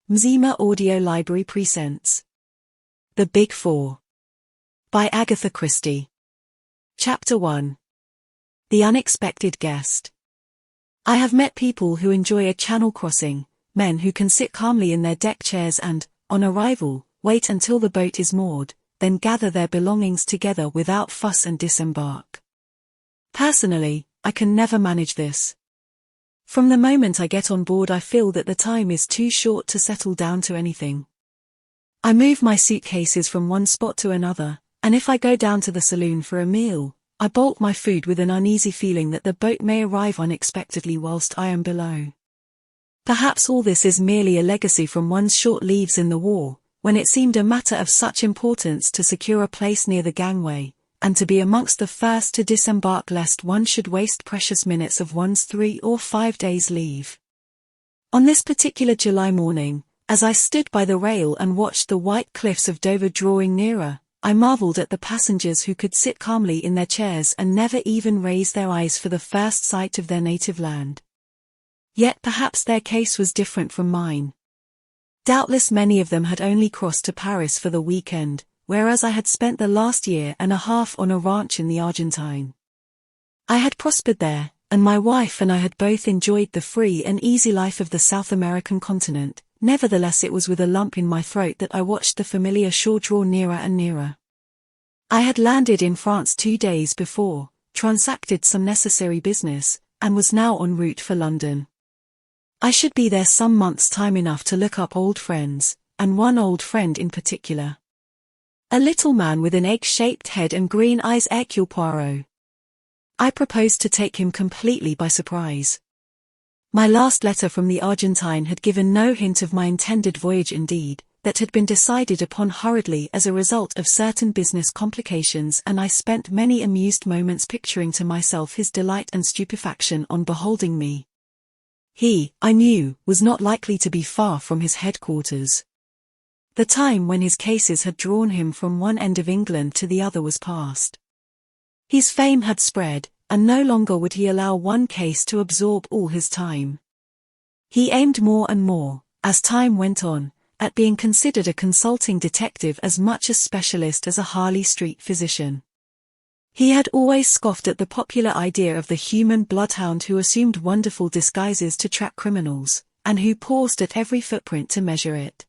Mzima Audio Library presents The Big Four by Agatha Christie. Chapter 1. The Unexpected Guest. I have met people who enjoy a channel crossing, men who can sit calmly in their deck chairs and, on arrival, wait until the boat is moored, then gather their belongings together without fuss and disembark. Personally, I can never manage this. From the moment I get on board, I feel that the time is too short to settle down to anything. I move my suitcases from one spot to another, and if I go down to the saloon for a meal, I bolt my food with an uneasy feeling that the boat may arrive unexpectedly whilst I am below. Perhaps all this is merely a legacy from one's short leaves in the war, when it seemed a matter of such importance to secure a place near the gangway, and to be amongst the first to disembark lest one should waste precious minutes of one's 3 or 5 days' leave. On this particular July morning, as I stood by the rail and watched the white cliffs of Dover drawing nearer, I marvelled at the passengers who could sit calmly in their chairs and never even raise their eyes for the first sight of their native land. Yet perhaps their case was different from mine. Doubtless many of them had only crossed to Paris for the weekend, whereas I had spent the last year and a half on a ranch in the Argentine. I had prospered there, and my wife and I had both enjoyed the free and easy life of the South American continent. Nevertheless, it was with a lump in my throat that I watched the familiar shore draw nearer and nearer. I had landed in France 2 days before, transacted some necessary business, and was now en route for London. I should be there some months' time enough to look up old friends, and one old friend in particular. A little man with an egg-shaped head and green eyes, Hercule Poirot. I proposed to take him completely by surprise. My last letter from the Argentine had given no hint of my intended voyage, indeed, that had been decided upon hurriedly as a result of certain business complications, and I spent many amused moments picturing to myself his delight and stupefaction on beholding me. He, I knew, was not likely to be far from his headquarters. The time when his cases had drawn him from one end of England to the other was past. His fame had spread, and no longer would he allow one case to absorb all his time. He aimed more and more, as time went on, at being considered a consulting detective as much a specialist as a Harley Street physician. He had always scoffed at the popular idea of the human bloodhound who assumed wonderful disguises to track criminals, and who paused at every footprint to measure it.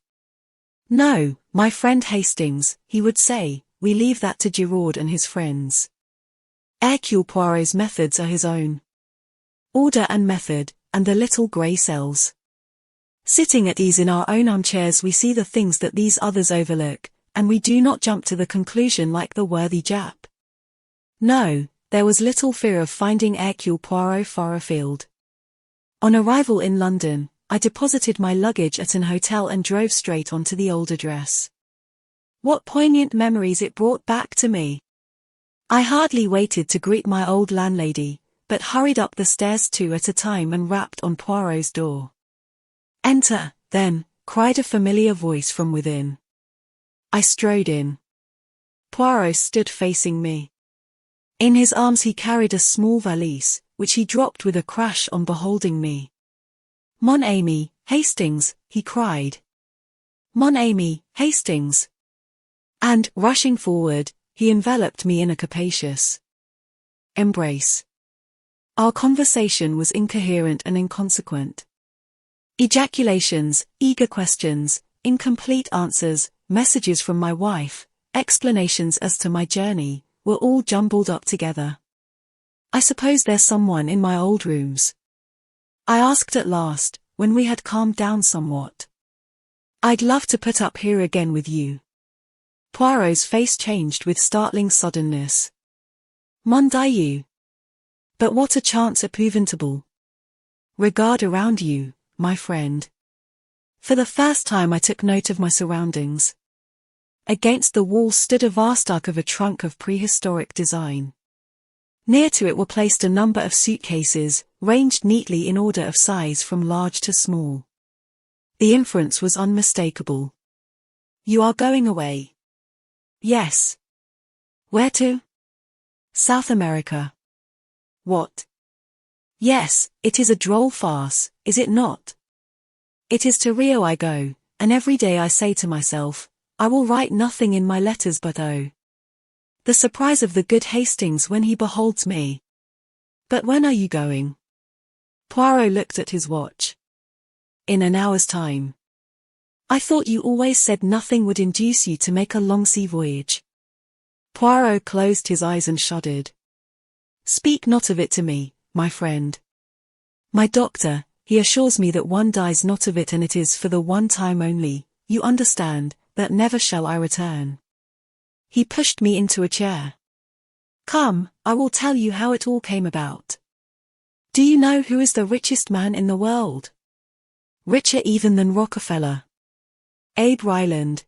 "No, my friend Hastings," he would say, "we leave that to Giraud and his friends. Hercule Poirot's methods are his own. Order and method, and the little grey cells. Sitting at ease in our own armchairs, we see the things that these others overlook, and we do not jump to the conclusion like the worthy Jap." No, there was little fear of finding Hercule Poirot far afield. On arrival in London, I deposited my luggage at an hotel and drove straight on to the old address. What poignant memories it brought back to me! I hardly waited to greet my old landlady, but hurried up the stairs 2 at a time and rapped on Poirot's door. "Enter, then," cried a familiar voice from within. I strode in. Poirot stood facing me. In his arms he carried a small valise, which he dropped with a crash on beholding me. "Mon ami, Hastings," he cried. "Mon ami, Hastings." And, rushing forward, he enveloped me in a capacious embrace. Our conversation was incoherent and inconsequent. Ejaculations, eager questions, incomplete answers, messages from my wife, explanations as to my journey, were all jumbled up together. "I suppose there's someone in my old rooms?" I asked at last, when we had calmed down somewhat. "I'd love to put up here again with you." Poirot's face changed with startling suddenness. "Mon Dieu! But what a chance épouvantable! Regard around you, my friend." For the first time I took note of my surroundings. Against the wall stood a vast ark of a trunk of prehistoric design. Near to it were placed a number of suitcases, ranged neatly in order of size from large to small. The inference was unmistakable. "You are going away?" "Yes." "Where to?" "South America." "What?" "Yes, it is a droll farce, is it not?" "It is to Rio I go, and every day I say to myself, I will write nothing in my letters but oh, the surprise of the good Hastings when he beholds me. But when are you going? Poirot looked at his watch. In an hour's time. I thought you always said nothing would induce you to make a long sea voyage. Poirot closed his eyes and shuddered. Speak not of it to me, my friend. My doctor, he assures me that one dies not of it, and it is for the one time only, you understand, that never shall I return. He pushed me into a chair. Come, I will tell you how it all came about. Do you know who is the richest man in the world? Richer even than Rockefeller. Abe Ryland.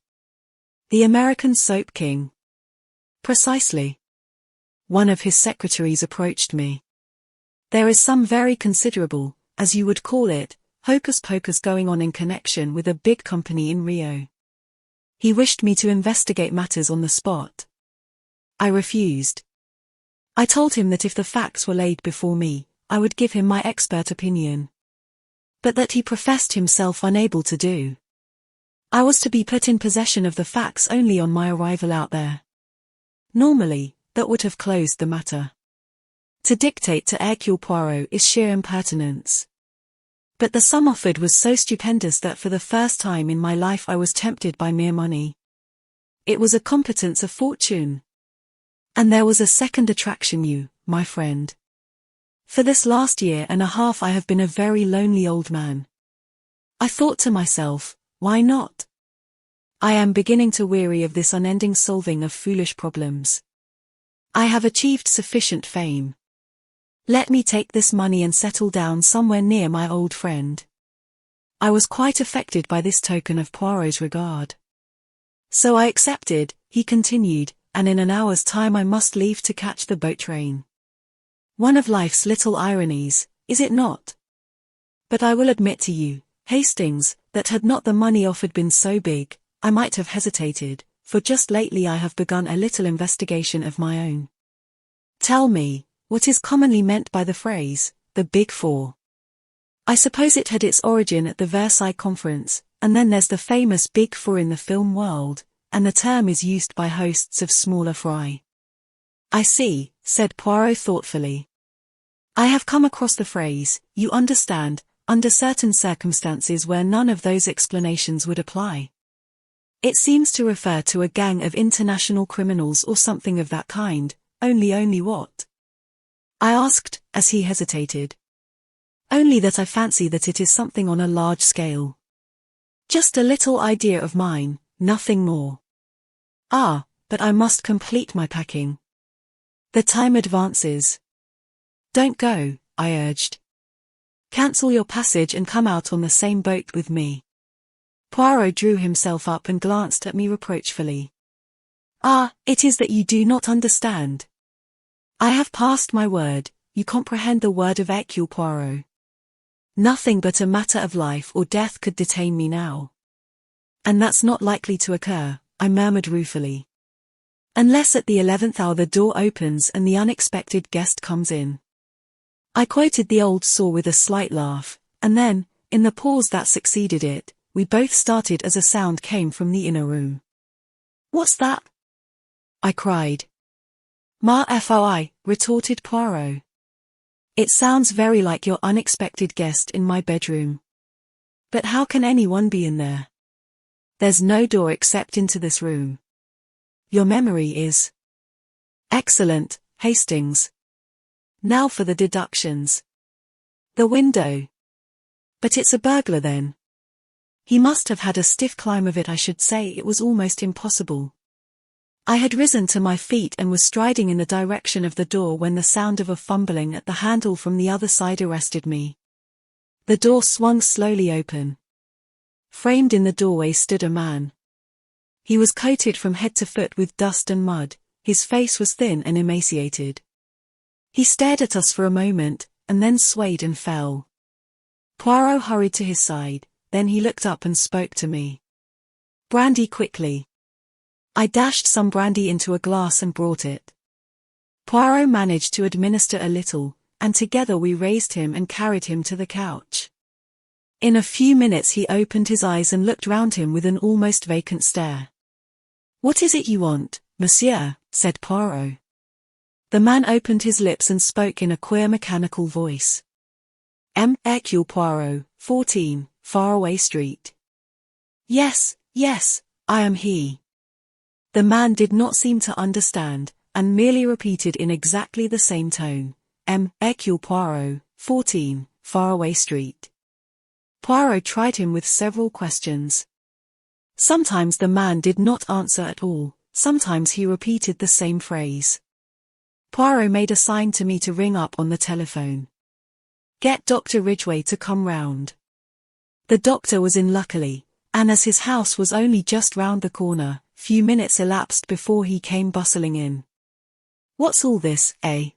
The American soap king. Precisely. One of his secretaries approached me. There is some very considerable, as you would call it, hocus-pocus going on in connection with a big company in Rio. He wished me to investigate matters on the spot. I refused. I told him that if the facts were laid before me, I would give him my expert opinion. But that he professed himself unable to do. I was to be put in possession of the facts only on my arrival out there. Normally, that would have closed the matter. To dictate to Hercule Poirot is sheer impertinence. But the sum offered was so stupendous that for the first time in my life I was tempted by mere money. It was a competence of fortune. And there was a second attraction, you, my friend. For this last year and a half I have been a very lonely old man. I thought to myself, why not? I am beginning to weary of this unending solving of foolish problems. I have achieved sufficient fame. Let me take this money and settle down somewhere near my old friend. I was quite affected by this token of Poirot's regard. So I accepted, he continued, and in an hour's time I must leave to catch the boat train. One of life's little ironies, is it not? But I will admit to you, Hastings, that had not the money offered been so big, I might have hesitated, for just lately I have begun a little investigation of my own. Tell me, what is commonly meant by the phrase, the Big Four? I suppose it had its origin at the Versailles Conference, and then there's the famous Big Four in the film world, and the term is used by hosts of smaller fry. I see, said Poirot thoughtfully. I have come across the phrase, you understand, under certain circumstances where none of those explanations would apply. It seems to refer to a gang of international criminals or something of that kind, only what? I asked, as he hesitated. Only that I fancy that it is something on a large scale. Just a little idea of mine, nothing more. Ah, but I must complete my packing. The time advances. Don't go, I urged. Cancel your passage and come out on the same boat with me. Poirot drew himself up and glanced at me reproachfully. Ah, it is that you do not understand. I have passed my word, you comprehend the word of Hercule Poirot. Nothing but a matter of life or death could detain me now. And that's not likely to occur, I murmured ruefully. Unless at the 11th hour the door opens and the unexpected guest comes in. I quoted the old saw with a slight laugh, and then, in the pause that succeeded it, we both started as a sound came from the inner room. What's that? I cried. Ma foi, retorted Poirot. It sounds very like your unexpected guest in my bedroom. But how can anyone be in there? There's no door except into this room. Your memory is excellent, Hastings. Now for the deductions. The window. But it's a burglar then. He must have had a stiff climb of it. I should say it was almost impossible. I had risen to my feet and was striding in the direction of the door when the sound of a fumbling at the handle from the other side arrested me. The door swung slowly open. Framed in the doorway stood a man. He was coated from head to foot with dust and mud, his face was thin and emaciated. He stared at us for a moment, and then swayed and fell. Poirot hurried to his side, then he looked up and spoke to me. Brandy quickly. I dashed some brandy into a glass and brought it. Poirot managed to administer a little, and together we raised him and carried him to the couch. In a few minutes he opened his eyes and looked round him with an almost vacant stare. "What is it you want, monsieur?" said Poirot. The man opened his lips and spoke in a queer mechanical voice. Hercule Poirot, 14, Faraway Street. Yes, I am he." The man did not seem to understand, and merely repeated in exactly the same tone. Hercule Poirot, 14, Faraway Street. Poirot tried him with several questions. Sometimes the man did not answer at all, sometimes he repeated the same phrase. Poirot made a sign to me to ring up on the telephone. "Get Dr. Ridgway to come round." The doctor was in luckily, and as his house was only just round the corner, few minutes elapsed before he came bustling in. "What's all this, eh?"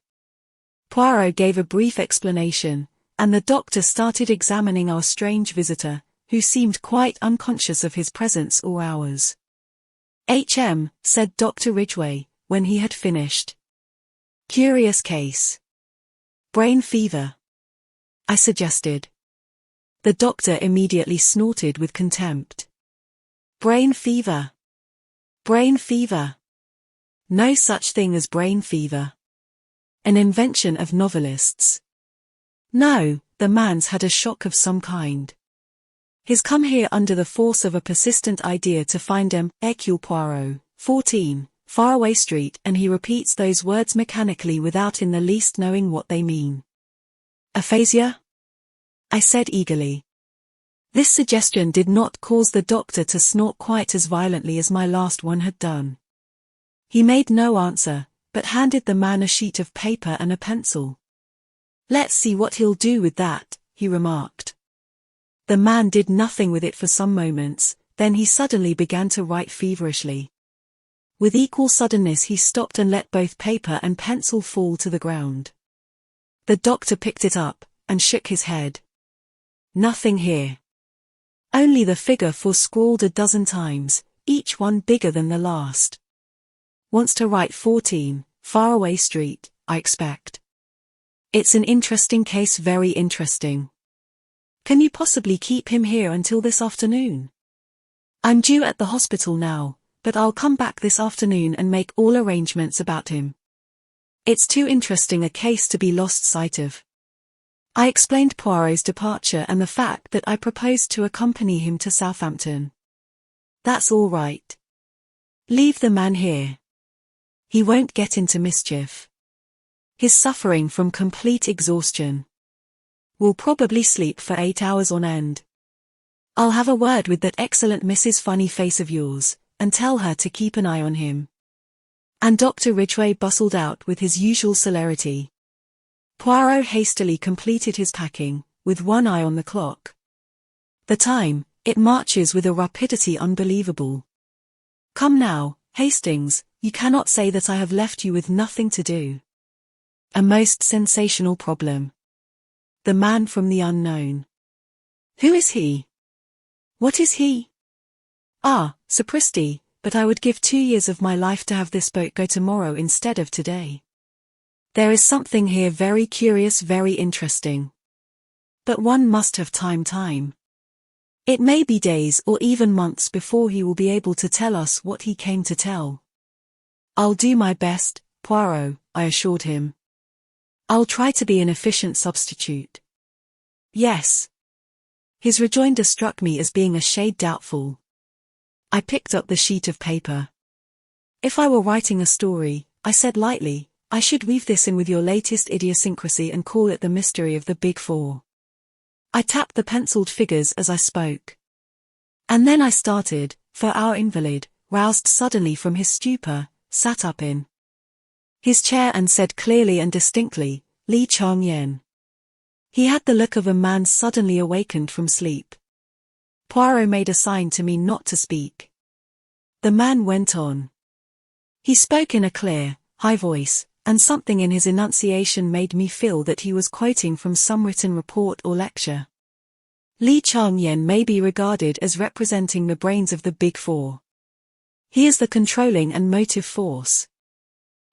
Poirot gave a brief explanation, and the doctor started examining our strange visitor, who seemed quite unconscious of his presence or ours. Said Dr. Ridgway, when he had finished. "Curious case. Brain fever," I suggested. The doctor immediately snorted with contempt. "Brain fever. Brain fever. No such thing as brain fever. An invention of novelists. No, the man's had a shock of some kind. He's come here under the force of a persistent idea to find Hercule Poirot, 14, Faraway Street, and he repeats those words mechanically without in the least knowing what they mean." "Aphasia?" I said eagerly. This suggestion did not cause the doctor to snort quite as violently as my last one had done. He made no answer, but handed the man a sheet of paper and a pencil. "Let's see what he'll do with that," he remarked. The man did nothing with it for some moments, then he suddenly began to write feverishly. With equal suddenness he stopped and let both paper and pencil fall to the ground. The doctor picked it up, and shook his head. "Nothing here. Only the figure 4 scrawled a dozen times, each one bigger than the last. Wants to write 14, Faraway Street, I expect. It's an interesting case, very interesting. Can you possibly keep him here until this afternoon? I'm due at the hospital now, but I'll come back this afternoon and make all arrangements about him. It's too interesting a case to be lost sight of." I explained Poirot's departure and the fact that I proposed to accompany him to Southampton. "That's all right. Leave the man here. He won't get into mischief. He's suffering from complete exhaustion. Will probably sleep for 8 hours on end. I'll have a word with that excellent Mrs. Funny Face of yours, and tell her to keep an eye on him." And Dr. Ridgway bustled out with his usual celerity. Poirot hastily completed his packing, with one eye on the clock. The time, it marches with a rapidity unbelievable. "Come now, Hastings, you cannot say that I have left you with nothing to do." A most sensational problem. The man from the unknown. Who is he? What is he? Sapristi, but I would give 2 years of my life to have this boat go tomorrow instead of today. There is something here very curious, very interesting. But one must have time. It may be days or even months before he will be able to tell us what he came to tell. "I'll do my best, Poirot," I assured him. "I'll try to be an efficient substitute." "Yes." His rejoinder struck me as being a shade doubtful. I picked up the sheet of paper. "If I were writing a story," I said lightly, "I should weave this in with your latest idiosyncrasy and call it The Mystery of the Big Four." I tapped the penciled figures as I spoke. And then I started, for our invalid, roused suddenly from his stupor, sat up in his chair and said clearly and distinctly, "Li Chang-yen." He had the look of a man suddenly awakened from sleep. Poirot made a sign to me not to speak. The man went on. He spoke in a clear, high voice, and something in his enunciation made me feel that he was quoting from some written report or lecture. Li Chang-yen may be regarded as representing the brains of the Big Four. He is the controlling and motive force.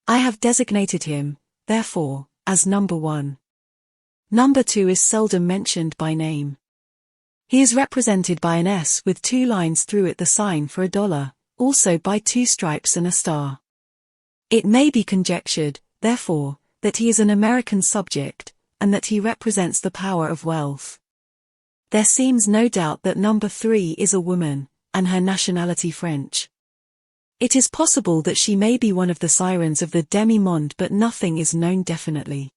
I have designated him, therefore, as number 1. Number 2 is seldom mentioned by name. He is represented by an S with 2 lines through it, the sign for $1, also by 2 stripes and a star. It may be conjectured, therefore, that he is an American subject, and that he represents the power of wealth. There seems no doubt that number 3 is a woman, and her nationality French. It is possible that she may be one of the sirens of the demi-monde, but nothing is known definitely.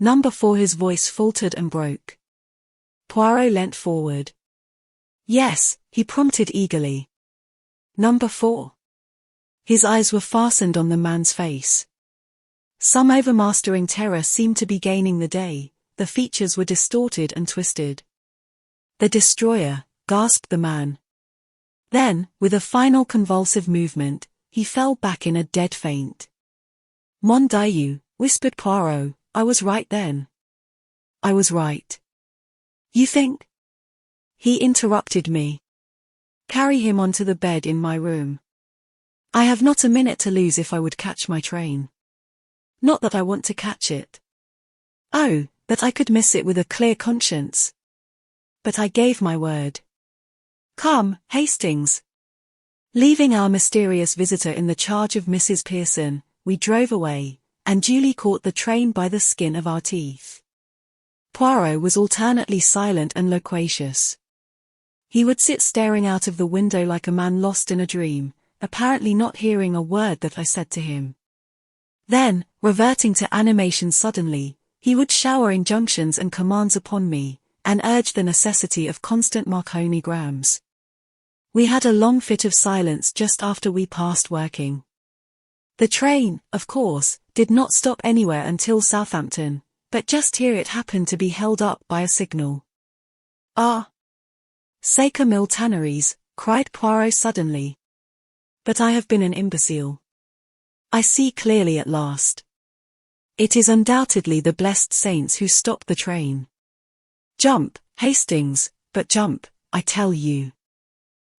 Number 4. His voice faltered and broke. Poirot leant forward. Yes, he prompted eagerly. Number 4. His eyes were fastened on the man's face. Some overmastering terror seemed to be gaining the day, the features were distorted and twisted. The destroyer, gasped the man. Then, with a final convulsive movement, he fell back in a dead faint. Mon Dieu, whispered Poirot, I was right then. I was right. You think? He interrupted me. Carry him onto the bed in my room. I have not a minute to lose if I would catch my train. Not that I want to catch it. Oh, that I could miss it with a clear conscience. But I gave my word. Come, Hastings. Leaving our mysterious visitor in the charge of Mrs. Pearson, we drove away, and duly caught the train by the skin of our teeth. Poirot was alternately silent and loquacious. He would sit staring out of the window like a man lost in a dream, apparently not hearing a word that I said to him. Then, reverting to animation suddenly, he would shower injunctions and commands upon me, and urge the necessity of constant marconigrams. We had a long fit of silence just after we passed working. The train, of course, did not stop anywhere until Southampton, but just here it happened to be held up by a signal. Ah! Saker Mill Tanneries, cried Poirot suddenly. But I have been an imbecile. I see clearly at last. It is undoubtedly the blessed saints who stopped the train. Jump, Hastings, but jump, I tell you.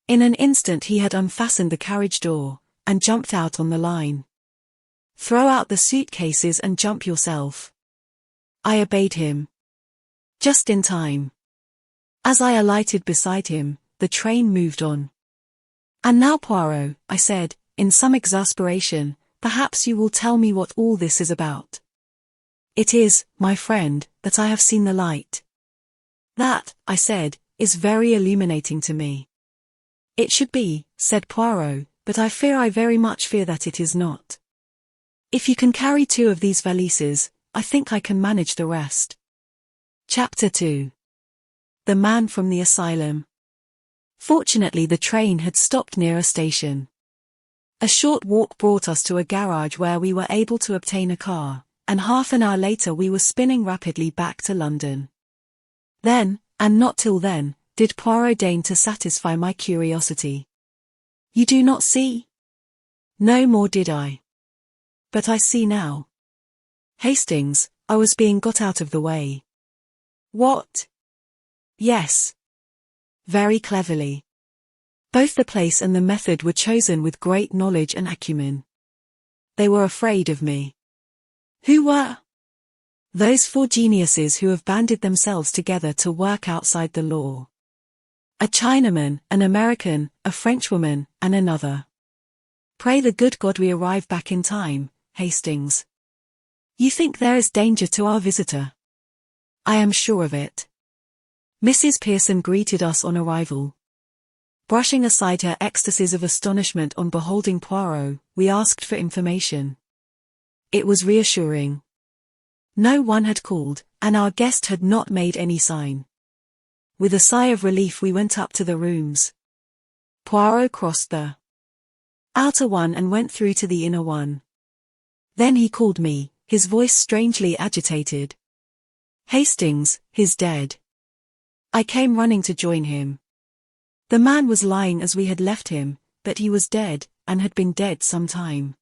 In an instant he had unfastened the carriage door, and jumped out on the line. Throw out the suitcases and jump yourself. I obeyed him. Just in time. As I alighted beside him, the train moved on. And now, Poirot, I said, in some exasperation, perhaps you will tell me what all this is about. It is, my friend, that I have seen the light. That, I said, is very illuminating to me. It should be, said Poirot, but I very much fear that it is not. If you can carry 2 of these valises, I think I can manage the rest. Chapter 2. The Man from the Asylum. Fortunately the train had stopped near a station. A short walk brought us to a garage where we were able to obtain a car, and half an hour later we were spinning rapidly back to London. Then, and not till then, did Poirot deign to satisfy my curiosity. You do not see? No more did I. But I see now. Hastings, I was being got out of the way. What? Yes. Very cleverly. Both the place and the method were chosen with great knowledge and acumen. They were afraid of me. Who were? Those 4 geniuses who have banded themselves together to work outside the law. A Chinaman, an American, a Frenchwoman, and another. Pray the good God we arrive back in time, Hastings. You think there is danger to our visitor? I am sure of it. Mrs. Pearson greeted us on arrival. Brushing aside her ecstasies of astonishment on beholding Poirot, we asked for information. It was reassuring. No one had called, and our guest had not made any sign. With a sigh of relief we went up to the rooms. Poirot crossed the outer one and went through to the inner one. Then he called me, his voice strangely agitated. Hastings, he's dead. I came running to join him. The man was lying as we had left him, but he was dead, and had been dead some time.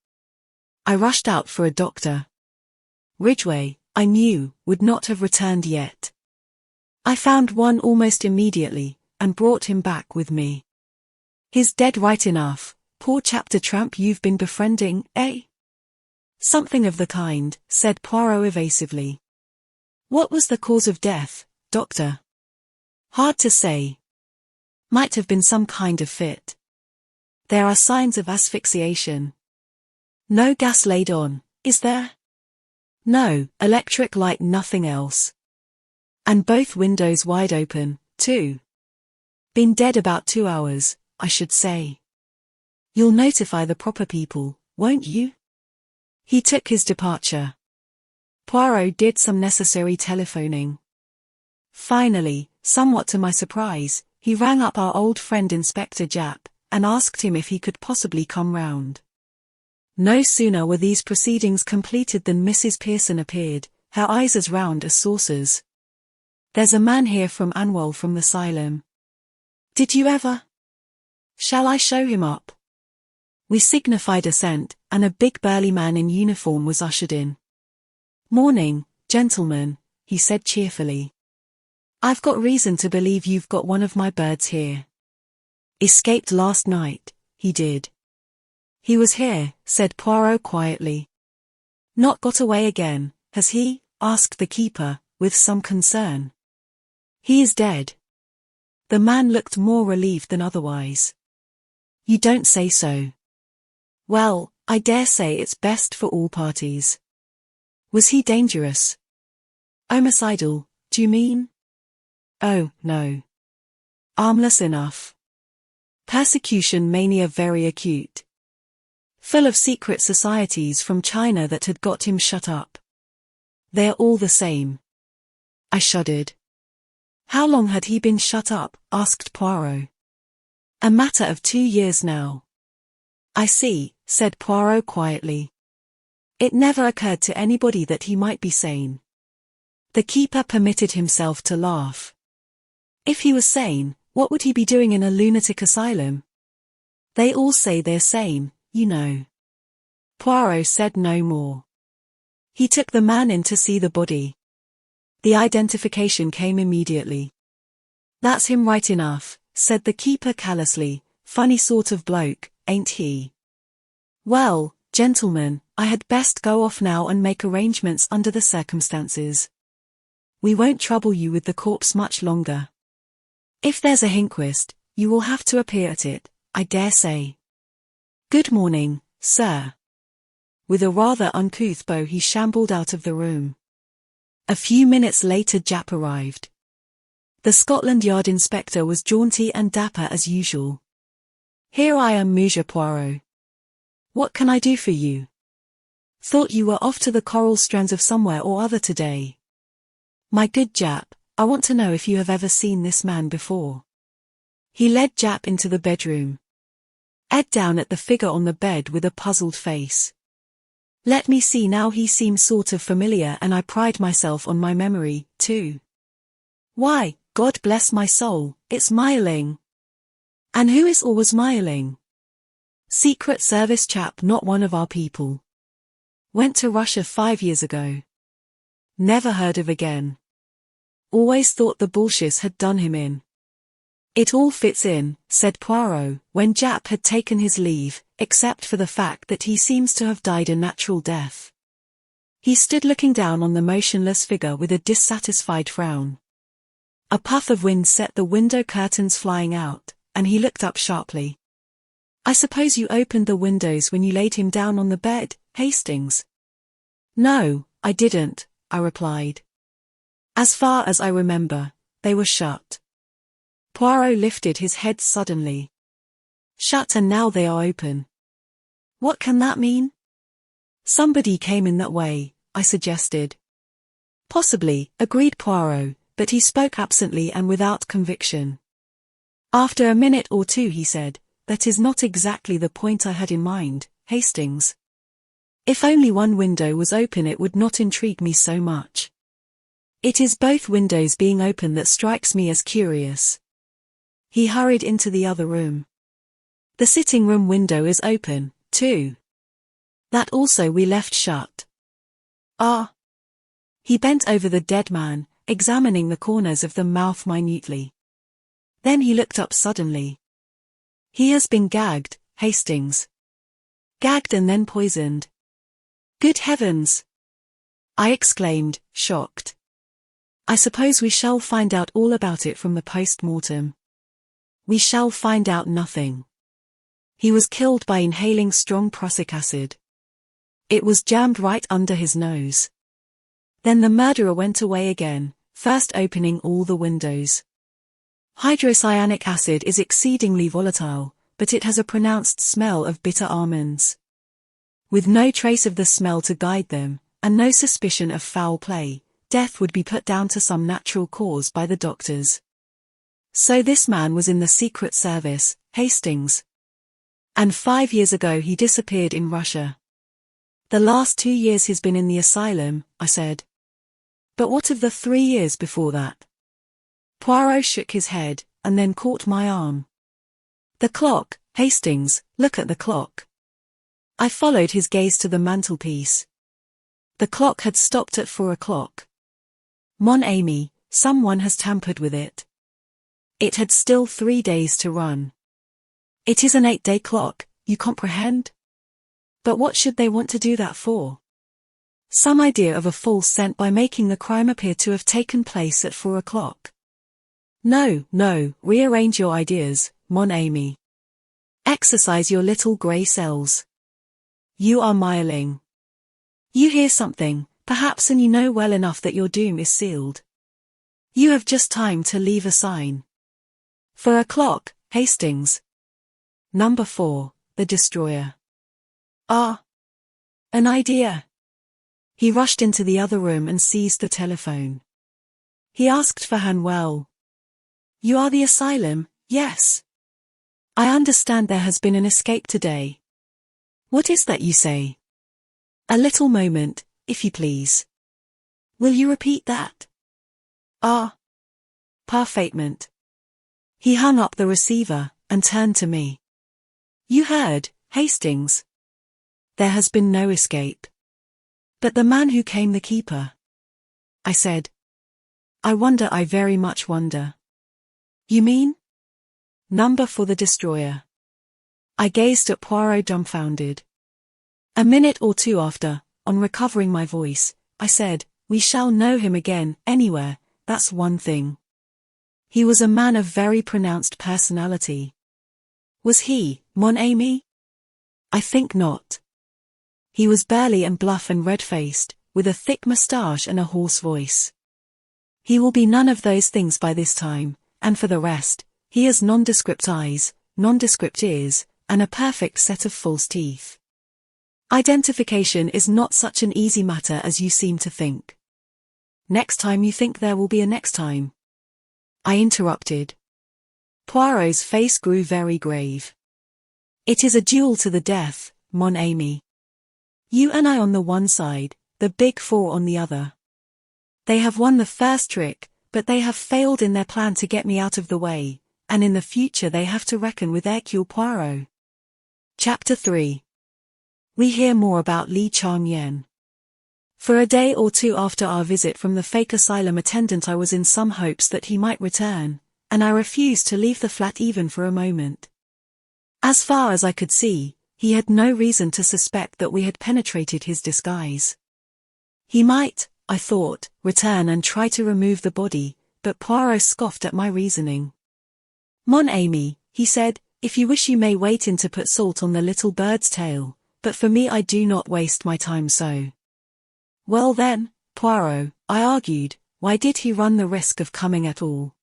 I rushed out for a doctor. Ridgway, I knew, would not have returned yet. I found one almost immediately, and brought him back with me. He's dead right enough, poor chap. The tramp you've been befriending, eh? Something of the kind, said Poirot evasively. What was the cause of death, doctor? Hard to say. Might have been some kind of fit. There are signs of asphyxiation. No gas laid on, is there? No, electric light, nothing else. And both windows wide open, too. Been dead about 2 hours, I should say. You'll notify the proper people, won't you? He took his departure. Poirot did some necessary telephoning. Finally, somewhat to my surprise, he rang up our old friend Inspector Japp, and asked him if he could possibly come round. No sooner were these proceedings completed than Mrs. Pearson appeared, her eyes as round as saucers. There's a man here from Anwell from the asylum. Did you ever? Shall I show him up? We signified assent, and a big burly man in uniform was ushered in. Morning, gentlemen, he said cheerfully. I've got reason to believe you've got one of my birds here. Escaped last night, he did. He was here, said Poirot quietly. Not got away again, has he? Asked the keeper, with some concern. He is dead. The man looked more relieved than otherwise. You don't say so. Well, I dare say it's best for all parties. Was he dangerous? Homicidal, do you mean? Oh, no. Harmless enough. Persecution mania very acute. Full of secret societies from China that had got him shut up. They're all the same. I shuddered. How long had he been shut up? Asked Poirot. A matter of 2 years now. I see, said Poirot quietly. It never occurred to anybody that he might be sane. The keeper permitted himself to laugh. If he was sane, what would he be doing in a lunatic asylum? They all say they're sane, you know. Poirot said no more. He took the man in to see the body. The identification came immediately. That's him right enough, said the keeper callously. Funny sort of bloke, ain't he? Well, gentlemen, I had best go off now and make arrangements under the circumstances. We won't trouble you with the corpse much longer. If there's a inquest, you will have to appear at it, I dare say. Good morning, sir. With a rather uncouth bow he shambled out of the room. A few minutes later Japp arrived. The Scotland Yard inspector was jaunty and dapper as usual. Here I am, Monsieur Poirot. What can I do for you? Thought you were off to the coral strands of somewhere or other today. My good Japp, I want to know if you have ever seen this man before. He led Japp into the bedroom. Ed down at the figure on the bed with a puzzled face. Let me see now, he seemed sort of familiar, and I pride myself on my memory, too. Why, God bless my soul, it's Meiling. And who is or was Meiling? Secret Service chap, not one of our people. Went to Russia 5 years ago. Never heard of again. Always thought the Bolsheviks had done him in. It all fits in, said Poirot, when Japp had taken his leave, except for the fact that he seems to have died a natural death. He stood looking down on the motionless figure with a dissatisfied frown. A puff of wind set the window curtains flying out, and he looked up sharply. I suppose you opened the windows when you laid him down on the bed, Hastings? No, I didn't, I replied. As far as I remember, they were shut. Poirot lifted his head suddenly. Shut, and now they are open. What can that mean? Somebody came in that way, I suggested. Possibly, agreed Poirot, but he spoke absently and without conviction. After a minute or two he said, that is not exactly the point I had in mind, Hastings. If only one window was open it would not intrigue me so much. It is both windows being open that strikes me as curious. He hurried into the other room. The sitting room window is open, too. That also we left shut. Ah. He bent over the dead man, examining the corners of the mouth minutely. Then he looked up suddenly. He has been gagged, Hastings. Gagged and then poisoned. Good heavens! I exclaimed, shocked. I suppose we shall find out all about it from the post-mortem. We shall find out nothing. He was killed by inhaling strong prussic acid. It was jammed right under his nose. Then the murderer went away again, first opening all the windows. Hydrocyanic acid is exceedingly volatile, but it has a pronounced smell of bitter almonds. With no trace of the smell to guide them, and no suspicion of foul play, death would be put down to some natural cause by the doctors. So this man was in the Secret Service, Hastings. And 5 years ago he disappeared in Russia. The last 2 years he's been in the asylum, I said. But what of the 3 years before that? Poirot shook his head, and then caught my arm. The clock, Hastings, look at the clock. I followed his gaze to the mantelpiece. The clock had stopped at 4 o'clock. Mon ami, someone has tampered with it. It had still 3 days to run. It is an 8-day clock, you comprehend? But what should they want to do that for? Some idea of a false scent by making the crime appear to have taken place at 4 o'clock. No, rearrange your ideas, mon ami. Exercise your little grey cells. You are miling. You hear something, perhaps, and you know well enough that your doom is sealed. You have just time to leave a sign. 4 o'clock, Hastings. Number 4, the destroyer. Ah! An idea. He rushed into the other room and seized the telephone. He asked for Manuel. You are the asylum, yes. I understand there has been an escape today. What is that you say? A little moment, if you please. Will you repeat that? Ah. Parfaitement. He hung up the receiver, and turned to me. You heard, Hastings. There has been no escape. But the man who came the keeper. I said. I very much wonder. You mean? Number 4 the destroyer. I gazed at Poirot dumbfounded. A minute or two after, on recovering my voice, I said, we shall know him again, anywhere, that's one thing. He was a man of very pronounced personality. Was he, mon ami? I think not. He was burly and bluff and red-faced, with a thick moustache and a hoarse voice. He will be none of those things by this time. And for the rest, he has nondescript eyes, nondescript ears, and a perfect set of false teeth. Identification is not such an easy matter as you seem to think. Next time you think there will be a next time. I interrupted. Poirot's face grew very grave. It is a duel to the death, mon ami. You and I on the one side, the big 4 on the other. They have won the first trick, but they have failed in their plan to get me out of the way, and in the future they have to reckon with Hercule Poirot. Chapter 3. We hear more about Li Chang-yen. For a day or two after our visit from the fake asylum attendant I was in some hopes that he might return, and I refused to leave the flat even for a moment. As far as I could see, he had no reason to suspect that we had penetrated his disguise. He might, I thought, return and try to remove the body, but Poirot scoffed at my reasoning. Mon ami, he said, if you wish you may wait in to put salt on the little bird's tail, but for me I do not waste my time so. Well then, Poirot, I argued, why did he run the risk of coming at all?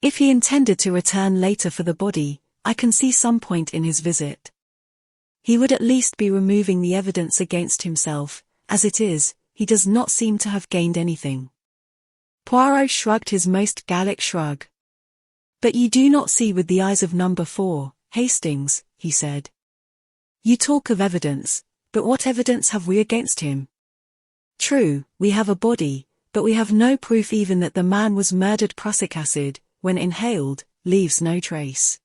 If he intended to return later for the body, I can see some point in his visit. He would at least be removing the evidence against himself, as it is, he does not seem to have gained anything. Poirot shrugged his most Gallic shrug. But you do not see with the eyes of number 4, Hastings, he said. You talk of evidence, but what evidence have we against him? True, we have a body, but we have no proof even that the man was murdered. Prussic acid, when inhaled, leaves no trace.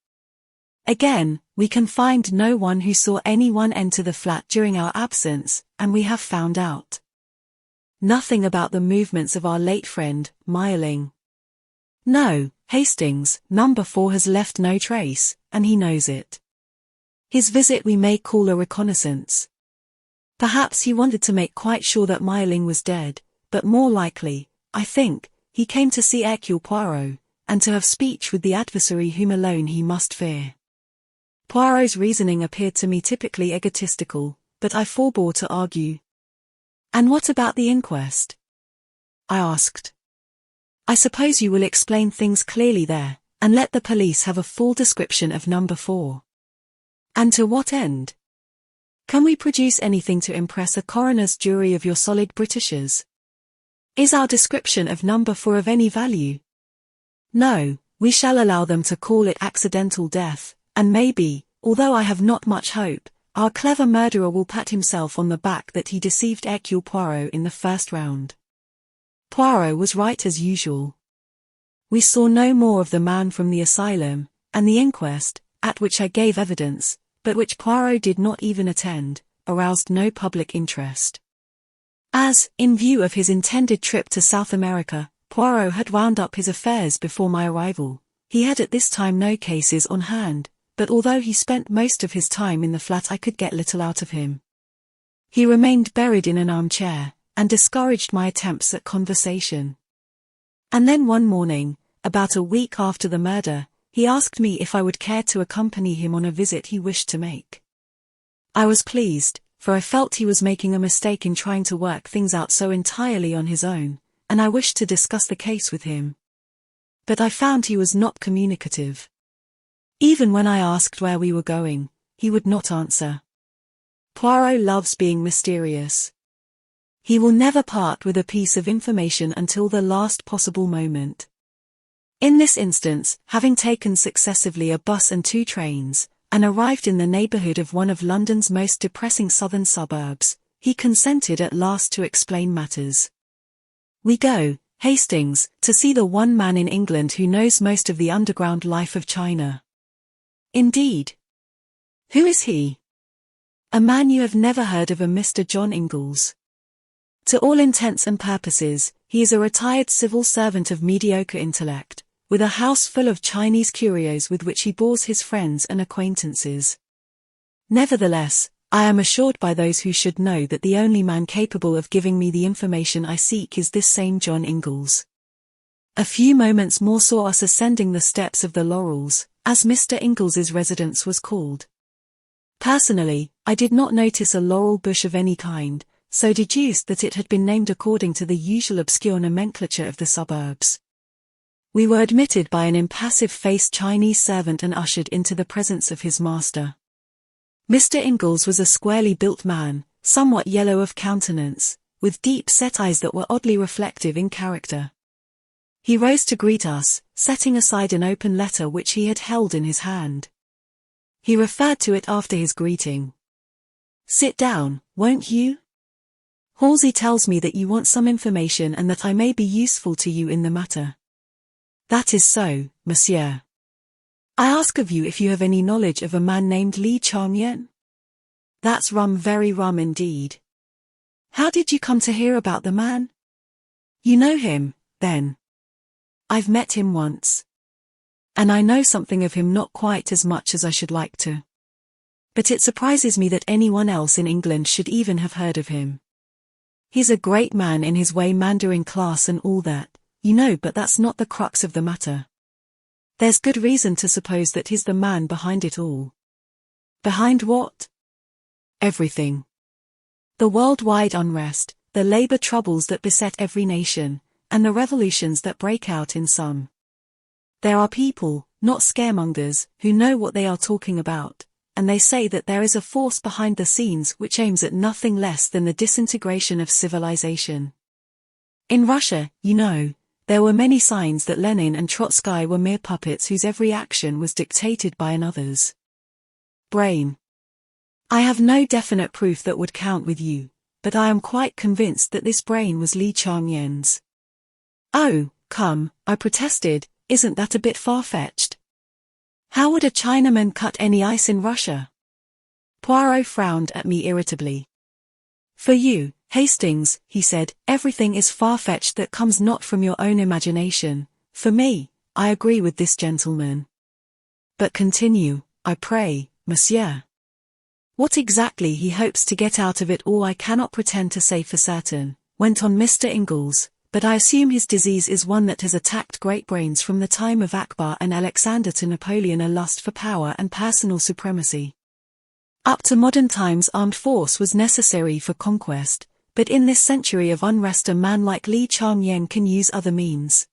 Again, we can find no one who saw anyone enter the flat during our absence, and we have found out nothing about the movements of our late friend, Miling. No, Hastings, number 4 has left no trace, and he knows it. His visit we may call a reconnaissance. Perhaps he wanted to make quite sure that Miling was dead, but more likely, I think, he he came to see Hercule Poirot, and to have speech with the adversary whom alone he must fear. Poirot's reasoning appeared to me typically egotistical, but I forbore to argue. "And what about the inquest?" I asked. "I suppose you will explain things clearly there, and let the police have a full description of number 4. And to what end? Can we produce anything to impress a coroner's jury of your solid Britishers? Is our description of number 4 of any value? No, we shall allow them to call it accidental death, and maybe, although I have not much hope, our clever murderer will pat himself on the back that he deceived Hercule Poirot in the first round." Poirot was right as usual. We saw no more of the man from the asylum, and the inquest, at which I gave evidence, but which Poirot did not even attend, aroused no public interest. As, in view of his intended trip to South America, Poirot had wound up his affairs before my arrival, he had at this time no cases on hand, but although he spent most of his time in the flat I could get little out of him. He remained buried in an armchair, and discouraged my attempts at conversation. And then one morning, about a week after the murder, he asked me if I would care to accompany him on a visit he wished to make. I was pleased, for I felt he was making a mistake in trying to work things out so entirely on his own, and I wished to discuss the case with him. But I found he was not communicative. Even when I asked where we were going, he would not answer. Poirot loves being mysterious. He will never part with a piece of information until the last possible moment. In this instance, having taken successively a bus and 2 trains, and arrived in the neighbourhood of one of London's most depressing southern suburbs, he consented at last to explain matters. "We go, Hastings, to see the one man in England who knows most of the underground life of China." "Indeed. Who is he?" "A man you have never heard of, a Mr. John Ingalls. To all intents and purposes, he is a retired civil servant of mediocre intellect, with a house full of Chinese curios with which he bores his friends and acquaintances. Nevertheless, I am assured by those who should know that the only man capable of giving me the information I seek is this same John Ingalls." A few moments more saw us ascending the steps of the Laurels, as Mr. Ingles's residence was called. Personally, I did not notice a laurel bush of any kind, so deduced that it had been named according to the usual obscure nomenclature of the suburbs. We were admitted by an impassive-faced Chinese servant and ushered into the presence of his master. Mr. Ingalls was a squarely built man, somewhat yellow of countenance, with deep-set eyes that were oddly reflective in character. He rose to greet us, setting aside an open letter which he had held in his hand. He referred to it after his greeting. "Sit down, won't you? Halsey tells me that you want some information and that I may be useful to you in the matter." "That is so, monsieur. I ask of you if you have any knowledge of a man named Li Changyan?" "That's rum, very rum indeed. How did you come to hear about the man? You know him, then?" "I've met him once. And I know something of him, not quite as much as I should like to. But it surprises me that anyone else in England should even have heard of him. He's a great man in his way, Mandarin class and all that, you know, but that's not the crux of the matter. There's good reason to suppose that he's the man behind it all." "Behind what?" "Everything. The worldwide unrest, the labor troubles that beset every nation, and the revolutions that break out in some. There are people, not scaremongers, who know what they are talking about, and they say that there is a force behind the scenes which aims at nothing less than the disintegration of civilization. In Russia, you know, there were many signs that Lenin and Trotsky were mere puppets whose every action was dictated by another's brain. I have no definite proof that would count with you, but I am quite convinced that this brain was Li Changyan's." "Oh, come," I protested, "isn't that a bit far-fetched? How would a Chinaman cut any ice in Russia?" Poirot frowned at me irritably. "For you, Hastings," he said, "everything is far-fetched that comes not from your own imagination. For me, I agree with this gentleman. But continue, I pray, monsieur. What exactly he hopes to get out of it all I cannot pretend to say for certain," went on Mr. Ingalls, but I assume his disease is one that has attacked great brains from the time of Akbar and Alexander to Napoleon, a lust for power and personal supremacy. Up to modern times armed force was necessary for conquest, but in this century of unrest a man like Li Chang-yen can use other means.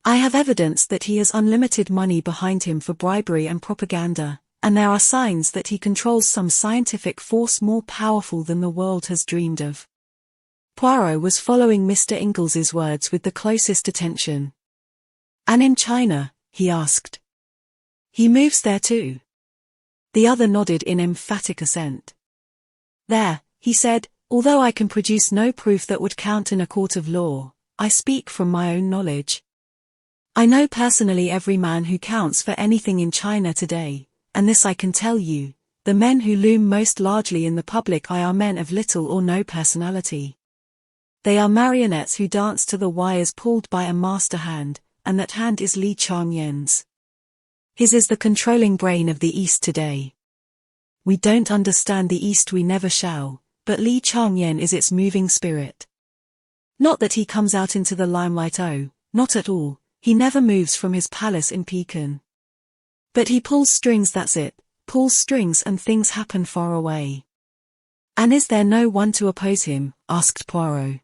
I have evidence that he has unlimited money behind him for bribery and propaganda, and there are signs that he controls some scientific force more powerful than the world has dreamed of. Poirot was following Mr. Ingles's words with the closest attention. "And in China?" he asked. "He moves there too?" The other nodded in emphatic assent. "There," he said, "although I can produce no proof that would count in a court of law, I speak from my own knowledge. I know personally every man who counts for anything in China today, and this I can tell you, the men who loom most largely in the public eye are men of little or no personality. They are marionettes who dance to the wires pulled by a master hand, and that hand is Li Chang-yen's. His is the controlling brain of the East today. We don't understand the East, we never shall, but Li Chang-yen is its moving spirit. Not that he comes out into the limelight, oh, not at all, he never moves from his palace in Pekin. But he pulls strings, that's it, pulls strings and things happen far away." "And is there no one to oppose him?" asked Poirot.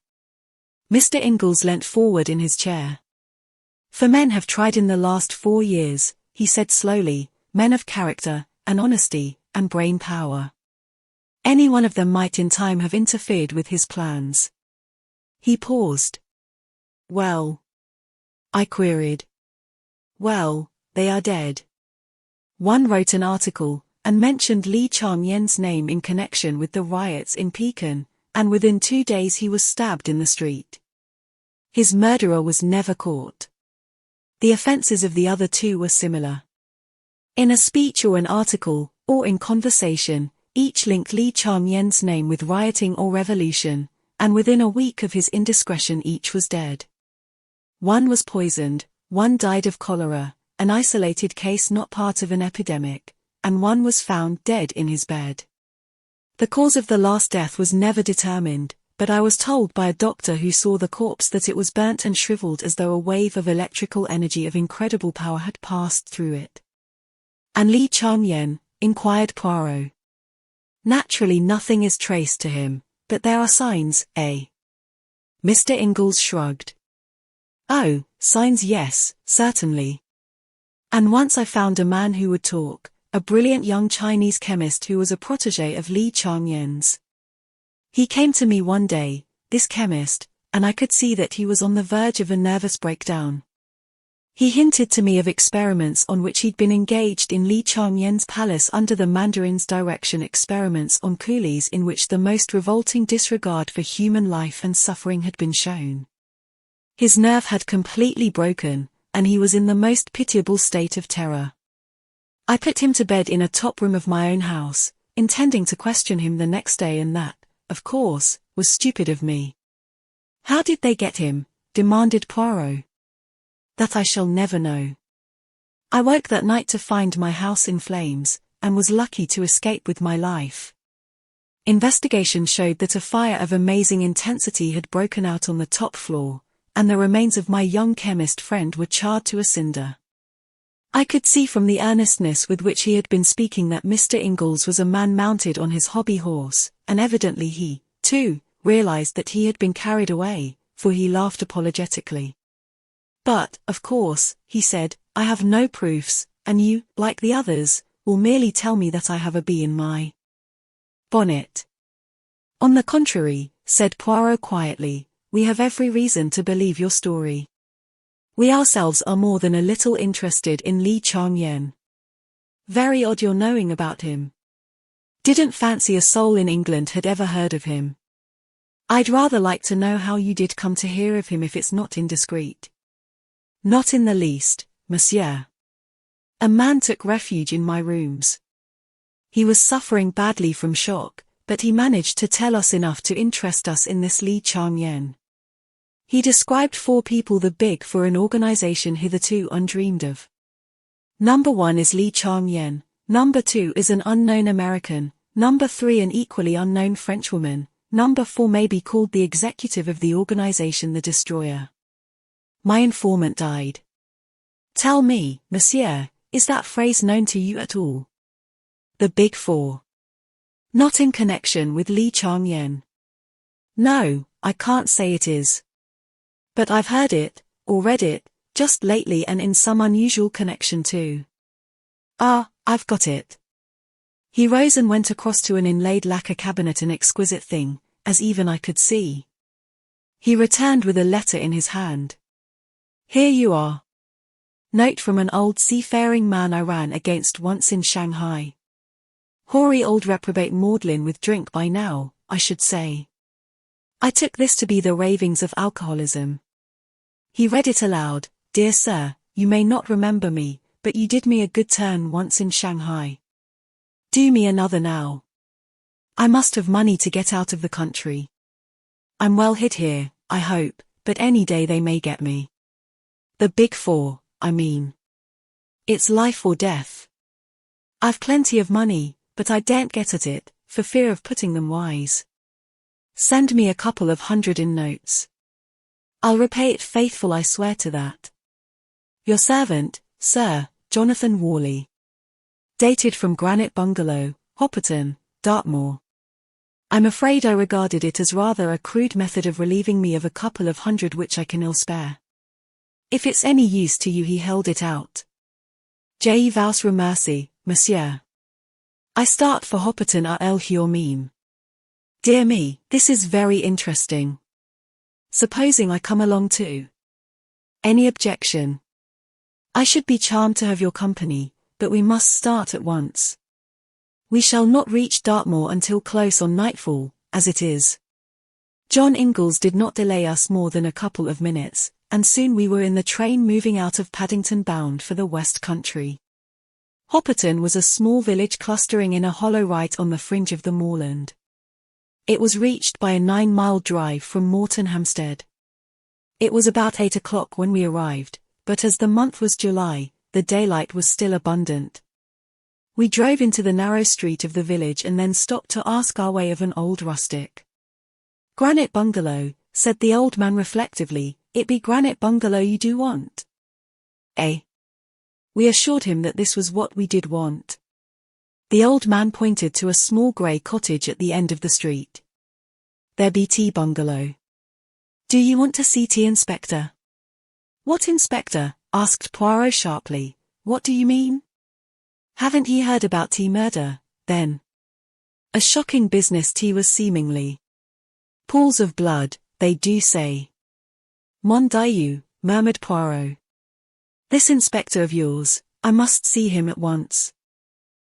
Mr. Ingles leant forward in his chair. "For men have tried in the last 4 years," he said slowly, "men of character, and honesty, and brain power. Any one of them might in time have interfered with his plans." He paused. "Well?" I queried. "Well, they are dead. One wrote an article, and mentioned Li Chang-yen's name in connection with the riots in Pekin, and within 2 days he was stabbed in the street. His murderer was never caught. The offenses of the other 2 were similar. In a speech or an article, or in conversation, each linked Li Chang-yen's name with rioting or revolution, and within a week of his indiscretion each was dead. One was poisoned, one died of cholera, an isolated case not part of an epidemic, and one was found dead in his bed. The cause of the last death was never determined, but I was told by a doctor who saw the corpse that it was burnt and shriveled as though a wave of electrical energy of incredible power had passed through it." "And Li Chang-yen?" inquired Poirot. "Naturally nothing is traced to him, but there are signs, eh?" Mr. Ingalls shrugged. "Oh, signs, yes, certainly. And once I found a man who would talk, a brilliant young Chinese chemist who was a protégé of Li Chang-yen's. He came to me one day, this chemist, and I could see that he was on the verge of a nervous breakdown. He hinted to me of experiments on which he'd been engaged in Li Chang-yen's palace under the Mandarin's direction, experiments on coolies in which the most revolting disregard for human life and suffering had been shown. His nerve had completely broken, and he was in the most pitiable state of terror. I put him to bed in a top room of my own house, intending to question him the next day, and that, of course, was stupid of me." "How did they get him?" demanded Poirot. "That I shall never know. I woke that night to find my house in flames, and was lucky to escape with my life. Investigation showed that a fire of amazing intensity had broken out on the top floor, and the remains of my young chemist friend were charred to a cinder." I could see from the earnestness with which he had been speaking that Mr. Ingalls was a man mounted on his hobby horse, and evidently he, too, realized that he had been carried away, for he laughed apologetically. "But, of course," he said, "I have no proofs, and you, like the others, will merely tell me that I have a bee in my bonnet." "On the contrary," said Poirot quietly, "we have every reason to believe your story. We ourselves are more than a little interested in Li Chang-yen. Very odd your knowing about him. Didn't fancy a soul in England had ever heard of him. I'd rather like to know how you did come to hear of him if it's not indiscreet." "Not in the least, monsieur. A man took refuge in my rooms. He was suffering badly from shock, but he managed to tell us enough to interest us in this Li Chang-yen. He described 4 people the big for an organization hitherto undreamed of. Number 1 is Li Chang-yen, number 2 is an unknown American, number 3 an equally unknown Frenchwoman, Number 4 may be called the executive of the organization The Destroyer. My informant died. Tell me, monsieur, is that phrase known to you at all? The Big Four. Not in connection with Li Chang-yen. No, I can't say it is. But I've heard it, or read it, just lately and in some unusual connection too. Ah, I've got it. He rose and went across to an inlaid lacquer cabinet, an exquisite thing, as even I could see. He returned with a letter in his hand. Here you are. Note from an old seafaring man I ran against once in Shanghai. Hoary old reprobate maudlin with drink by now, I should say. I took this to be the ravings of alcoholism. He read it aloud. Dear sir, you may not remember me, but you did me a good turn once in Shanghai. Do me another now. I must have money to get out of the country. I'm well hid here, I hope, but any day they may get me. The Big Four, I mean. It's life or death. I've plenty of money, but I daren't get at it, for fear of putting them wise. Send me a couple of hundred in notes. I'll repay it faithful, I swear to that. Your servant, Sir, Jonathan Worley. Dated from Granite Bungalow, Hopperton, Dartmoor. I'm afraid I regarded it as rather a crude method of relieving me of a couple of hundred which I can ill spare. If it's any use to you, he held it out. Je vous remercie, monsieur. I start for Hopperton à El Hurmine. Dear me, this is very interesting. Supposing I come along too? Any objection? I should be charmed to have your company, but we must start at once. We shall not reach Dartmoor until close on nightfall, as it is. John Ingalls did not delay us more than a couple of minutes, and soon we were in the train moving out of Paddington bound for the West Country. Hopperton was a small village clustering in a hollow right on the fringe of the moorland. It was reached by a 9-mile drive from Moreton Hampstead. It was about 8 o'clock when we arrived, but as the month was July, the daylight was still abundant. We drove into the narrow street of the village and then stopped to ask our way of an old rustic. Granite Bungalow, said the old man reflectively, it be Granite Bungalow you do want? Eh? We assured him that this was what we did want. The old man pointed to a small grey cottage at the end of the street. There be tea bungalow. Do you want to see tea, Inspector? What inspector? Asked Poirot sharply. What do you mean? Haven't ye heard about tea murder, then? A shocking business tea was seemingly. Pools of blood, they do say. Mon Dieu, murmured Poirot. This inspector of yours, I must see him at once.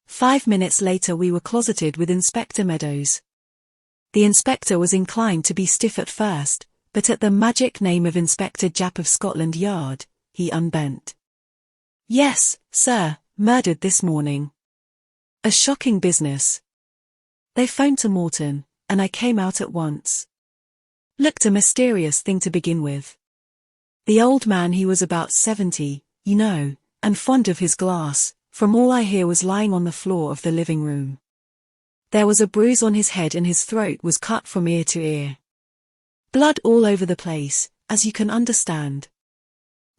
5 minutes later we were closeted with Inspector Meadows. The inspector was inclined to be stiff at first, but at the magic name of Inspector Japp of Scotland Yard, he unbent. Yes, sir, murdered this morning. A shocking business. They phoned to Moreton, and I came out at once. Looked a mysterious thing to begin with. The old man, he was about 70, you know, and fond of his glass, from all I hear was lying on the floor of the living room. There was a bruise on his head and his throat was cut from ear to ear. Blood all over the place, as you can understand.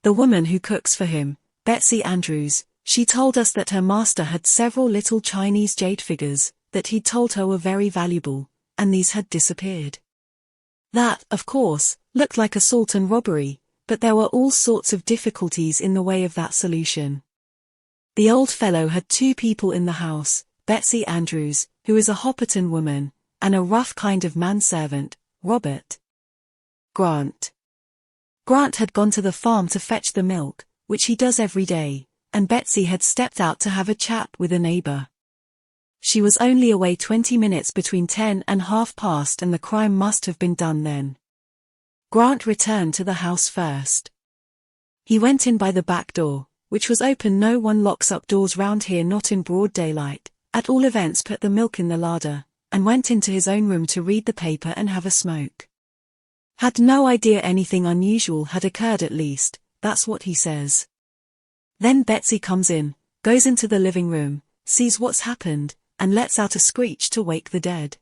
The woman who cooks for him, Betsy Andrews, she told us that her master had several little Chinese jade figures, that he'd told her were very valuable, and these had disappeared. That, of course, looked like assault and robbery, but there were all sorts of difficulties in the way of that solution. The old fellow had 2 people in the house, Betsy Andrews, who is a Hopperton woman, and a rough kind of manservant, Robert Grant. Grant had gone to the farm to fetch the milk, which he does every day, and Betsy had stepped out to have a chat with a neighbor. She was only away 20 minutes between 10 and past, and the crime must have been done then. Grant returned to the house first. He went in by the back door, which was open. No one locks up doors round here, not in broad daylight, at all events. Put the milk in the larder, and went into his own room to read the paper and have a smoke. Had no idea anything unusual had occurred, at least, that's what he says. Then Betsy comes in, goes into the living room, sees what's happened, and lets out a screech to wake the dead.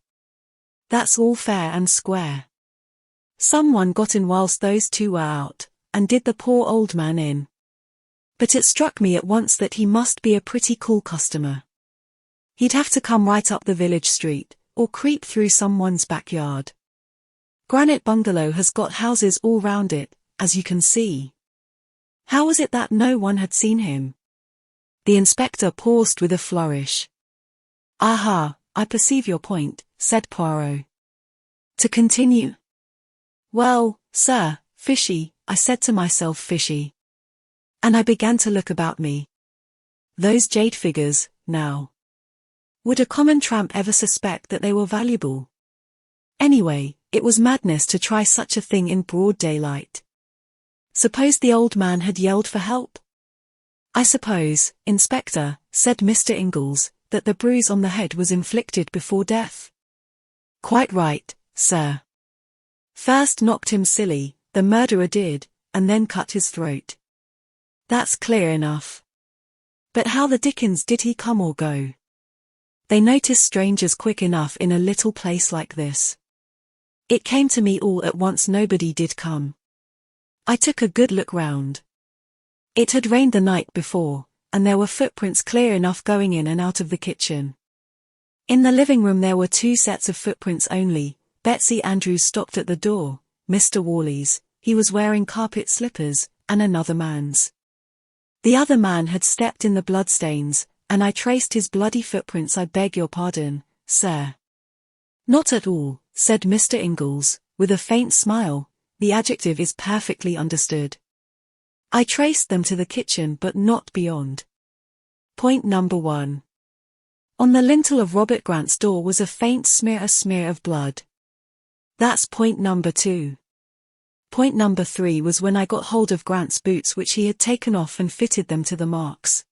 That's all fair and square. Someone got in whilst those two were out, and did the poor old man in. But it struck me at once that he must be a pretty cool customer. He'd have to come right up the village street, or creep through someone's backyard. Granite Bungalow has got houses all round it, as you can see. How was it that no one had seen him? The inspector paused with a flourish. Aha, I perceive your point, said Poirot. To continue? Well, sir, fishy, I said to myself, fishy. And I began to look about me. Those jade figures, now. Would a common tramp ever suspect that they were valuable? Anyway, it was madness to try such a thing in broad daylight. Suppose the old man had yelled for help? I suppose, Inspector, said Mr. Ingalls, that the bruise on the head was inflicted before death. Quite right, sir. First knocked him silly, the murderer did, and then cut his throat. That's clear enough. But how the dickens did he come or go? They notice strangers quick enough in a little place like this. It came to me all at once nobody did come. I took a good look round. It had rained the night before, and there were footprints clear enough going in and out of the kitchen. In the living room there were 2 sets of footprints only. Betsy Andrews stopped at the door, Mr. Worley's, he was wearing carpet slippers, and another man's. The other man had stepped in the bloodstains, and I traced his bloody footprints. I beg your pardon, sir. Not at all, said Mr. Ingalls, with a faint smile, the adjective is perfectly understood. I traced them to the kitchen but not beyond. Point number 1. On the lintel of Robert Grant's door was a faint smear of blood. That's point number 2. Point number 3 was when I got hold of Grant's boots which he had taken off and fitted them to the marks.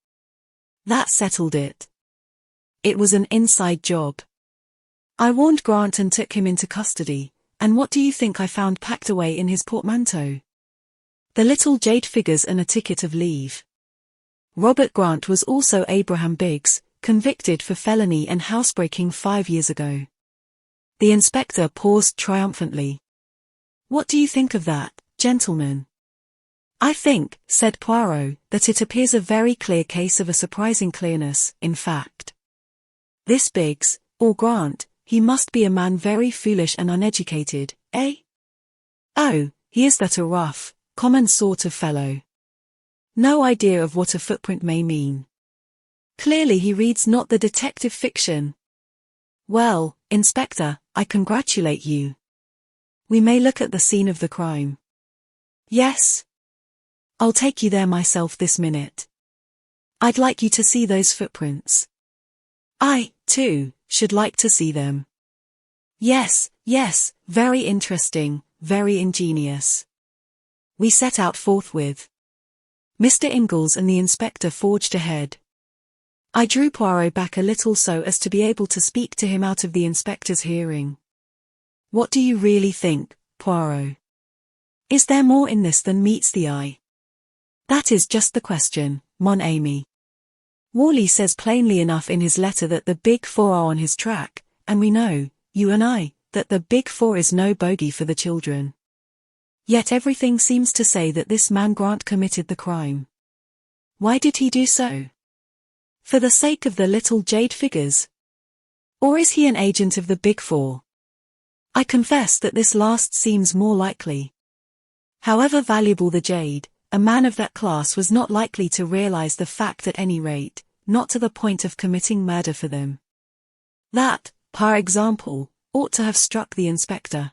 That settled it. It was an inside job. I warned Grant and took him into custody, and what do you think I found packed away in his portmanteau? The little jade figures and a ticket of leave. Robert Grant was also Abraham Biggs, convicted for felony and housebreaking 5 years ago. The inspector paused triumphantly. What do you think of that, gentlemen? I think, said Poirot, that it appears a very clear case of a surprising clearness, in fact. This Biggs, or Grant, he must be a man very foolish and uneducated, eh? Oh, he is that a rough, common sort of fellow. No idea of what a footprint may mean. Clearly he reads not the detective fiction. Well, Inspector, I congratulate you. We may look at the scene of the crime. Yes. I'll take you there myself this minute. I'd like you to see those footprints. I, too, should like to see them. Yes, very interesting, very ingenious. We set out forthwith. Mr. Ingalls and the inspector forged ahead. I drew Poirot back a little so as to be able to speak to him out of the inspector's hearing. What do you really think, Poirot? Is there more in this than meets the eye? That is just the question, mon ami. Worley says plainly enough in his letter that the Big Four are on his track, and we know, you and I, that the Big Four is no bogey for the children. Yet everything seems to say that this man Grant committed the crime. Why did he do so? For the sake of the little jade figures? Or is he an agent of the Big Four? I confess that this last seems more likely. However valuable the jade, a man of that class was not likely to realize the fact at any rate, not to the point of committing murder for them. That, par example, ought to have struck the inspector.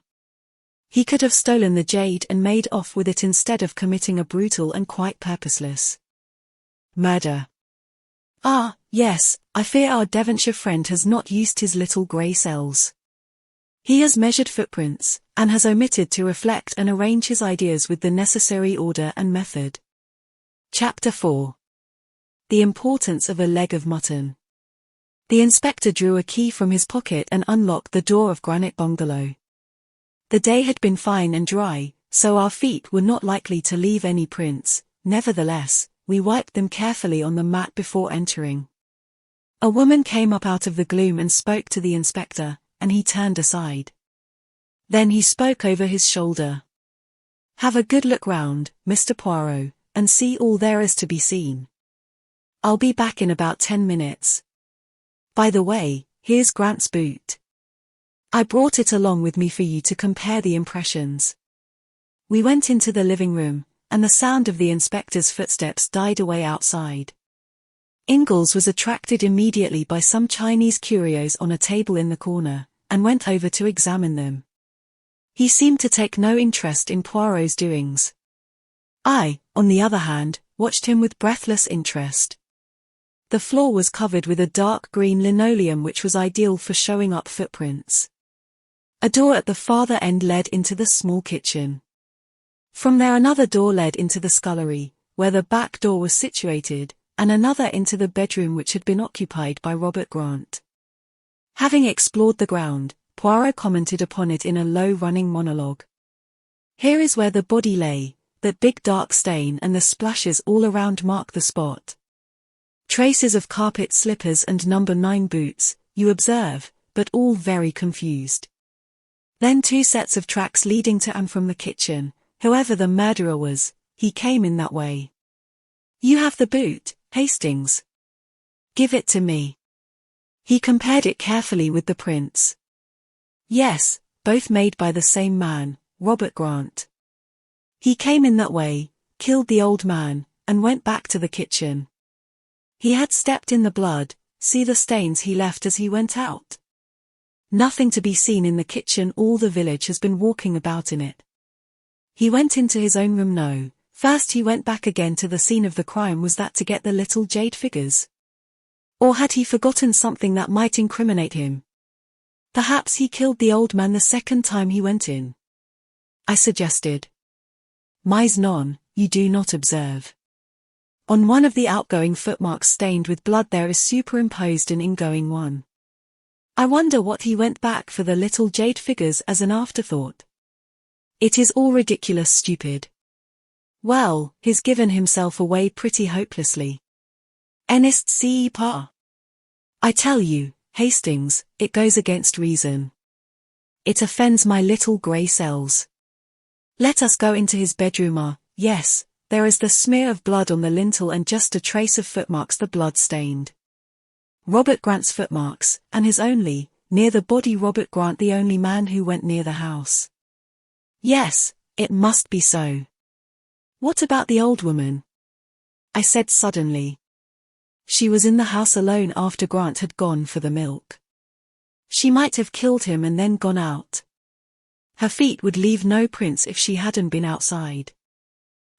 He could have stolen the jade and made off with it instead of committing a brutal and quite purposeless murder. Ah, yes, I fear our Devonshire friend has not used his little grey cells. He has measured footprints, and has omitted to reflect and arrange his ideas with the necessary order and method. Chapter 4. The importance of a leg of mutton. The inspector drew a key from his pocket and unlocked the door of Granite Bungalow. The day had been fine and dry, so our feet were not likely to leave any prints. Nevertheless, we wiped them carefully on the mat before entering. A woman came up out of the gloom and spoke to the inspector, and he turned aside. Then he spoke over his shoulder. "Have a good look round, Mr. Poirot, and see all there is to be seen. I'll be back in about 10 minutes. By the way, here's Grant's boot. I brought it along with me for you to compare the impressions." We went into the living room, and the sound of the inspector's footsteps died away outside. Ingalls was attracted immediately by some Chinese curios on a table in the corner, and went over to examine them. He seemed to take no interest in Poirot's doings. I, on the other hand, watched him with breathless interest. The floor was covered with a dark green linoleum which was ideal for showing up footprints. A door at the farther end led into the small kitchen. From there another door led into the scullery, where the back door was situated, and another into the bedroom which had been occupied by Robert Grant. Having explored the ground, Poirot commented upon it in a low-running monologue. "Here is where the body lay, that big dark stain and the splashes all around mark the spot. Traces of carpet slippers and number 9 boots, you observe, but all very confused. Then 2 sets of tracks leading to and from the kitchen. Whoever the murderer was, he came in that way. You have the boot, Hastings. Give it to me." He compared it carefully with the prints. "Yes, both made by the same man, Robert Grant. He came in that way, killed the old man, and went back to the kitchen. He had stepped in the blood, see the stains he left as he went out. Nothing to be seen in the kitchen, all the village has been walking about in it. He went into his own room. No, first he went back again to the scene of the crime. Was that to get the little jade figures? Or had he forgotten something that might incriminate him? Perhaps he killed the old man the second time he went in," I suggested. "Mais non, you do not observe. On one of the outgoing footmarks stained with blood there is superimposed an ingoing one. I wonder what he went back for the little jade figures as an afterthought. It is all ridiculous, stupid. Well, he's given himself away pretty hopelessly. N'est-ce pas? I tell you, Hastings, it goes against reason. It offends my little grey cells. Let us go into his bedroom. Yes, there is the smear of blood on the lintel and just a trace of footmarks, the blood stained. Robert Grant's footmarks, and his only, near the body. Robert Grant the only man who went near the house. Yes, it must be so. What about the old woman?" I said suddenly. "She was in the house alone after Grant had gone for the milk. She might have killed him and then gone out. Her feet would leave no prints if she hadn't been outside."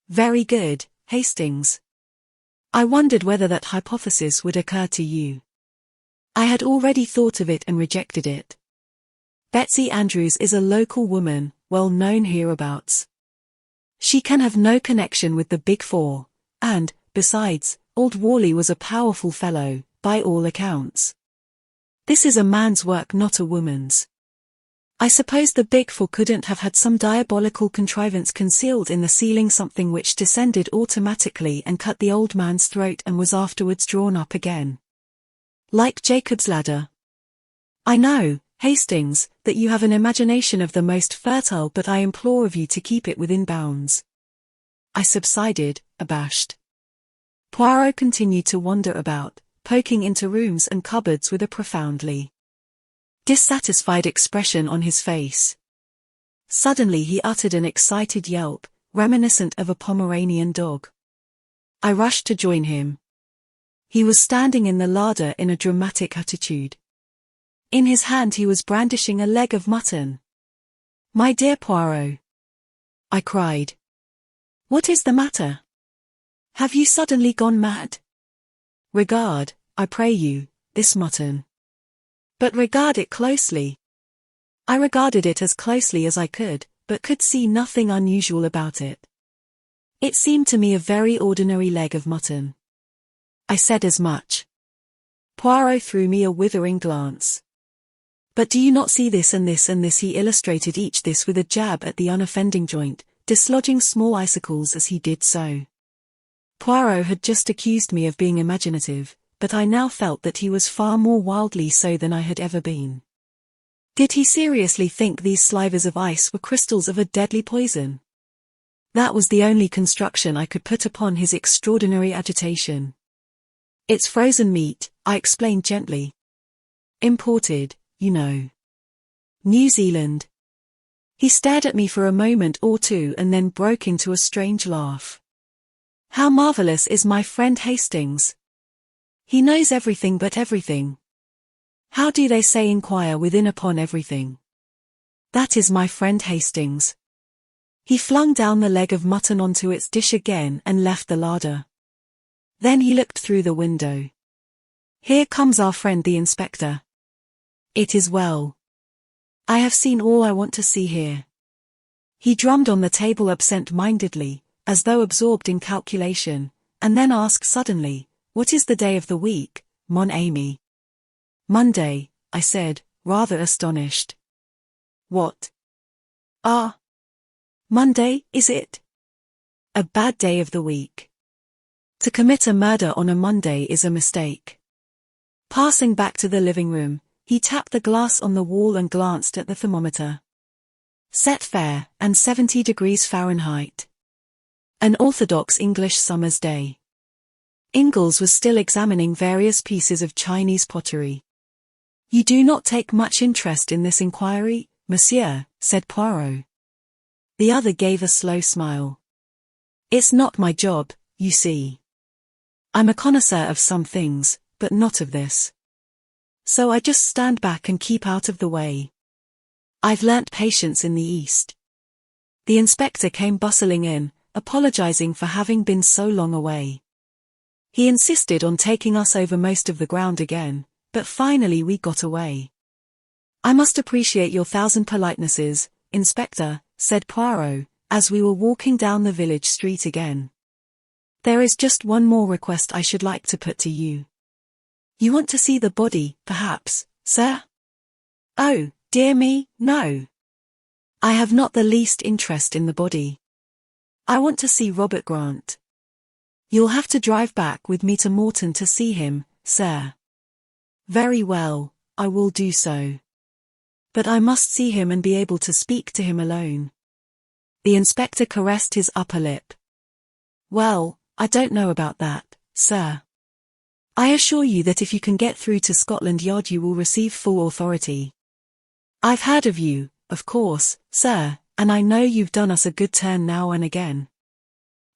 "Very good, Hastings. I wondered whether that hypothesis would occur to you. I had already thought of it and rejected it. Betsy Andrews is a local woman, well known hereabouts. She can have no connection with the Big Four, and, besides, old Worley was a powerful fellow, by all accounts. This is a man's work, not a woman's. I suppose the Big Four couldn't have had some diabolical contrivance concealed in the ceiling, something which descended automatically and cut the old man's throat and was afterwards drawn up again. Like Jacob's ladder. I know, Hastings, that you have an imagination of the most fertile, but I implore of you to keep it within bounds." I subsided, abashed. Poirot continued to wander about, poking into rooms and cupboards with a profoundly dissatisfied expression on his face. Suddenly he uttered an excited yelp, reminiscent of a Pomeranian dog. I rushed to join him. He was standing in the larder in a dramatic attitude. In his hand he was brandishing a leg of mutton. "My dear Poirot," I cried. "What is the matter? Have you suddenly gone mad? Regard, I pray you, this mutton. But regard it closely." I regarded it as closely as I could, but could see nothing unusual about it. It seemed to me a very ordinary leg of mutton. I said as much. Poirot threw me a withering glance. "But do you not see this and this and this?" He illustrated each this with a jab at the unoffending joint, dislodging small icicles as he did so. Poirot had just accused me of being imaginative, but I now felt that he was far more wildly so than I had ever been. Did he seriously think these slivers of ice were crystals of a deadly poison? That was the only construction I could put upon his extraordinary agitation. It's frozen meat, I explained gently. Imported, you know. New Zealand. He stared at me for a moment or two and then broke into a strange laugh. How marvelous is my friend Hastings. He knows everything but everything. How do they say inquire within upon everything? That is my friend Hastings. He flung down the leg of mutton onto its dish again and left the larder. Then he looked through the window. Here comes our friend the inspector. It is well. I have seen all I want to see here. He drummed on the table absent-mindedly, as though absorbed in calculation, and then asked suddenly, "What is the day of the week, mon ami?" "Monday," I said, rather astonished. "What? Ah. Monday, is it? A bad day of the week. To commit a murder on a Monday is a mistake." Passing back to the living room, he tapped the glass on the wall and glanced at the thermometer. Set fair, and 70 degrees Fahrenheit. An orthodox English summer's day. Ingalls was still examining various pieces of Chinese pottery. "You do not take much interest in this inquiry, monsieur," said Poirot. The other gave a slow smile. "It's not my job, you see. I'm a connoisseur of some things, but not of this. So I just stand back and keep out of the way. I've learnt patience in the East." The inspector came bustling in, apologizing for having been so long away. He insisted on taking us over most of the ground again, but finally we got away. "I must appreciate your 1,000 politenesses, Inspector," said Poirot, as we were walking down the village street again. "There is just one more request I should like to put to you. You want to see the body, perhaps, sir?" "Oh, dear me, no. I have not the least interest in the body. I want to see Robert Grant." "You'll have to drive back with me to Morton to see him, sir." "Very well, I will do so. But I must see him and be able to speak to him alone." The inspector caressed his upper lip. "Well, I don't know about that, sir. I assure you that if you can get through to Scotland Yard you will receive full authority. I've heard of you, of course, sir, and I know you've done us a good turn now and again.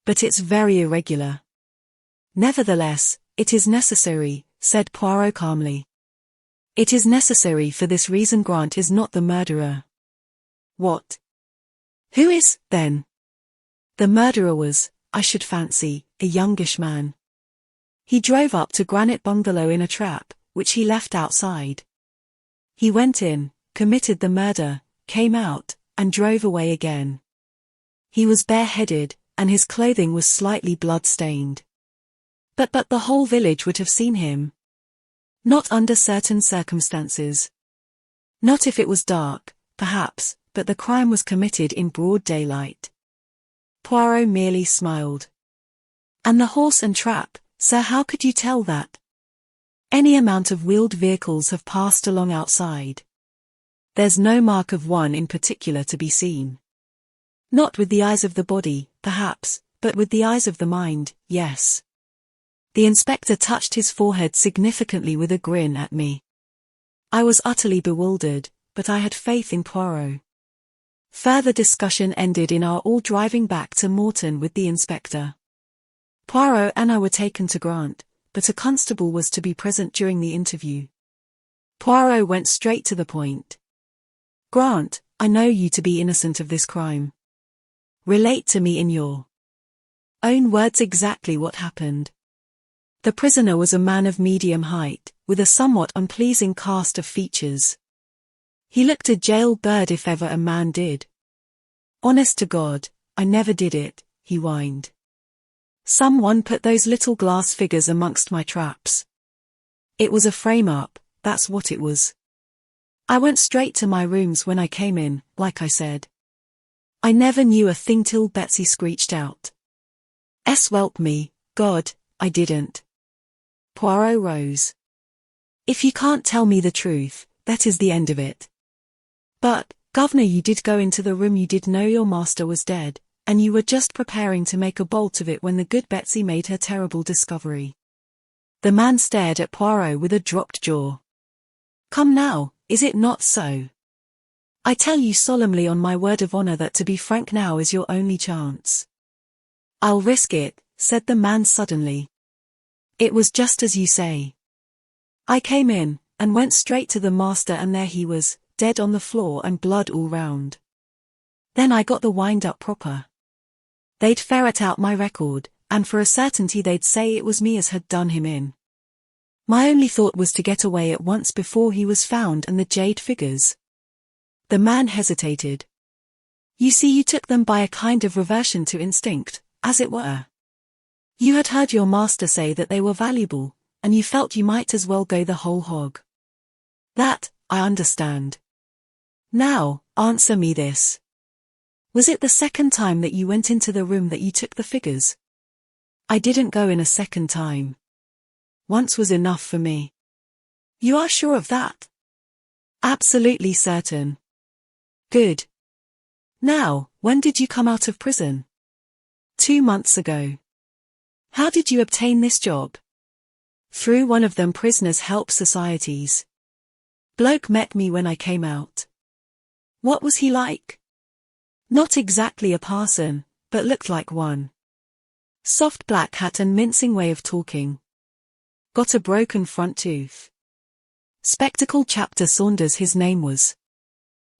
But it's very irregular." "Nevertheless, it is necessary," said Poirot calmly. "It is necessary for this reason: Grant is not the murderer." "What? Who is, then?" "The murderer was, I should fancy, a youngish man. He drove up to Granite Bungalow in a trap, which he left outside. He went in, committed the murder, came out, and drove away again. He was bareheaded, and his clothing was slightly blood-stained. But the whole village would have seen him. Not under certain circumstances. Not if it was dark, perhaps, but the crime was committed in broad daylight." Poirot merely smiled. "And the horse and trap, sir, how could you tell that? Any amount of wheeled vehicles have passed along outside. There's no mark of one in particular to be seen. Not with the eyes of the body, perhaps, but with the eyes of the mind, yes." The inspector touched his forehead significantly with a grin at me. I was utterly bewildered, but I had faith in Poirot. Further discussion ended in our all driving back to Morton with the inspector. Poirot and I were taken to Grant, but a constable was to be present during the interview. Poirot went straight to the point. "Grant, I know you to be innocent of this crime. Relate to me in your own words exactly what happened." The prisoner was a man of medium height, with a somewhat unpleasing cast of features. He looked a jail-bird if ever a man did. "Honest to God, I never did it," he whined. "Someone put those little glass figures amongst my traps. It was a frame-up, that's what it was. I went straight to my rooms when I came in, like I said. I never knew a thing till Betsy screeched out. Whelp me, God, I didn't." Poirot rose. "If you can't tell me the truth, that is the end of it. But, Governor, you did go into the room, you did know your master was dead, and you were just preparing to make a bolt of it when the good Betsy made her terrible discovery. The man stared at Poirot with a dropped jaw. Come now, is it not so? I tell you solemnly on my word of honor that to be frank now is your only chance. I'll risk it, said the man suddenly. It was just as you say. I came in, and went straight to the master, and there he was, dead on the floor and blood all round. Then I got the wind up proper. They'd ferret out my record, and for a certainty they'd say it was me as had done him in. My only thought was to get away at once before he was found and the jade figures. The man hesitated. You see, you took them by a kind of reversion to instinct, as it were. You had heard your master say that they were valuable, and you felt you might as well go the whole hog. That, I understand. Now, answer me this. Was it the second time that you went into the room that you took the figures? I didn't go in a second time. Once was enough for me. You are sure of that? Absolutely certain. Good. Now, when did you come out of prison? 2 months ago. How did you obtain this job? Through one of them prisoners' help societies. Bloke met me when I came out. What was he like? Not exactly a parson, but looked like one. Soft black hat and mincing way of talking. Got a broken front tooth. Spectacled chapter Saunders his name was.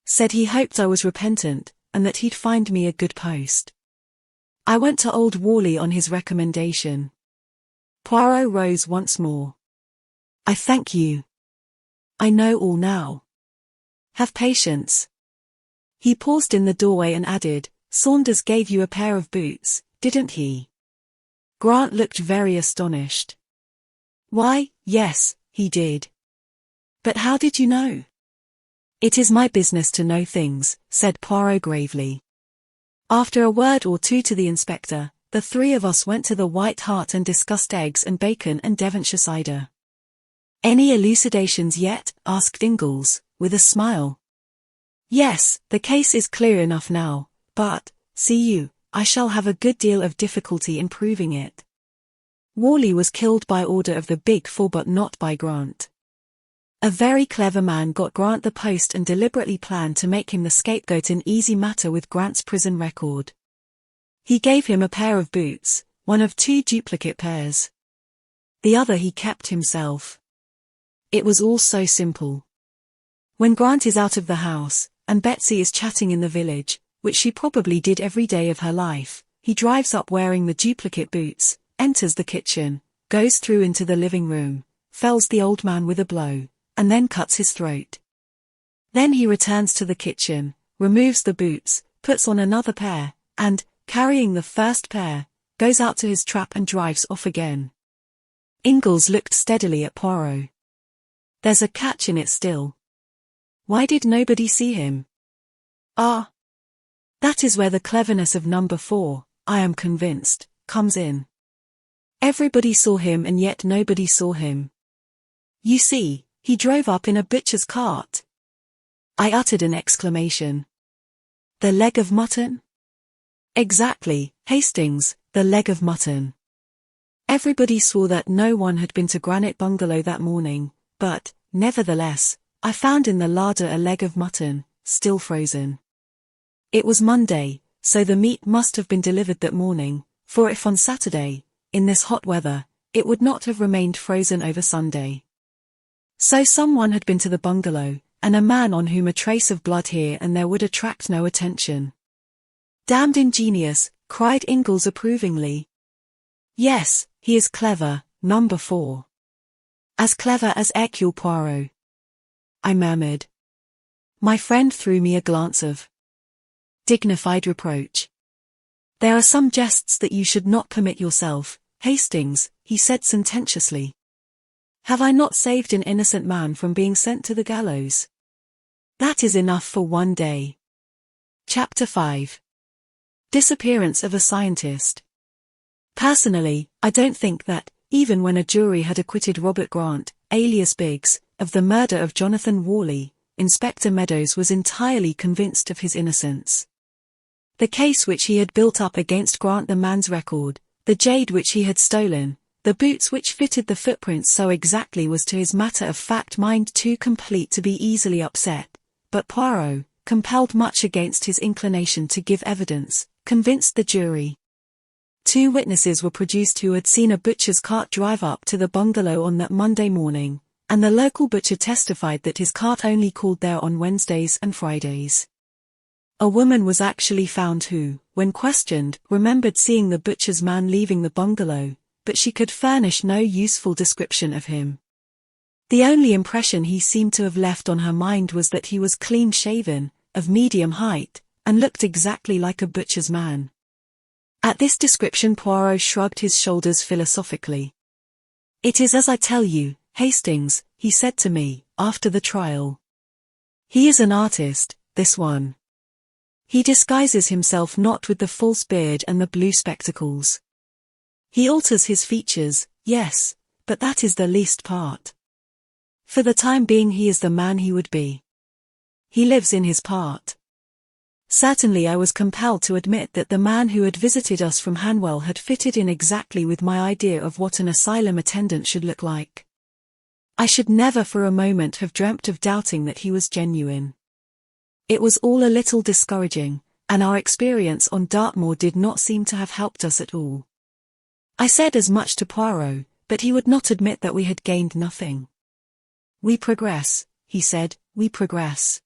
Said he hoped I was repentant, and that he'd find me a good post. I went to old Worley on his recommendation. Poirot rose once more. I thank you. I know all now. Have patience. He paused in the doorway and added, Saunders gave you a pair of boots, didn't he? Grant looked very astonished. Why, yes, he did. But how did you know? It is my business to know things, said Poirot gravely. After a word or two to the inspector, the three of us went to the White Hart and discussed eggs and bacon and Devonshire cider. Any elucidations yet? Asked Ingalls, with a smile. Yes, the case is clear enough now, but, see you, I shall have a good deal of difficulty in proving it. Worley was killed by order of the Big Four but not by Grant. A very clever man got Grant the post and deliberately planned to make him the scapegoat, an easy matter with Grant's prison record. He gave him a pair of boots, one of 2 duplicate pairs. The other he kept himself. It was all so simple. When Grant is out of the house, and Betsy is chatting in the village, which she probably did every day of her life, he drives up wearing the duplicate boots, enters the kitchen, goes through into the living room, fells the old man with a blow, and then cuts his throat. Then he returns to the kitchen, removes the boots, puts on another pair, and, carrying the first pair, goes out to his trap and drives off again. Ingalls looked steadily at Poirot. There's a catch in it still. Why did nobody see him? Ah. That is where the cleverness of number 4, I am convinced, comes in. Everybody saw him and yet nobody saw him. You see, he drove up in a butcher's cart. I uttered an exclamation. The leg of mutton? Exactly, Hastings, the leg of mutton. Everybody saw that no one had been to Granite Bungalow that morning, but, nevertheless, I found in the larder a leg of mutton, still frozen. It was Monday, so the meat must have been delivered that morning, for if on Saturday, in this hot weather, it would not have remained frozen over Sunday. So someone had been to the bungalow, and a man on whom a trace of blood here and there would attract no attention. Damned ingenious, cried Ingalls approvingly. Yes, he is clever, number 4. As clever as Hercule Poirot. I murmured. My friend threw me a glance of dignified reproach. There are some jests that you should not permit yourself, Hastings, he said sententiously. Have I not saved an innocent man from being sent to the gallows? That is enough for one day. Chapter 5. Disappearance of a scientist. Personally, I don't think that, even when a jury had acquitted Robert Grant, alias Biggs, of the murder of Jonathan Worley, Inspector Meadows was entirely convinced of his innocence. The case which he had built up against Grant, the man's record, the jade which he had stolen, the boots which fitted the footprints so exactly, was to his matter-of-fact mind too complete to be easily upset. But Poirot, compelled much against his inclination to give evidence, convinced the jury. 2 witnesses were produced who had seen a butcher's cart drive up to the bungalow on that Monday morning, and the local butcher testified that his cart only called there on Wednesdays and Fridays. A woman was actually found who, when questioned, remembered seeing the butcher's man leaving the bungalow, but she could furnish no useful description of him. The only impression he seemed to have left on her mind was that he was clean-shaven, of medium height, and looked exactly like a butcher's man. At this description Poirot shrugged his shoulders philosophically. "It is as I tell you, Hastings," he said to me, after the trial. "He is an artist, this one. He disguises himself not with the false beard and the blue spectacles. He alters his features, yes, but that is the least part. For the time being he is the man he would be. He lives in his part." Certainly I was compelled to admit that the man who had visited us from Hanwell had fitted in exactly with my idea of what an asylum attendant should look like. I should never for a moment have dreamt of doubting that he was genuine. It was all a little discouraging, and our experience on Dartmoor did not seem to have helped us at all. I said as much to Poirot, but he would not admit that we had gained nothing. "We progress," he said, "we progress.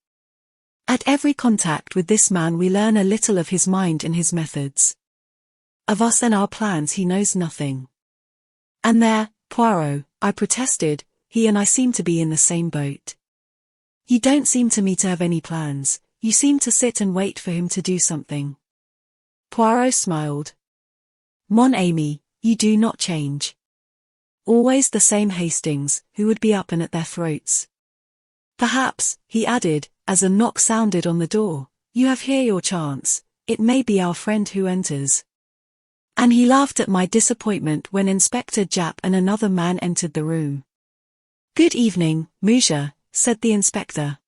At every contact with this man we learn a little of his mind and his methods. Of us and our plans he knows nothing." "And there, Poirot," I protested, "he and I seem to be in the same boat. You don't seem to me to have any plans, you seem to sit and wait for him to do something." Poirot smiled. "Mon ami, you do not change. Always the same Hastings, who would be up and at their throats. Perhaps," he added, as a knock sounded on the door, "you have here your chance, it may be our friend who enters." And he laughed at my disappointment when Inspector Japp and another man entered the room. "Good evening, Monsieur," said the inspector.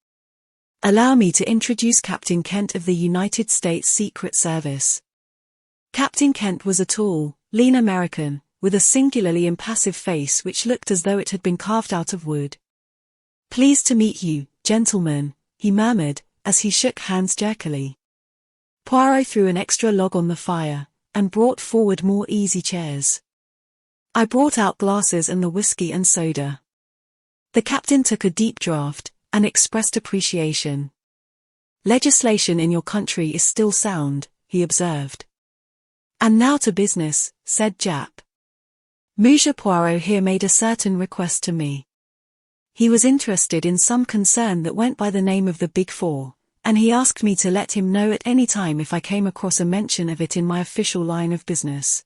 "Allow me to introduce Captain Kent of the United States Secret Service." Captain Kent was a tall, lean American, with a singularly impassive face which looked as though it had been carved out of wood. "Pleased to meet you, gentlemen," he murmured, as he shook hands jerkily. Poirot threw an extra log on the fire, and brought forward more easy chairs. I brought out glasses and the whiskey and soda. The captain took a deep draught, and expressed appreciation. "Legislation in your country is still sound," he observed. "And now to business," said Japp. Monsieur Poirot here made a certain request to me. He was interested in some concern that went by the name of the Big Four, and he asked me to let him know at any time if I came across a mention of it in my official line of business.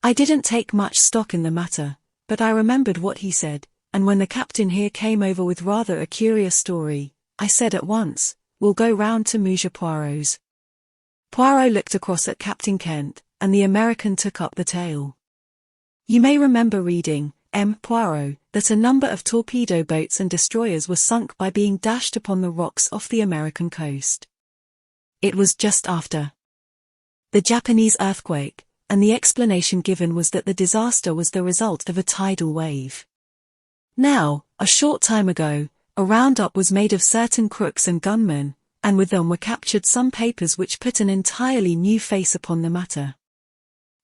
I didn't take much stock in the matter, but I remembered what he said, and when the captain here came over with rather a curious story, I said at once, "We'll go round to Monsieur Poirot's." Poirot looked across at Captain Kent, and the American took up the tale. "You may remember reading, M. Poirot, that a number of torpedo boats and destroyers were sunk by being dashed upon the rocks off the American coast. It was just after the Japanese earthquake, and the explanation given was that the disaster was the result of a tidal wave. Now, a short time ago, a roundup was made of certain crooks and gunmen, and with them were captured some papers which put an entirely new face upon the matter.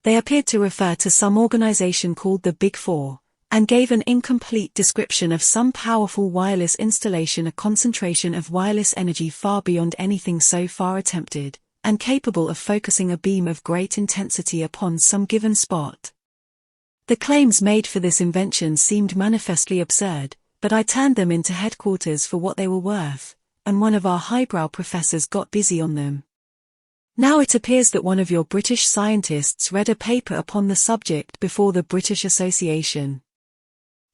They appeared to refer to some organization called the Big Four, and gave an incomplete description of some powerful wireless installation, a concentration of wireless energy far beyond anything so far attempted, and capable of focusing a beam of great intensity upon some given spot. The claims made for this invention seemed manifestly absurd, but I turned them into headquarters for what they were worth, and one of our highbrow professors got busy on them. Now it appears that one of your British scientists read a paper upon the subject before the British Association.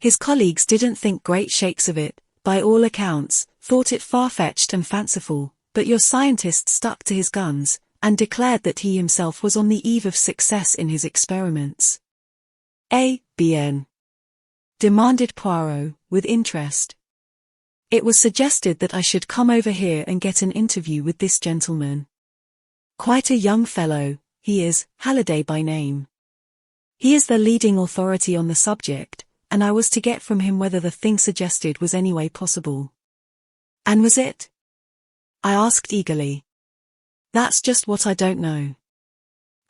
His colleagues didn't think great shakes of it, by all accounts, thought it far-fetched and fanciful, but your scientist stuck to his guns, and declared that he himself was on the eve of success in his experiments. "Eh bien?" demanded Poirot, with interest. It was suggested that I should come over here and get an interview with this gentleman. Quite a young fellow, he is, Halliday by name. He is the leading authority on the subject, and I was to get from him whether the thing suggested was any way possible. And was it? I asked eagerly. That's just what I don't know.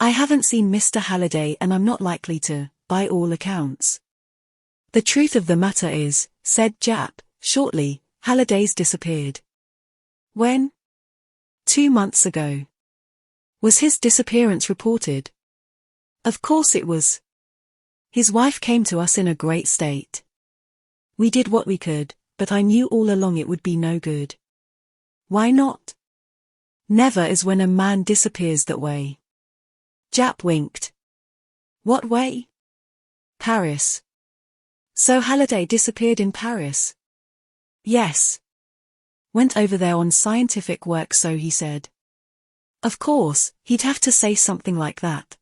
I haven't seen Mr. Halliday and I'm not likely to, by all accounts. The truth of the matter is, said Jap, shortly, Halliday's disappeared. When? 2 months ago. Was his disappearance reported? Of course it was. His wife came to us in a great state. We did what we could, but I knew all along it would be no good. Why not? Never is when a man disappears that way. Jap winked. What way? Paris. So Halliday disappeared in Paris? Yes. Went over there on scientific work, so he said. Of course, he'd have to say something like that.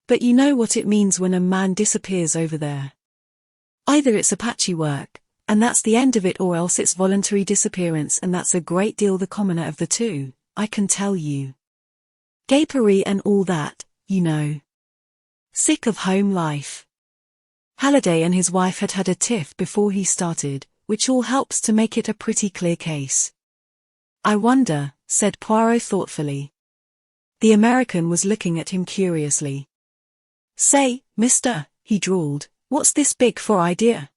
But you know what it means when a man disappears over there. Either it's Apache work, and that's the end of it, or else it's voluntary disappearance, and that's a great deal the commoner of the two, I can tell you. Gapery and all that, you know. Sick of home life. Halliday and his wife had had a tiff before he started, which all helps to make it a pretty clear case. I wonder, said Poirot thoughtfully. The American was looking at him curiously. Say, mister, he drawled, what's this Big Four idea?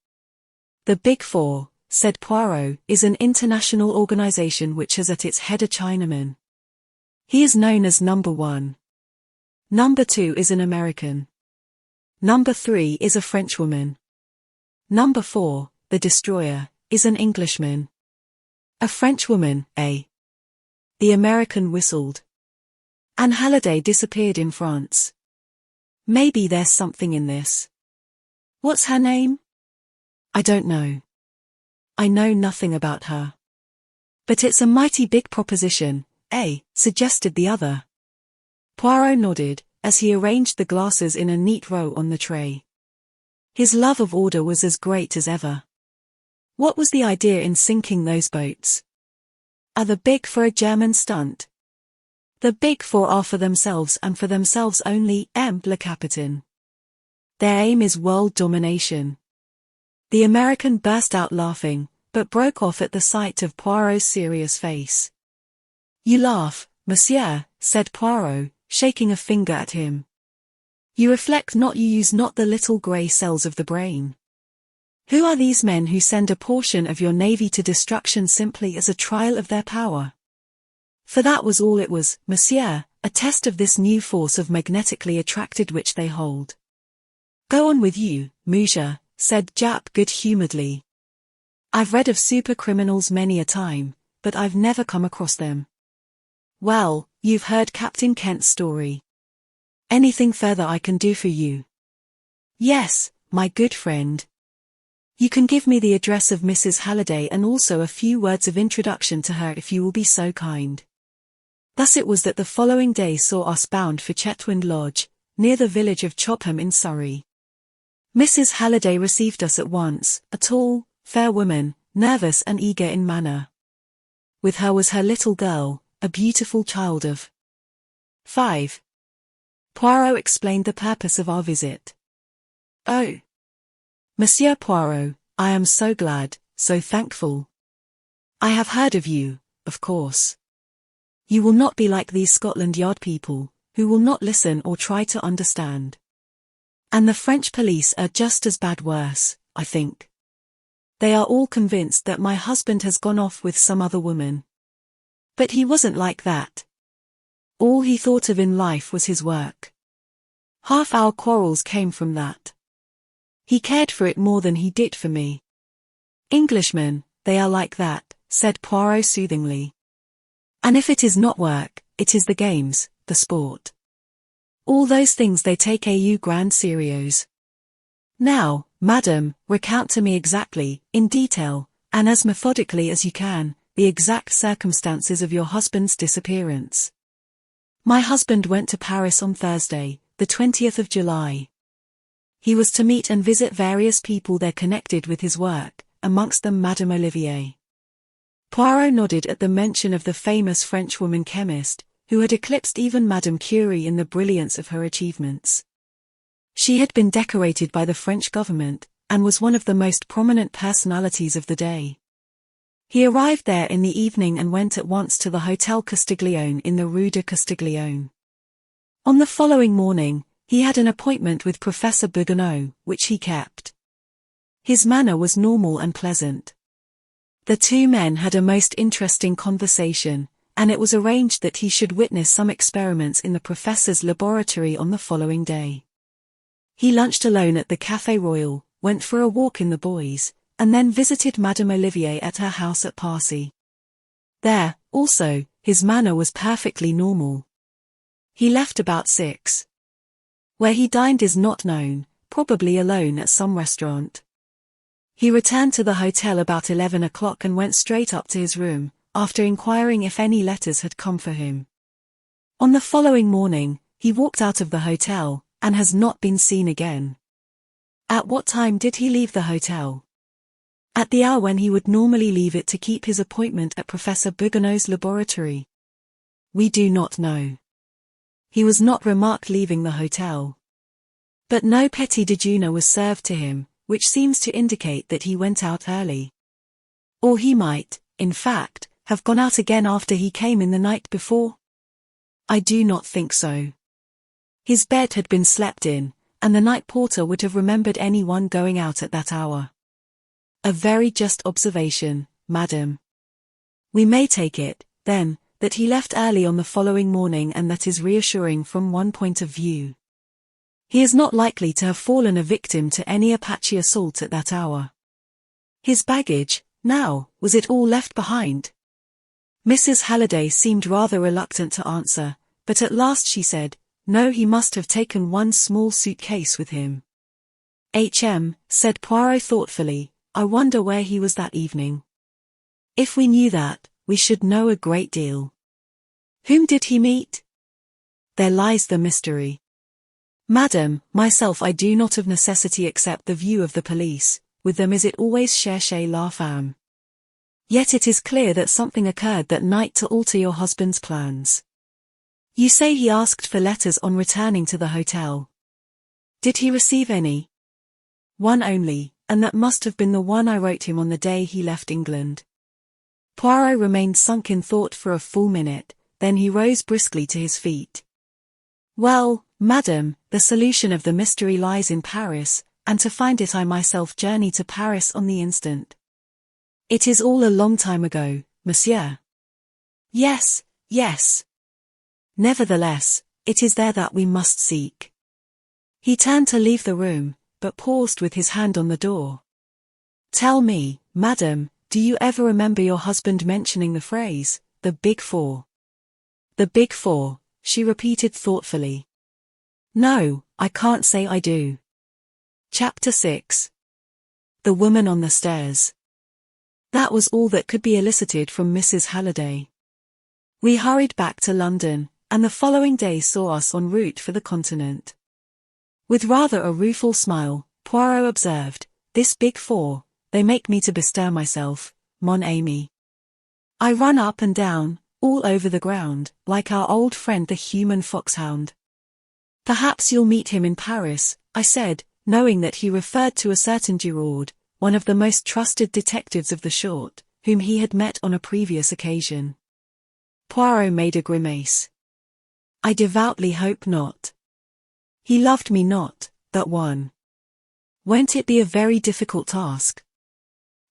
The Big Four, said Poirot, is an international organization which has at its head a Chinaman. He is known as number 1. Number 2 is an American. Number 3 is a Frenchwoman. Number 4, the destroyer, is an Englishman. A Frenchwoman, eh? The American whistled. And Halliday disappeared in France. Maybe there's something in this. What's her name? I don't know. I know nothing about her. But it's a mighty big proposition, eh? Suggested the other. Poirot nodded, as he arranged the glasses in a neat row on the tray. His love of order was as great as ever. What was the idea in sinking those boats? Are the Big Four a German stunt? The Big Four are for themselves and for themselves only, le capitaine. Their aim is world domination. The American burst out laughing, but broke off at the sight of Poirot's serious face. You laugh, monsieur, said Poirot, shaking a finger at him. You reflect not, you use not the little grey cells of the brain. Who are these men who send a portion of your navy to destruction simply as a trial of their power? For that was all it was, monsieur, a test of this new force of magnetically attracted which they hold. Go on with you, monsieur, said Jap good-humouredly. I've read of supercriminals many a time, but I've never come across them. Well, you've heard Captain Kent's story. Anything further I can do for you? Yes, my good friend. You can give me the address of Mrs. Halliday and also a few words of introduction to her if you will be so kind. Thus it was that the following day saw us bound for Chetwynd Lodge, near the village of Chopham in Surrey. Mrs. Halliday received us at once, a tall, fair woman, nervous and eager in manner. With her was her little girl, a beautiful child of 5. Poirot explained the purpose of our visit. Oh! Monsieur Poirot, I am so glad, so thankful. I have heard of you, of course. You will not be like these Scotland Yard people, who will not listen or try to understand. And the French police are just as bad, worse, I think. They are all convinced that my husband has gone off with some other woman. But he wasn't like that. All he thought of in life was his work. Half our quarrels came from that. He cared for it more than he did for me. Englishmen, they are like that, said Poirot soothingly. And if it is not work, it is the games, the sport. All those things they take au grand serieux. Now, madam, recount to me exactly, in detail, and as methodically as you can, the exact circumstances of your husband's disappearance. My husband went to Paris on Thursday, the 20th of July. He was to meet and visit various people there connected with his work, amongst them Madame Olivier. Poirot nodded at the mention of the famous Frenchwoman chemist, who had eclipsed even Madame Curie in the brilliance of her achievements. She had been decorated by the French government, and was one of the most prominent personalities of the day. He arrived there in the evening and went at once to the Hotel Castiglione in the Rue de Castiglione. On the following morning, he had an appointment with Professor Bouguereau, which he kept. His manner was normal and pleasant. The two men had a most interesting conversation, and it was arranged that he should witness some experiments in the professor's laboratory on the following day. He lunched alone at the Café Royal, went for a walk in the Bois, and then visited Madame Olivier at her house at Passy. There, also, his manner was perfectly normal. He left about 6. Where he dined is not known, probably alone at some restaurant. He returned to the hotel about 11 o'clock and went straight up to his room, after inquiring if any letters had come for him. On the following morning, he walked out of the hotel, and has not been seen again. At what time did he leave the hotel? At the hour when he would normally leave it to keep his appointment at Professor Bouguereau's laboratory. We do not know. He was not remarked leaving the hotel. But no petit déjeuner was served to him, which seems to indicate that he went out early. Or he might, in fact, have gone out again after he came in the night before? I do not think so. His bed had been slept in, and the night porter would have remembered anyone going out at that hour. A very just observation, madam. We may take it, then, that he left early on the following morning, and that is reassuring from one point of view. He is not likely to have fallen a victim to any Apache assault at that hour. His baggage, now, was it all left behind? Mrs. Halliday seemed rather reluctant to answer, but at last she said, no, he must have taken one small suitcase with him. Said Poirot thoughtfully, I wonder where he was that evening. If we knew that, we should know a great deal. Whom did he meet? There lies the mystery. Madam, myself I do not of necessity accept the view of the police, with them is it always cherchez la femme. Yet it is clear that something occurred that night to alter your husband's plans. You say he asked for letters on returning to the hotel. Did he receive any? One only, and that must have been the one I wrote him on the day he left England. Poirot remained sunk in thought for a full minute, then he rose briskly to his feet. Well, madam, the solution of the mystery lies in Paris, and to find it I myself journey to Paris on the instant. It is all a long time ago, monsieur. Yes, yes. Nevertheless, it is there that we must seek. He turned to leave the room, but paused with his hand on the door. Tell me, madam, do you ever remember your husband mentioning the phrase, the Big Four? The Big Four, she repeated thoughtfully. No, I can't say I do. Chapter 6. The Woman on the Stairs. That was all that could be elicited from Mrs. Halliday. We hurried back to London, and the following day saw us en route for the continent. With rather a rueful smile, Poirot observed, this Big Four, they make me to bestir myself, mon ami. I run up and down, all over the ground, like our old friend the human foxhound. Perhaps you'll meet him in Paris, I said, knowing that he referred to a certain Giraud, one of the most trusted detectives of the short, whom he had met on a previous occasion. Poirot made a grimace. I devoutly hope not. He loved me not, but one. Won't it be a very difficult task?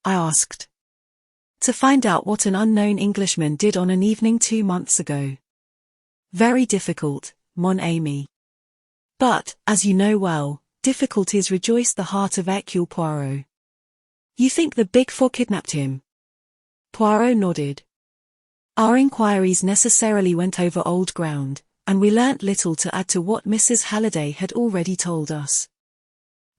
I asked. To find out what an unknown Englishman did on an evening 2 months ago. Very difficult, mon ami. But, as you know well, difficulties rejoice the heart of Hercule Poirot. You think the Big Four kidnapped him? Poirot nodded. Our inquiries necessarily went over old ground, and we learnt little to add to what Mrs. Halliday had already told us.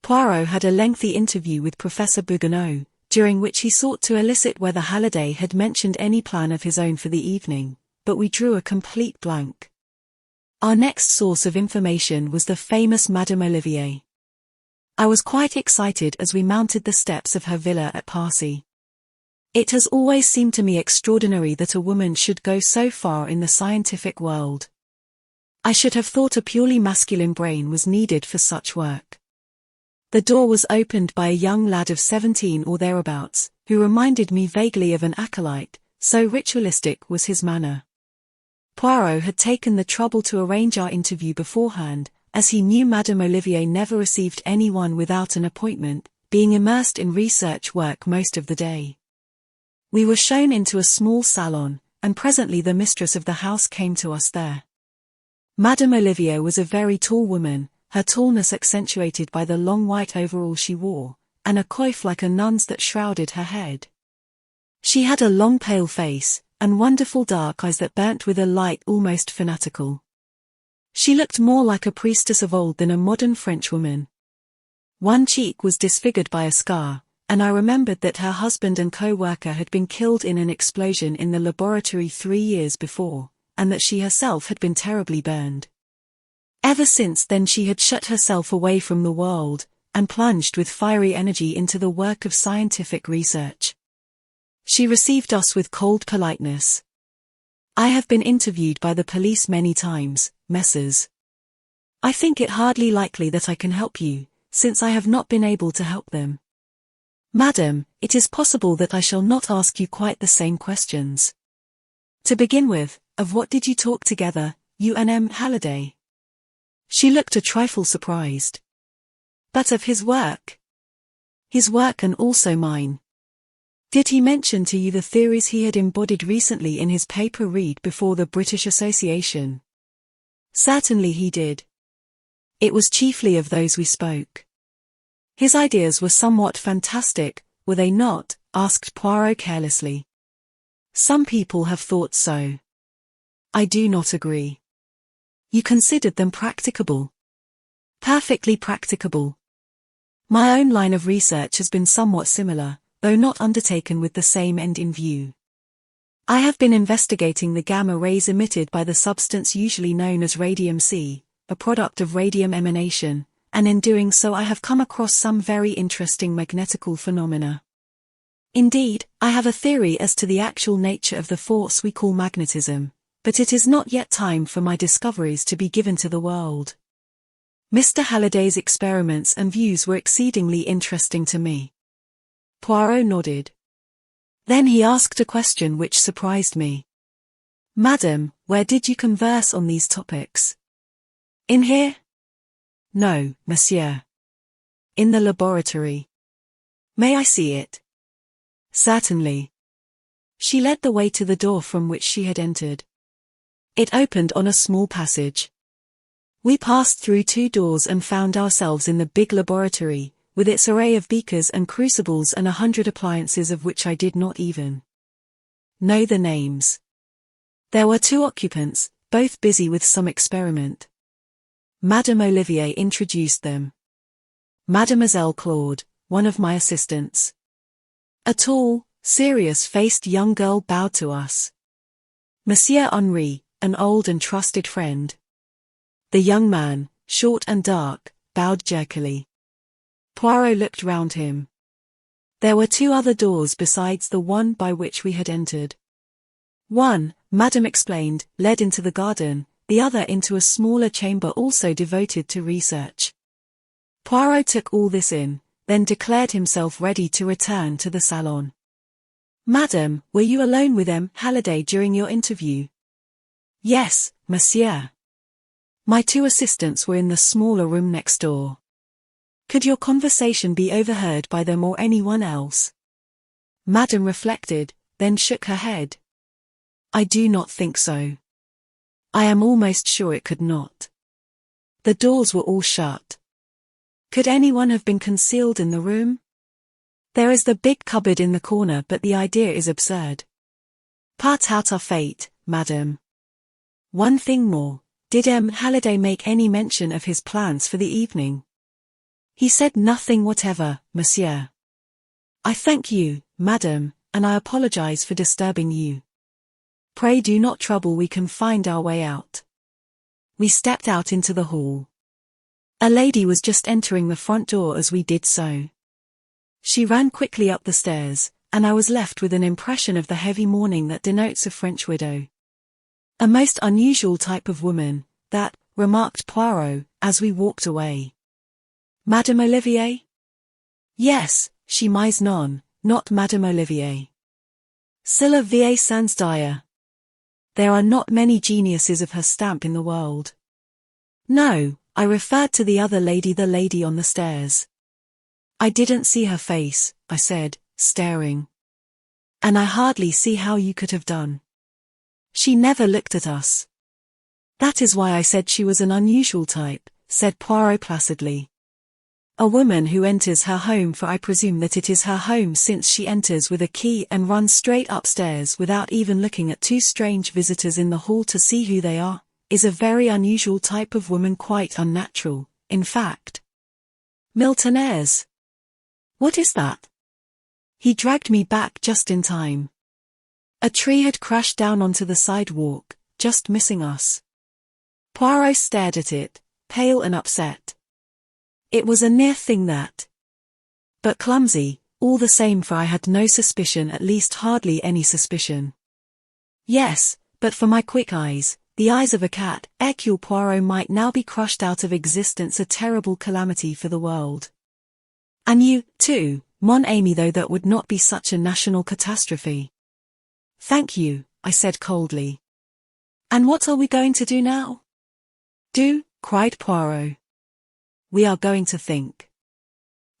Poirot had a lengthy interview with Professor Bouguereau, during which he sought to elicit whether Halliday had mentioned any plan of his own for the evening, but we drew a complete blank. Our next source of information was the famous Madame Olivier. I was quite excited as we mounted the steps of her villa at Passy. It has always seemed to me extraordinary that a woman should go so far in the scientific world. I should have thought a purely masculine brain was needed for such work. The door was opened by a young lad of 17 or thereabouts, who reminded me vaguely of an acolyte, so ritualistic was his manner. Poirot had taken the trouble to arrange our interview beforehand, as he knew Madame Olivier never received anyone without an appointment, being immersed in research work most of the day. We were shown into a small salon, and presently the mistress of the house came to us there. Madame Olivier was a very tall woman, her tallness accentuated by the long white overall she wore, and a coif like a nun's that shrouded her head. She had a long pale face, and wonderful dark eyes that burnt with a light almost fanatical. She looked more like a priestess of old than a modern Frenchwoman. One cheek was disfigured by a scar, and I remembered that her husband and co-worker had been killed in an explosion in the laboratory 3 years before, and that she herself had been terribly burned. Ever since then she had shut herself away from the world, and plunged with fiery energy into the work of scientific research. She received us with cold politeness. "I have been interviewed by the police many times, Messrs. I think it hardly likely that I can help you, since I have not been able to help them. Madam, it is possible that I shall not ask you quite the same questions. To begin with, of what did you talk together, you and M. Halliday?" She looked a trifle surprised. "But of his work." "His work and also mine. Did he mention to you the theories he had embodied recently in his paper read before the British Association?" "Certainly he did. It was chiefly of those we spoke." "His ideas were somewhat fantastic, were they not?" asked Poirot carelessly. "Some people have thought so. I do not agree." "You considered them practicable?" "Perfectly practicable. My own line of research has been somewhat similar, though not undertaken with the same end in view. I have been investigating the gamma rays emitted by the substance usually known as radium-C, a product of radium emanation, and in doing so I have come across some very interesting magnetical phenomena. Indeed, I have a theory as to the actual nature of the force we call magnetism, but it is not yet time for my discoveries to be given to the world. Mr. Halliday's experiments and views were exceedingly interesting to me." Poirot nodded. Then he asked a question which surprised me. "Madam, where did you converse on these topics?" "In here?" "No, monsieur. In the laboratory." "May I see it?" "Certainly." She led the way to the door from which she had entered. It opened on a small passage. We passed through 2 doors and found ourselves in the big laboratory, with its array of beakers and crucibles and 100 appliances of which I did not even know the names. There were 2 occupants, both busy with some experiment. Madame Olivier introduced them. Mademoiselle Claude, one of my assistants. A tall, serious-faced young girl bowed to us. Monsieur Henri, an old and trusted friend. The young man, short and dark, bowed jerkily. Poirot looked round him. There were 2 other doors besides the one by which we had entered. One, Madame explained, led into the garden, the other into a smaller chamber also devoted to research. Poirot took all this in, then declared himself ready to return to the salon. "Madame, were you alone with M. Halliday during your interview?" "Yes, monsieur. My 2 assistants were in the smaller room next door." "Could your conversation be overheard by them or anyone else?" Madame reflected, then shook her head. "I do not think so. I am almost sure it could not. The doors were all shut." "Could anyone have been concealed in the room?" "There is the big cupboard in the corner, but the idea is absurd." "Part out our fate, madame. One thing more, did M. Halliday make any mention of his plans for the evening?" "He said nothing whatever, monsieur." "I thank you, madame, and I apologize for disturbing you. Pray do not trouble, we can find our way out." We stepped out into the hall. A lady was just entering the front door as we did so. She ran quickly up the stairs, and I was left with an impression of the heavy mourning that denotes a French widow. A most unusual type of woman, that, remarked Poirot, as we walked away. Madame Olivier? Yes, she mise non, not Madame Olivier. Cela vie sans dire. There are not many geniuses of her stamp in the world. No, I referred to the other lady, the lady on the stairs. I didn't see her face, I said, staring. And I hardly see how you could have done. She never looked at us. That is why I said she was an unusual type, said Poirot placidly. A woman who enters her home, for I presume that it is her home since she enters with a key and runs straight upstairs without even looking at two strange visitors in the hall to see who they are, is a very unusual type of woman, quite unnatural, in fact. Miltonaires. What is that? He dragged me back just in time. A tree had crashed down onto the sidewalk, just missing us. Poirot stared at it, pale and upset. It was a near thing that. But clumsy, all the same, for I had no suspicion, at least hardly any suspicion. Yes, but for my quick eyes, the eyes of a cat, Hercule Poirot might now be crushed out of existence, a terrible calamity for the world. And you, too, mon ami, though that would not be such a national catastrophe. Thank you, I said coldly. And what are we going to do now? Do, cried Poirot. We are going to think.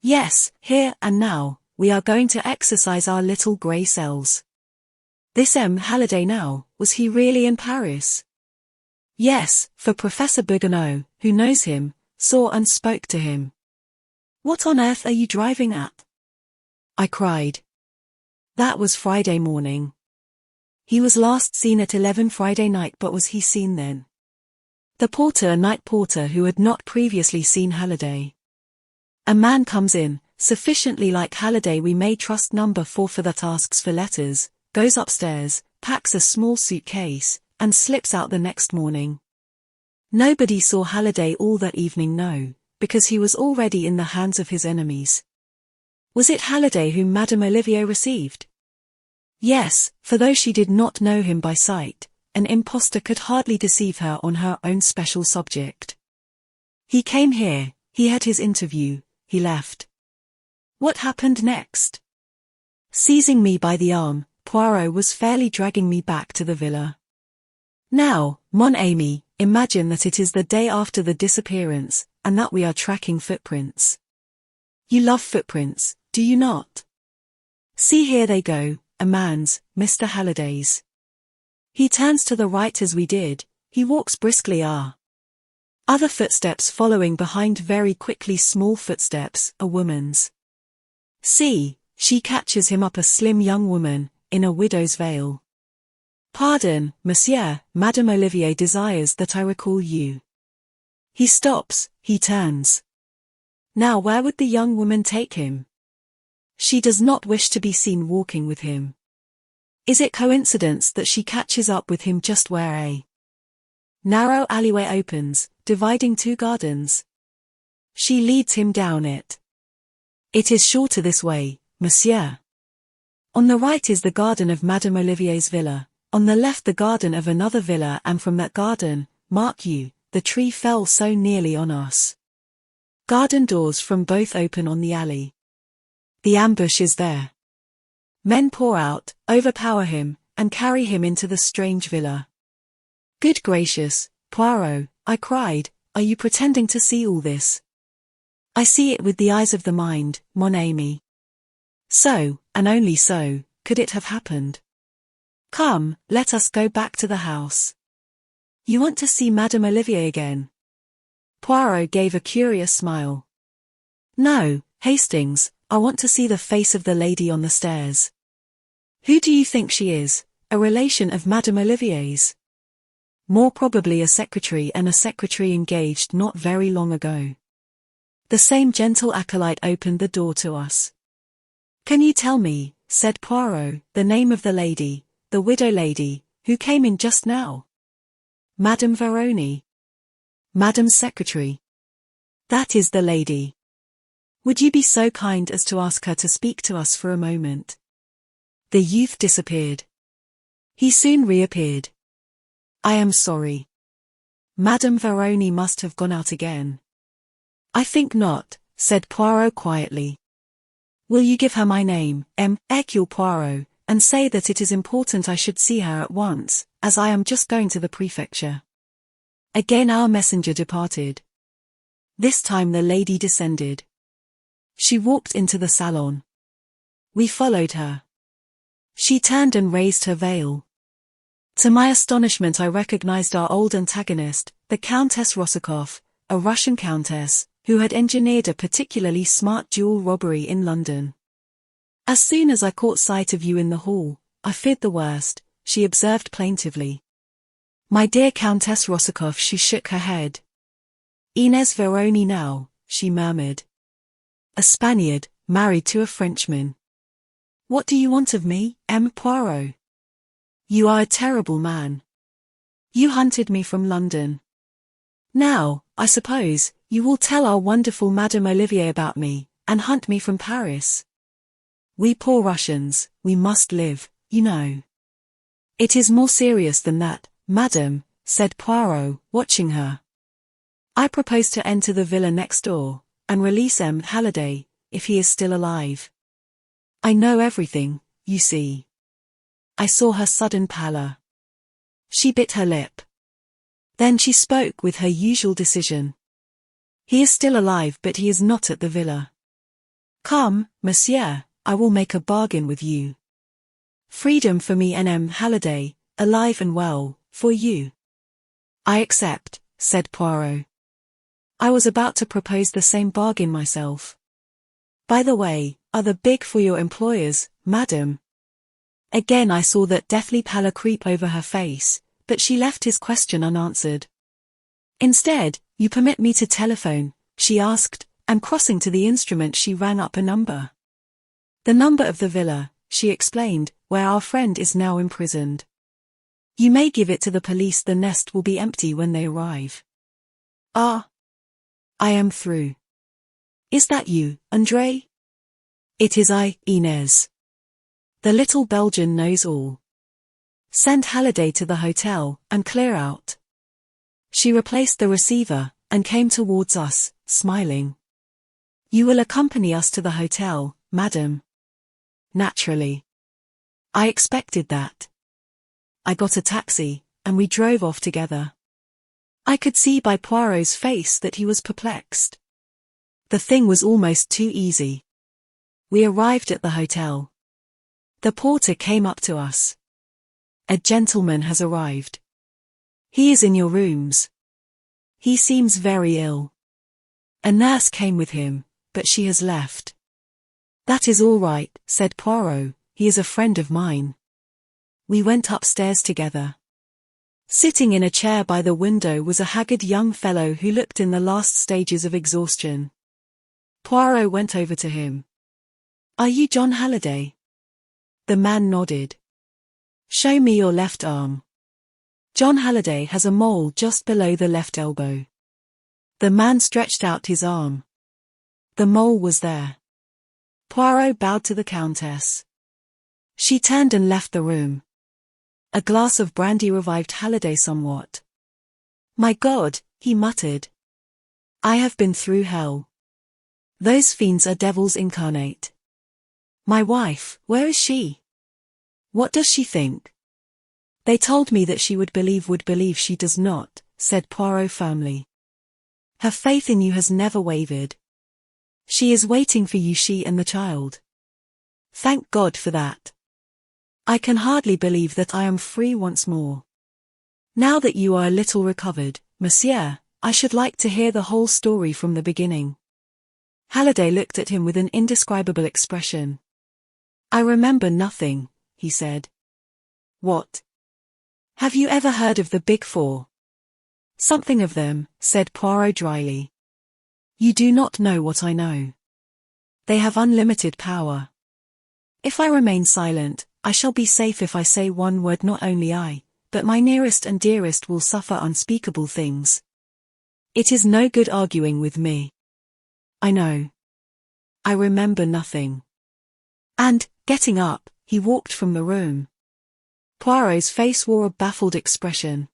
Yes, here and now, we are going to exercise our little grey cells. This Halliday now, was he really in Paris? Yes, for Professor Bouguereau, who knows him, saw and spoke to him. What on earth are you driving at? I cried. That was Friday morning. He was last seen at 11 Friday night, but was he seen then? The porter, a night porter who had not previously seen Halliday. A man comes in, sufficiently like Halliday we may trust, number 4 for that, asks for letters, goes upstairs, packs a small suitcase, and slips out the next morning. Nobody saw Halliday all that evening, no, because he was already in the hands of his enemies. Was it Halliday whom Madame Olivier received? Yes, for though she did not know him by sight, an impostor could hardly deceive her on her own special subject. He came here, he had his interview, he left. What happened next? Seizing me by the arm, Poirot was fairly dragging me back to the villa. Now, mon ami, imagine that it is the day after the disappearance, and that we are tracking footprints. You love footprints, do you not? See, here they go, a man's, Mr. Halliday's. He turns to the right as we did, he walks briskly, other footsteps following behind very quickly, small footsteps, a woman's. See, she catches him up, a slim young woman, in a widow's veil. Pardon, monsieur, Madame Olivier desires that I recall you. He stops, he turns. Now where would the young woman take him? She does not wish to be seen walking with him. Is it coincidence that she catches up with him just where a narrow alleyway opens, dividing two gardens? She leads him down it. It is shorter this way, monsieur. On the right is the garden of Madame Olivier's villa, on the left the garden of another villa, and from that garden, mark you, the tree fell so nearly on us. Garden doors from both open on the alley. The ambush is there. Men pour out, overpower him, and carry him into the strange villa. Good gracious, Poirot, I cried, are you pretending to see all this? I see it with the eyes of the mind, mon ami. So, and only so, could it have happened. Come, let us go back to the house. You want to see Madame Olivier again? Poirot gave a curious smile. No, Hastings, I want to see the face of the lady on the stairs. Who do you think she is, a relation of Madame Olivier's? More probably a secretary, and a secretary engaged not very long ago. The same gentle acolyte opened the door to us. Can you tell me, said Poirot, the name of the lady, the widow lady, who came in just now? Madame Veroni. Madame's secretary. That is the lady. Would you be so kind as to ask her to speak to us for a moment? The youth disappeared. He soon reappeared. I am sorry. Madame Veroni must have gone out again. I think not, said Poirot quietly. Will you give her my name, Hercule Poirot, and say that it is important I should see her at once, as I am just going to the prefecture. Again our messenger departed. This time the lady descended. She walked into the salon. We followed her. She turned and raised her veil. To my astonishment I recognized our old antagonist, the Countess Rossakoff, a Russian countess, who had engineered a particularly smart jewel robbery in London. As soon as I caught sight of you in the hall, I feared the worst, she observed plaintively. My dear Countess Rossakoff, she shook her head. Inez Veroni now, she murmured. A Spaniard, married to a Frenchman. What do you want of me, Poirot? You are a terrible man. You hunted me from London. Now, I suppose, you will tell our wonderful Madame Olivier about me, and hunt me from Paris. We poor Russians, we must live, you know. It is more serious than that, madame, said Poirot, watching her. I propose to enter the villa next door, and release Halliday, if he is still alive. I know everything, you see. I saw her sudden pallor. She bit her lip. Then she spoke with her usual decision. He is still alive, but he is not at the villa. Come, monsieur, I will make a bargain with you. Freedom for me and Halliday, alive and well, for you. I accept, said Poirot. I was about to propose the same bargain myself. By the way, are the big for your employers, madam? Again I saw that deathly pallor creep over her face, but she left his question unanswered. Instead, you permit me to telephone, she asked, and crossing to the instrument she rang up a number. The number of the villa, she explained, where our friend is now imprisoned. You may give it to the police, the nest will be empty when they arrive. Ah. I am through. Is that you, André? It is I, Inez. The little Belgian knows all. Send Halliday to the hotel, and clear out. She replaced the receiver, and came towards us, smiling. You will accompany us to the hotel, madam? Naturally. I expected that. I got a taxi, and we drove off together. I could see by Poirot's face that he was perplexed. The thing was almost too easy. We arrived at the hotel. The porter came up to us. A gentleman has arrived. He is in your rooms. He seems very ill. A nurse came with him, but she has left. That is all right, said Poirot, he is a friend of mine. We went upstairs together. Sitting in a chair by the window was a haggard young fellow who looked in the last stages of exhaustion. Poirot went over to him. Are you John Halliday? The man nodded. Show me your left arm. John Halliday has a mole just below the left elbow. The man stretched out his arm. The mole was there. Poirot bowed to the Countess. She turned and left the room. A glass of brandy revived Halliday somewhat. My God, he muttered. I have been through hell. Those fiends are devils incarnate. My wife, where is she? What does she think? They told me that she would believe she does not, said Poirot firmly. Her faith in you has never wavered. She is waiting for you, she and the child. Thank God for that. I can hardly believe that I am free once more. Now that you are a little recovered, monsieur, I should like to hear the whole story from the beginning. Halliday looked at him with an indescribable expression. I remember nothing, he said. What? Have you ever heard of the Big Four? Something of them, said Poirot dryly. You do not know what I know. They have unlimited power. If I remain silent, I shall be safe. If I say one word, not only I, but my nearest and dearest will suffer unspeakable things. It is no good arguing with me. I know. I remember nothing. And, getting up, he walked from the room. Poirot's face wore a baffled expression.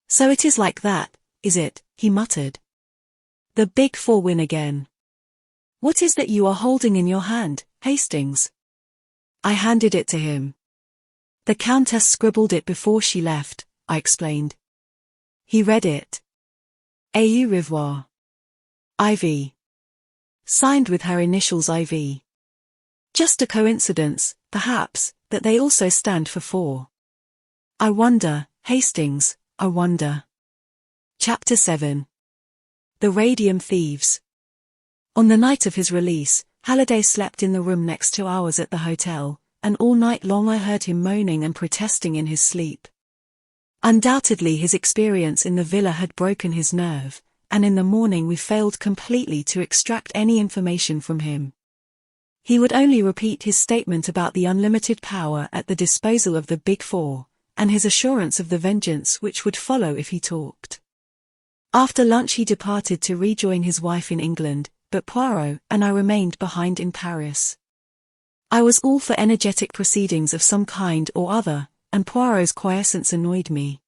"So it is like that, is it?" he muttered. "The Big Four win again. What is that you are holding in your hand, Hastings?" I handed it to him. "The Countess scribbled it before she left," I explained. He read it. "Au revoir. IV." Signed with her initials IV. Just a coincidence, perhaps, that they also stand for four. I wonder, Hastings, I wonder. Chapter 7. The Radium Thieves. On the night of his release, Halliday slept in the room next to ours at the hotel, and all night long I heard him moaning and protesting in his sleep. Undoubtedly his experience in the villa had broken his nerve, and in the morning we failed completely to extract any information from him. He would only repeat his statement about the unlimited power at the disposal of the Big Four, and his assurance of the vengeance which would follow if he talked. After lunch he departed to rejoin his wife in England, but Poirot and I remained behind in Paris. I was all for energetic proceedings of some kind or other, and Poirot's quiescence annoyed me.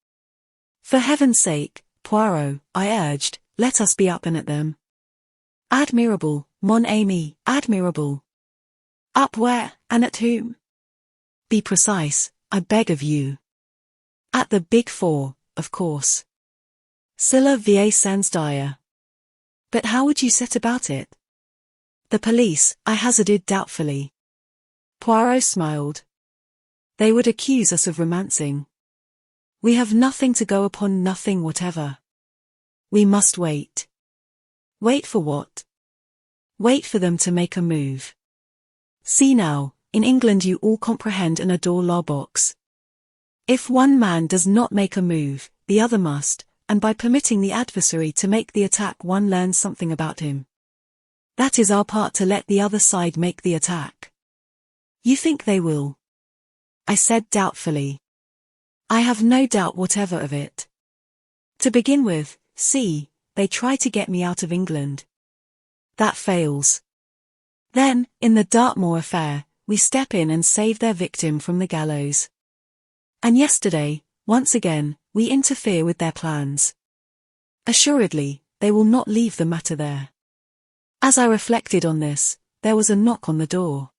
"For heaven's sake, Poirot," I urged, "let us be up and at them." "Admirable, mon ami, admirable." "Up where, and at whom?" "Be precise, I beg of you." "At the Big Four, of course." "Cela va sans dire." "But how would you set about it?" "The police," I hazarded doubtfully. Poirot smiled. "They would accuse us of romancing. We have nothing to go upon, nothing whatever. We must wait." "Wait for what?" "Wait for them to make a move. See now, in England you all comprehend and adore la boxe. If one man does not make a move, the other must, and by permitting the adversary to make the attack one learns something about him. That is our part, to let the other side make the attack." "You think they will?" I said doubtfully. "I have no doubt whatever of it. To begin with, see, they try to get me out of England. That fails. Then, in the Dartmoor affair, we step in and save their victim from the gallows. And yesterday, once again, we interfere with their plans. Assuredly, they will not leave the matter there." As I reflected on this, there was a knock on the door.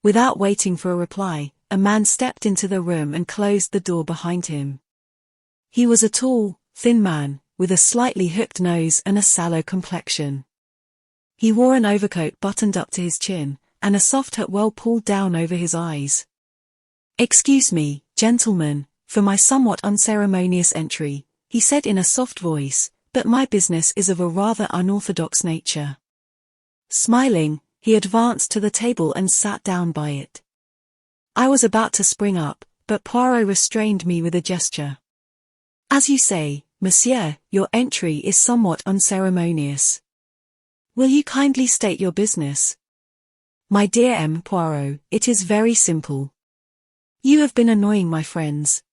Without waiting for a reply, a man stepped into the room and closed the door behind him. He was a tall, thin man, with a slightly hooked nose and a sallow complexion. He wore an overcoat buttoned up to his chin, and a soft hat well pulled down over his eyes. "Excuse me, gentlemen, for my somewhat unceremonious entry," he said in a soft voice, "but my business is of a rather unorthodox nature." Smiling, he advanced to the table and sat down by it. I was about to spring up, but Poirot restrained me with a gesture. "As you say, monsieur, your entry is somewhat unceremonious. Will you kindly state your business?" "My dear M. Poirot, it is very simple. You have been annoying my friends."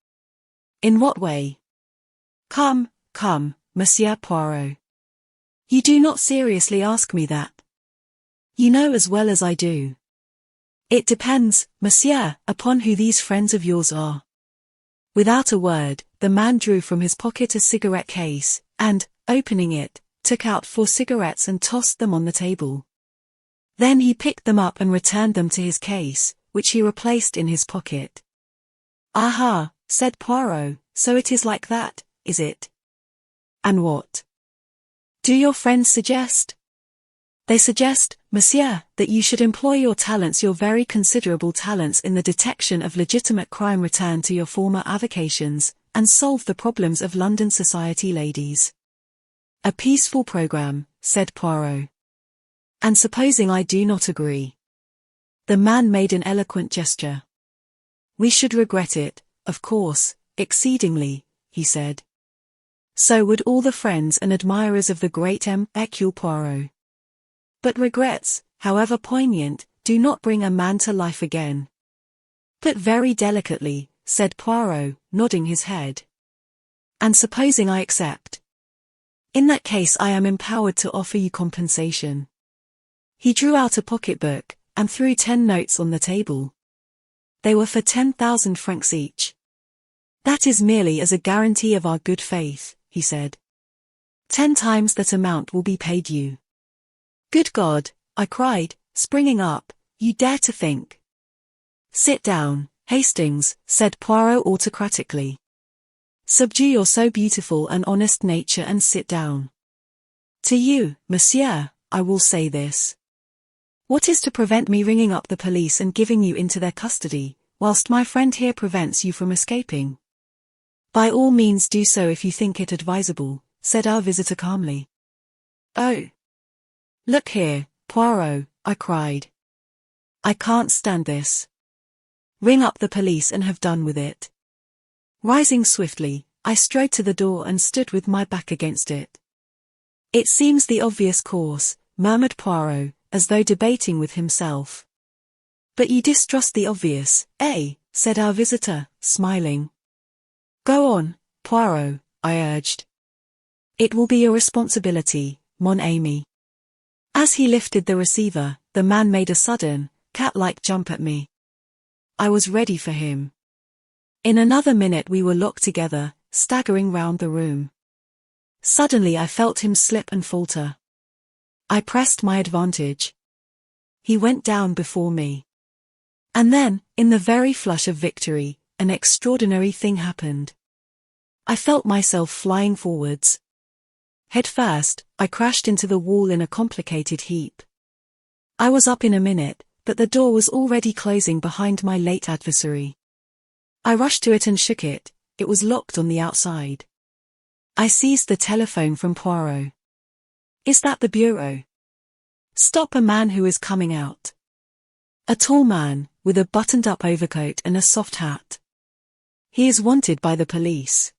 "In what way?" Come, Monsieur Poirot. You do not seriously ask me that. You know as well as I do. It depends, monsieur, upon who these friends of yours are." Without a word, the man drew from his pocket a cigarette case, and, opening it, took out 4 cigarettes and tossed them on the table. Then he picked them up and returned them to his case, which he replaced in his pocket. "Aha," said Poirot, "so it is like that, is it? And what do your friends suggest?" "They suggest, monsieur, that you should employ your talents, your very considerable talents, in the detection of legitimate crime, return to your former avocations, and solve the problems of London society ladies." "A peaceful programme," said Poirot. "And supposing I do not agree?" The man made an eloquent gesture. "We should regret it, of course, exceedingly," he said. "So would all the friends and admirers of the great Hercule Poirot. But regrets, however poignant, do not bring a man to life again." "But very delicately," said Poirot, nodding his head. "And supposing I accept?" "In that case I am empowered to offer you compensation." He drew out a pocketbook, and threw 10 notes on the table. They were for 10,000 francs each. That is merely as a guarantee of our good faith, he said. 10 times that amount will be paid you. Good God, I cried, springing up, you dare to think. Sit down, Hastings, said Poirot autocratically. Subdue your so beautiful and honest nature and sit down. To you, monsieur, I will say this. What is to prevent me ringing up the police and giving you into their custody, whilst my friend here prevents you from escaping? By all means do so if you think it advisable, said our visitor calmly. Oh. Look here, Poirot, I cried. I can't stand this. Ring up the police and have done with it. Rising swiftly, I strode to the door and stood with my back against it. It seems the obvious course, murmured Poirot, as though debating with himself. But you distrust the obvious, eh? Said our visitor, smiling. Go on, Poirot, I urged. It will be your responsibility, mon ami. As he lifted the receiver, the man made a sudden, cat-like jump at me. I was ready for him. In another minute we were locked together, staggering round the room. Suddenly I felt him slip and falter. I pressed my advantage. He went down before me. And then, in the very flush of victory, an extraordinary thing happened. I felt myself flying forwards. Head first, I crashed into the wall in a complicated heap. I was up in a minute, but the door was already closing behind my late adversary. I rushed to it and shook it. It was locked on the outside. I seized the telephone from Poirot. Is that the bureau? Stop a man who is coming out. A tall man, with a buttoned-up overcoat and a soft hat. He is wanted by the police.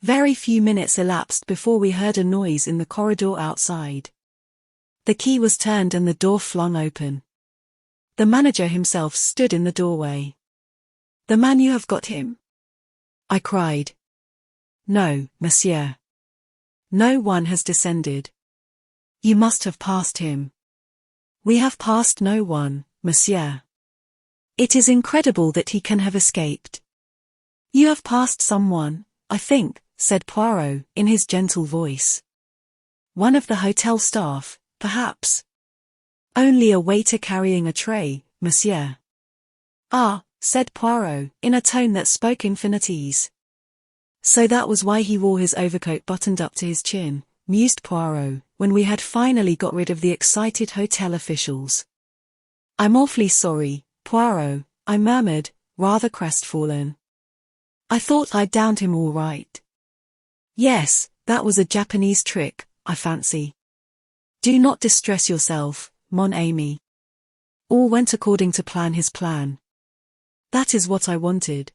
Very few minutes elapsed before we heard a noise in the corridor outside. The key was turned and the door flung open. The manager himself stood in the doorway. The man, you have got him? I cried. No, monsieur. No one has descended. You must have passed him. We have passed no one, monsieur. It is incredible that he can have escaped. You have passed someone, I think, said Poirot, in his gentle voice. One of the hotel staff, perhaps. Only a waiter carrying a tray, monsieur. Ah, said Poirot, in a tone that spoke infinitese. So that was why he wore his overcoat buttoned up to his chin, mused Poirot, when we had finally got rid of the excited hotel officials. I'm awfully sorry, Poirot, I murmured, rather crestfallen. I thought I'd downed him all right. Yes, that was a Japanese trick, I fancy. Do not distress yourself, mon ami. All went according to his plan. That is what I wanted.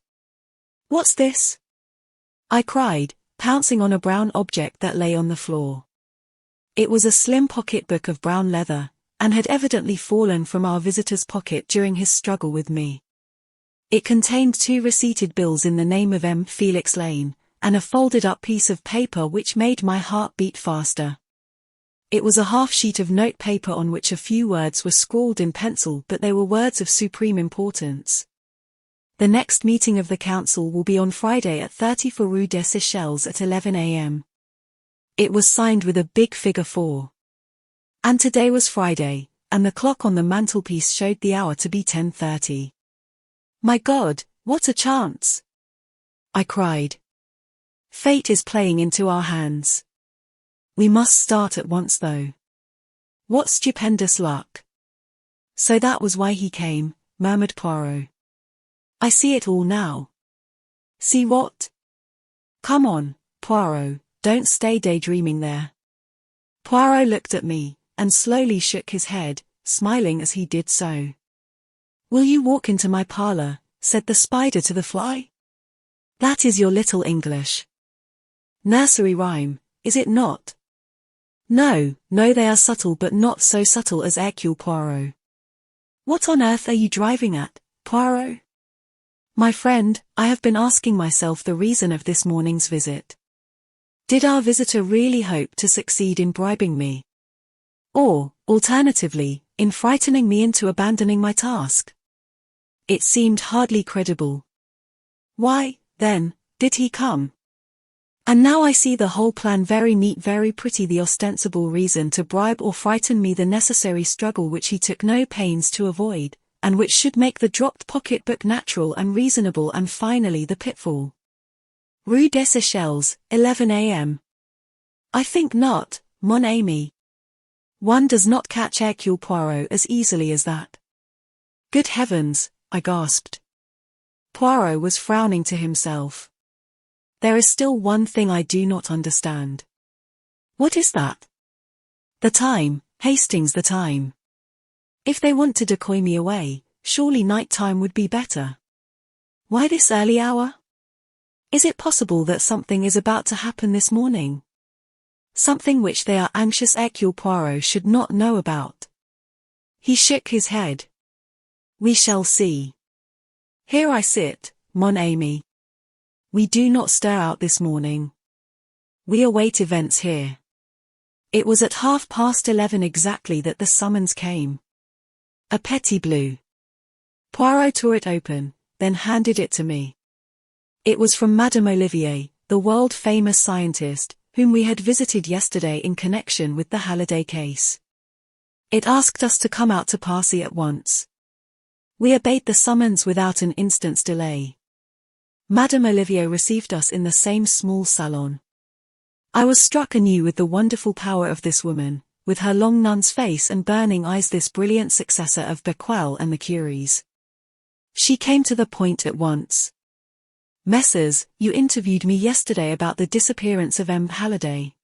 What's this? I cried, pouncing on a brown object that lay on the floor. It was a slim pocketbook of brown leather, and had evidently fallen from our visitor's pocket during his struggle with me. It contained 2 receipted bills in the name of M. Felix Lane, and a folded-up piece of paper which made my heart beat faster. It was a half-sheet of notepaper on which a few words were scrawled in pencil, but they were words of supreme importance. The next meeting of the council will be on Friday at 34 Rue des Seychelles at 11 a.m. It was signed with a big figure 4. And today was Friday, and the clock on the mantelpiece showed the hour to be 10:30. My God, what a chance! I cried. Fate is playing into our hands. We must start at once though. What stupendous luck! So that was why he came, murmured Poirot. I see it all now. See what? Come on, Poirot, don't stay daydreaming there. Poirot looked at me, and slowly shook his head, smiling as he did so. Will you walk into my parlour, said the spider to the fly? That is your little English. Nursery rhyme, is it not? No, they are subtle but not so subtle as Hercule Poirot. What on earth are you driving at, Poirot? My friend, I have been asking myself the reason of this morning's visit. Did our visitor really hope to succeed in bribing me? Or, alternatively, in frightening me into abandoning my task? It seemed hardly credible. Why, then, did he come? And now I see the whole plan, very neat, very pretty, the ostensible reason to bribe or frighten me, the necessary struggle which he took no pains to avoid, and which should make the dropped pocketbook natural and reasonable, and finally the pitfall. Rue des Seychelles, 11 a.m. I think not, mon ami. One does not catch Hercule Poirot as easily as that. Good heavens, I gasped. Poirot was frowning to himself. There is still one thing I do not understand. What is that? The time, Hastings, the time. If they want to decoy me away, surely night time would be better. Why this early hour? Is it possible that something is about to happen this morning? Something which they are anxious Hercule Poirot should not know about. He shook his head. We shall see. Here I sit, mon ami. We do not stir out this morning. We await events here. It was at 11:30 exactly that the summons came. A petit bleu. Poirot tore it open, then handed it to me. It was from Madame Olivier, the world-famous scientist, whom we had visited yesterday in connection with the Halliday case. It asked us to come out to Passy at once. We obeyed the summons without an instant's delay. Madame Olivier received us in the same small salon. I was struck anew with the wonderful power of this woman, with her long nun's face and burning eyes, this brilliant successor of Becquerel and the Curies. She came to the point at once. Messrs, you interviewed me yesterday about the disappearance of M. Halliday.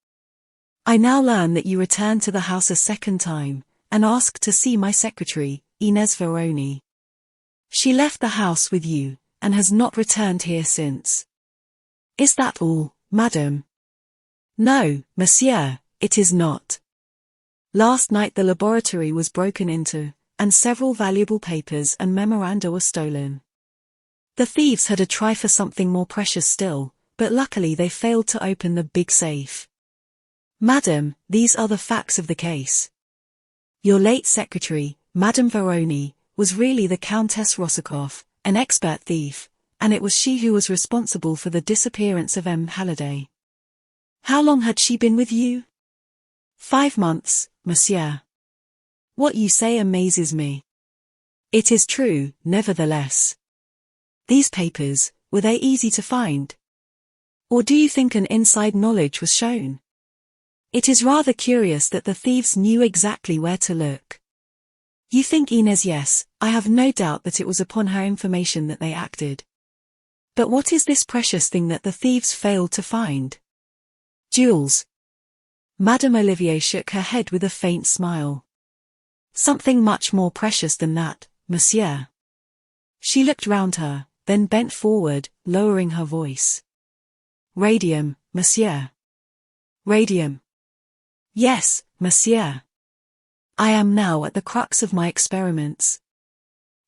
I now learn that you returned to the house a second time, and asked to see my secretary, Inez Veroni. She left the house with you, and has not returned here since. Is that all, madam? No, monsieur, it is not. Last night the laboratory was broken into, and several valuable papers and memoranda were stolen. The thieves had a try for something more precious still, but luckily they failed to open the big safe. Madam, these are the facts of the case. Your late secretary, Madame Veroni, was really the Countess Rossakoff, an expert thief, and it was she who was responsible for the disappearance of M. Halliday. How long had she been with you? 5 months, monsieur. What you say amazes me. It is true, nevertheless. These papers, were they easy to find? Or do you think an inside knowledge was shown? It is rather curious that the thieves knew exactly where to look. You think Inez? Yes, I have no doubt that it was upon her information that they acted. But what is this precious thing that the thieves failed to find? Jewels. Madame Olivier shook her head with a faint smile. Something much more precious than that, monsieur. She looked round her, then bent forward, lowering her voice. Radium, monsieur. Radium. Yes, monsieur. I am now at the crux of my experiments.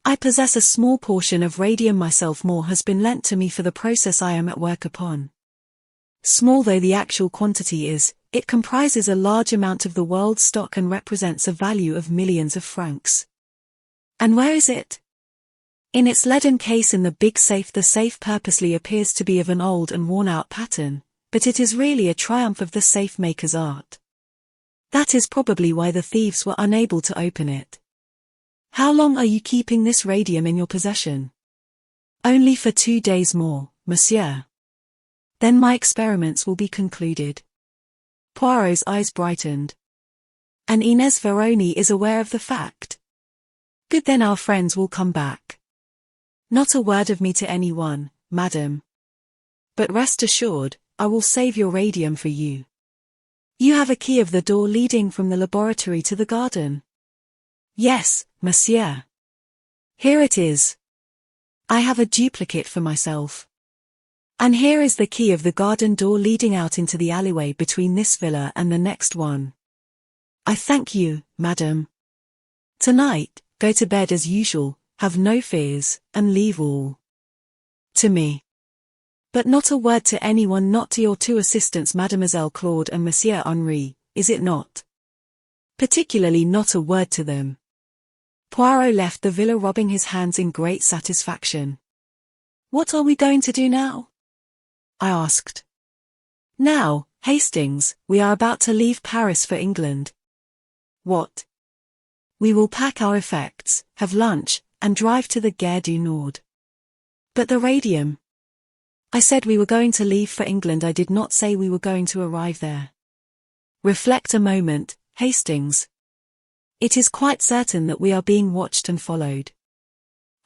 I possess a small portion of radium myself. More has been lent to me for the process I am at work upon. Small though the actual quantity is, it comprises a large amount of the world's stock and represents a value of millions of francs. And where is it? In its leaden case in the big safe. The safe purposely appears to be of an old and worn-out pattern, but it is really a triumph of the safe maker's art. That is probably why the thieves were unable to open it. How long are you keeping this radium in your possession? Only for 2 days more, monsieur. Then my experiments will be concluded. Poirot's eyes brightened. And Inez Veroni is aware of the fact? Good, then our friends will come back. Not a word of me to anyone, madam. But rest assured, I will save your radium for you. You have a key of the door leading from the laboratory to the garden? Yes, monsieur. Here it is. I have a duplicate for myself. And here is the key of the garden door leading out into the alleyway between this villa and the next one. I thank you, madam. Tonight, go to bed as usual, have no fears, and leave all to me. But not a word to anyone, not to your 2 assistants, Mademoiselle Claude and Monsieur Henri, is it not? Particularly not a word to them. Poirot left the villa rubbing his hands in great satisfaction. "What are we going to do now?" I asked. "Now, Hastings, we are about to leave Paris for England." "What?" "We will pack our effects, have lunch, and drive to the Gare du Nord." "But the radium?" "I said we were going to leave for England. I did not say we were going to arrive there." "Reflect a moment, Hastings. It is quite certain that we are being watched and followed.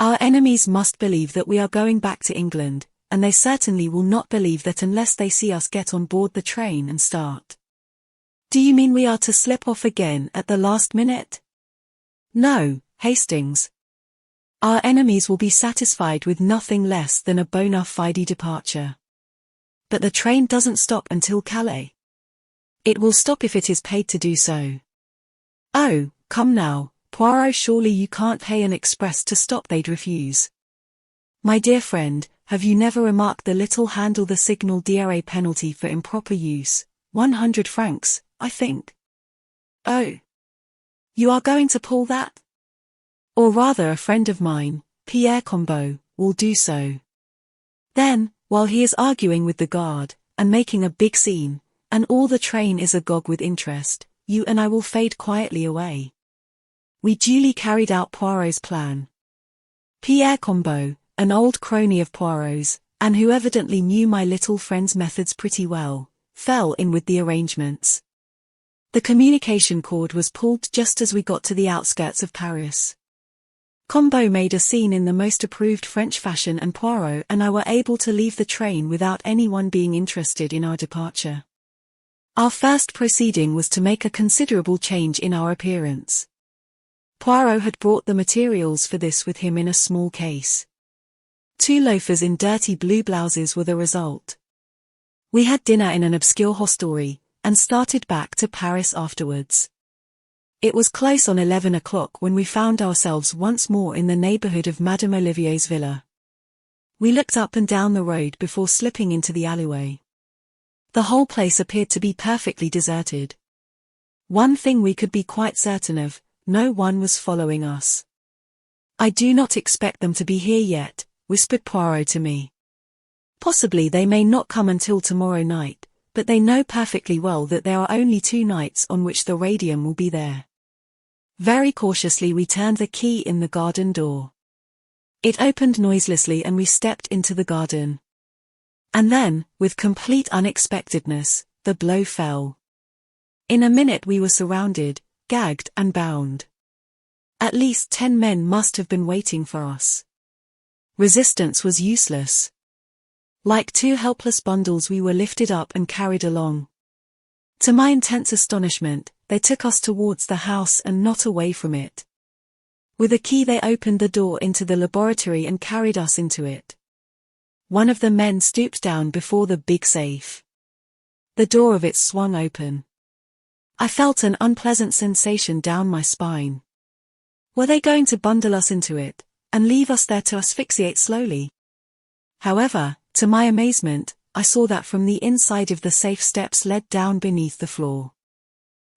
Our enemies must believe that we are going back to England, and they certainly will not believe that unless they see us get on board the train and start." "Do you mean we are to slip off again at the last minute?" "No, Hastings. Our enemies will be satisfied with nothing less than a bona fide departure." "But the train doesn't stop until Calais." "It will stop if it is paid to do so." "Oh, come now, Poirot, surely you can't pay an express to stop. They'd refuse." "My dear friend, have you never remarked the little handle, the signal d'arrêt penalty for improper use? 100 francs, I think." "Oh. You are going to pull that?" "Or rather, a friend of mine, Pierre Combeau, will do so." Then, while he is arguing with the guard, and making a big scene, and all the train is agog with interest, you and I will fade quietly away. We duly carried out Poirot's plan. Pierre Combeau, an old crony of Poirot's, and who evidently knew my little friend's methods pretty well, fell in with the arrangements. The communication cord was pulled just as we got to the outskirts of Paris. Combeau made a scene in the most approved French fashion, and Poirot and I were able to leave the train without anyone being interested in our departure. Our first proceeding was to make a considerable change in our appearance. Poirot had brought the materials for this with him in a small case. 2 loafers in dirty blue blouses were the result. We had dinner in an obscure hostelry, and started back to Paris afterwards. It was close on 11 o'clock when we found ourselves once more in the neighborhood of Madame Olivier's villa. We looked up and down the road before slipping into the alleyway. The whole place appeared to be perfectly deserted. One thing we could be quite certain of, no one was following us. "I do not expect them to be here yet," whispered Poirot to me. "Possibly they may not come until tomorrow night, but they know perfectly well that there are only 2 nights on which the radium will be there." Very cautiously we turned the key in the garden door. It opened noiselessly and we stepped into the garden. And then, with complete unexpectedness, the blow fell. In a minute we were surrounded, gagged and bound. At least 10 men must have been waiting for us. Resistance was useless. Like 2 helpless bundles we were lifted up and carried along. To my intense astonishment, they took us towards the house and not away from it. With a key they opened the door into the laboratory and carried us into it. One of the men stooped down before the big safe. The door of it swung open. I felt an unpleasant sensation down my spine. Were they going to bundle us into it, and leave us there to asphyxiate slowly? However, to my amazement, I saw that from the inside of the safe steps led down beneath the floor.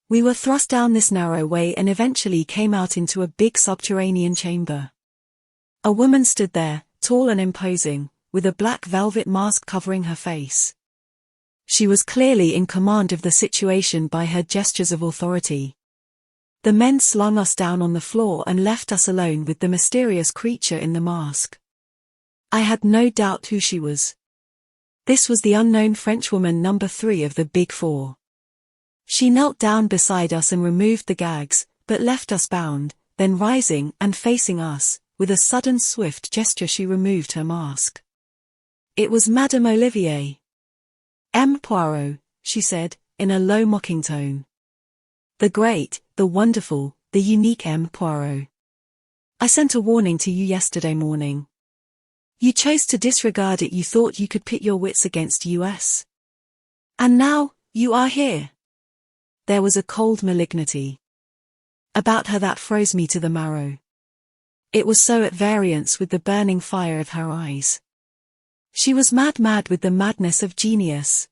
We were thrust down this narrow way and eventually came out into a big subterranean chamber. A woman stood there, tall and imposing, with a black velvet mask covering her face. She was clearly in command of the situation by her gestures of authority. The men slung us down on the floor and left us alone with the mysterious creature in the mask. I had no doubt who she was. This was the unknown Frenchwoman number 3 of the Big Four. She knelt down beside us and removed the gags, but left us bound, then rising and facing us, with a sudden swift gesture she removed her mask. It was Madame Olivier. "M. Poirot," she said, in a low mocking tone. "The great, the wonderful, the unique M. Poirot. I sent a warning to you yesterday morning. You chose to disregard it. You thought you could pit your wits against us. And now, you are here." There was a cold malignity about her that froze me to the marrow. It was so at variance with the burning fire of her eyes. She was mad with the madness of genius.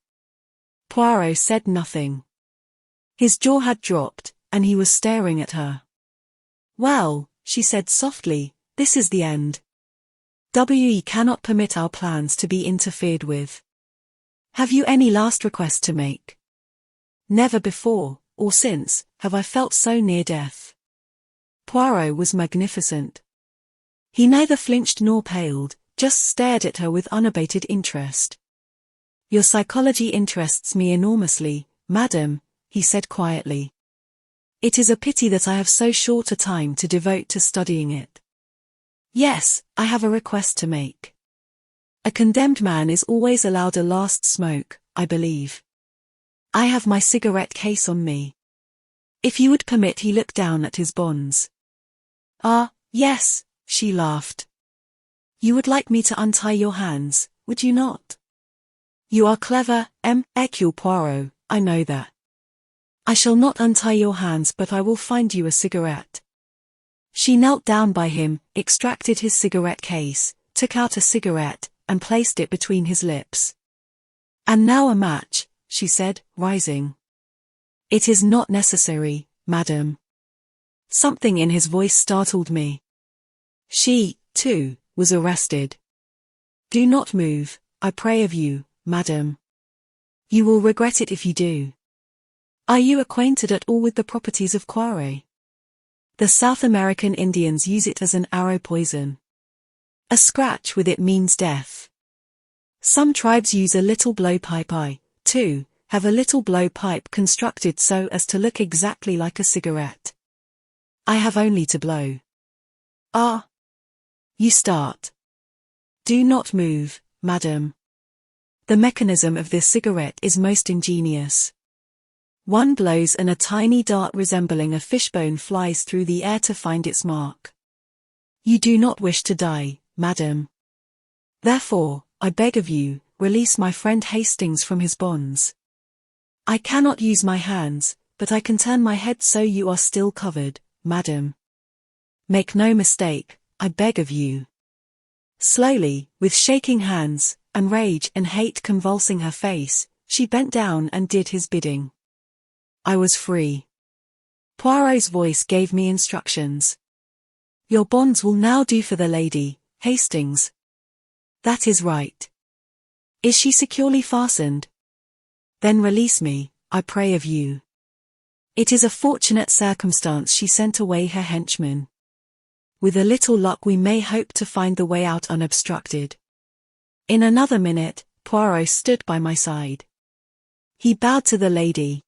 Poirot said nothing. His jaw had dropped, and he was staring at her. "Well, she said softly, this is the end. We cannot permit our plans to be interfered with. Have you any last request to make? Never before, or since, have I felt so near death. Poirot was magnificent. He neither flinched nor paled, just stared at her with unabated interest. Your psychology interests me enormously, madam, he said quietly. It is a pity that I have so short a time to devote to studying it. Yes, I have a request to make. A condemned man is always allowed a last smoke, I believe. I have my cigarette case on me. If you would permit, he looked down at his bonds. Ah, yes, she laughed. You would like me to untie your hands, would you not? You are clever, Hercule Poirot, I know that. I shall not untie your hands, but I will find you a cigarette. She knelt down by him, extracted his cigarette case, took out a cigarette, and placed it between his lips. And now a match, she said, rising. It is not necessary, madam. Something in his voice startled me. She, too, was arrested. Do not move, I pray of you, madam. You will regret it if you do. Are you acquainted at all with the properties of Poirot? The South American Indians use it as an arrow poison. A scratch with it means death. Some tribes use a little blowpipe. I, too, have a little blowpipe constructed so as to look exactly like a cigarette. I have only to blow. Ah! You start. Do not move, madam. The mechanism of this cigarette is most ingenious. One blows and a tiny dart resembling a fishbone flies through the air to find its mark. You do not wish to die, madam. Therefore, I beg of you, release my friend Hastings from his bonds. I cannot use my hands, but I can turn my head so you are still covered, madam. Make no mistake, I beg of you. Slowly, with shaking hands, and rage and hate convulsing her face, she bent down and did his bidding. I was free. Poirot's voice gave me instructions. Your bonds will now do for the lady, Hastings. That is right. Is she securely fastened? Then release me, I pray of you. It is a fortunate circumstance she sent away her henchman. With a little luck we may hope to find the way out unobstructed. In another minute, Poirot stood by my side. He bowed to the lady.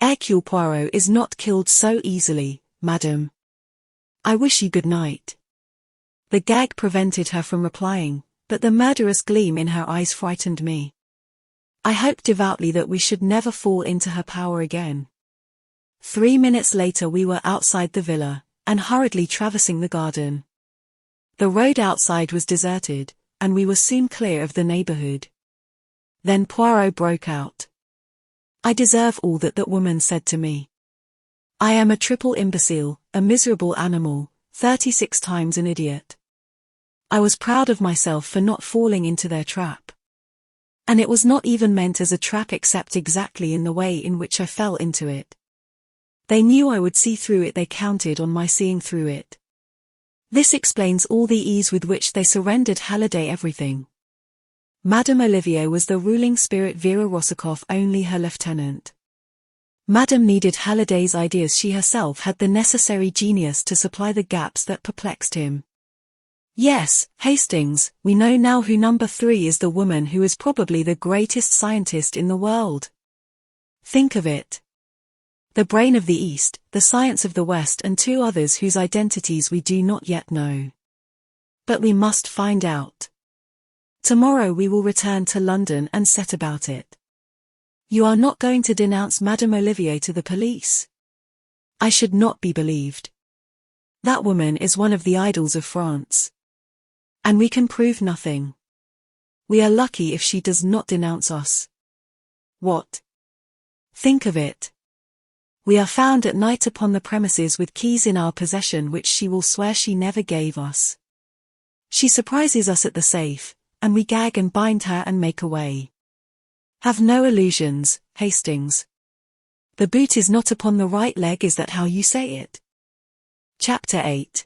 Hercule Poirot is not killed so easily, madam. I wish you good night. The gag prevented her from replying, but the murderous gleam in her eyes frightened me. I hoped devoutly that we should never fall into her power again. 3 minutes later we were outside the villa, and hurriedly traversing the garden. The road outside was deserted, and we were soon clear of the neighborhood. Then Poirot broke out. I deserve all that woman said to me. I am a triple imbecile, a miserable animal, 36 times an idiot. I was proud of myself for not falling into their trap. And it was not even meant as a trap except exactly in the way in which I fell into it. They knew I would see through it, they counted on my seeing through it. This explains all the ease with which they surrendered Halliday everything. Madame Olivier was the ruling spirit, Vera Rosikoff only her lieutenant. Madame needed Halliday's ideas, she herself had the necessary genius to supply the gaps that perplexed him. Yes, Hastings, we know now who number 3 is, the woman who is probably the greatest scientist in the world. Think of it. The brain of the East, the science of the West, and 2 others whose identities we do not yet know. But we must find out. Tomorrow we will return to London and set about it. You are not going to denounce Madame Olivier to the police? I should not be believed. That woman is one of the idols of France. And we can prove nothing. We are lucky if she does not denounce us. What? Think of it. We are found at night upon the premises with keys in our possession which she will swear she never gave us. She surprises us at the safe, and we gag and bind her and make away. Have no illusions, Hastings. The boot is not upon the right leg, is that how you say it? Chapter 8.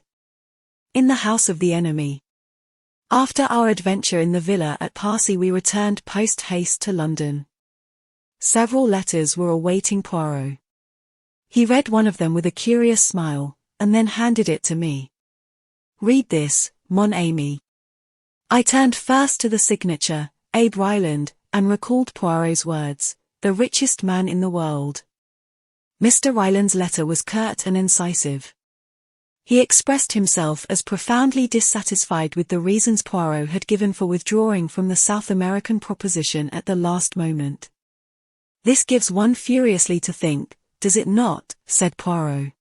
In the house of the enemy. After our adventure in the villa at Parsi, we returned post-haste to London. Several letters were awaiting Poirot. He read one of them with a curious smile, and then handed it to me. "Read this, mon ami." I turned first to the signature, Abe Ryland, and recalled Poirot's words, "the richest man in the world." Mr. Ryland's letter was curt and incisive. He expressed himself as profoundly dissatisfied with the reasons Poirot had given for withdrawing from the South American proposition at the last moment. "This gives one furiously to think, does it not?" said Poirot.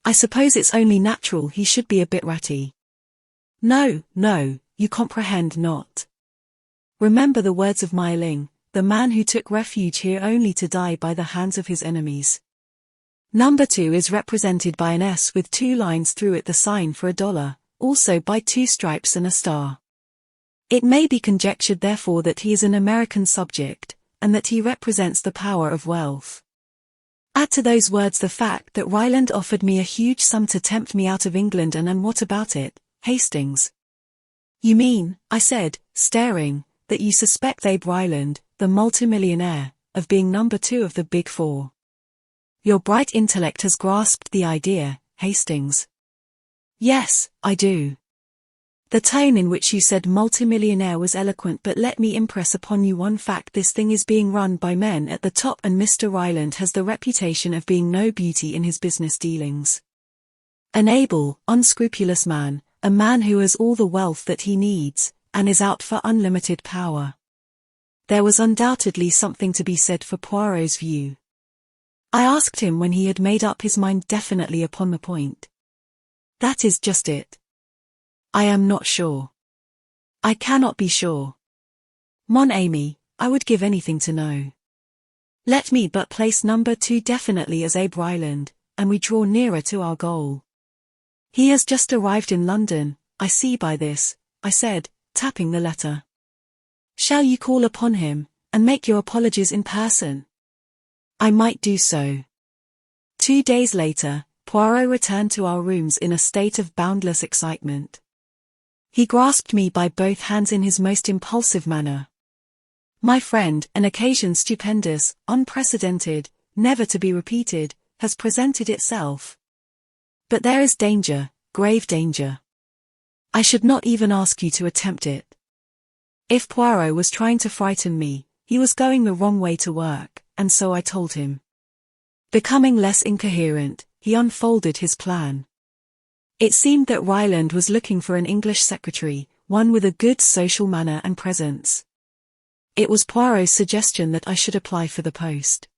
"I suppose it's only natural he should be a bit ratty." "No, no, you comprehend not. Remember the words of Mei Ling, the man who took refuge here only to die by the hands of his enemies. Number 2 is represented by an S with 2 lines through it, the sign for $1, also by 2 stripes and a star. It may be conjectured therefore that he is an American subject, and that he represents the power of wealth. Add to those words the fact that Ryland offered me a huge sum to tempt me out of England, and what about it, Hastings?" "You mean," I said, staring, "that you suspect Abe Ryland, the multimillionaire, of being number 2 of the Big Four? Your bright intellect has grasped the idea, Hastings." "Yes, I do." The tone in which you said multimillionaire was eloquent, but let me impress upon you one fact: this thing is being run by men at the top, and Mr. Ryland has the reputation of being no beauty in his business dealings. An able, unscrupulous man, a man who has all the wealth that he needs, and is out for unlimited power. There was undoubtedly something to be said for Poirot's view. I asked him when he had made up his mind definitely upon the point. "That is just it. I am not sure. I cannot be sure. Mon ami, I would give anything to know. Let me but place number 2 definitely as Abe Ryland, and we draw nearer to our goal." "He has just arrived in London, I see by this," I said, tapping the letter. "Shall you call upon him, and make your apologies in person?" "I might do so." 2 days later, Poirot returned to our rooms in a state of boundless excitement. He grasped me by both hands in his most impulsive manner. "My friend, an occasion stupendous, unprecedented, never to be repeated, has presented itself. But there is danger, grave danger. I should not even ask you to attempt it." If Poirot was trying to frighten me, he was going the wrong way to work, and so I told him. Becoming less incoherent, he unfolded his plan. It seemed that Ryland was looking for an English secretary, one with a good social manner and presence. It was Poirot's suggestion that I should apply for the post.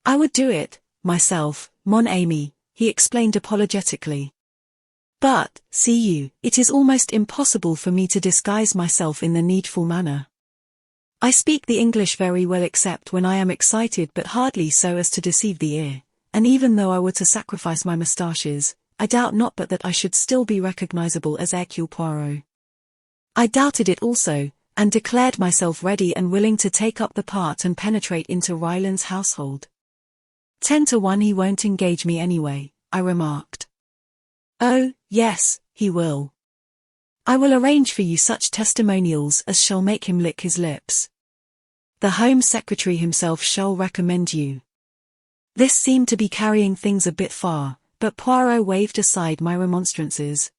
"I would do it, myself, mon ami," he explained apologetically. "But, see you, it is almost impossible for me to disguise myself in the needful manner. I speak the English very well except when I am excited, but hardly so as to deceive the ear, and even though I were to sacrifice my moustaches, I doubt not but that I should still be recognizable as Hercule Poirot." I doubted it also, and declared myself ready and willing to take up the part and penetrate into Ryland's household. 10 to 1 he won't engage me anyway, I remarked. "Oh, yes, he will. I will arrange for you such testimonials as shall make him lick his lips. The Home Secretary himself shall recommend you." This seemed to be carrying things a bit far, but Poirot waved aside my remonstrances.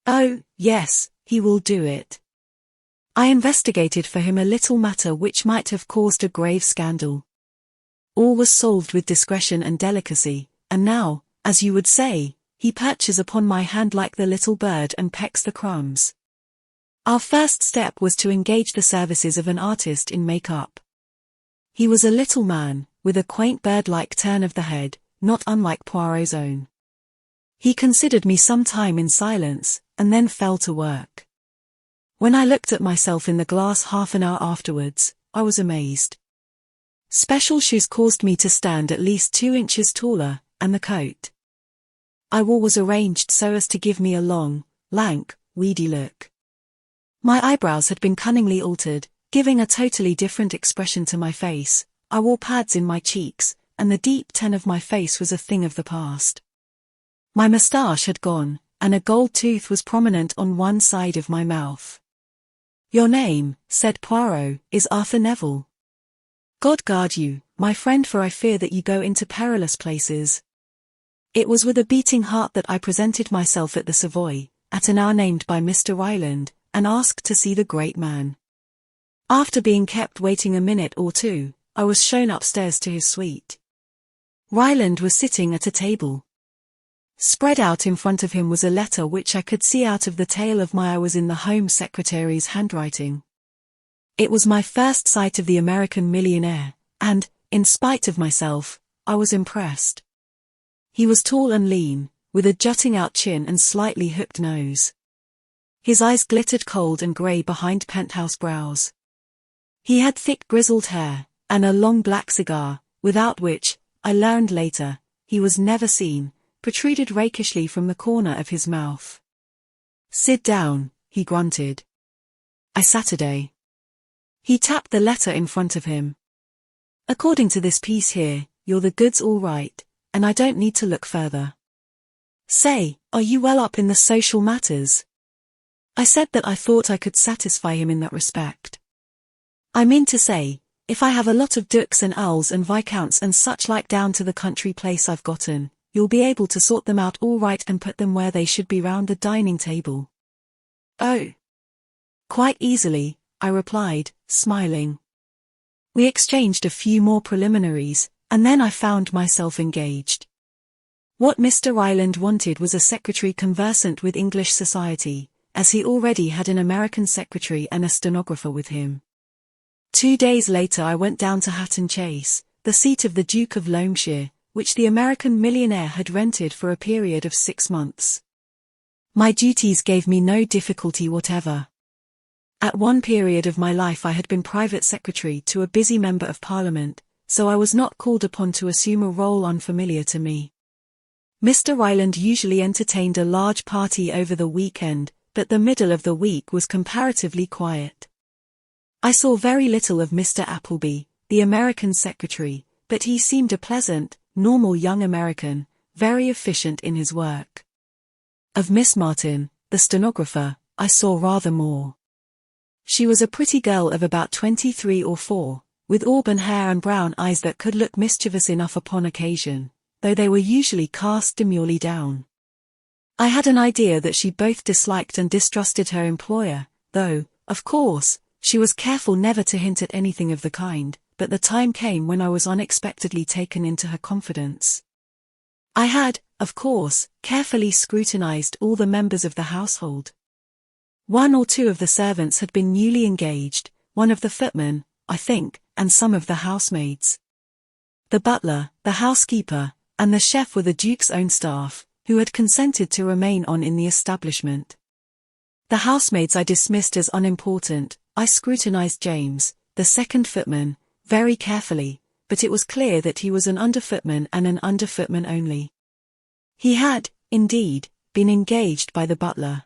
"Oh, yes, he will do it." I investigated for him a little matter which might have caused a grave scandal. All was solved with discretion and delicacy, and now, as you would say, he perches upon my hand like the little bird and pecks the crumbs. Our first step was to engage the services of an artist in make-up. He was a little man, with a quaint bird-like turn of the head, not unlike Poirot's own. He considered me some time in silence, and then fell to work. When I looked at myself in the glass half an hour afterwards, I was amazed. Special shoes caused me to stand at least 2 inches taller, and the coat I wore was arranged so as to give me a long, lank, weedy look. My eyebrows had been cunningly altered, giving a totally different expression to my face. I wore pads in my cheeks, and the deep tan of my face was a thing of the past. My moustache had gone, and a gold tooth was prominent on one side of my mouth. "Your name," said Poirot, "is Arthur Neville. God guard you, my friend, for I fear that you go into perilous places." It was with a beating heart that I presented myself at the Savoy, at an hour named by Mr. Ryland, and asked to see the great man. After being kept waiting a minute or two, I was shown upstairs to his suite. Ryland was sitting at a table. Spread out in front of him was a letter which I could see out of the tail of my eye was in the Home Secretary's handwriting. It was my first sight of the American millionaire, and, in spite of myself, I was impressed. He was tall and lean, with a jutting-out chin and slightly hooked nose. His eyes glittered cold and grey behind penthouse brows. He had thick grizzled hair, and a long black cigar, without which, I learned later, he was never seen, protruded rakishly from the corner of his mouth. "Sit down," he grunted. Saturday. He tapped the letter in front of him. "According to this piece here, you're the goods all right, and I don't need to look further. Say, are you well up in the social matters?" I said that I thought I could satisfy him in that respect. "I mean to say, if I have a lot of dukes and earls and viscounts and such like down to the country place I've gotten, you'll be able to sort them out all right and put them where they should be round the dining table." "Oh, quite easily," I replied, smiling. We exchanged a few more preliminaries, and then I found myself engaged. What Mr. Ryland wanted was a secretary conversant with English society, as he already had an American secretary and a stenographer with him. 2 days later I went down to Hatton Chase, the seat of the Duke of Loamshire, which the American millionaire had rented for a period of 6 months. My duties gave me no difficulty whatever. At one period of my life I had been private secretary to a busy member of Parliament, so I was not called upon to assume a role unfamiliar to me. Mr. Ryland usually entertained a large party over the weekend, but the middle of the week was comparatively quiet. I saw very little of Mr. Appleby, the American secretary, but he seemed a pleasant, normal young American, very efficient in his work. Of Miss Martin, the stenographer, I saw rather more. She was a pretty girl of about 23 or 4, with auburn hair and brown eyes that could look mischievous enough upon occasion, though they were usually cast demurely down. I had an idea that she both disliked and distrusted her employer, though, of course, she was careful never to hint at anything of the kind, but the time came when I was unexpectedly taken into her confidence. I had, of course, carefully scrutinized all the members of the household. 1 or 2 of the servants had been newly engaged, one of the footmen, I think, and some of the housemaids. The butler, the housekeeper, and the chef were the Duke's own staff, who had consented to remain on in the establishment. The housemaids I dismissed as unimportant. I scrutinized James, the second footman, very carefully, but it was clear that he was an underfootman and an underfootman only. He had, indeed, been engaged by the butler.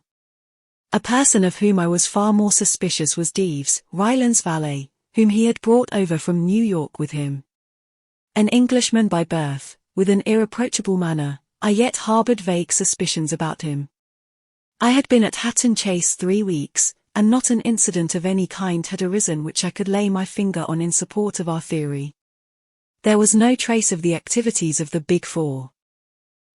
A person of whom I was far more suspicious was Deves, Ryland's valet, whom he had brought over from New York with him. An Englishman by birth, with an irreproachable manner, I yet harbored vague suspicions about him. I had been at Hatton Chase 3 weeks, and not an incident of any kind had arisen which I could lay my finger on in support of our theory. There was no trace of the activities of the Big Four.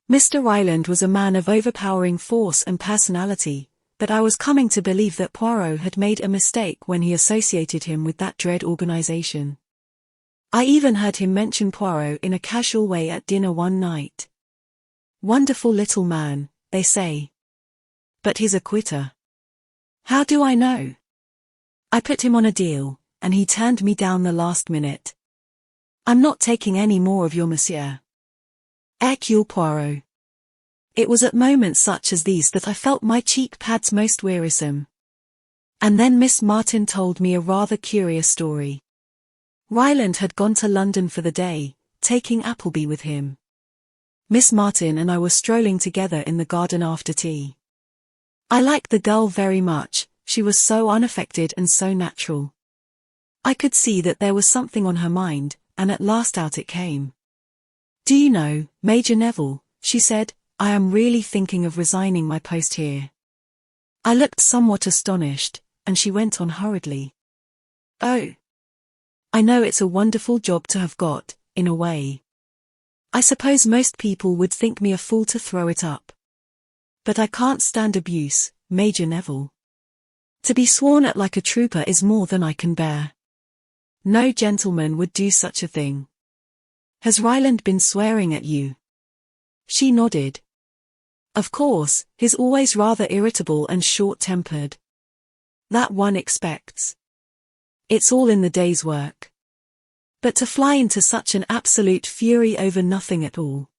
Mr. Ryland was a man of overpowering force and personality, but I was coming to believe that Poirot had made a mistake when he associated him with that dread organization. I even heard him mention Poirot in a casual way at dinner one night. "Wonderful little man," they say. But he's a quitter. How do I know? I put him on a deal, and he turned me down the last minute. "I'm not taking any more of your monsieur." Hercule Poirot. It was at moments such as these that I felt my cheek pads most wearisome. And then Miss Martin told me a rather curious story. Ryland had gone to London for the day, taking Appleby with him. Miss Martin and I were strolling together in the garden after tea. I liked the girl very much, she was so unaffected and so natural. I could see that there was something on her mind, and at last out it came. "Do you know, Major Neville," she said, I am really thinking of resigning my post here." I looked somewhat astonished, and she went on hurriedly. "Oh. I know it's a wonderful job to have got, in a way. I suppose most people would think me a fool to throw it up. But I can't stand abuse, Major Neville. To be sworn at like a trooper is more than I can bear. No gentleman would do such a thing. Has Ryland been swearing at you?" She nodded. "Of course, he's always rather irritable and short-tempered. That one expects. It's all in the day's work. But to fly into such an absolute fury over nothing at all.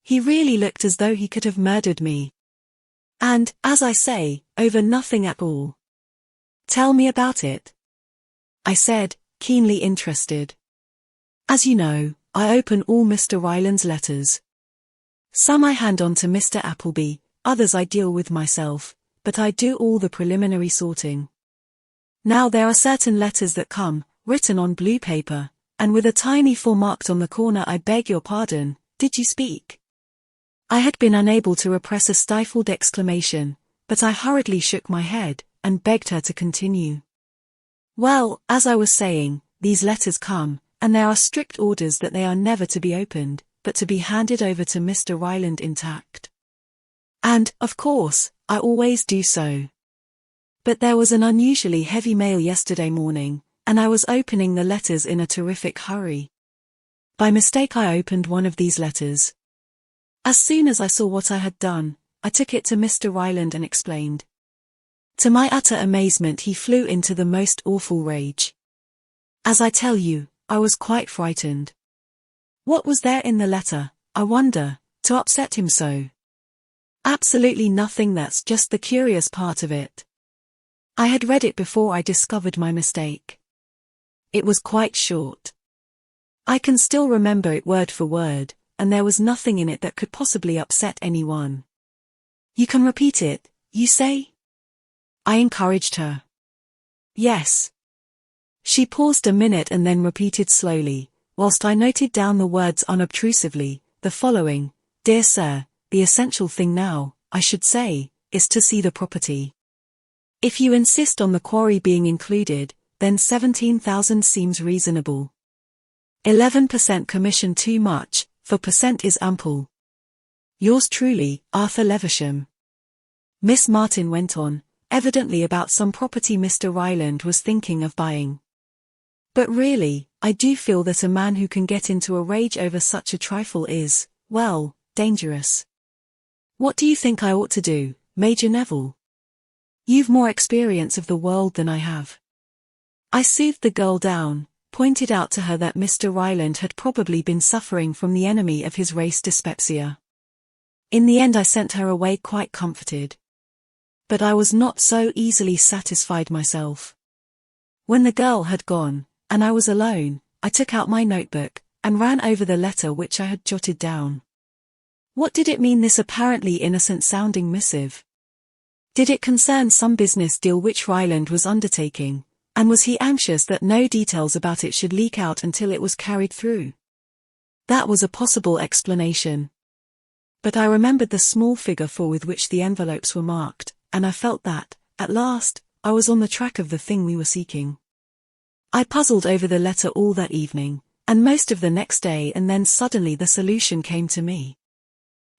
He really looked as though he could have murdered me. And, as I say, over nothing at all." "Tell me about it," I said, keenly interested. "As you know, I open all Mr. Ryland's letters. Some I hand on to Mr. Appleby, others I deal with myself, but I do all the preliminary sorting. Now there are certain letters that come, written on blue paper, and with a tiny 4 marked on the corner. I beg your pardon, did you speak?" I had been unable to repress a stifled exclamation, but I hurriedly shook my head, and begged her to continue. "Well, as I was saying, these letters come, and there are strict orders that they are never to be opened, but to be handed over to Mr. Ryland intact. And, of course, I always do so. But there was an unusually heavy mail yesterday morning, and I was opening the letters in a terrific hurry. By mistake I opened one of these letters. As soon as I saw what I had done, I took it to Mr. Ryland and explained. To my utter amazement he flew into the most awful rage. As I tell you, I was quite frightened. What was there in the letter, I wonder, to upset him so? Absolutely nothing. That's just the curious part of it. I had read it before I discovered my mistake. It was quite short. I can still remember it word for word, and there was nothing in it that could possibly upset anyone. You can repeat it, you say? I encouraged her. Yes. She paused a minute and then repeated slowly, whilst I noted down the words unobtrusively, the following: Dear Sir, the essential thing now, I should say, is to see the property. If you insist on the quarry being included, then 17,000 seems reasonable. 11% commission too much, for percent is ample. Yours truly, Arthur Levisham. Miss Martin went on, evidently about some property Mr. Ryland was thinking of buying. But really, I do feel that a man who can get into a rage over such a trifle is, well, dangerous. What do you think I ought to do, Major Neville? You've more experience of the world than I have. I soothed the girl down, pointed out to her that Mr. Ryland had probably been suffering from the enemy of his race, dyspepsia. In the end I sent her away quite comforted. But I was not so easily satisfied myself. When the girl had gone, and I was alone, I took out my notebook, and ran over the letter which I had jotted down. What did it mean, this apparently innocent-sounding missive? Did it concern some business deal which Ryland was undertaking, and was he anxious that no details about it should leak out until it was carried through? That was a possible explanation. But I remembered the small figure 4 with which the envelopes were marked, and I felt that, at last, I was on the track of the thing we were seeking. I puzzled over the letter all that evening, and most of the next day, and then suddenly the solution came to me.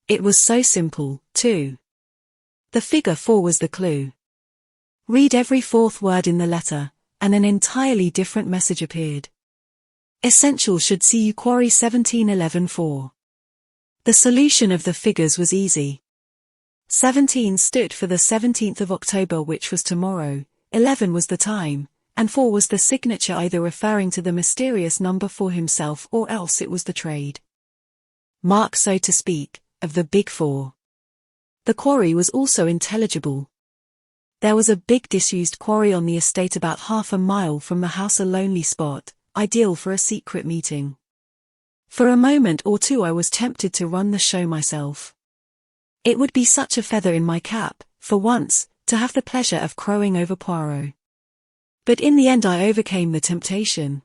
It was so simple, too. The figure 4 was the clue. Read every 4th word in the letter, and an entirely different message appeared. Essential should see you quarry 1711-4. The solution of the figures was easy. 17 stood for the 17th of October, which was tomorrow, 11 was the time, and 4 was the signature, either referring to the mysterious number 4 himself or else it was the trade mark, so to speak, of the Big Four. The quarry was also intelligible. There was a big disused quarry on the estate about half a mile from the house, a lonely spot, ideal for a secret meeting. For a moment or two I was tempted to run the show myself. It would be such a feather in my cap, for once, to have the pleasure of crowing over Poirot. But in the end I overcame the temptation.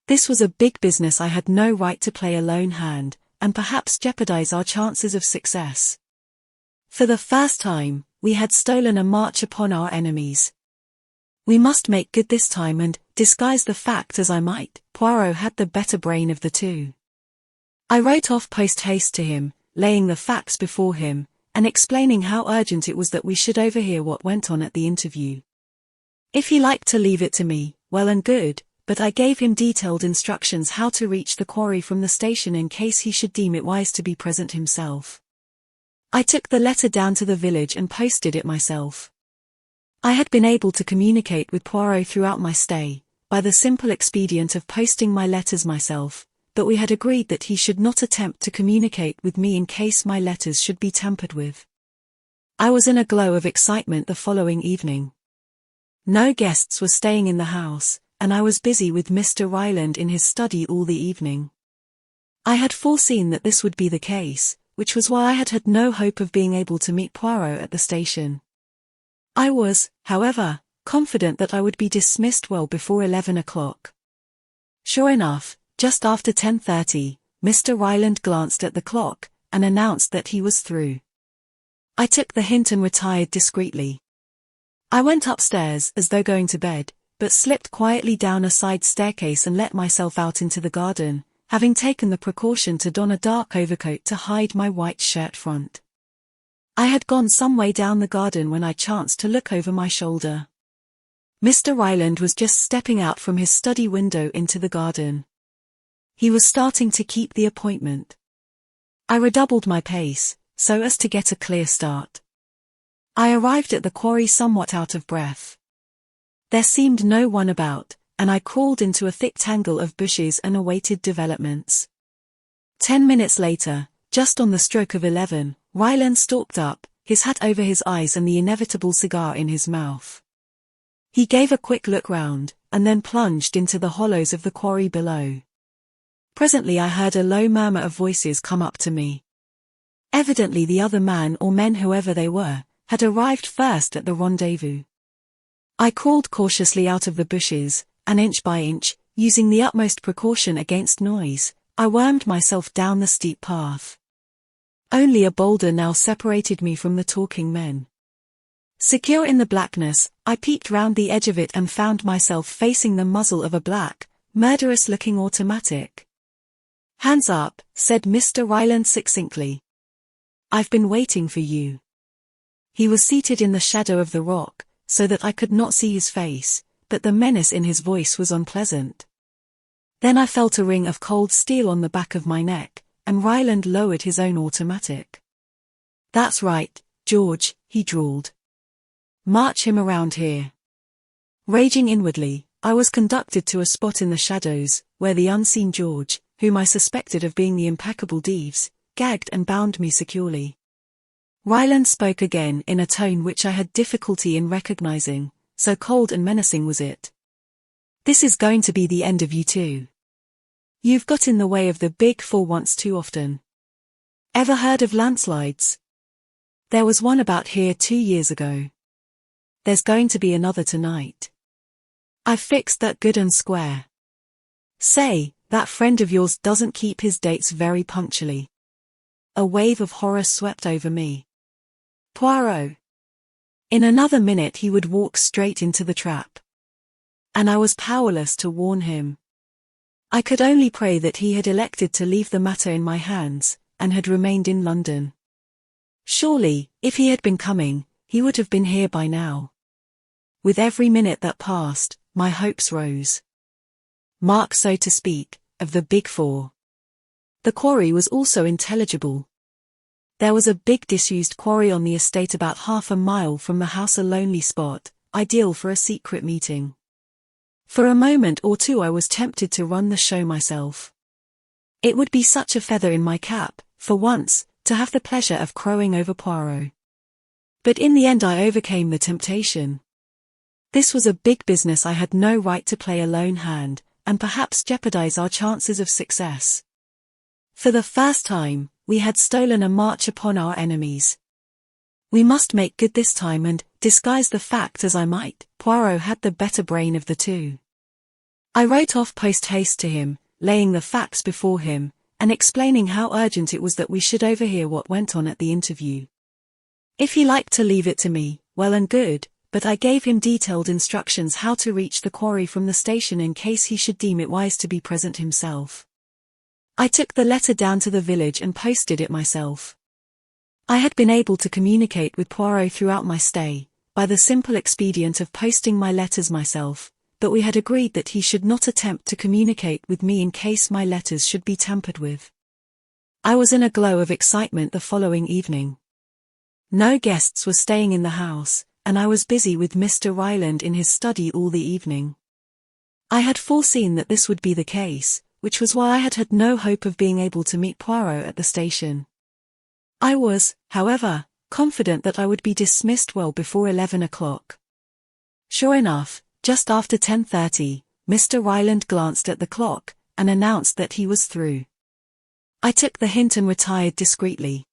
This was a big business, I had no right to play a lone hand, and perhaps jeopardize our chances of success. For the first time, we had stolen a march upon our enemies. We must make good this time, and, disguise the fact as I might, Poirot had the better brain of the two. I wrote off post-haste to him, laying the facts before him, and explaining how urgent it was that we should overhear what went on at the interview. If he liked to leave it to me, well and good, but I gave him detailed instructions how to reach the quarry from the station in case he should deem it wise to be present himself. I took the letter down to the village and posted it myself. I had been able to communicate with Poirot throughout my stay, by the simple expedient of posting my letters myself, but we had agreed that he should not attempt to communicate with me in case my letters should be tampered with. I was in a glow of excitement the following evening. No guests were staying in the house, and I was busy with Mr. Ryland in his study all the evening. I had foreseen that this would be the case, which was why I had had no hope of being able to meet Poirot at the station. I was, however, confident that I would be dismissed well before 11 o'clock. Sure enough, just after 10:30, Mr. Ryland glanced at the clock, and announced that he was through. I took the hint and retired discreetly. I went upstairs as though going to bed, but slipped quietly down a side staircase and let myself out into the garden, having taken the precaution to don a dark overcoat to hide my white shirt front. I had gone some way down the garden when I chanced to look over my shoulder. Mr. Ryland was just stepping out from his study window into the garden. He was starting to keep the appointment. I redoubled my pace, so as to get a clear start. I arrived at the quarry somewhat out of breath. There seemed no one about, and I crawled into a thick tangle of bushes and awaited developments. 10 minutes later, just on the stroke of 11, Ryland stalked up, his hat over his eyes and the inevitable cigar in his mouth. He gave a quick look round, and then plunged into the hollows of the quarry below. Presently I heard a low murmur of voices come up to me. Evidently the other man or men, whoever they were, had arrived first at the rendezvous. I crawled cautiously out of the bushes, and inch by inch, using the utmost precaution against noise, I wormed myself down the steep path. Only a boulder now separated me from the talking men. Secure in the blackness, I peeped round the edge of it and found myself facing the muzzle of a black, murderous-looking automatic. "Hands up," said Mr. Ryland succinctly. "I've been waiting for you." He was seated in the shadow of the rock, so that I could not see his face, but the menace in his voice was unpleasant. Then I felt a ring of cold steel on the back of my neck, and Ryland lowered his own automatic. "That's right, George," he drawled. "March him around here." Raging inwardly, I was conducted to a spot in the shadows, where the unseen George, whom I suspected of being the impeccable Deves, gagged and bound me securely. Ryland spoke again in a tone which I had difficulty in recognizing, so cold and menacing was it. "This is going to be the end of you too. You've got in the way of the big four once too often. Ever heard of landslides? There was one about here 2 years ago. There's going to be another tonight. I've fixed that good and square. Say, that friend of yours doesn't keep his dates very punctually." A wave of horror swept over me. Poirot. In another minute he would walk straight into the trap. And I was powerless to warn him. I could only pray that he had elected to leave the matter in my hands, and had remained in London. Surely, if he had been coming, he would have been here by now. With every minute that passed, my hopes rose. Mark, so to speak, of the big four. The quarry was also intelligible. There was a big disused quarry on the estate about half a mile from the house, a lonely spot, ideal for a secret meeting. For a moment or two I was tempted to run the show myself. It would be such a feather in my cap, for once, to have the pleasure of crowing over Poirot. But in the end I overcame the temptation. This was a big business. I had no right to play a lone hand, and perhaps jeopardize our chances of success. For the first time, we had stolen a march upon our enemies. We must make good this time, and, disguise the fact as I might, Poirot had the better brain of the two. I wrote off post-haste to him, laying the facts before him, and explaining how urgent it was that we should overhear what went on at the interview. If he liked to leave it to me, well and good, but I gave him detailed instructions how to reach the quarry from the station in case he should deem it wise to be present himself. I took the letter down to the village and posted it myself. I had been able to communicate with Poirot throughout my stay, by the simple expedient of posting my letters myself, but we had agreed that he should not attempt to communicate with me in case my letters should be tampered with. I was in a glow of excitement the following evening. No guests were staying in the house, and I was busy with Mr. Ryland in his study all the evening. I had foreseen that this would be the case, which was why I had had no hope of being able to meet Poirot at the station. I was, however, confident that I would be dismissed well before 11 o'clock. Sure enough, just after 10:30, Mr. Ryland glanced at the clock, and announced that he was through. I took the hint and retired discreetly.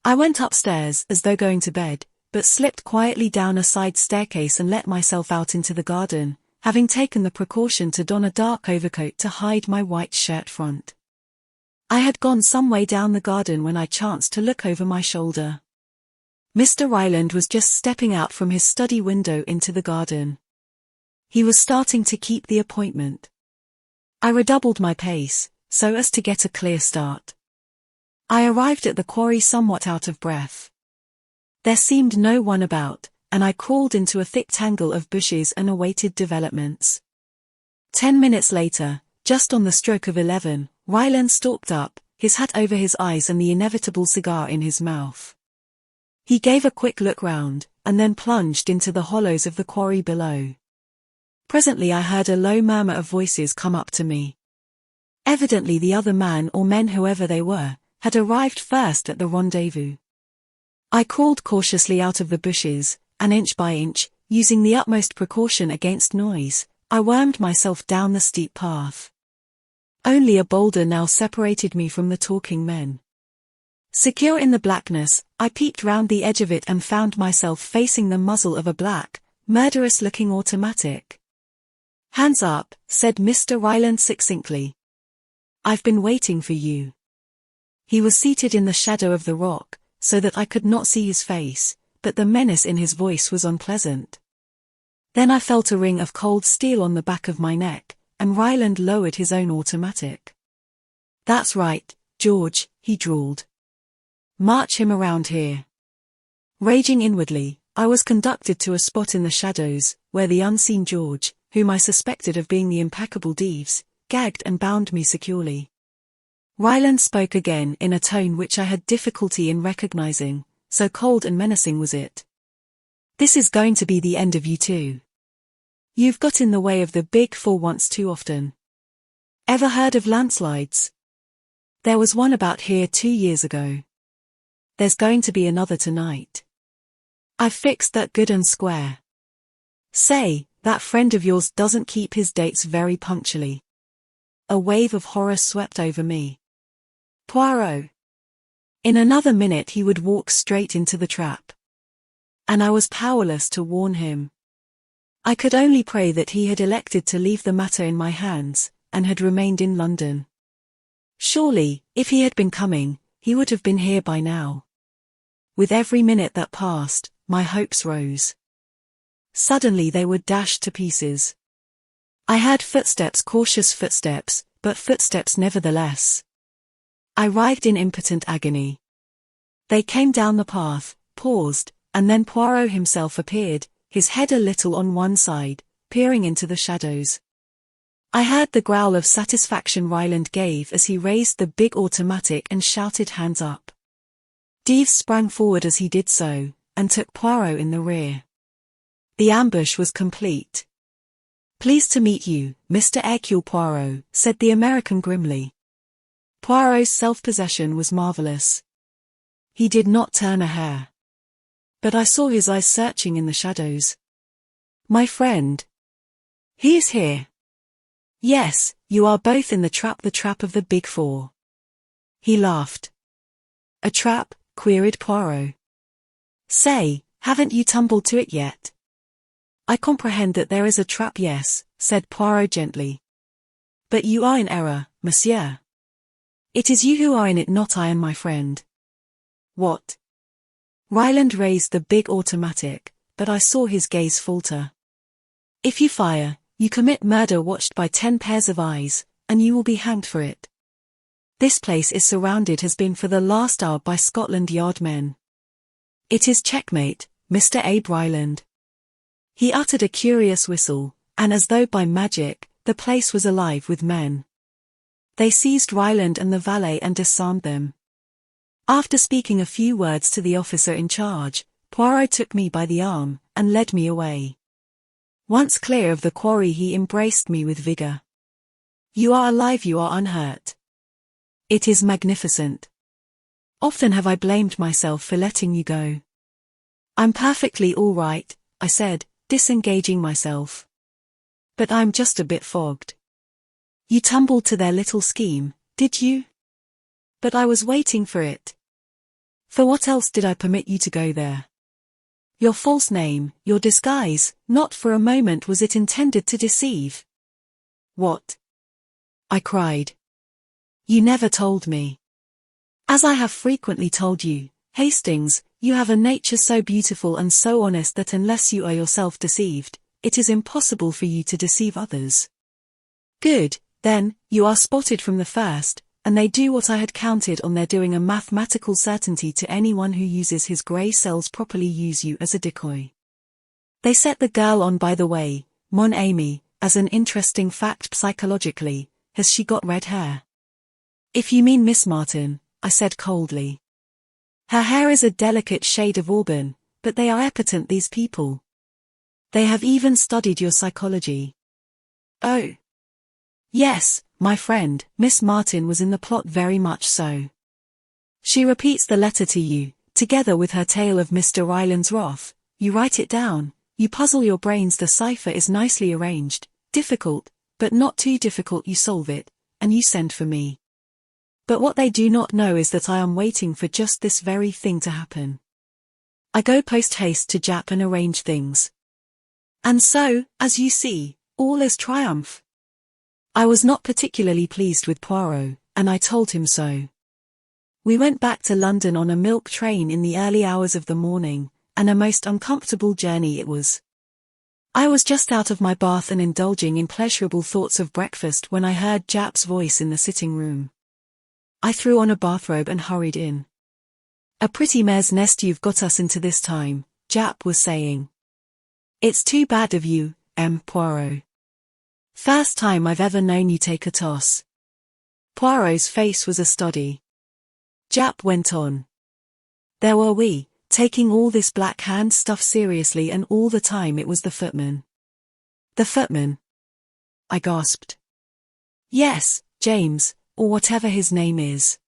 I went upstairs as though going to bed, but slipped quietly down a side staircase and let myself out into the garden, having taken the precaution to don a dark overcoat to hide my white shirt front. I had gone some way down the garden when I chanced to look over my shoulder. Mr. Ryland was just stepping out from his study window into the garden. He was starting to keep the appointment. I redoubled my pace, so as to get a clear start. I arrived at the quarry somewhat out of breath. There seemed no one about, and I crawled into a thick tangle of bushes and awaited developments. 10 minutes later, just on the stroke of 11, Ryland stalked up, his hat over his eyes and the inevitable cigar in his mouth. He gave a quick look round, and then plunged into the hollows of the quarry below. Presently I heard a low murmur of voices come up to me. Evidently the other man or men, whoever they were, had arrived first at the rendezvous. I crawled cautiously out of the bushes, and inch by inch, using the utmost precaution against noise, I wormed myself down the steep path. Only a boulder now separated me from the talking men. Secure in the blackness, I peeped round the edge of it and found myself facing the muzzle of a black, murderous-looking automatic. "Hands up," said Mr. Ryland succinctly. "I've been waiting for you." He was seated in the shadow of the rock, so that I could not see his face, but the menace in his voice was unpleasant. Then I felt a ring of cold steel on the back of my neck, and Ryland lowered his own automatic. "That's right, George," he drawled. "March him around here." Raging inwardly, I was conducted to a spot in the shadows, where the unseen George, whom I suspected of being the implacable Deves, gagged and bound me securely. Ryland spoke again in a tone which I had difficulty in recognizing, so cold and menacing was it. "This is going to be the end of you two. You've got in the way of the Big Four once too often. Ever heard of landslides? There was one about here 2 years ago. There's going to be another tonight. I've fixed that good and square. Say, that friend of yours doesn't keep his dates very punctually." A wave of horror swept over me. Poirot. In another minute he would walk straight into the trap. And I was powerless to warn him. I could only pray that he had elected to leave the matter in my hands, and had remained in London. Surely, if he had been coming, he would have been here by now. With every minute that passed, my hopes rose. Suddenly they were dashed to pieces. I heard footsteps, cautious footsteps, but footsteps nevertheless. I writhed in impotent agony. They came down the path, paused, and then Poirot himself appeared, his head a little on one side, peering into the shadows. I heard the growl of satisfaction Ryland gave as he raised the big automatic and shouted, "Hands up." Deves sprang forward as he did so, and took Poirot in the rear. The ambush was complete. "Pleased to meet you, Mr. Hercule Poirot," said the American grimly. Poirot's self-possession was marvelous. He did not turn a hair. But I saw his eyes searching in the shadows. "My friend. He is here. Yes, you are both in the trap of the Big Four." He laughed. "A trap?" queried Poirot. "Say, haven't you tumbled to it yet?" "I comprehend that there is a trap, yes," said Poirot gently. "But you are in error, monsieur. It is you who are in it, not I and my friend. What? Ryland raised the big automatic, but I saw his gaze falter. If you fire, you commit murder watched by 10 pairs of eyes, and you will be hanged for it. This place is surrounded, has been for the last hour, by Scotland Yard men. It is checkmate, Mr. Abe Ryland. He uttered a curious whistle, and as though by magic, the place was alive with men. They seized Ryland and the valet and disarmed them. After speaking a few words to the officer in charge, Poirot took me by the arm, and led me away. Once clear of the quarry, he embraced me with vigor. You are alive, you are unhurt. It is magnificent. Often have I blamed myself for letting you go. I'm perfectly all right, I said, disengaging myself. But I'm just a bit fogged. You tumbled to their little scheme, did you? But I was waiting for it. For what else did I permit you to go there? Your false name, your disguise, not for a moment was it intended to deceive. What? I cried. You never told me. As I have frequently told you, Hastings, you have a nature so beautiful and so honest that unless you are yourself deceived, it is impossible for you to deceive others. Good, then, you are spotted from the first, and they do what I had counted on their doing, a mathematical certainty to anyone who uses his grey cells properly, use you as a decoy. They set the girl on, by the way, mon ami, as an interesting fact psychologically, has she got red hair? If you mean Miss Martin, I said coldly. Her hair is a delicate shade of auburn, but they are impotent, these people. They have even studied your psychology. Oh. Yes, my friend, Miss Martin was in the plot, very much so. She repeats the letter to you, together with her tale of Mr. Ryland's wrath. You write it down, you puzzle your brains, the cipher is nicely arranged, difficult, but not too difficult, you solve it, and you send for me. But what they do not know is that I am waiting for just this very thing to happen. I go post-haste to Jap and arrange things. And so, as you see, all is triumph. I was not particularly pleased with Poirot, and I told him so. We went back to London on a milk train in the early hours of the morning, and a most uncomfortable journey it was. I was just out of my bath and indulging in pleasurable thoughts of breakfast when I heard Jap's voice in the sitting room. I threw on a bathrobe and hurried in. A pretty mare's nest you've got us into this time, Jap was saying. It's too bad of you, Poirot. First time I've ever known you take a toss. Poirot's face was a study. Jap went on. There were we, taking all this Black Hand stuff seriously, and all the time it was the footman. The footman? I gasped. Yes, James, or whatever his name is.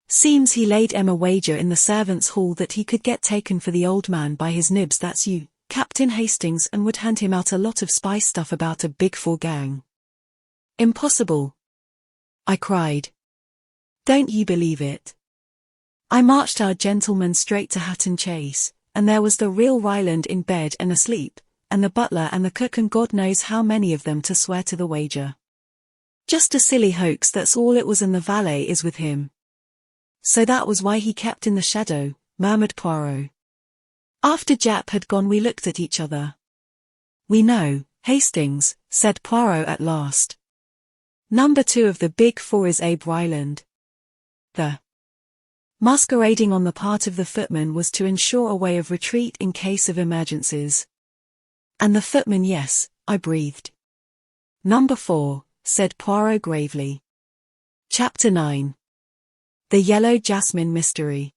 Seems he laid a wager in the servants' hall that he could get taken for the old man by his nibs, that's you, Captain Hastings, and would hand him out a lot of spy stuff about a Big Four gang. Impossible! I cried. Don't you believe it? I marched our gentleman straight to Hatton Chase, and there was the real Ryland in bed and asleep, and the butler and the cook and God knows how many of them to swear to the wager. Just a silly hoax, that's all it was, and the valet is with him. So that was why he kept in the shadow, murmured Poirot. After Jap had gone we looked at each other. We know, Hastings, said Poirot at last. Number 2 of the Big Four is Abe Ryland. The masquerading on the part of the footman was to ensure a way of retreat in case of emergencies. And the footman, yes, I breathed. Number 4, said Poirot gravely. Chapter 9. The Yellow Jasmine Mystery.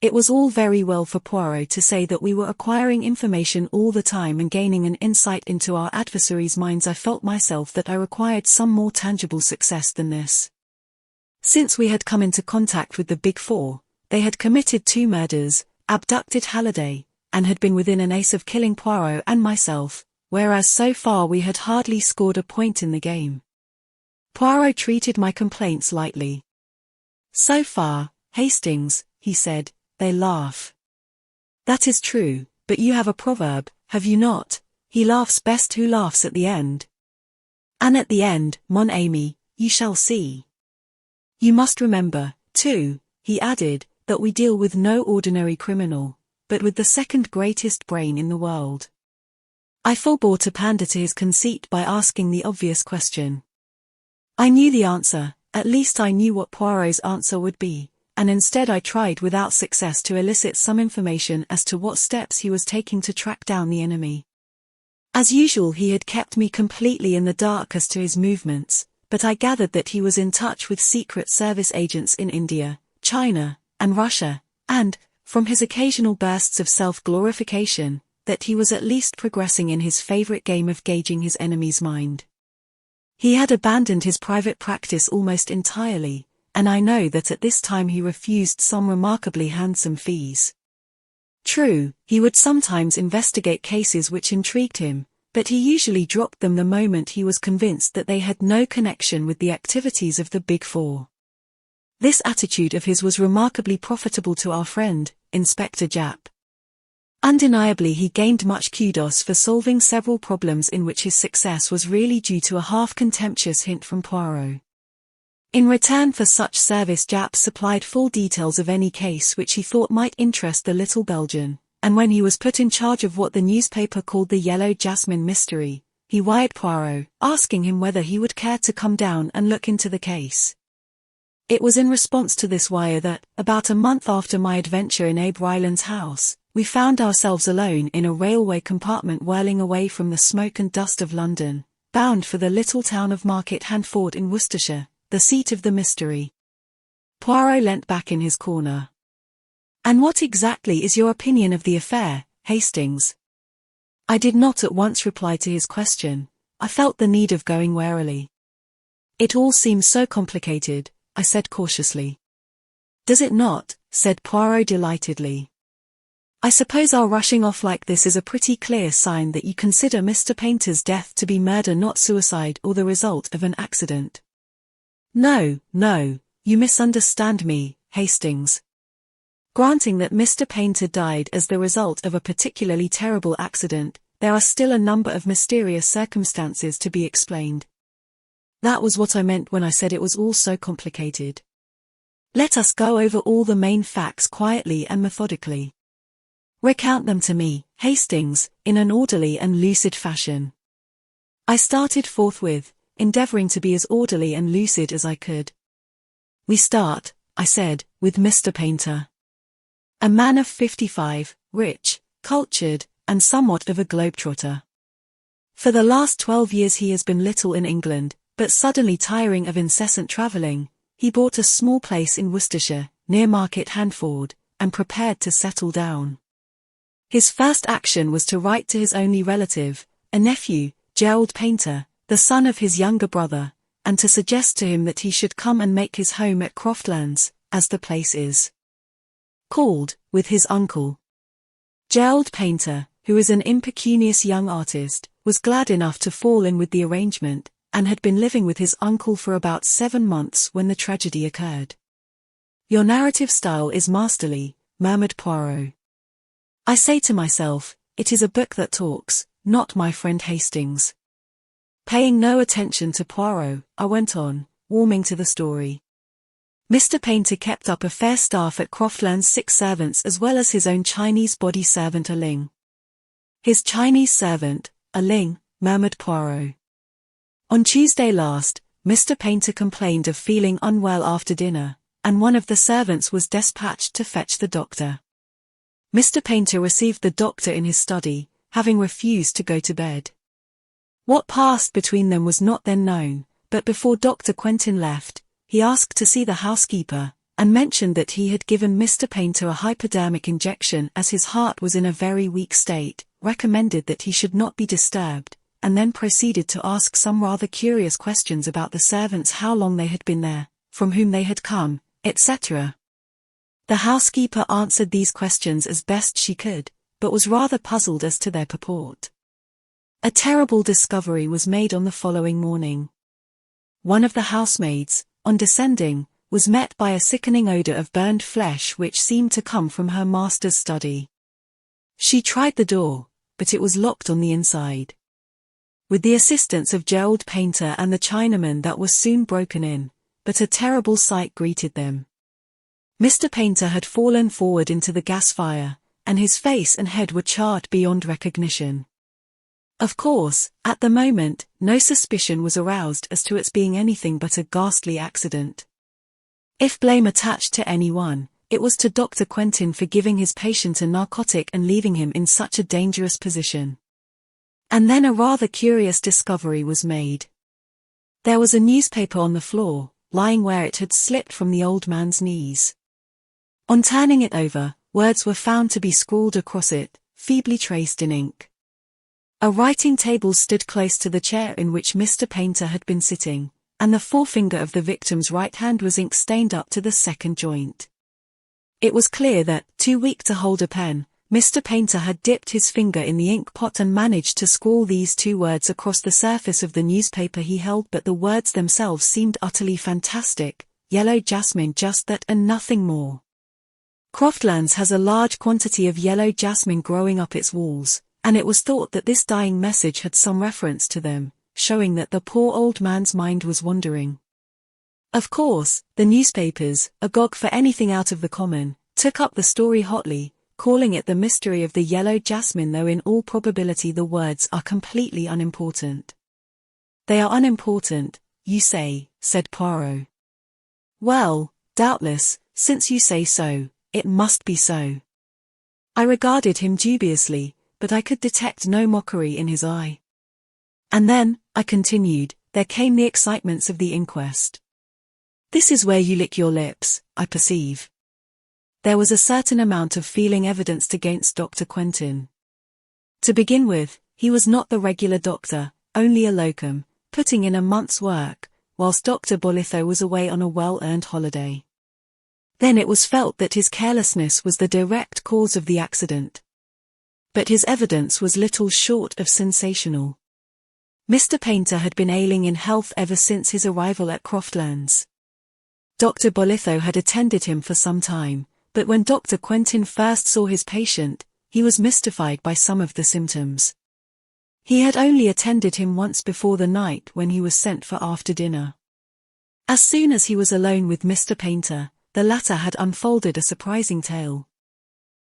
It was all very well for Poirot to say that we were acquiring information all the time and gaining an insight into our adversaries' minds. I felt myself that I required some more tangible success than this. Since we had come into contact with the Big Four, they had committed 2 murders, abducted Halliday, and had been within an ace of killing Poirot and myself, whereas so far we had hardly scored a point in the game. Poirot treated my complaints lightly. So far, Hastings, he said, they laugh. That is true, but you have a proverb, have you not? He laughs best who laughs at the end. And at the end, mon ami, you shall see. You must remember, too, he added, that we deal with no ordinary criminal, but with the second greatest brain in the world. I forbore to pander to his conceit by asking the obvious question. I knew the answer, at least I knew what Poirot's answer would be, and instead I tried without success to elicit some information as to what steps he was taking to track down the enemy. As usual, he had kept me completely in the dark as to his movements, but I gathered that he was in touch with Secret Service agents in India, China, and Russia, and, from his occasional bursts of self-glorification, that he was at least progressing in his favorite game of gauging his enemy's mind. He had abandoned his private practice almost entirely, and I know that at this time he refused some remarkably handsome fees. True, he would sometimes investigate cases which intrigued him, but he usually dropped them the moment he was convinced that they had no connection with the activities of the Big Four. This attitude of his was remarkably profitable to our friend, Inspector Japp. Undeniably, he gained much kudos for solving several problems in which his success was really due to a half-contemptuous hint from Poirot. In return for such service, Japp supplied full details of any case which he thought might interest the little Belgian, and when he was put in charge of what the newspaper called the Yellow Jasmine mystery, he wired Poirot, asking him whether he would care to come down and look into the case. It was in response to this wire that, about a month after my adventure in Abe Ryland's house, we found ourselves alone in a railway compartment whirling away from the smoke and dust of London, bound for the little town of Market Handford in Worcestershire, the seat of the mystery. Poirot leant back in his corner. "And what exactly is your opinion of the affair, Hastings?" I did not at once reply to his question. I felt the need of going warily. "It all seems so complicated," I said cautiously. "Does it not?" said Poirot delightedly. "I suppose our rushing off like this is a pretty clear sign that you consider Mr. Painter's death to be murder, not suicide or the result of an accident." No, you misunderstand me, Hastings. Granting that Mr. Painter died as the result of a particularly terrible accident, there are still a number of mysterious circumstances to be explained. That was what I meant when I said it was all so complicated. Let us go over all the main facts quietly and methodically. Recount them to me, Hastings, in an orderly and lucid fashion. I started forthwith, endeavoring to be as orderly and lucid as I could. "We start," I said, "with Mr. Painter. A man of 55, rich, cultured, and somewhat of a globetrotter. For the last 12 years he has been little in England, but suddenly tiring of incessant travelling, he bought a small place in Worcestershire, near Market Handford, and prepared to settle down. His first action was to write to his only relative, a nephew, Gerald Painter, the son of his younger brother, and to suggest to him that he should come and make his home at Croftlands, as the place is called, with his uncle. Gerald Painter, who is an impecunious young artist, was glad enough to fall in with the arrangement, and had been living with his uncle for about 7 months when the tragedy occurred. "Your narrative style is masterly," murmured Poirot. I say to myself, it is a book that talks, not my friend Hastings. Paying no attention to Poirot, I went on, warming to the story. Mr. Painter kept up a fair staff at Croftlands, 6 servants as well as his own Chinese body servant A Ling. "His Chinese servant, A Ling," murmured Poirot. "On Tuesday last, Mr. Painter complained of feeling unwell after dinner, and one of the servants was dispatched to fetch the doctor. Mr. Painter received the doctor in his study, having refused to go to bed. What passed between them was not then known, but before Dr. Quentin left, he asked to see the housekeeper, and mentioned that he had given Mr. Painter a hypodermic injection as his heart was in a very weak state, recommended that he should not be disturbed, and then proceeded to ask some rather curious questions about the servants, how long they had been there, from whom they had come, etc. The housekeeper answered these questions as best she could, but was rather puzzled as to their purport. A terrible discovery was made on the following morning. One of the housemaids, on descending, was met by a sickening odour of burned flesh which seemed to come from her master's study. She tried the door, but it was locked on the inside. With the assistance of Gerald Painter and the Chinaman that was soon broken in, but a terrible sight greeted them. Mr. Painter had fallen forward into the gas fire, and his face and head were charred beyond recognition. Of course, at the moment, no suspicion was aroused as to its being anything but a ghastly accident. If blame attached to anyone, it was to Dr. Quentin for giving his patient a narcotic and leaving him in such a dangerous position. And then a rather curious discovery was made. There was a newspaper on the floor, lying where it had slipped from the old man's knees. On turning it over, words were found to be scrawled across it, feebly traced in ink. A writing table stood close to the chair in which Mr. Painter had been sitting, and the forefinger of the victim's right hand was ink-stained up to the second joint. It was clear that, too weak to hold a pen, Mr. Painter had dipped his finger in the ink pot and managed to scrawl these two words across the surface of the newspaper he held, but the words themselves seemed utterly fantastic: yellow jasmine, just that and nothing more. Croftlands has a large quantity of yellow jasmine growing up its walls, and it was thought that this dying message had some reference to them, showing that the poor old man's mind was wandering. Of course, the newspapers, agog for anything out of the common, took up the story hotly, calling it the mystery of the yellow jasmine, though in all probability the words are completely unimportant. They are unimportant, you say, said Poirot. Well, doubtless, since you say so, it must be so. I regarded him dubiously, but I could detect no mockery in his eye. And then, I continued, there came the excitements of the inquest. This is where you lick your lips, I perceive. There was a certain amount of feeling evidenced against Dr. Quentin. To begin with, he was not the regular doctor, only a locum, putting in a month's work, whilst Dr. Bolitho was away on a well-earned holiday. Then it was felt that his carelessness was the direct cause of the accident. But his evidence was little short of sensational. Mr. Painter had been ailing in health ever since his arrival at Croftlands. Dr. Bolitho had attended him for some time, but when Dr. Quentin first saw his patient, he was mystified by some of the symptoms. He had only attended him once before the night when he was sent for after dinner. As soon as he was alone with Mr. Painter, the latter had unfolded a surprising tale.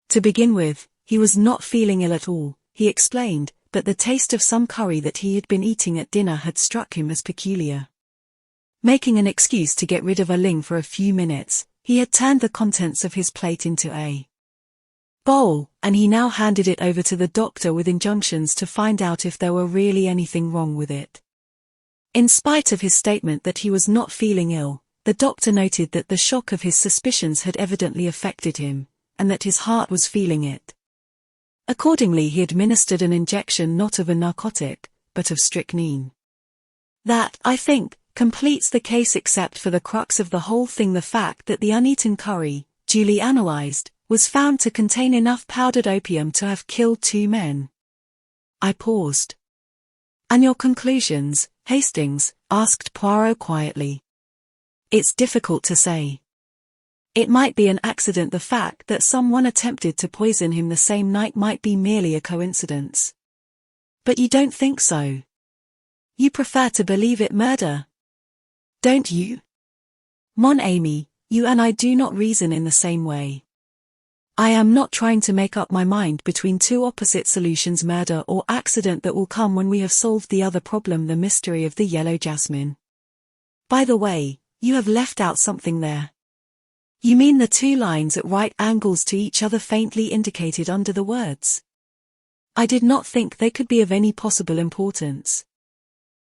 To begin with, he was not feeling ill at all, he explained, but the taste of some curry that he had been eating at dinner had struck him as peculiar. Making an excuse to get rid of a ling for a few minutes, he had turned the contents of his plate into a bowl, and he now handed it over to the doctor with injunctions to find out if there were really anything wrong with it. In spite of his statement that he was not feeling ill, the doctor noted that the shock of his suspicions had evidently affected him, and that his heart was feeling it. Accordingly, he administered an injection not of a narcotic, but of strychnine. That, I think, completes the case except for the crux of the whole thing, the fact that the uneaten curry, duly analyzed, was found to contain enough powdered opium to have killed 2 men. I paused. And your conclusions, Hastings? Asked Poirot quietly. It's difficult to say. It might be an accident. The fact that someone attempted to poison him the same night might be merely a coincidence. But you don't think so? You prefer to believe it murder? Don't you? Mon ami, you and I do not reason in the same way. I am not trying to make up my mind between two opposite solutions, murder or accident, that will come when we have solved the other problem, the mystery of the yellow jasmine. By the way, you have left out something there. You mean the 2 lines at right angles to each other faintly indicated under the words? I did not think they could be of any possible importance.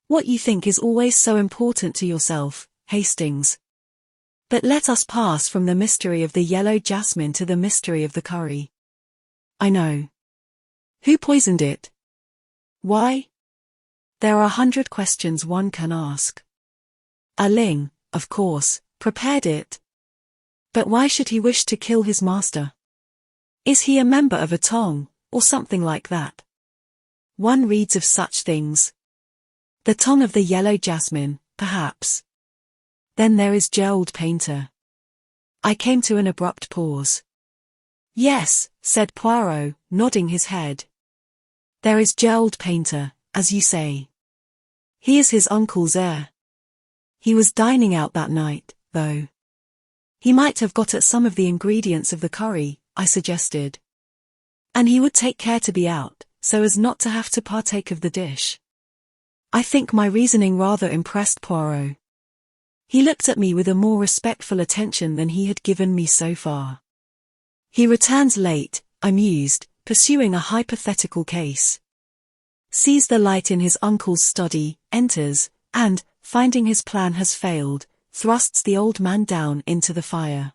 What you think is always so important to yourself, Hastings. But let us pass from the mystery of the yellow jasmine to the mystery of the curry. I know. Who poisoned it? Why? There are 100 questions one can ask. A ling, of course, prepared it. But why should he wish to kill his master? Is he a member of a tong, or something like that? One reads of such things. The tong of the yellow jasmine, perhaps. Then there is Gerald Painter. I came to an abrupt pause. Yes, said Poirot, nodding his head. There is Gerald Painter, as you say. He is his uncle's heir. He was dining out that night, though. He might have got at some of the ingredients of the curry, I suggested. And he would take care to be out, so as not to have to partake of the dish. I think my reasoning rather impressed Poirot. He looked at me with a more respectful attention than he had given me so far. He returns late, I mused, pursuing a hypothetical case. Sees the light in his uncle's study, enters, and, finding his plan has failed, thrusts the old man down into the fire.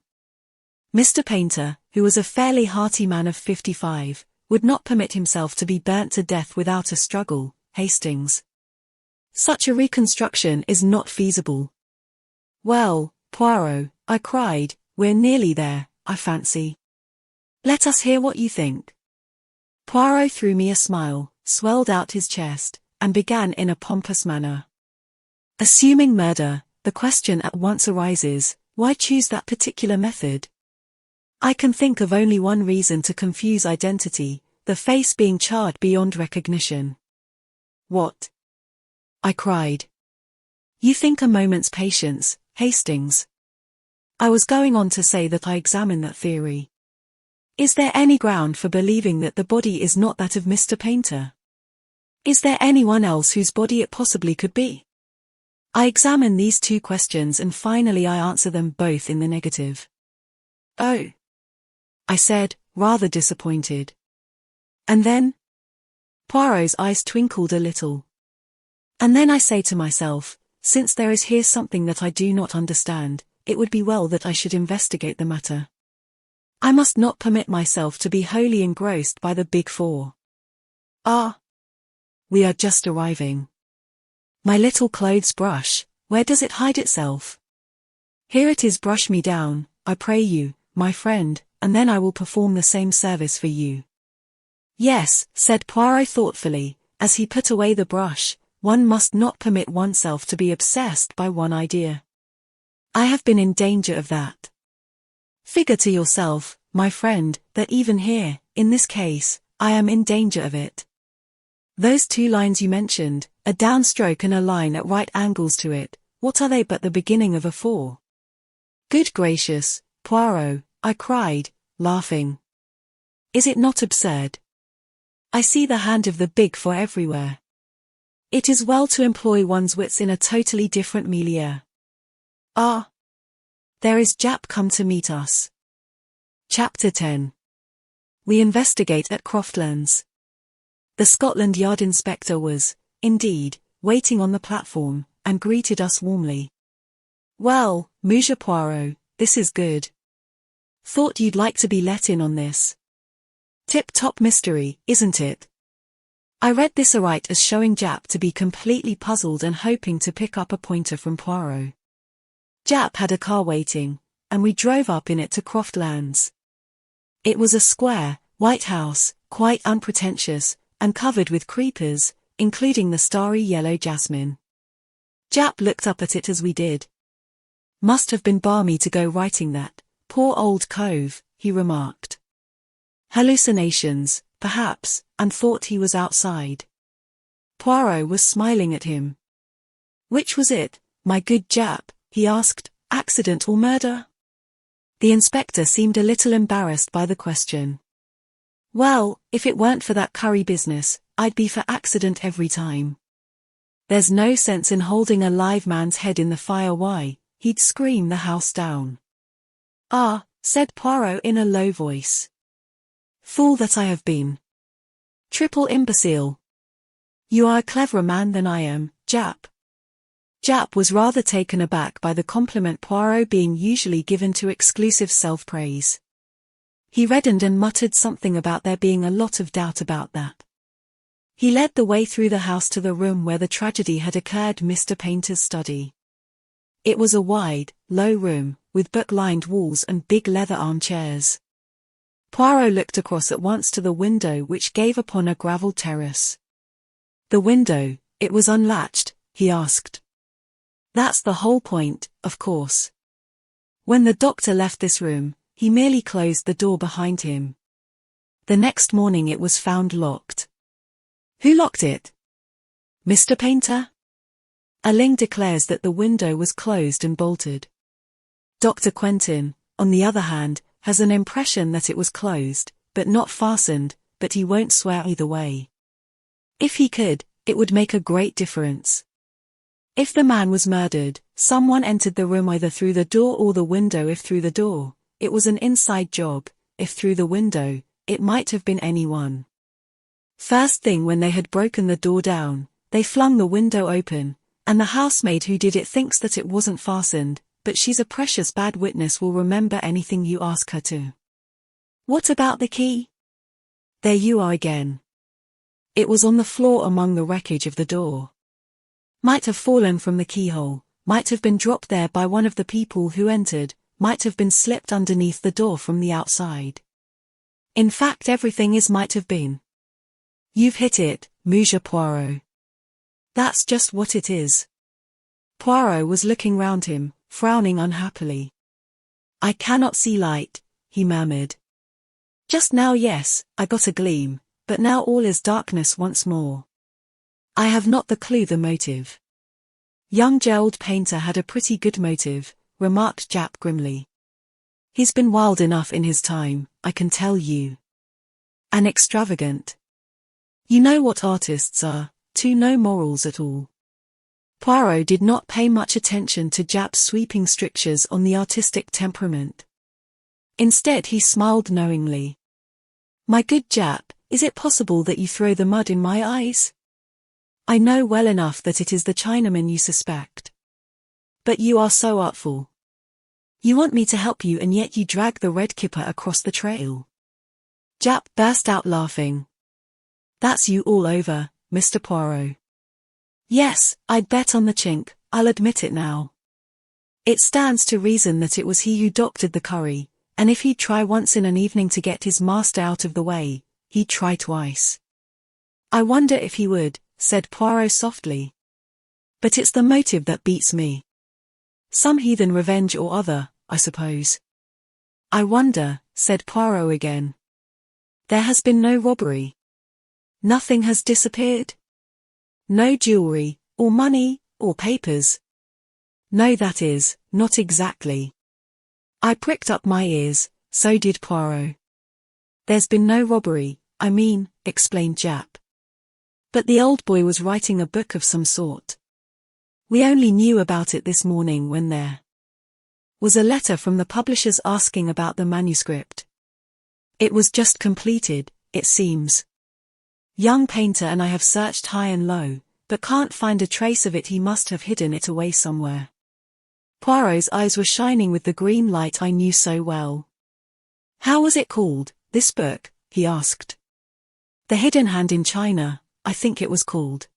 Mr. Painter, who was a fairly hearty man of 55, would not permit himself to be burnt to death without a struggle, Hastings. Such a reconstruction is not feasible. Well, Poirot, I cried, we're nearly there, I fancy. Let us hear what you think. Poirot threw me a smile, swelled out his chest, and began in a pompous manner. Assuming murder, the question at once arises, why choose that particular method? I can think of only one reason to confuse identity, the face being charred beyond recognition. What? I cried. You think a moment's patience, Hastings. I was going on to say that I examine that theory. Is there any ground for believing that the body is not that of Mr. Painter? Is there anyone else whose body it possibly could be? I examine these two questions and finally I answer them both in the negative. Oh, I said, rather disappointed. And then? Poirot's eyes twinkled a little. And then I say to myself, since there is here something that I do not understand, it would be well that I should investigate the matter. I must not permit myself to be wholly engrossed by the Big Four. Ah! We are just arriving. My little clothes brush, where does it hide itself? Here it is, brush me down, I pray you, my friend, and then I will perform the same service for you. Yes, said Poirot thoughtfully, as he put away the brush, one must not permit oneself to be obsessed by one idea. I have been in danger of that. Figure to yourself, my friend, that even here, in this case, I am in danger of it. Those two lines you mentioned, a downstroke and a line at right angles to it, what are they but the beginning of a four? Good gracious, Poirot, I cried, laughing. Is it not absurd? I see the hand of the Big Four everywhere. It is well to employ one's wits in a totally different milieu. Ah! There is Jap come to meet us. Chapter 10. We investigate at Croftlands. The Scotland Yard inspector was, indeed, waiting on the platform, and greeted us warmly. Well, Monsieur Poirot, this is good. Thought you'd like to be let in on this. Tip-top mystery, isn't it? I read this aright as showing Jap to be completely puzzled and hoping to pick up a pointer from Poirot. Jap had a car waiting, and we drove up in it to Croftlands. It was a square, white house, quite unpretentious, and covered with creepers, including the starry yellow jasmine. Jap looked up at it as we did. Must have been balmy to go writing that, poor old cove, he remarked. Hallucinations, perhaps, and thought he was outside. Poirot was smiling at him. Which was it, my good Jap? He asked, accident or murder? The inspector seemed a little embarrassed by the question. Well, if it weren't for that curry business, I'd be for accident every time. There's no sense in holding a live man's head in the fire. Why, he'd scream the house down. Ah, said Poirot in a low voice. Fool that I have been. Triple imbecile. You are a cleverer man than I am, Jap. Jap was rather taken aback by the compliment Poirot being usually given to exclusive self-praise. He reddened and muttered something about there being a lot of doubt about that. He led the way through the house to the room where the tragedy had occurred, Mr. Painter's study. It was a wide, low room, with book-lined walls and big leather armchairs. Poirot looked across at once to the window which gave upon a gravelled terrace. The window, it was unlatched, he asked. That's the whole point, of course. When the doctor left this room, he merely closed the door behind him. The next morning it was found locked. Who locked it? Mr. Painter? Ling declares that the window was closed and bolted. Dr. Quentin, on the other hand, has an impression that it was closed, but not fastened, but he won't swear either way. If he could, it would make a great difference. If the man was murdered, someone entered the room either through the door or the window. If through the door, it was an inside job. If through the window, it might have been anyone. First thing when they had broken the door down, they flung the window open, and the housemaid who did it thinks that it wasn't fastened, but she's a precious bad witness, will remember anything you ask her to. What about the key? There you are again. It was on the floor among the wreckage of the door. Might have fallen from the keyhole, might have been dropped there by one of the people who entered, might have been slipped underneath the door from the outside. In fact, everything is might have been. You've hit it, Monsieur Poirot. That's just what it is. Poirot was looking round him, frowning unhappily. I cannot see light, he murmured. Just now, yes, I got a gleam, but now all is darkness once more. I have not the clue, the motive. Young Gerald Painter had a pretty good motive, remarked Japp grimly. He's been wild enough in his time, I can tell you. And extravagant. You know what artists are, too, no morals at all. Poirot did not pay much attention to Japp's sweeping strictures on the artistic temperament. Instead he smiled knowingly. My good Japp, is it possible that you throw the mud in my eyes? I know well enough that it is the Chinaman you suspect. But you are so artful. You want me to help you and yet you drag the red kipper across the trail. Japp burst out laughing. That's you all over, Mr. Poirot. Yes, I'd bet on the chink, I'll admit it now. It stands to reason that it was he who doctored the curry, and if he'd try once in an evening to get his master out of the way, he'd try twice. I wonder if he would, said Poirot softly. But it's the motive that beats me. Some heathen revenge or other, I suppose. I wonder, said Poirot again. There has been no robbery. Nothing has disappeared? No jewelry, or money, or papers? No, that is, not exactly. I pricked up my ears, so did Poirot. There's been no robbery, I mean, explained Japp. But the old boy was writing a book of some sort. We only knew about it this morning when there was a letter from the publishers asking about the manuscript. It was just completed, it seems. Young Painter and I have searched high and low, but can't find a trace of it. He must have hidden it away somewhere. Poirot's eyes were shining with the green light I knew so well. How was it called, this book? He asked. The Hidden Hand in China, I think it was called.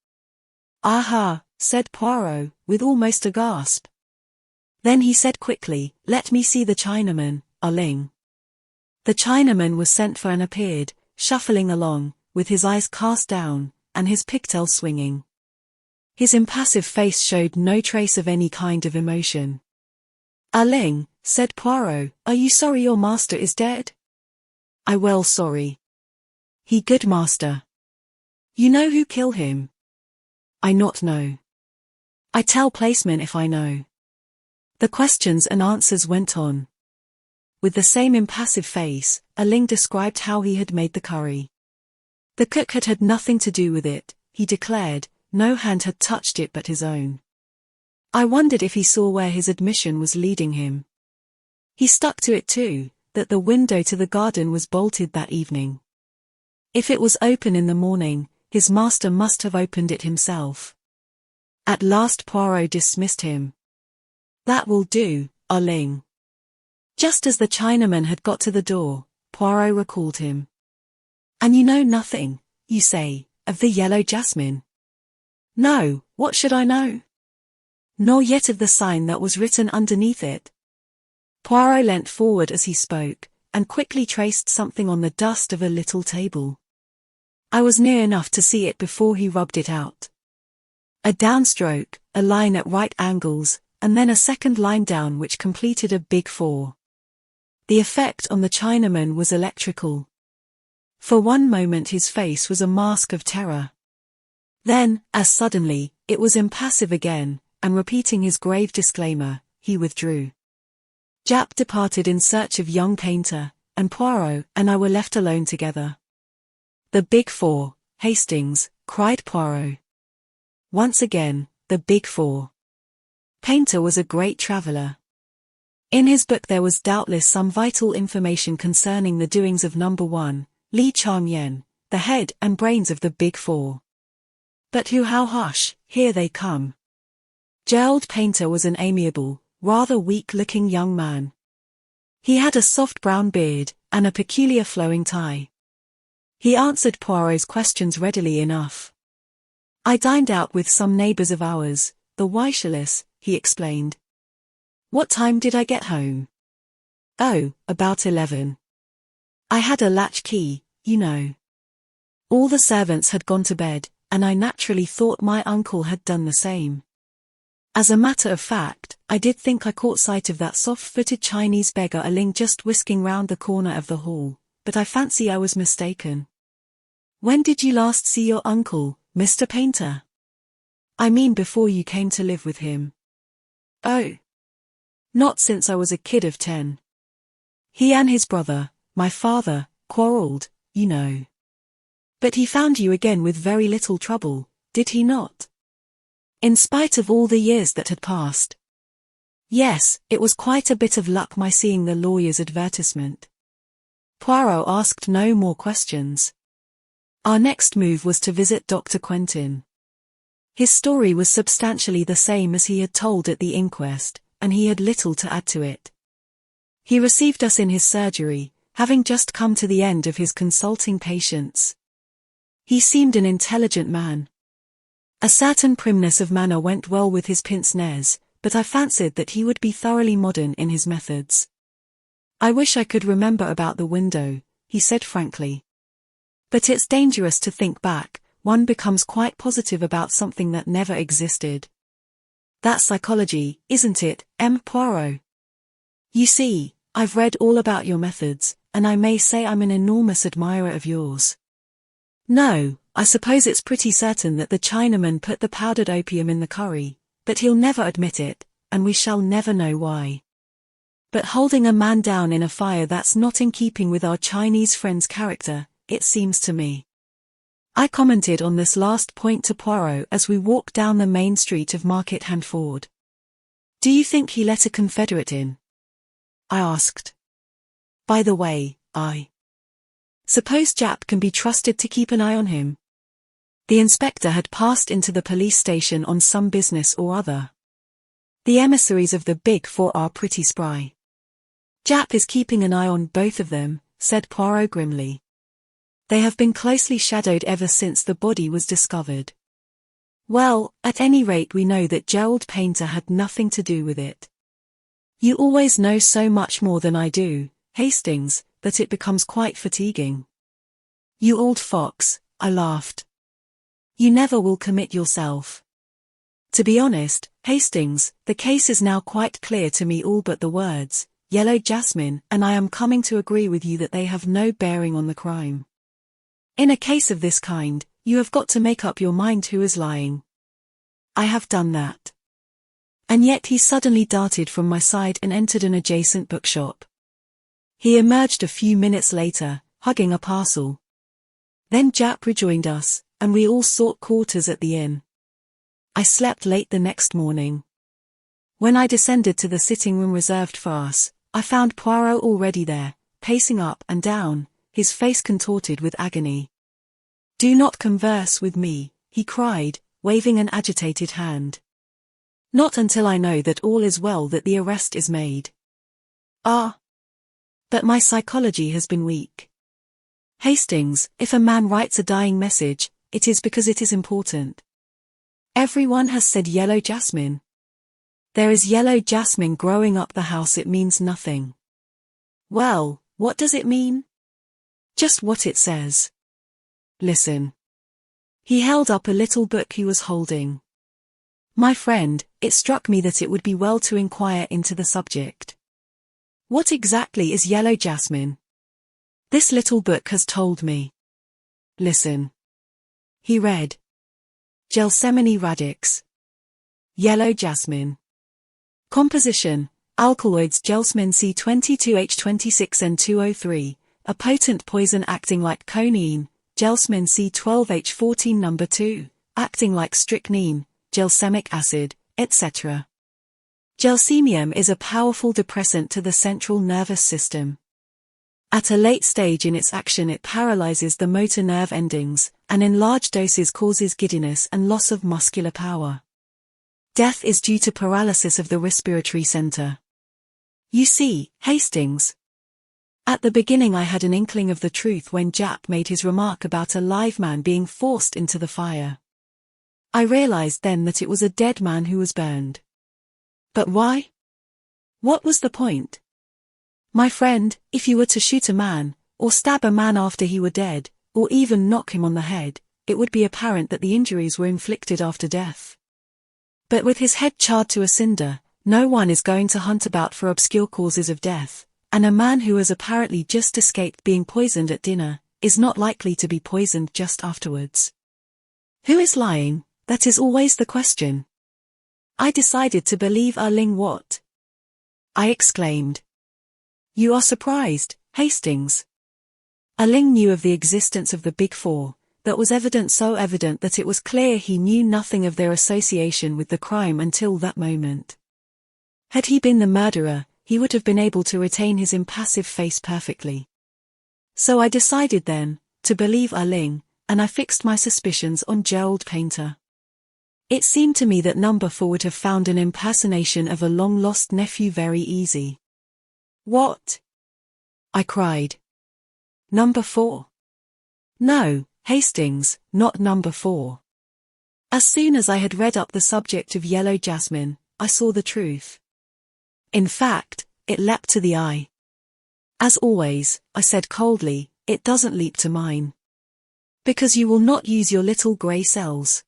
Aha, said Poirot, with almost a gasp. Then he said quickly, let me see the Chinaman, Ling. The Chinaman was sent for and appeared, shuffling along, with his eyes cast down, and his pigtail swinging. His impassive face showed no trace of any kind of emotion. Ling, said Poirot, are you sorry your master is dead? I well sorry. He good master. You know who kill him? I not know. I tell placeman if I know. The questions and answers went on. With the same impassive face, Ling described how he had made the curry. The cook had had nothing to do with it, he declared, no hand had touched it but his own. I wondered if he saw where his admission was leading him. He stuck to it too, that the window to the garden was bolted that evening. If it was open in the morning, his master must have opened it himself. At last Poirot dismissed him. That will do, Ling. Just as the Chinaman had got to the door, Poirot recalled him. And you know nothing, you say, of the yellow jasmine? No, what should I know? Nor yet of the sign that was written underneath it. Poirot leant forward as he spoke, and quickly traced something on the dust of a little table. I was near enough to see it before he rubbed it out. A downstroke, a line at right angles, and then a second line down which completed a big 4. The effect on the Chinaman was electrical. For one moment his face was a mask of terror. Then, as suddenly, It was impassive again, and repeating his grave disclaimer, he withdrew. Japp departed in search of young Painter, and Poirot and I were left alone together. "The Big Four, Hastings," cried Poirot. Once again, the Big Four. Painter was a great traveller. In his book there was doubtless some vital information concerning the doings of number 1, Li Charmian, the head and brains of the Big Four. But how hush, here they come. Gerald Painter was an amiable, rather weak-looking young man. He had a soft brown beard, and a peculiar flowing tie. He answered Poirot's questions readily enough. "I dined out with some neighbours of ours, the Wycherlis," he explained. "What time did I get home?" "Oh, about 11. I had a latch key, you know. All the servants had gone to bed, and I naturally thought my uncle had done the same. As a matter of fact, I did think I caught sight of that soft-footed Chinese beggar Ling just whisking round the corner of the hall, but I fancy I was mistaken." "When did you last see your uncle, Mr. Painter?" "I mean before you came to live with him." "Oh. Not since I was a kid of 10. He and his brother, my father, quarrelled, you know." "But he found you again with very little trouble, did he not? In spite of all the years that had passed?" "Yes, it was quite a bit of luck my seeing the lawyer's advertisement." Poirot asked no more questions. Our next move was to visit Dr. Quentin. His story was substantially the same as he had told at the inquest, and he had little to add to it. He received us in his surgery, having just come to the end of his consulting patients. He seemed an intelligent man. A certain primness of manner went well with his pince-nez, but I fancied that he would be thoroughly modern in his methods. "I wish I could remember about the window," he said frankly. "But it's dangerous to think back, one becomes quite positive about something that never existed. That's psychology, isn't it, M. Poirot? You see, I've read all about your methods, and I may say I'm an enormous admirer of yours. No, I suppose it's pretty certain that the Chinaman put the powdered opium in the curry, but he'll never admit it, and we shall never know why. But holding a man down in a fire, that's not in keeping with our Chinese friend's character, it seems to me." I commented on this last point to Poirot as we walked down the main street of Market Handford. "Do you think he let a confederate in?" I asked. "By the way, I suppose Japp can be trusted to keep an eye on him?" The inspector had passed into the police station on some business or other. "The emissaries of the Big Four are pretty spry." "Japp is keeping an eye on both of them," said Poirot grimly. "They have been closely shadowed ever since the body was discovered. Well, at any rate we know that Gerald Painter had nothing to do with it. You always know so much more than I do, Hastings, that it becomes quite fatiguing." "You old fox," I laughed. "You never will commit yourself." To be honest, Hastings, the case is now quite clear to me, all but the words, "yellow jasmine," and I am coming to agree with you that they have no bearing on the crime. In a case of this kind, you have got to make up your mind who is lying. I have done that. And yet he suddenly darted from my side and entered an adjacent bookshop. He emerged a few minutes later, hugging a parcel. Then Japp rejoined us, and we all sought quarters at the inn. I slept late the next morning. When I descended to the sitting room reserved for us, I found Poirot already there, pacing up and down, his face contorted with agony. "Do not converse with me," he cried, waving an agitated hand. "Not until I know that all is well, that the arrest is made." "Ah. But my psychology has been weak. Hastings, if a man writes a dying message, it is because it is important. Everyone has said yellow jasmine. There is yellow jasmine growing up the house, it means nothing." "Well, what does it mean?" "Just what it says. Listen." He held up a little book he was holding. "My friend, it struck me that it would be well to inquire into the subject. What exactly is yellow jasmine? This little book has told me. Listen." He read. Gelseminis radix. Yellow jasmine. Composition: alkaloids gelsmin C22H26N2O3, a potent poison acting like codeine, gelsmin C12H14 number 2, acting like strychnine, gelsemic acid, etc. Gelsemium is a powerful depressant to the central nervous system. At a late stage in its action it paralyzes the motor nerve endings, and in large doses causes giddiness and loss of muscular power. Death is due to paralysis of the respiratory center. You see, Hastings. At the beginning I had an inkling of the truth when Jap made his remark about a live man being forced into the fire. I realized then that it was a dead man who was burned. But why? What was the point? My friend, if you were to shoot a man, or stab a man after he were dead, or even knock him on the head, it would be apparent that the injuries were inflicted after death. But with his head charred to a cinder, no one is going to hunt about for obscure causes of death, and a man who has apparently just escaped being poisoned at dinner, is not likely to be poisoned just afterwards. Who is lying? That is always the question. I decided to believe Ling. What? I exclaimed. You are surprised, Hastings. Ling knew of the existence of the Big Four. That was evident, so evident that it was clear he knew nothing of their association with the crime until that moment. Had he been the murderer, he would have been able to retain his impassive face perfectly. So I decided then, to believe Ling, and I fixed my suspicions on Gerald Painter. It seemed to me that number 4 would have found an impersonation of a long-lost nephew very easy. What? I cried. Number 4? No, Hastings, not number 4. As soon as I had read up the subject of yellow jasmine, I saw the truth. In fact, it leapt to the eye. As always, I said coldly, it doesn't leap to mine. Because you will not use your little grey cells.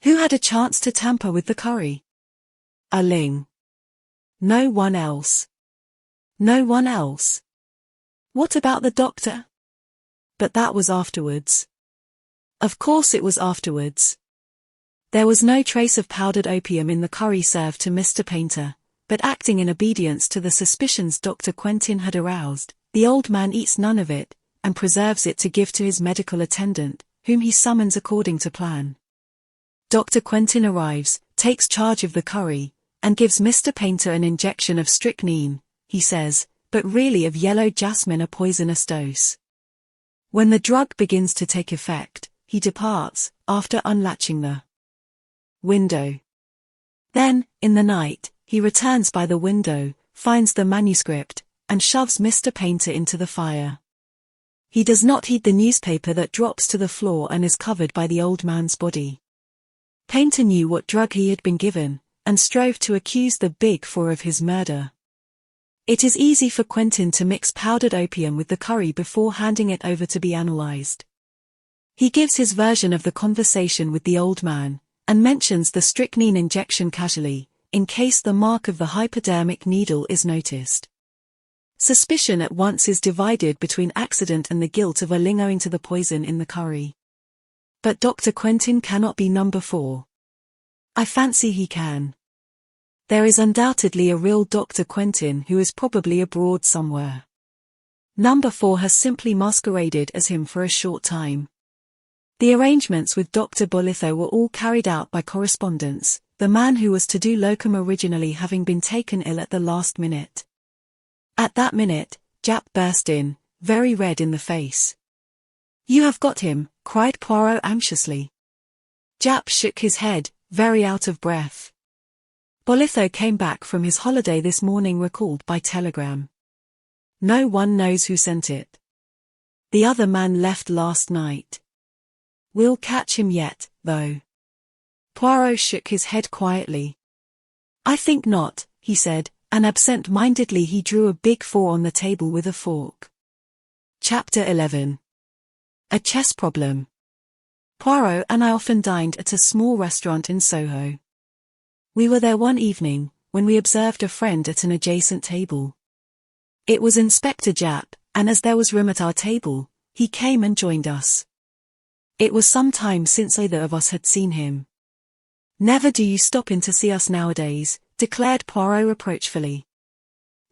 Who had a chance to tamper with the curry? Ling. No one else. No one else. What about the doctor? But that was afterwards. Of course it was afterwards. There was no trace of powdered opium in the curry served to Mr. Painter, but acting in obedience to the suspicions Dr. Quentin had aroused, the old man eats none of it, and preserves it to give to his medical attendant, whom he summons according to plan. Dr. Quentin arrives, takes charge of the curry, and gives Mr. Painter an injection of strychnine, he says, but really of yellow jasmine, a poisonous dose. When the drug begins to take effect, he departs, after unlatching the window. Then, in the night, he returns by the window, finds the manuscript, and shoves Mr. Painter into the fire. He does not heed the newspaper that drops to the floor and is covered by the old man's body. Painter knew what drug he had been given, and strove to accuse the Big Four of his murder. It is easy for Quentin to mix powdered opium with the curry before handing it over to be analyzed. He gives his version of the conversation with the old man, and mentions the strychnine injection casually, in case the mark of the hypodermic needle is noticed. Suspicion at once is divided between accident and the guilt of Ling owing to the poison in the curry. But Dr. Quentin cannot be number 4. I fancy he can. There is undoubtedly a real Dr. Quentin who is probably abroad somewhere. Number 4 has simply masqueraded as him for a short time. The arrangements with Dr. Bolitho were all carried out by correspondence, the man who was to do locum originally having been taken ill at the last minute. At that minute, Jap burst in, very red in the face. You have got him, cried Poirot anxiously. Jap shook his head, very out of breath. Bolitho came back from his holiday this morning, recalled by telegram. No one knows who sent it. The other man left last night. We'll catch him yet, though. Poirot shook his head quietly. I think not, he said, and absent-mindedly he drew a Big Four on the table with a fork. Chapter 11. A chess problem. Poirot and I often dined at a small restaurant in Soho. We were there one evening, when we observed a friend at an adjacent table. It was Inspector Jap, and as there was room at our table, he came and joined us. It was some time since either of us had seen him. "Never do you stop in to see us nowadays," declared Poirot reproachfully.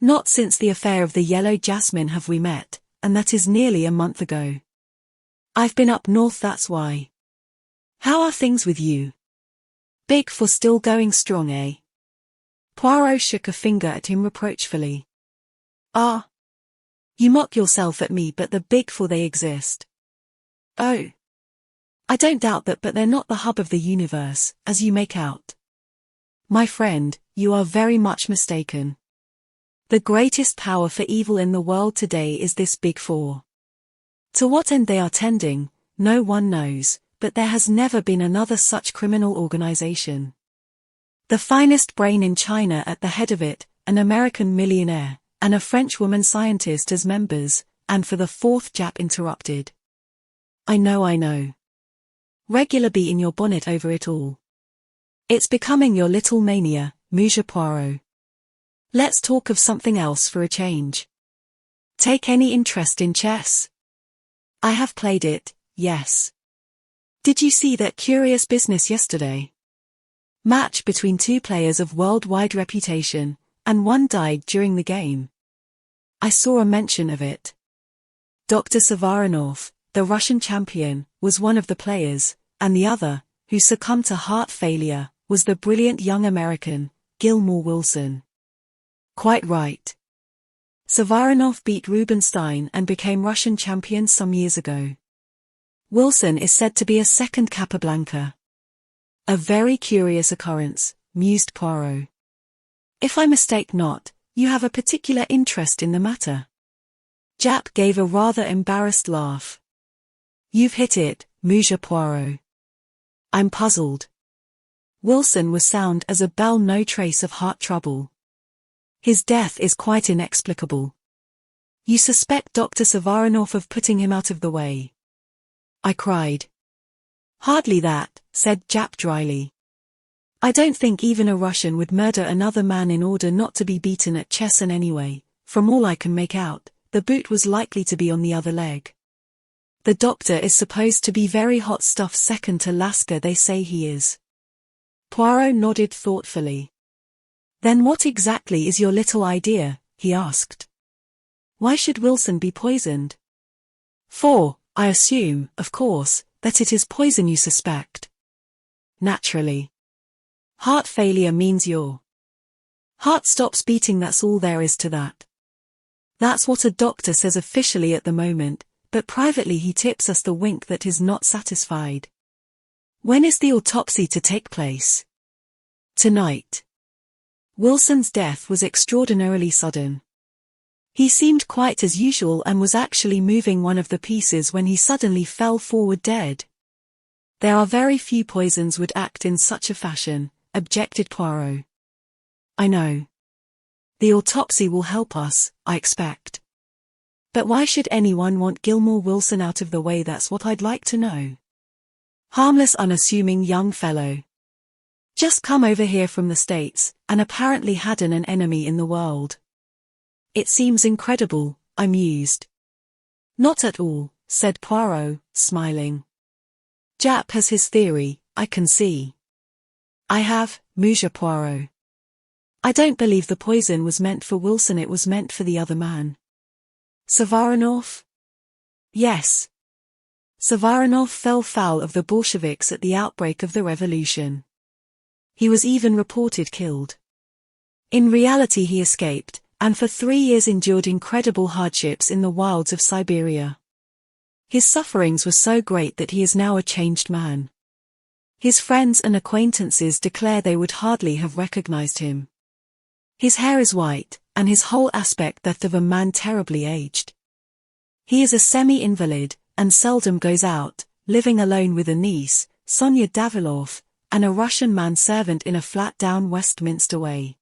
"Not since the affair of the yellow jasmine have we met, and that is nearly a month ago. I've been up north, that's why. How are things with you? Big for still going strong, eh?" Poirot shook a finger at him reproachfully. "Ah. You mock yourself at me, but the big for they exist." "Oh. I don't doubt that, but they're not the hub of the universe, as you make out. My friend, you are very much mistaken. The greatest power for evil in the world today is this Big Four. To what end they are tending, no one knows, but there has never been another such criminal organization. The finest brain in China at the head of it, an American millionaire, and a French woman scientist as members, and for the fourth Jap interrupted. I know. Regular bee in your bonnet over it all. It's becoming your little mania, Monsieur Poirot. Let's talk of something else for a change. Take any interest in chess? I have played it, yes. Did you see that curious business yesterday? Match between two players of worldwide reputation, and one died during the game. I saw a mention of it. Dr. Savarinov, the Russian champion, was one of the players, and the other, who succumbed to heart failure, was the brilliant young American, Gilmore Wilson. Quite right. Savarinov beat Rubinstein and became Russian champion some years ago. Wilson is said to be a second Capablanca. A very curious occurrence, mused Poirot. If I mistake not, you have a particular interest in the matter. Jap gave a rather embarrassed laugh. You've hit it, Monsieur Poirot. I'm puzzled. Wilson was sound as a bell, no trace of heart trouble. His death is quite inexplicable. You suspect Dr. Savarinov of putting him out of the way? I cried. Hardly that, said Jap dryly. I don't think even a Russian would murder another man in order not to be beaten at chess, and anyway, from all I can make out, the boot was likely to be on the other leg. The doctor is supposed to be very hot stuff, second to Lasker they say he is. Poirot nodded thoughtfully. Then what exactly is your little idea? He asked. Why should Wilson be poisoned? For, I assume, of course, that it is poison you suspect. Naturally. Heart failure means your heart stops beating, that's all there is to that. That's what a doctor says officially at the moment, but privately he tips us the wink that he's not satisfied. When is the autopsy to take place? Tonight. Wilson's death was extraordinarily sudden. He seemed quite as usual and was actually moving one of the pieces when he suddenly fell forward dead. There are very few poisons would act in such a fashion, objected Poirot. I know. The autopsy will help us, I expect. But why should anyone want Gilmore Wilson out of the way? That's what I'd like to know. Harmless, unassuming young fellow. Just come over here from the States, and apparently hadn't an enemy in the world. It seems incredible, I mused. Not at all, said Poirot, smiling. Jap has his theory, I can see. I have, Monsieur Poirot. I don't believe the poison was meant for Wilson, it was meant for the other man. Savarinov? Yes. Savarinov fell foul of the Bolsheviks at the outbreak of the revolution. He was even reported killed. In reality he escaped, and for 3 years endured incredible hardships in the wilds of Siberia. His sufferings were so great that he is now a changed man. His friends and acquaintances declare they would hardly have recognized him. His hair is white, and his whole aspect that of a man terribly aged. He is a semi-invalid, and seldom goes out, living alone with a niece, Sonia Davilov, and a Russian manservant in a flat down Westminster way.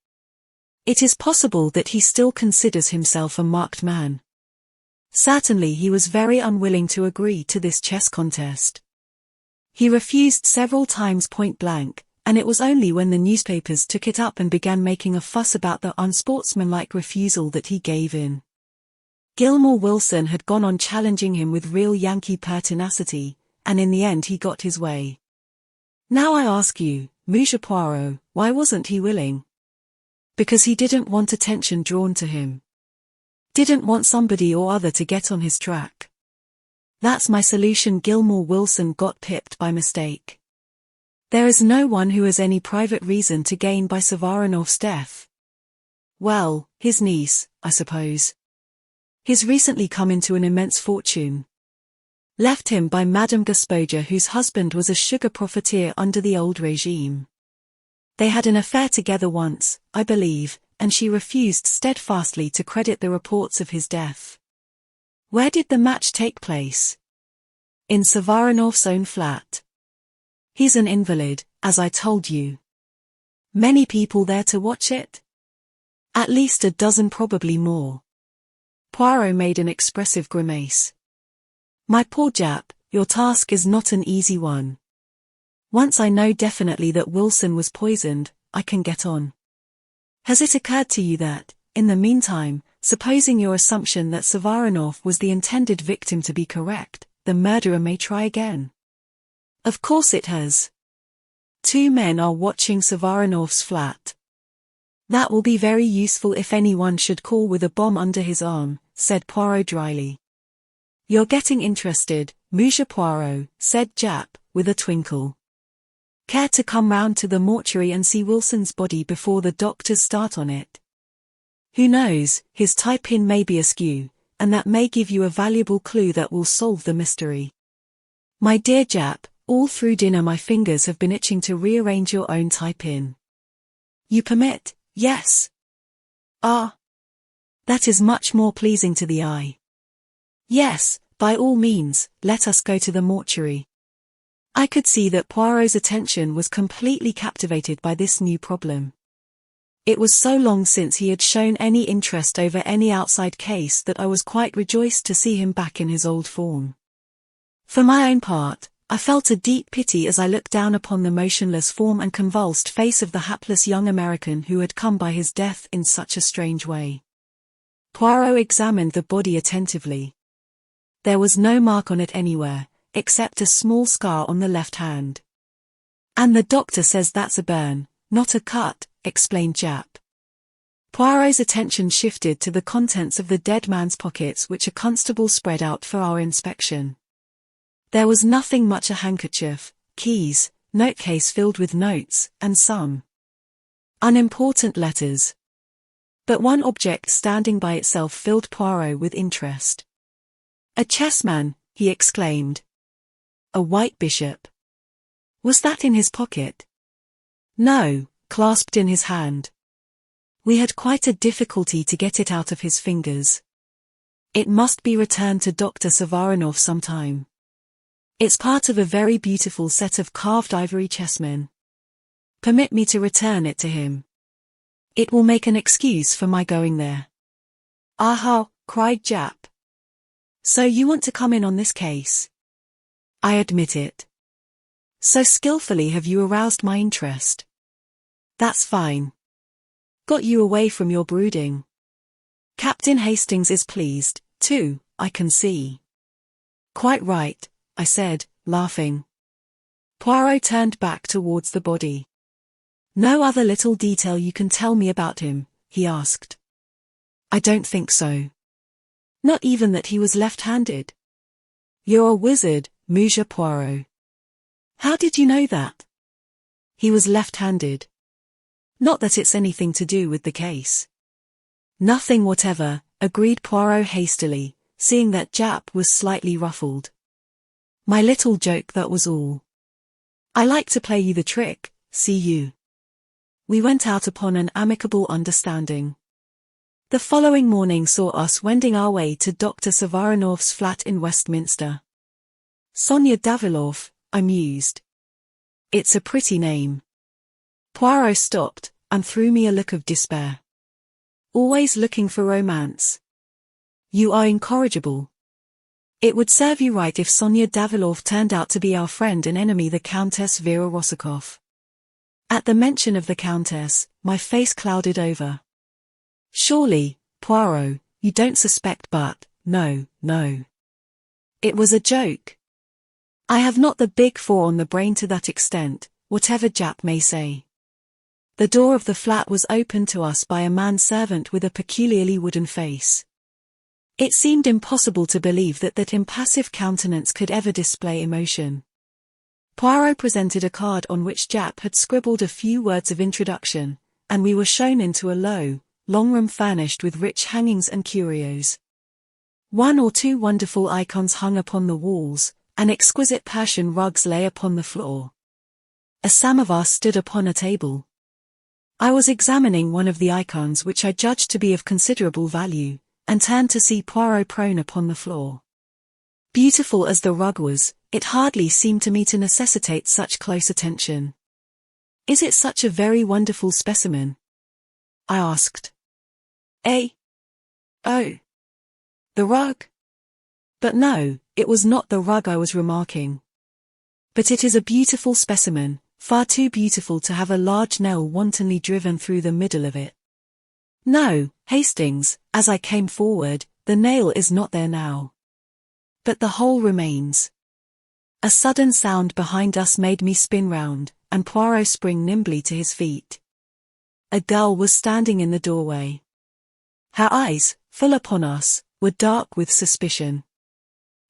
It is possible that he still considers himself a marked man. Certainly he was very unwilling to agree to this chess contest. He refused several times point blank, and it was only when the newspapers took it up and began making a fuss about the unsportsmanlike refusal that he gave in. Gilmore Wilson had gone on challenging him with real Yankee pertinacity, and in the end he got his way. Now I ask you, Monsieur Poirot, why wasn't he willing? Because he didn't want attention drawn to him. Didn't want somebody or other to get on his track. That's my solution. Gilmore Wilson got pipped by mistake. There is no one who has any private reason to gain by Savaronov's death. Well, his niece, I suppose. He's recently come into an immense fortune. Left him by Madame Gaspoja, whose husband was a sugar profiteer under the old regime. They had an affair together once, I believe, and she refused steadfastly to credit the reports of his death. Where did the match take place? In Savaronov's own flat. He's an invalid, as I told you. Many people there to watch it? At least a dozen, probably more. Poirot made an expressive grimace. My poor Jap, your task is not an easy one. Once I know definitely that Wilson was poisoned, I can get on. Has it occurred to you that, in the meantime, supposing your assumption that Savaronov was the intended victim to be correct, the murderer may try again? Of course it has. 2 men are watching Savaronov's flat. That will be very useful if anyone should call with a bomb under his arm, said Poirot dryly. You're getting interested, Monsieur Poirot, said Jap, with a twinkle. Care to come round to the mortuary and see Wilson's body before the doctors start on it? Who knows, his tie-pin may be askew, and that may give you a valuable clue that will solve the mystery. My dear Jap, all through dinner my fingers have been itching to rearrange your own tie-pin. You permit, yes? Ah. That is much more pleasing to the eye. Yes, by all means, let us go to the mortuary. I could see that Poirot's attention was completely captivated by this new problem. It was so long since he had shown any interest over any outside case that I was quite rejoiced to see him back in his old form. For my own part, I felt a deep pity as I looked down upon the motionless form and convulsed face of the hapless young American who had come by his death in such a strange way. Poirot examined the body attentively. There was no mark on it anywhere, except a small scar on the left hand. And the doctor says that's a burn, not a cut, explained Jap. Poirot's attention shifted to the contents of the dead man's pockets, which a constable spread out for our inspection. There was nothing much: a handkerchief, keys, notecase filled with notes, and some unimportant letters. But one object standing by itself filled Poirot with interest. A chessman, he exclaimed. A white bishop. Was that in his pocket? No, clasped in his hand. We had quite a difficulty to get it out of his fingers. It must be returned to Dr. Savaronov sometime. It's part of a very beautiful set of carved ivory chessmen. Permit me to return it to him. It will make an excuse for my going there. Aha, cried Jap. So you want to come in on this case? I admit it. So skillfully have you aroused my interest. That's fine. Got you away from your brooding. Captain Hastings is pleased, too, I can see. Quite right, I said, laughing. Poirot turned back towards the body. No other little detail you can tell me about him, he asked. I don't think so. Not even that he was left-handed. You're a wizard, Monsieur Poirot. How did you know that? He was left-handed. Not that it's anything to do with the case. Nothing whatever, agreed Poirot hastily, seeing that Jap was slightly ruffled. My little joke, that was all. I like to play you the trick, see you. We went out upon an amicable understanding. The following morning saw us wending our way to Dr. Savaronov's flat in Westminster. Sonia Davilov, I mused. It's a pretty name. Poirot stopped, and threw me a look of despair. Always looking for romance. You are incorrigible. It would serve you right if Sonia Davilov turned out to be our friend and enemy, the Countess Vera Rosikoff. At the mention of the Countess, my face clouded over. Surely, Poirot, you don't suspect? But, no. It was a joke. I have not the big four on the brain to that extent, whatever Jap may say. The door of the flat was opened to us by a manservant with a peculiarly wooden face. It seemed impossible to believe that impassive countenance could ever display emotion. Poirot presented a card on which Jap had scribbled a few words of introduction, and we were shown into a low, long room furnished with rich hangings and curios. One or two wonderful icons hung upon the walls, and exquisite Persian rugs lay upon the floor. A samovar stood upon a table. I was examining one of the icons which I judged to be of considerable value, and turned to see Poirot prone upon the floor. Beautiful as the rug was, it hardly seemed to me to necessitate such close attention. "Is it such a very wonderful specimen?" I asked. "Eh? Oh. The rug?" But no, it was not the rug I was remarking. "But it is a beautiful specimen, far too beautiful to have a large nail wantonly driven through the middle of it." "No, Hastings," as I came forward, "the nail is not there now. But the hole remains." A sudden sound behind us made me spin round, and Poirot sprang nimbly to his feet. A girl was standing in the doorway. Her eyes, full upon us, were dark with suspicion.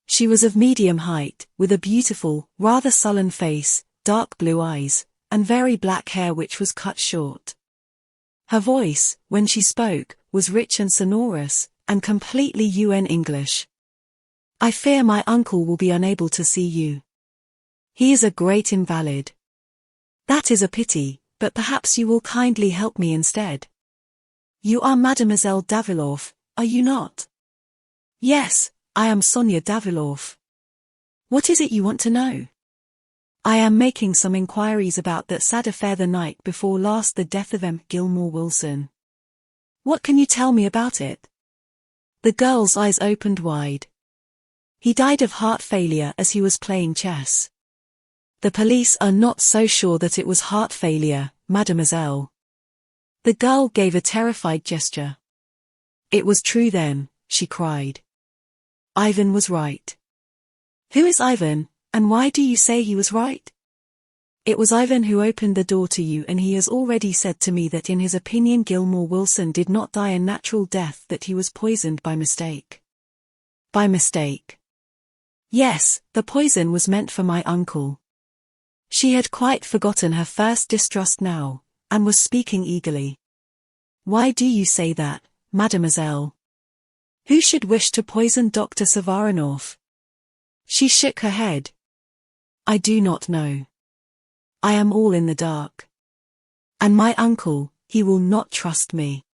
She was of medium height, with a beautiful, rather sullen face, dark blue eyes, and very black hair which was cut short. Her voice, when she spoke, was rich and sonorous, and completely UN English. "I fear my uncle will be unable to see you. He is a great invalid." "That is a pity, but perhaps you will kindly help me instead. You are Mademoiselle Davilorf, are you not?" "Yes, I am Sonia Davilorf." "What is it you want to know?" "I am making some inquiries about that sad affair the night before last, the death of M. Gilmore Wilson." "What can you tell me about it?" The girl's eyes opened wide. "He died of heart failure as he was playing chess." "The police are not so sure that it was heart failure, mademoiselle." The girl gave a terrified gesture. "It was true then," she cried. "Ivan was right." "Who is Ivan, and why do you say he was right?" "It was Ivan who opened the door to you, and he has already said to me that in his opinion Gilmore Wilson did not die a natural death, that he was poisoned by mistake." "By mistake?" "Yes, the poison was meant for my uncle." She had quite forgotten her first distrust now, and was speaking eagerly. "Why do you say that, mademoiselle? Who should wish to poison Dr. Savarinov?" She shook her head. "I do not know. I am all in the dark. And my uncle, he will not trust me.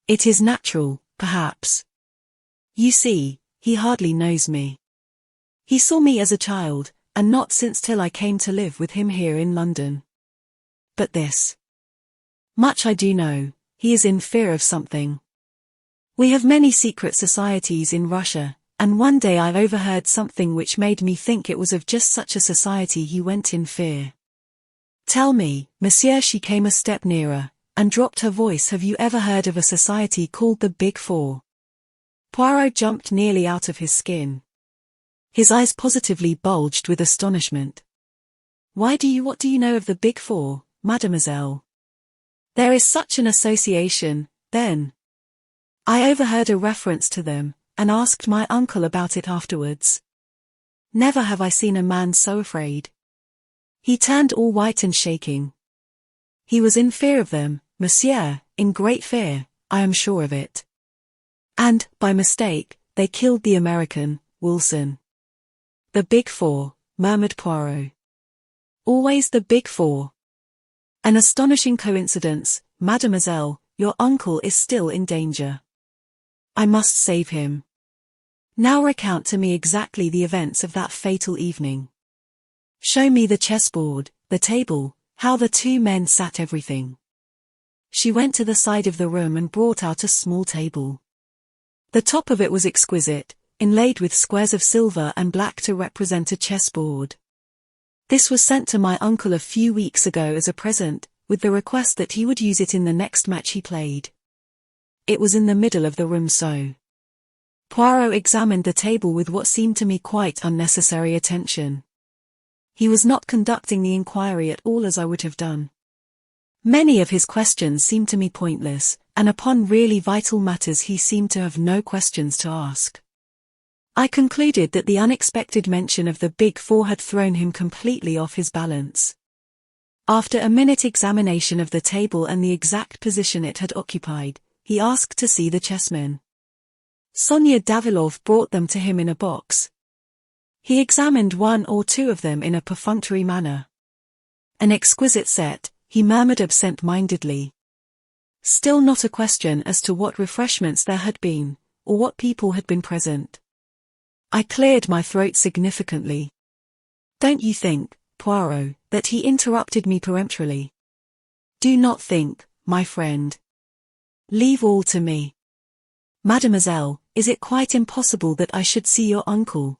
It is natural, perhaps. You see, he hardly knows me. He saw me as a child, and not since till I came to live with him here in London. But this much I do know, he is in fear of something. We have many secret societies in Russia, and one day I overheard something which made me think it was of just such a society he went in fear. Tell me, monsieur," she came a step nearer, and dropped her voice, "have you ever heard of a society called the Big Four?" Poirot jumped nearly out of his skin. His eyes positively bulged with astonishment. What do you know of the Big Four, mademoiselle?" "There is such an association, then. I overheard a reference to them, and asked my uncle about it afterwards. Never have I seen a man so afraid. He turned all white and shaking. He was in fear of them, monsieur, in great fear, I am sure of it. And, by mistake, they killed the American, Wilson." "The Big Four," murmured Poirot. "Always the Big Four. An astonishing coincidence, mademoiselle, your uncle is still in danger. I must save him. Now recount to me exactly the events of that fatal evening. Show me the chessboard, the table, how the two men sat, everything." She went to the side of the room and brought out a small table. The top of it was exquisite, inlaid with squares of silver and black to represent a chessboard. "This was sent to my uncle a few weeks ago as a present, with the request that he would use it in the next match he played. It was in the middle of the room so." Poirot examined the table with what seemed to me quite unnecessary attention. He was not conducting the inquiry at all as I would have done. Many of his questions seemed to me pointless, and upon really vital matters he seemed to have no questions to ask. I concluded that the unexpected mention of the Big Four had thrown him completely off his balance. After a minute examination of the table and the exact position it had occupied, he asked to see the chessmen. Sonia Davilov brought them to him in a box. He examined one or two of them in a perfunctory manner. An exquisite set, he murmured absent-mindedly. Still not a question as to what refreshments there had been, or what people had been present. I cleared my throat significantly. Don't you think, Poirot, that he interrupted me peremptorily. Do not think, my friend. Leave all to me. Mademoiselle, is it quite impossible that I should see your uncle?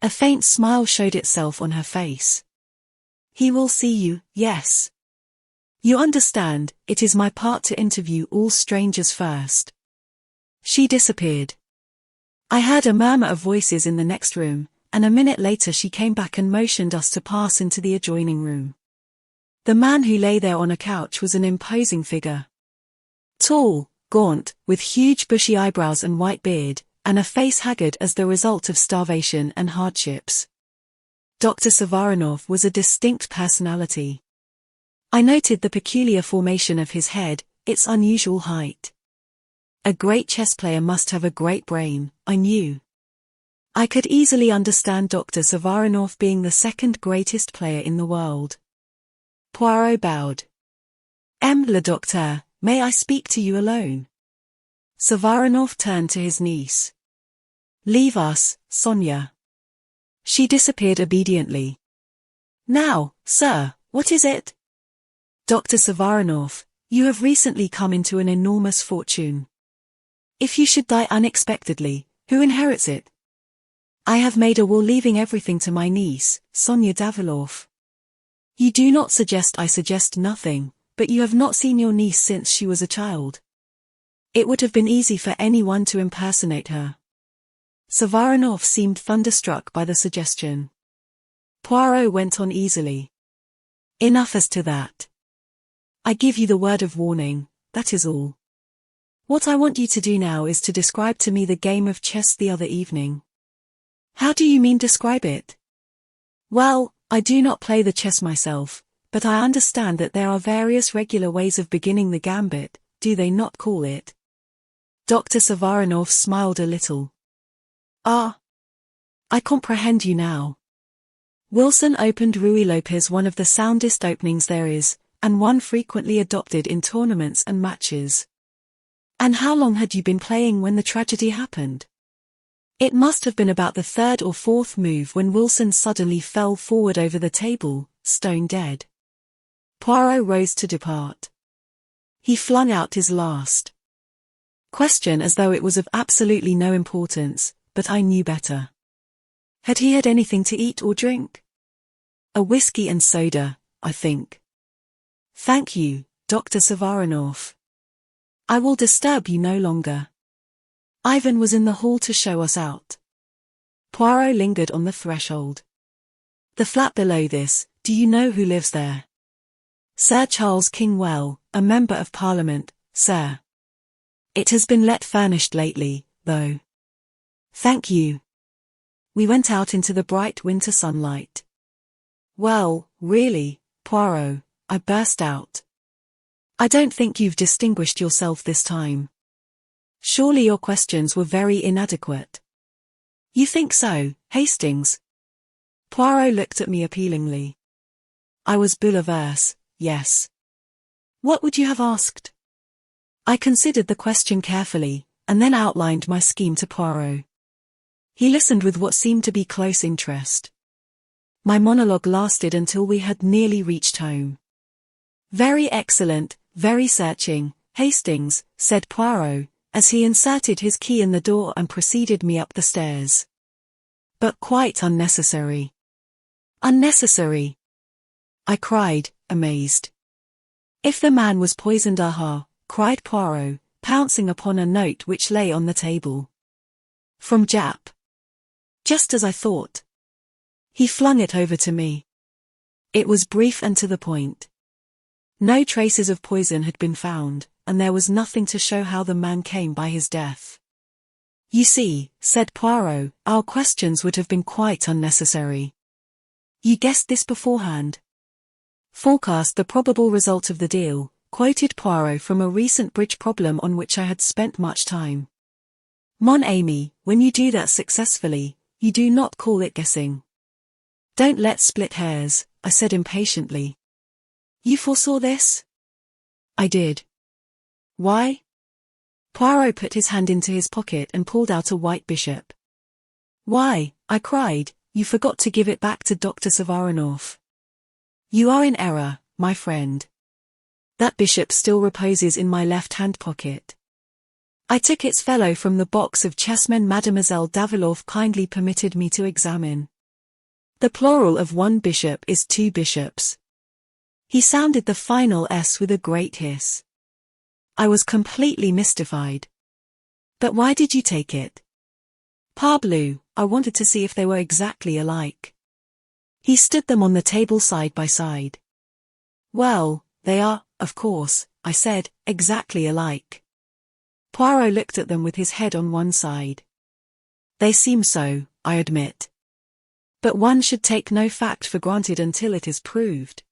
A faint smile showed itself on her face. He will see you, yes. You understand, it is my part to interview all strangers first. She disappeared. I heard a murmur of voices in the next room, and a minute later she came back and motioned us to pass into the adjoining room. The man who lay there on a couch was an imposing figure. Tall, gaunt, with huge bushy eyebrows and white beard, and a face haggard as the result of starvation and hardships. Dr. Savarinov was a distinct personality. I noted the peculiar formation of his head, its unusual height. A great chess player must have a great brain, I knew. I could easily understand Dr. Savarinov being the second greatest player in the world. Poirot bowed. Le docteur, may I speak to you alone? Savarinov turned to his niece. Leave us, Sonia. She disappeared obediently. Now, sir, what is it? Dr. Savarinov, you have recently come into an enormous fortune. If you should die unexpectedly, who inherits it? I have made a will leaving everything to my niece, Sonia Davilov. You do not suggest I suggest nothing, but you have not seen your niece since she was a child. It would have been easy for anyone to impersonate her. Savarinov seemed thunderstruck by the suggestion. Poirot went on easily. Enough as to that. I give you the word of warning, that is all. What I want you to do now is to describe to me the game of chess the other evening. How do you mean describe it? Well, I do not play the chess myself, but I understand that there are various regular ways of beginning the gambit, do they not call it? Dr. Savarinov smiled a little. Ah. I comprehend you now. Wilson opened Ruy Lopez, one of the soundest openings there is, and one frequently adopted in tournaments and matches. And how long had you been playing when the tragedy happened? It must have been about the third or fourth move when Wilson suddenly fell forward over the table, stone dead. Poirot rose to depart. He flung out his last question as though it was of absolutely no importance, but I knew better. Had he had anything to eat or drink? A whiskey and soda, I think. Thank you, Dr. Savarinov. I will disturb you no longer. Ivan was in the hall to show us out. Poirot lingered on the threshold. The flat below this, do you know who lives there? Sir Charles Kingwell, a member of Parliament, sir. It has been let furnished lately, though. Thank you. We went out into the bright winter sunlight. Well, really, Poirot, I burst out. I don't think you've distinguished yourself this time. Surely your questions were very inadequate. You think so, Hastings? Poirot looked at me appealingly. I was bull-averse, yes. What would you have asked? I considered the question carefully, and then outlined my scheme to Poirot. He listened with what seemed to be close interest. My monologue lasted until we had nearly reached home. Very excellent, very searching, Hastings, said Poirot, as he inserted his key in the door and preceded me up the stairs. But quite unnecessary. Unnecessary? I cried, amazed. If the man was poisoned, aha, cried Poirot, pouncing upon a note which lay on the table. From Jap. Just as I thought. He flung it over to me. It was brief and to the point. No traces of poison had been found, and there was nothing to show how the man came by his death. You see, said Poirot, our questions would have been quite unnecessary. You guessed this beforehand. Forecast the probable result of the deal, quoted Poirot from a recent bridge problem on which I had spent much time. Mon ami, when you do that successfully, you do not call it guessing. Don't let's split hairs, I said impatiently. You foresaw this? I did. Why? Poirot put his hand into his pocket and pulled out a white bishop. Why, I cried, you forgot to give it back to Dr. Savarinoff. You are in error, my friend. That bishop still reposes in my left-hand pocket. I took its fellow from the box of chessmen Mademoiselle Davilov kindly permitted me to examine. The plural of one bishop is two bishops. He sounded the final S with a great hiss. I was completely mystified. But why did you take it? Parbleu, I wanted to see if they were exactly alike. He stood them on the table side by side. Well, they are, of course, I said, exactly alike. Poirot looked at them with his head on one side. They seem so, I admit. But one should take no fact for granted until it is proved.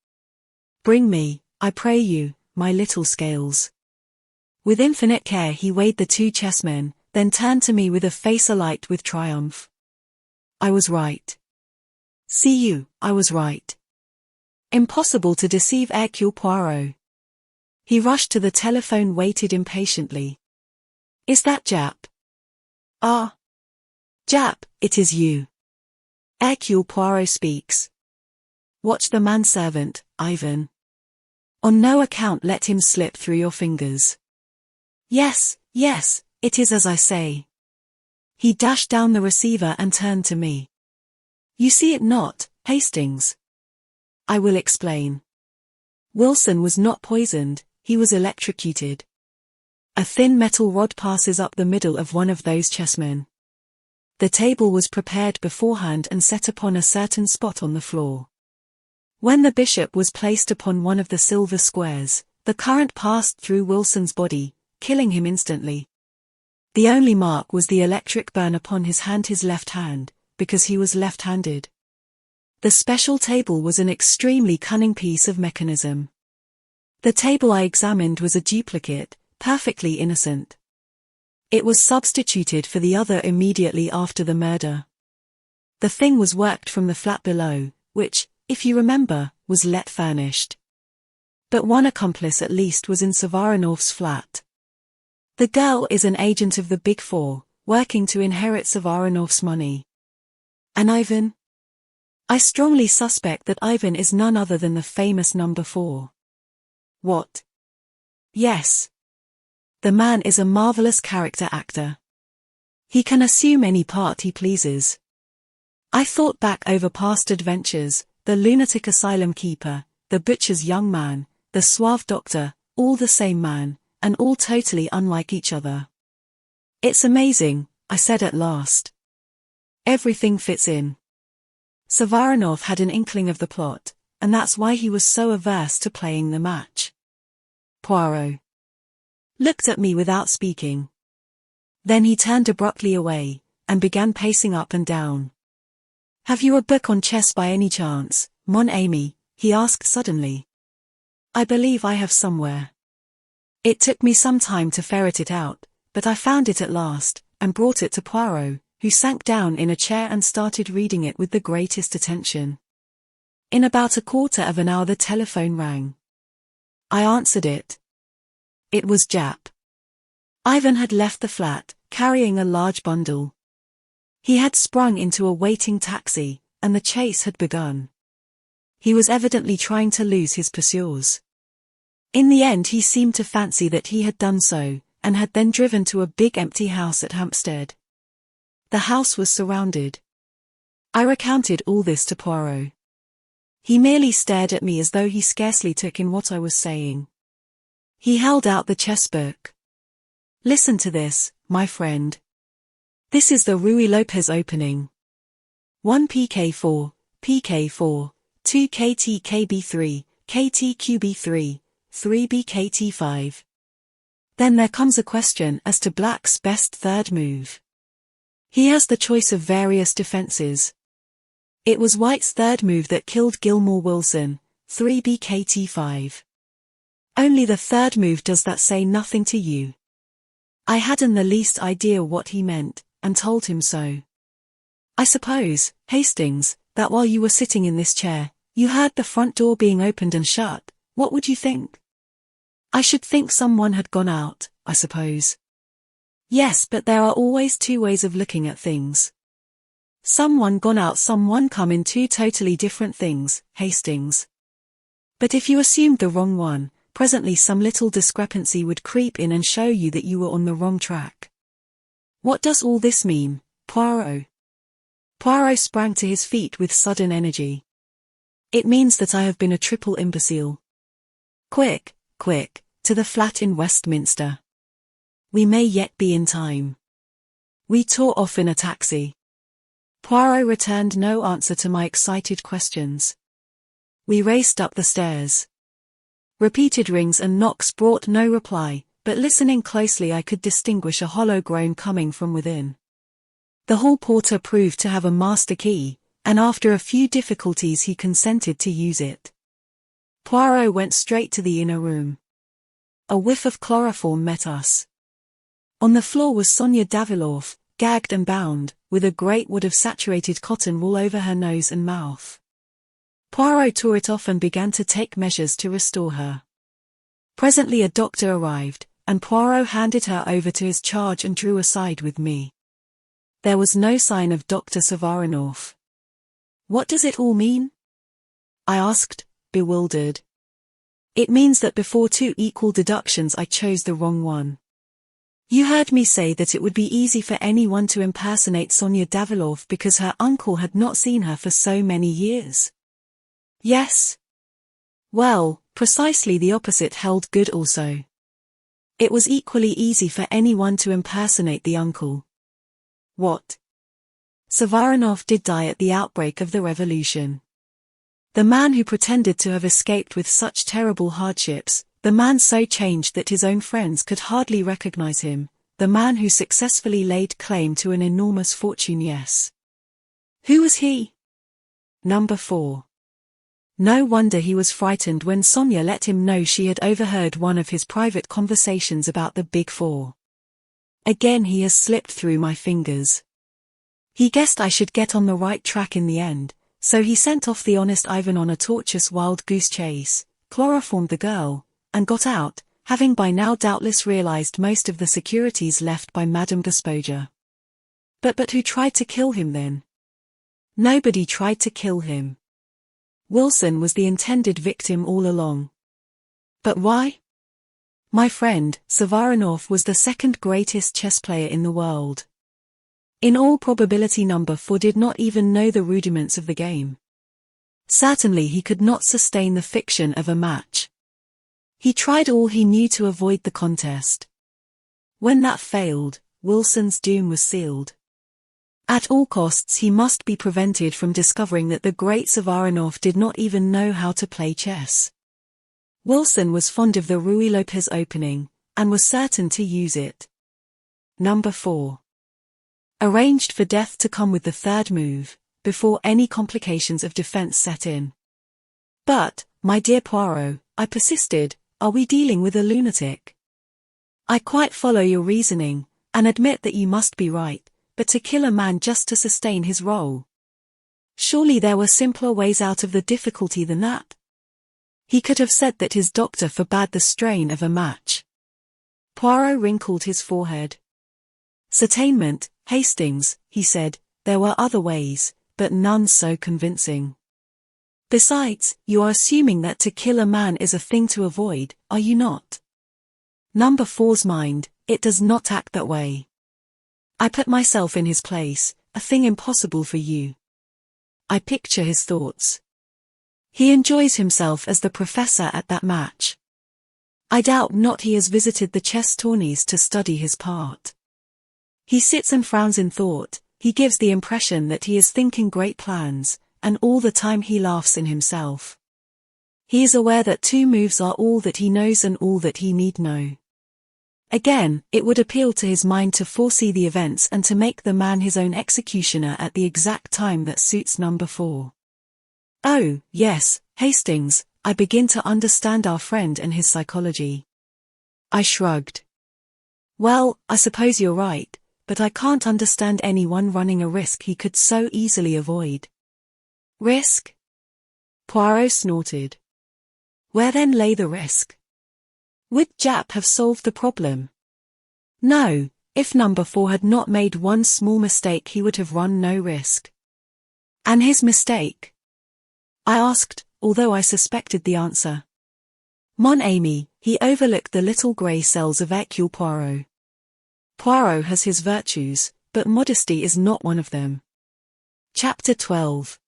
Bring me, I pray you, my little scales. With infinite care he weighed the two chessmen, then turned to me with a face alight with triumph. I was right. See you, I was right. Impossible to deceive Hercule Poirot. He rushed to the telephone, waited impatiently. Is that Jap? Ah. Jap, it is you. Hercule Poirot speaks. Watch the manservant, Ivan. On no account let him slip through your fingers. Yes, yes, it is as I say. He dashed down the receiver and turned to me. You see it not, Hastings? I will explain. Wilson was not poisoned, he was electrocuted. A thin metal rod passes up the middle of one of those chessmen. The table was prepared beforehand and set upon a certain spot on the floor. When the bishop was placed upon one of the silver squares, the current passed through Wilson's body, killing him instantly. The only mark was the electric burn upon his left hand, because he was left-handed. The special table was an extremely cunning piece of mechanism. The table I examined was a duplicate, perfectly innocent. It was substituted for the other immediately after the murder. The thing was worked from the flat below, which, if you remember, was let furnished. But one accomplice at least was in Savarinoff's flat. The girl is an agent of the Big Four, working to inherit Savarinoff's money. And Ivan? I strongly suspect that Ivan is none other than the famous number 4. What? Yes. The man is a marvelous character actor. He can assume any part he pleases. I thought back over past adventures, the lunatic asylum keeper, the butcher's young man, the suave doctor, all the same man, and all totally unlike each other. It's amazing, I said at last. Everything fits in. Savarinoff had an inkling of the plot, and that's why he was so averse to playing the match. Poirot looked at me without speaking. Then he turned abruptly away, and began pacing up and down. Have you a book on chess by any chance, mon ami? He asked suddenly. I believe I have somewhere. It took me some time to ferret it out, but I found it at last, and brought it to Poirot, who sank down in a chair and started reading it with the greatest attention. In about a quarter of an hour the telephone rang. I answered it. It was Jap. Ivan had left the flat, carrying a large bundle. He had sprung into a waiting taxi, and the chase had begun. He was evidently trying to lose his pursuers. In the end he seemed to fancy that he had done so, and had then driven to a big empty house at Hampstead. The house was surrounded. I recounted all this to Poirot. He merely stared at me as though he scarcely took in what I was saying. He held out the chess book. Listen to this, my friend. This is the Ruy Lopez opening. 1 PK4, PK4, 2 KTKB3, KTQB3, 3 BKT5. Then there comes a question as to Black's best third move. He has the choice of various defenses. It was White's third move that killed Gilmore Wilson, 3 BKT5. Only the third move does that say nothing to you. I hadn't the least idea what he meant, and told him so. I suppose, Hastings, that while you were sitting in this chair, you heard the front door being opened and shut. What would you think? I should think someone had gone out, I suppose. Yes, but there are always two ways of looking at things. Someone gone out, someone come in, two totally different things, Hastings. But if you assumed the wrong one, presently some little discrepancy would creep in and show you that you were on the wrong track. What does all this mean, Poirot? Poirot sprang to his feet with sudden energy. It means that I have been a triple imbecile. Quick, quick, to the flat in Westminster. We may yet be in time. We tore off in a taxi. Poirot returned no answer to my excited questions. We raced up the stairs. Repeated rings and knocks brought no reply, but listening closely I could distinguish a hollow groan coming from within. The hall porter proved to have a master key, and after a few difficulties he consented to use it. Poirot went straight to the inner room. A whiff of chloroform met us. On the floor was Sonia Daviloff, gagged and bound, with a great wad of saturated cotton wool over her nose and mouth. Poirot tore it off and began to take measures to restore her. Presently a doctor arrived, and Poirot handed her over to his charge and drew aside with me. There was no sign of Dr. Savarinoff. What does it all mean? I asked, bewildered. It means that before two equal deductions I chose the wrong one. You heard me say that it would be easy for anyone to impersonate Sonia Daviloff because her uncle had not seen her for so many years. Yes. Well, precisely the opposite held good also. It was equally easy for anyone to impersonate the uncle. What? Savarinoff did die at the outbreak of the revolution. The man who pretended to have escaped with such terrible hardships, the man so changed that his own friends could hardly recognize him, the man who successfully laid claim to an enormous fortune. Yes. Who was he? Number 4. No wonder he was frightened when Sonia let him know she had overheard one of his private conversations about the Big Four. Again he has slipped through my fingers. He guessed I should get on the right track in the end, so he sent off the honest Ivan on a tortuous wild goose chase, chloroformed the girl, and got out, having by now doubtless realized most of the securities left by Madame Despoja. But who tried to kill him then? Nobody tried to kill him. Wilson was the intended victim all along. But why? My friend, Savarinoff was the second greatest chess player in the world. In all probability number 4 did not even know the rudiments of the game. Certainly he could not sustain the fiction of a match. He tried all he knew to avoid the contest. When that failed, Wilson's doom was sealed. At all costs he must be prevented from discovering that the great Savarinoff did not even know how to play chess. Wilson was fond of the Ruy Lopez opening, and was certain to use it. Number 4. Arranged for death to come with the third move, before any complications of defense set in. But, my dear Poirot, I persisted, are we dealing with a lunatic? I quite follow your reasoning, and admit that you must be right, but to kill a man just to sustain his role. Surely there were simpler ways out of the difficulty than that. He could have said that his doctor forbade the strain of a match. Poirot wrinkled his forehead. Certainement, Hastings, he said, there were other ways, but none so convincing. Besides, you are assuming that to kill a man is a thing to avoid, are you not? Number 4's mind, it does not act that way. I put myself in his place, a thing impossible for you. I picture his thoughts. He enjoys himself as the professor at that match. I doubt not he has visited the chess tourneys to study his part. He sits and frowns in thought, he gives the impression that he is thinking great plans, and all the time he laughs in himself. He is aware that 2 moves are all that he knows and all that he need know. Again, it would appeal to his mind to foresee the events and to make the man his own executioner at the exact time that suits number 4. Oh, yes, Hastings, I begin to understand our friend and his psychology. I shrugged. Well, I suppose you're right, but I can't understand anyone running a risk he could so easily avoid. Risk? Poirot snorted. Where then lay the risk? Would Jap have solved the problem? No, if number 4 had not made one small mistake he would have run no risk. And his mistake? I asked, although I suspected the answer. Mon ami, he overlooked the little grey cells of Hercule Poirot. Poirot has his virtues, but modesty is not one of them. Chapter 12.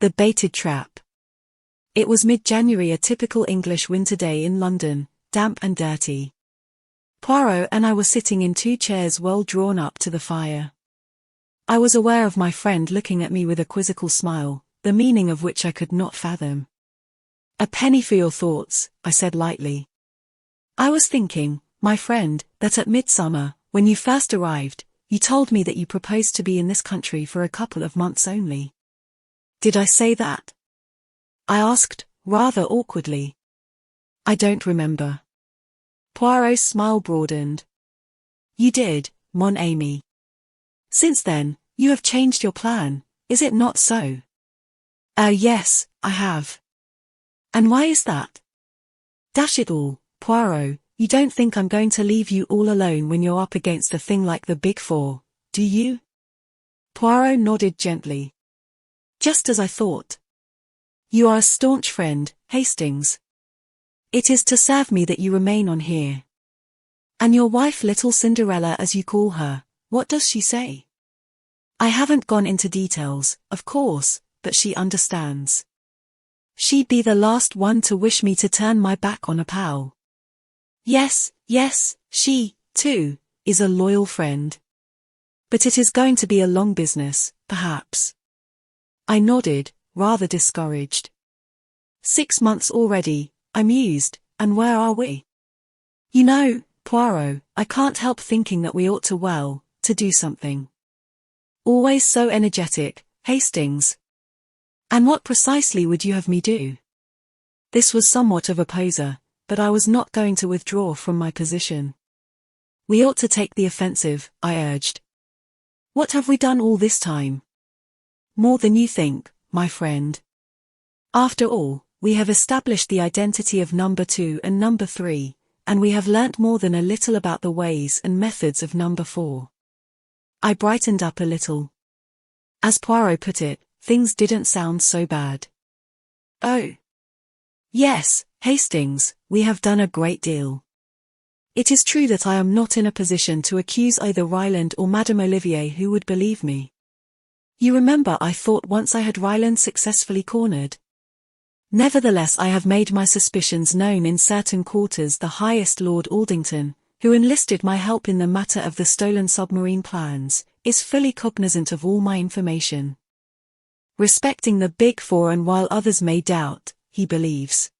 The Baited Trap. It was mid-January, a typical English winter day in London, damp and dirty. Poirot and I were sitting in 2 chairs well drawn up to the fire. I was aware of my friend looking at me with a quizzical smile, the meaning of which I could not fathom. A penny for your thoughts, I said lightly. I was thinking, my friend, that at midsummer, when you first arrived, you told me that you proposed to be in this country for a couple of months only. Did I say that? I asked, rather awkwardly. I don't remember. Poirot's smile broadened. You did, mon ami. Since then, you have changed your plan, is it not so? Yes, I have. And why is that? Dash it all, Poirot, you don't think I'm going to leave you all alone when you're up against a thing like the Big Four, do you? Poirot nodded gently. Just as I thought. You are a staunch friend, Hastings. It is to serve me that you remain on here. And your wife, little Cinderella as you call her, what does she say? I haven't gone into details, of course, but she understands. She'd be the last one to wish me to turn my back on a pal. Yes, she, too, is a loyal friend. But it is going to be a long business, perhaps. I nodded, rather discouraged. 6 months already, I mused, and where are we? You know, Poirot, I can't help thinking that we ought to do something. Always so energetic, Hastings. And what precisely would you have me do? This was somewhat of a poser, but I was not going to withdraw from my position. We ought to take the offensive, I urged. What have we done all this time? More than you think, my friend. After all, we have established the identity of number 2 and number 3, and we have learnt more than a little about the ways and methods of number 4. I brightened up a little. As Poirot put it, things didn't sound so bad. Oh. Yes, Hastings, we have done a great deal. It is true that I am not in a position to accuse either Ryland or Madame Olivier, who would believe me. You remember I thought once I had Ryland successfully cornered. Nevertheless, I have made my suspicions known in certain quarters. The highest Lord Aldington, who enlisted my help in the matter of the stolen submarine plans, is fully cognizant of all my information. Respecting the Big Four, and while others may doubt, he believes.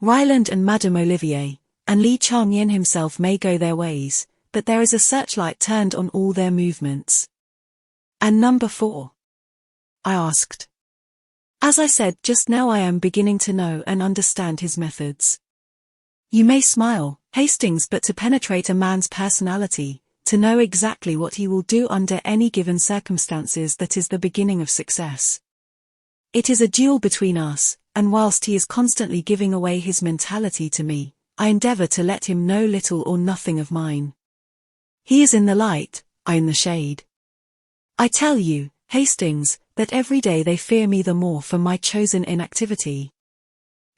Ryland and Madame Olivier, and Li Chang-yin himself may go their ways, but there is a searchlight turned on all their movements. And number 4? I asked. As I said just now, I am beginning to know and understand his methods. You may smile, Hastings, but to penetrate a man's personality, to know exactly what he will do under any given circumstances, that is the beginning of success. It is a duel between us, and whilst he is constantly giving away his mentality to me, I endeavour to let him know little or nothing of mine. He is in the light, I in the shade. I tell you, Hastings, that every day they fear me the more for my chosen inactivity.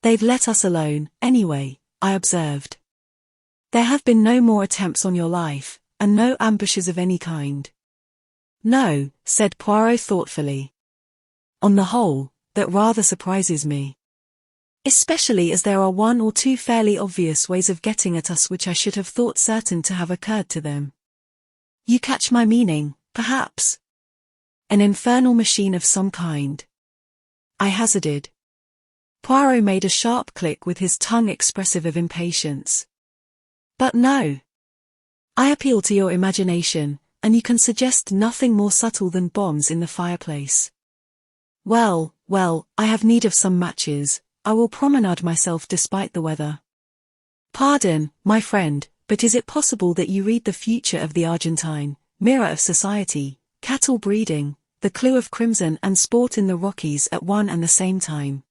They've let us alone, anyway, I observed. There have been no more attempts on your life, and no ambushes of any kind. No, said Poirot thoughtfully. On the whole, that rather surprises me. Especially as there are 1 or 2 fairly obvious ways of getting at us which I should have thought certain to have occurred to them. You catch my meaning, perhaps? An infernal machine of some kind. I hazarded. Poirot made a sharp click with his tongue expressive of impatience. But no. I appeal to your imagination, and you can suggest nothing more subtle than bombs in the fireplace. Well, I have need of some matches. I will promenade myself despite the weather. Pardon, my friend, but is it possible that you read the future of the Argentine, mirror of society, cattle breeding, the clue of crimson and sport in the Rockies at one and the same time?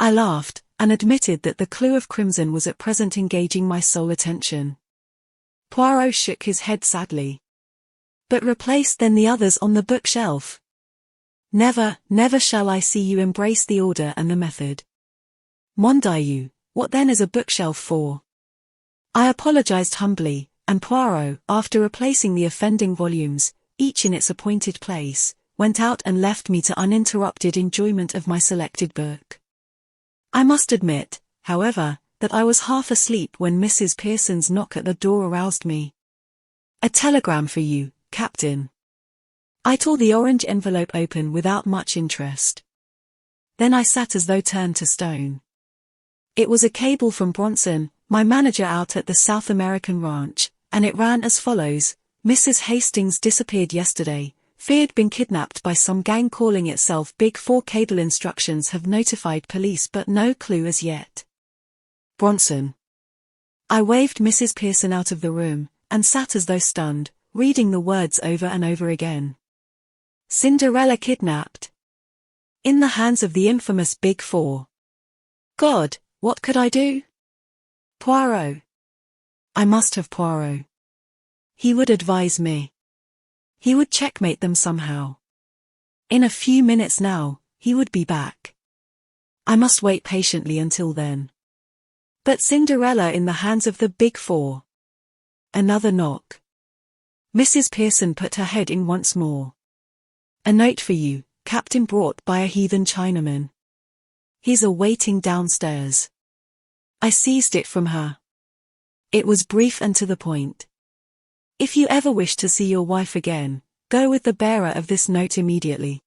I laughed, and admitted that the clue of crimson was at present engaging my sole attention. Poirot shook his head sadly. But replace then the others on the bookshelf. Never shall I see you embrace the order and the method. Mon Dieu, what then is a bookshelf for? I apologized humbly, and Poirot, after replacing the offending volumes, each in its appointed place, went out and left me to uninterrupted enjoyment of my selected book. I must admit, however, that I was half asleep when Mrs. Pearson's knock at the door aroused me. A telegram for you, Captain. I tore the orange envelope open without much interest. Then I sat as though turned to stone. It was a cable from Bronson, my manager out at the South American ranch, and it ran as follows: Mrs. Hastings disappeared yesterday, feared been kidnapped by some gang calling itself Big Four. Cable instructions have notified police but no clue as yet. Bronson. I waved Mrs. Pearson out of the room, and sat as though stunned, reading the words over and over again. Cinderella kidnapped. In the hands of the infamous Big Four. God, what could I do? Poirot. I must have Poirot. He would advise me. He would checkmate them somehow. In a few minutes now, he would be back. I must wait patiently until then. But Cinderella in the hands of the Big Four. Another knock. Mrs. Pearson put her head in once more. A note for you, Captain, brought by a heathen Chinaman. He's awaiting downstairs. I seized it from her. It was brief and to the point. If you ever wish to see your wife again, go with the bearer of this note immediately.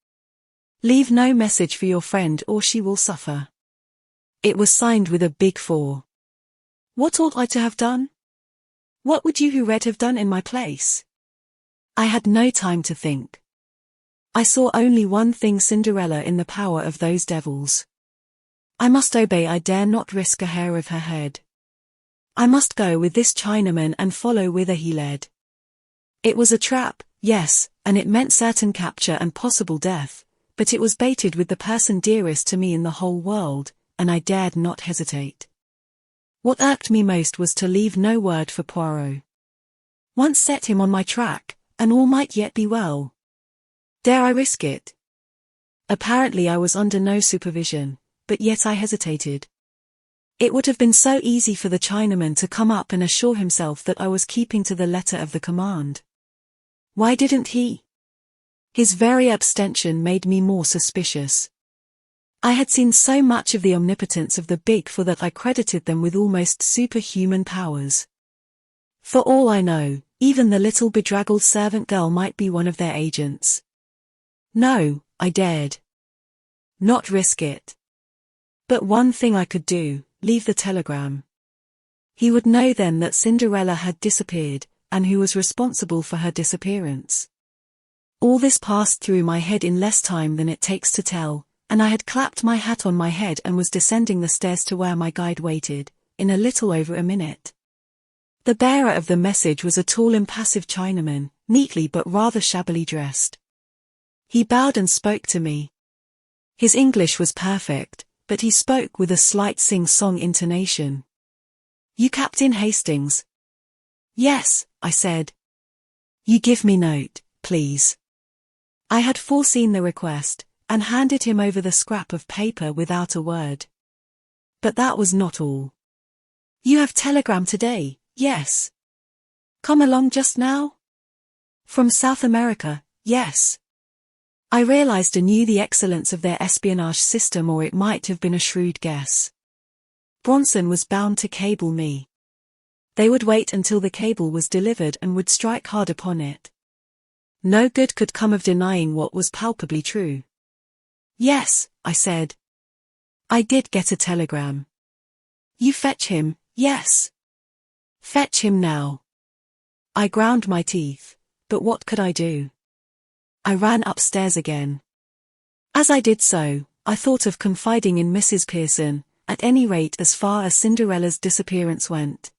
Leave no message for your friend or she will suffer. It was signed with a Big Four. What ought I to have done? What would you who read have done in my place? I had no time to think. I saw only one thing: Cinderella in the power of those devils. I must obey. I dare not risk a hair of her head. I must go with this Chinaman and follow whither he led. It was a trap, yes, and it meant certain capture and possible death, but it was baited with the person dearest to me in the whole world, and I dared not hesitate. What irked me most was to leave no word for Poirot. Once set him on my track, and all might yet be well. Dare I risk it? Apparently I was under no supervision, but yet I hesitated. It would have been so easy for the Chinaman to come up and assure himself that I was keeping to the letter of the command. Why didn't he? His very abstention made me more suspicious. I had seen so much of the omnipotence of the Big Four that I credited them with almost superhuman powers. For all I know, even the little bedraggled servant girl might be one of their agents. No, I dared not risk it. But one thing I could do: leave the telegram. He would know then that Cinderella had disappeared, and who was responsible for her disappearance. All this passed through my head in less time than it takes to tell, and I had clapped my hat on my head and was descending the stairs to where my guide waited, in a little over a minute. The bearer of the message was a tall, impassive Chinaman, neatly but rather shabbily dressed. He bowed and spoke to me. His English was perfect, but he spoke with a slight sing-song intonation. You Captain Hastings? Yes, I said. You give me note, please. I had foreseen the request, and handed him over the scrap of paper without a word. But that was not all. You have telegram today, yes. Come along just now? From South America, yes. I realized anew the excellence of their espionage system, or it might have been a shrewd guess. Bronson was bound to cable me. They would wait until the cable was delivered and would strike hard upon it. No good could come of denying what was palpably true. Yes, I said. I did get a telegram. You fetch him, yes. Fetch him now. I ground my teeth, but what could I do? I ran upstairs again. As I did so, I thought of confiding in Mrs. Pearson, at any rate as far as Cinderella's disappearance went.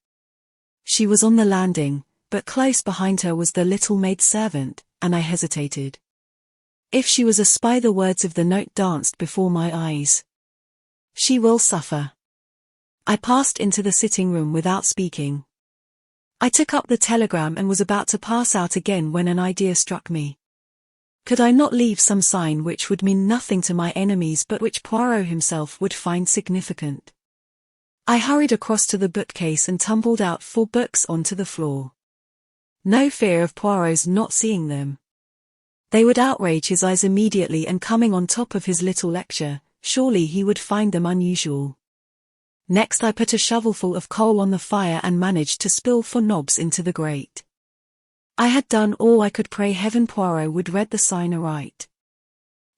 She was on the landing, but close behind her was the little maid-servant, and I hesitated. If she was a spy, the words of the note danced before my eyes. She will suffer. I passed into the sitting room without speaking. I took up the telegram and was about to pass out again when an idea struck me. Could I not leave some sign which would mean nothing to my enemies but which Poirot himself would find significant? I hurried across to the bookcase and tumbled out 4 books onto the floor. No fear of Poirot's not seeing them. They would outrage his eyes immediately, and coming on top of his little lecture, surely he would find them unusual. Next I put a shovelful of coal on the fire and managed to spill 4 knobs into the grate. I had done all I could. Pray heaven Poirot would read the sign aright.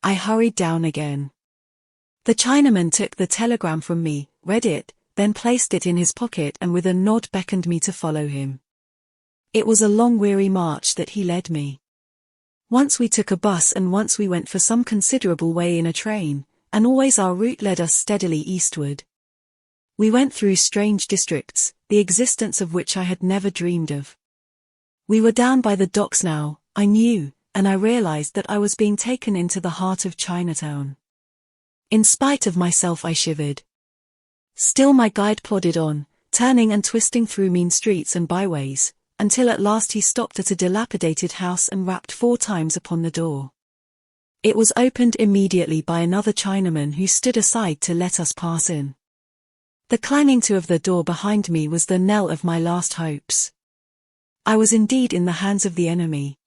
I hurried down again. The Chinaman took the telegram from me, read it, then placed it in his pocket and with a nod beckoned me to follow him. It was a long weary march that he led me. Once we took a bus and once we went for some considerable way in a train, and always our route led us steadily eastward. We went through strange districts, the existence of which I had never dreamed of. We were down by the docks now, I knew, and I realized that I was being taken into the heart of Chinatown. In spite of myself I shivered. Still my guide plodded on, turning and twisting through mean streets and byways, until at last he stopped at a dilapidated house and rapped 4 times upon the door. It was opened immediately by another Chinaman who stood aside to let us pass in. The clanging to of the door behind me was the knell of my last hopes. I was indeed in the hands of the enemy.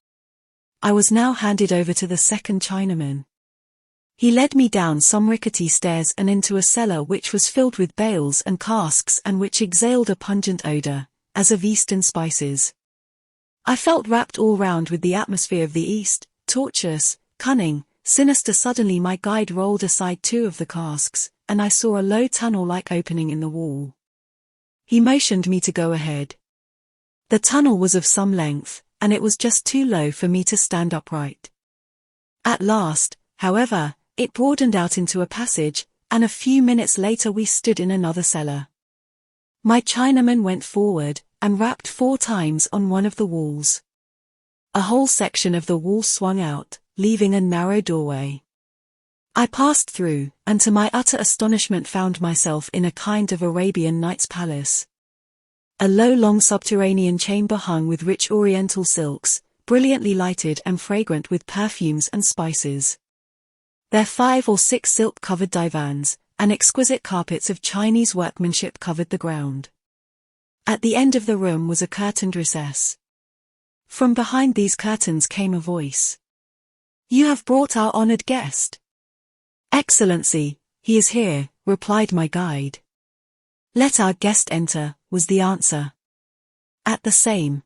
I was now handed over to the second Chinaman. He led me down some rickety stairs and into a cellar which was filled with bales and casks and which exhaled a pungent odor, as of Eastern spices. I felt wrapped all round with the atmosphere of the East, tortuous, cunning, sinister. Suddenly my guide rolled aside 2 of the casks, and I saw a low tunnel-like opening in the wall. He motioned me to go ahead. The tunnel was of some length, and it was just too low for me to stand upright. At last, however, it broadened out into a passage, and a few minutes later we stood in another cellar. My Chinaman went forward, and rapped 4 times on one of the walls. A whole section of the wall swung out, leaving a narrow doorway. I passed through, and to my utter astonishment found myself in a kind of Arabian Nights palace. A low long subterranean chamber hung with rich oriental silks, brilliantly lighted and fragrant with perfumes and spices. There 5 or 6 silk-covered divans, and exquisite carpets of Chinese workmanship covered the ground. At the end of the room was a curtained recess. From behind these curtains came a voice. "You have brought our honored guest." "Excellency, he is here," replied my guide. "Let our guest enter," was the answer. At the same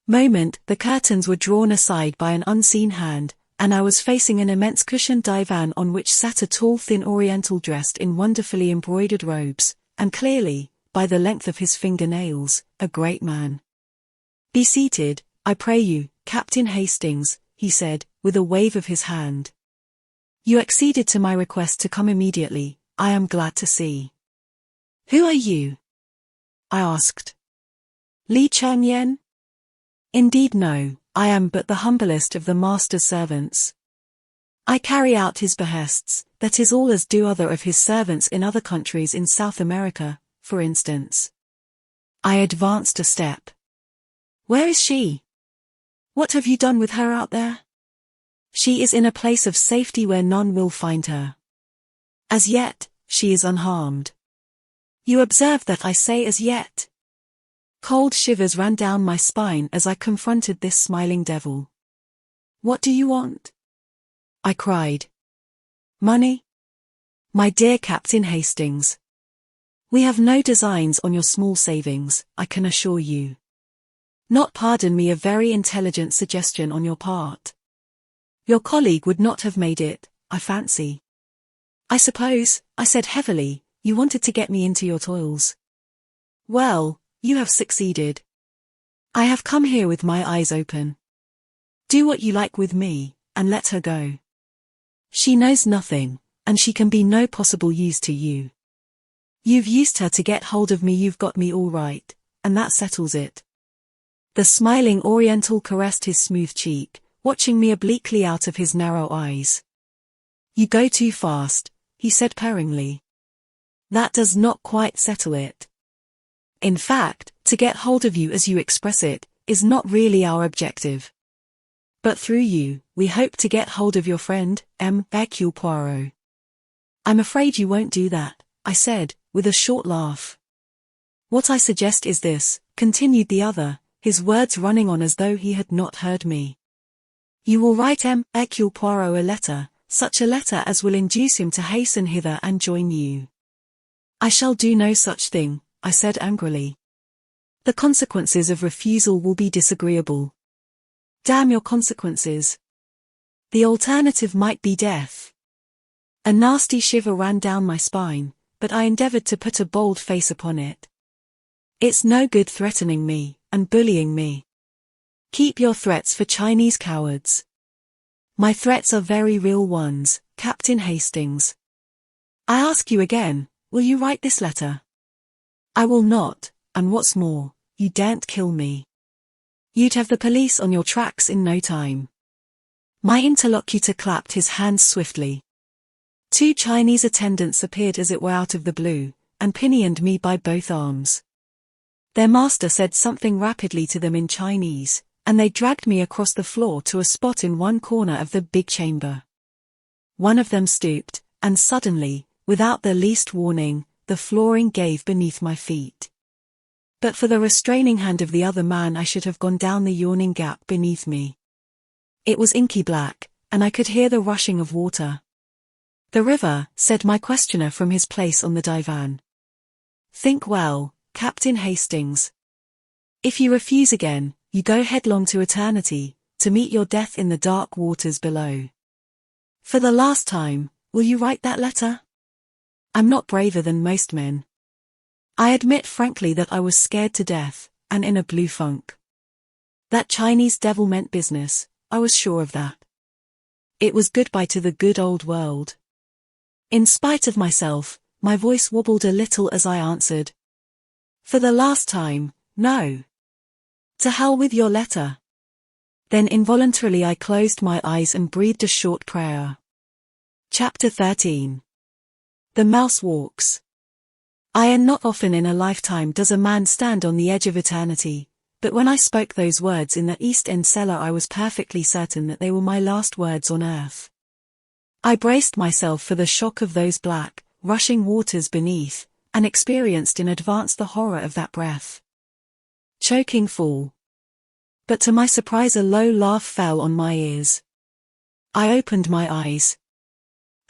moment, the curtains were drawn aside by an unseen hand, and I was facing an immense cushioned divan on which sat a tall thin Oriental dressed in wonderfully embroidered robes, and clearly, by the length of his fingernails, a great man. "Be seated, I pray you, Captain Hastings," he said, with a wave of his hand. "You acceded to my request to come immediately, I am glad to see." "Who are you?" I asked. "Li Cheng-yen?" "Indeed no, I am but the humblest of the master's servants. I carry out his behests, that is all, as do other of his servants in other countries in South America, for instance." I advanced a step. "Where is she? What have you done with her out there?" "She is in a place of safety where none will find her. As yet, she is unharmed." You observe that I say as yet. Cold shivers ran down my spine as I confronted this smiling devil. "What do you want?" I cried. "Money? My dear Captain Hastings. We have no designs on your small savings, I can assure you. Not, pardon me, a very intelligent suggestion on your part. Your colleague would not have made it, I fancy. I suppose, I said heavily, you wanted to get me into your toils. Well, you have succeeded. I have come here with my eyes open. Do what you like with me, and let her go. She knows nothing, and she can be no possible use to you. You've used her to get hold of me, you've got me all right, and that settles it. The smiling Oriental caressed his smooth cheek, watching me obliquely out of his narrow eyes. You go too fast, he said purringly. That does not quite settle it. In fact, to get hold of you as you express it, is not really our objective. But through you, we hope to get hold of your friend, Hercule Poirot. I'm afraid you won't do that, I said, with a short laugh. What I suggest is this, continued the other, his words running on as though he had not heard me. You will write Hercule Poirot a letter, such a letter as will induce him to hasten hither and join you. I shall do no such thing, I said angrily. The consequences of refusal will be disagreeable. Damn your consequences. The alternative might be death. A nasty shiver ran down my spine, but I endeavored to put a bold face upon it. It's no good threatening me, and bullying me. Keep your threats for Chinese cowards. My threats are very real ones, Captain Hastings. I ask you again, will you write this letter? I will not, and what's more, you daren't kill me. You'd have the police on your tracks in no time. My interlocutor clapped his hands swiftly. 2 Chinese attendants appeared as it were out of the blue, and pinioned me by both arms. Their master said something rapidly to them in Chinese, and they dragged me across the floor to a spot in one corner of the big chamber. One of them stooped, and suddenly, without the least warning, the flooring gave beneath my feet. But for the restraining hand of the other man I should have gone down the yawning gap beneath me. It was inky black, and I could hear the rushing of water. The river, said my questioner from his place on the divan. Think well, Captain Hastings. If you refuse again, you go headlong to eternity, to meet your death in the dark waters below. For the last time, will you write that letter? I'm not braver than most men. I admit frankly that I was scared to death, and in a blue funk. That Chinese devil meant business, I was sure of that. It was goodbye to the good old world. In spite of myself, my voice wobbled a little as I answered. For the last time, no. To hell with your letter. Then involuntarily I closed my eyes and breathed a short prayer. Chapter 13. The Mouse Walks. Not often in a lifetime does a man stand on the edge of eternity, but when I spoke those words in the East End cellar I was perfectly certain that they were my last words on earth. I braced myself for the shock of those black, rushing waters beneath, and experienced in advance the horror of that breath. Choking fall. But to my surprise a low laugh fell on my ears. I opened my eyes.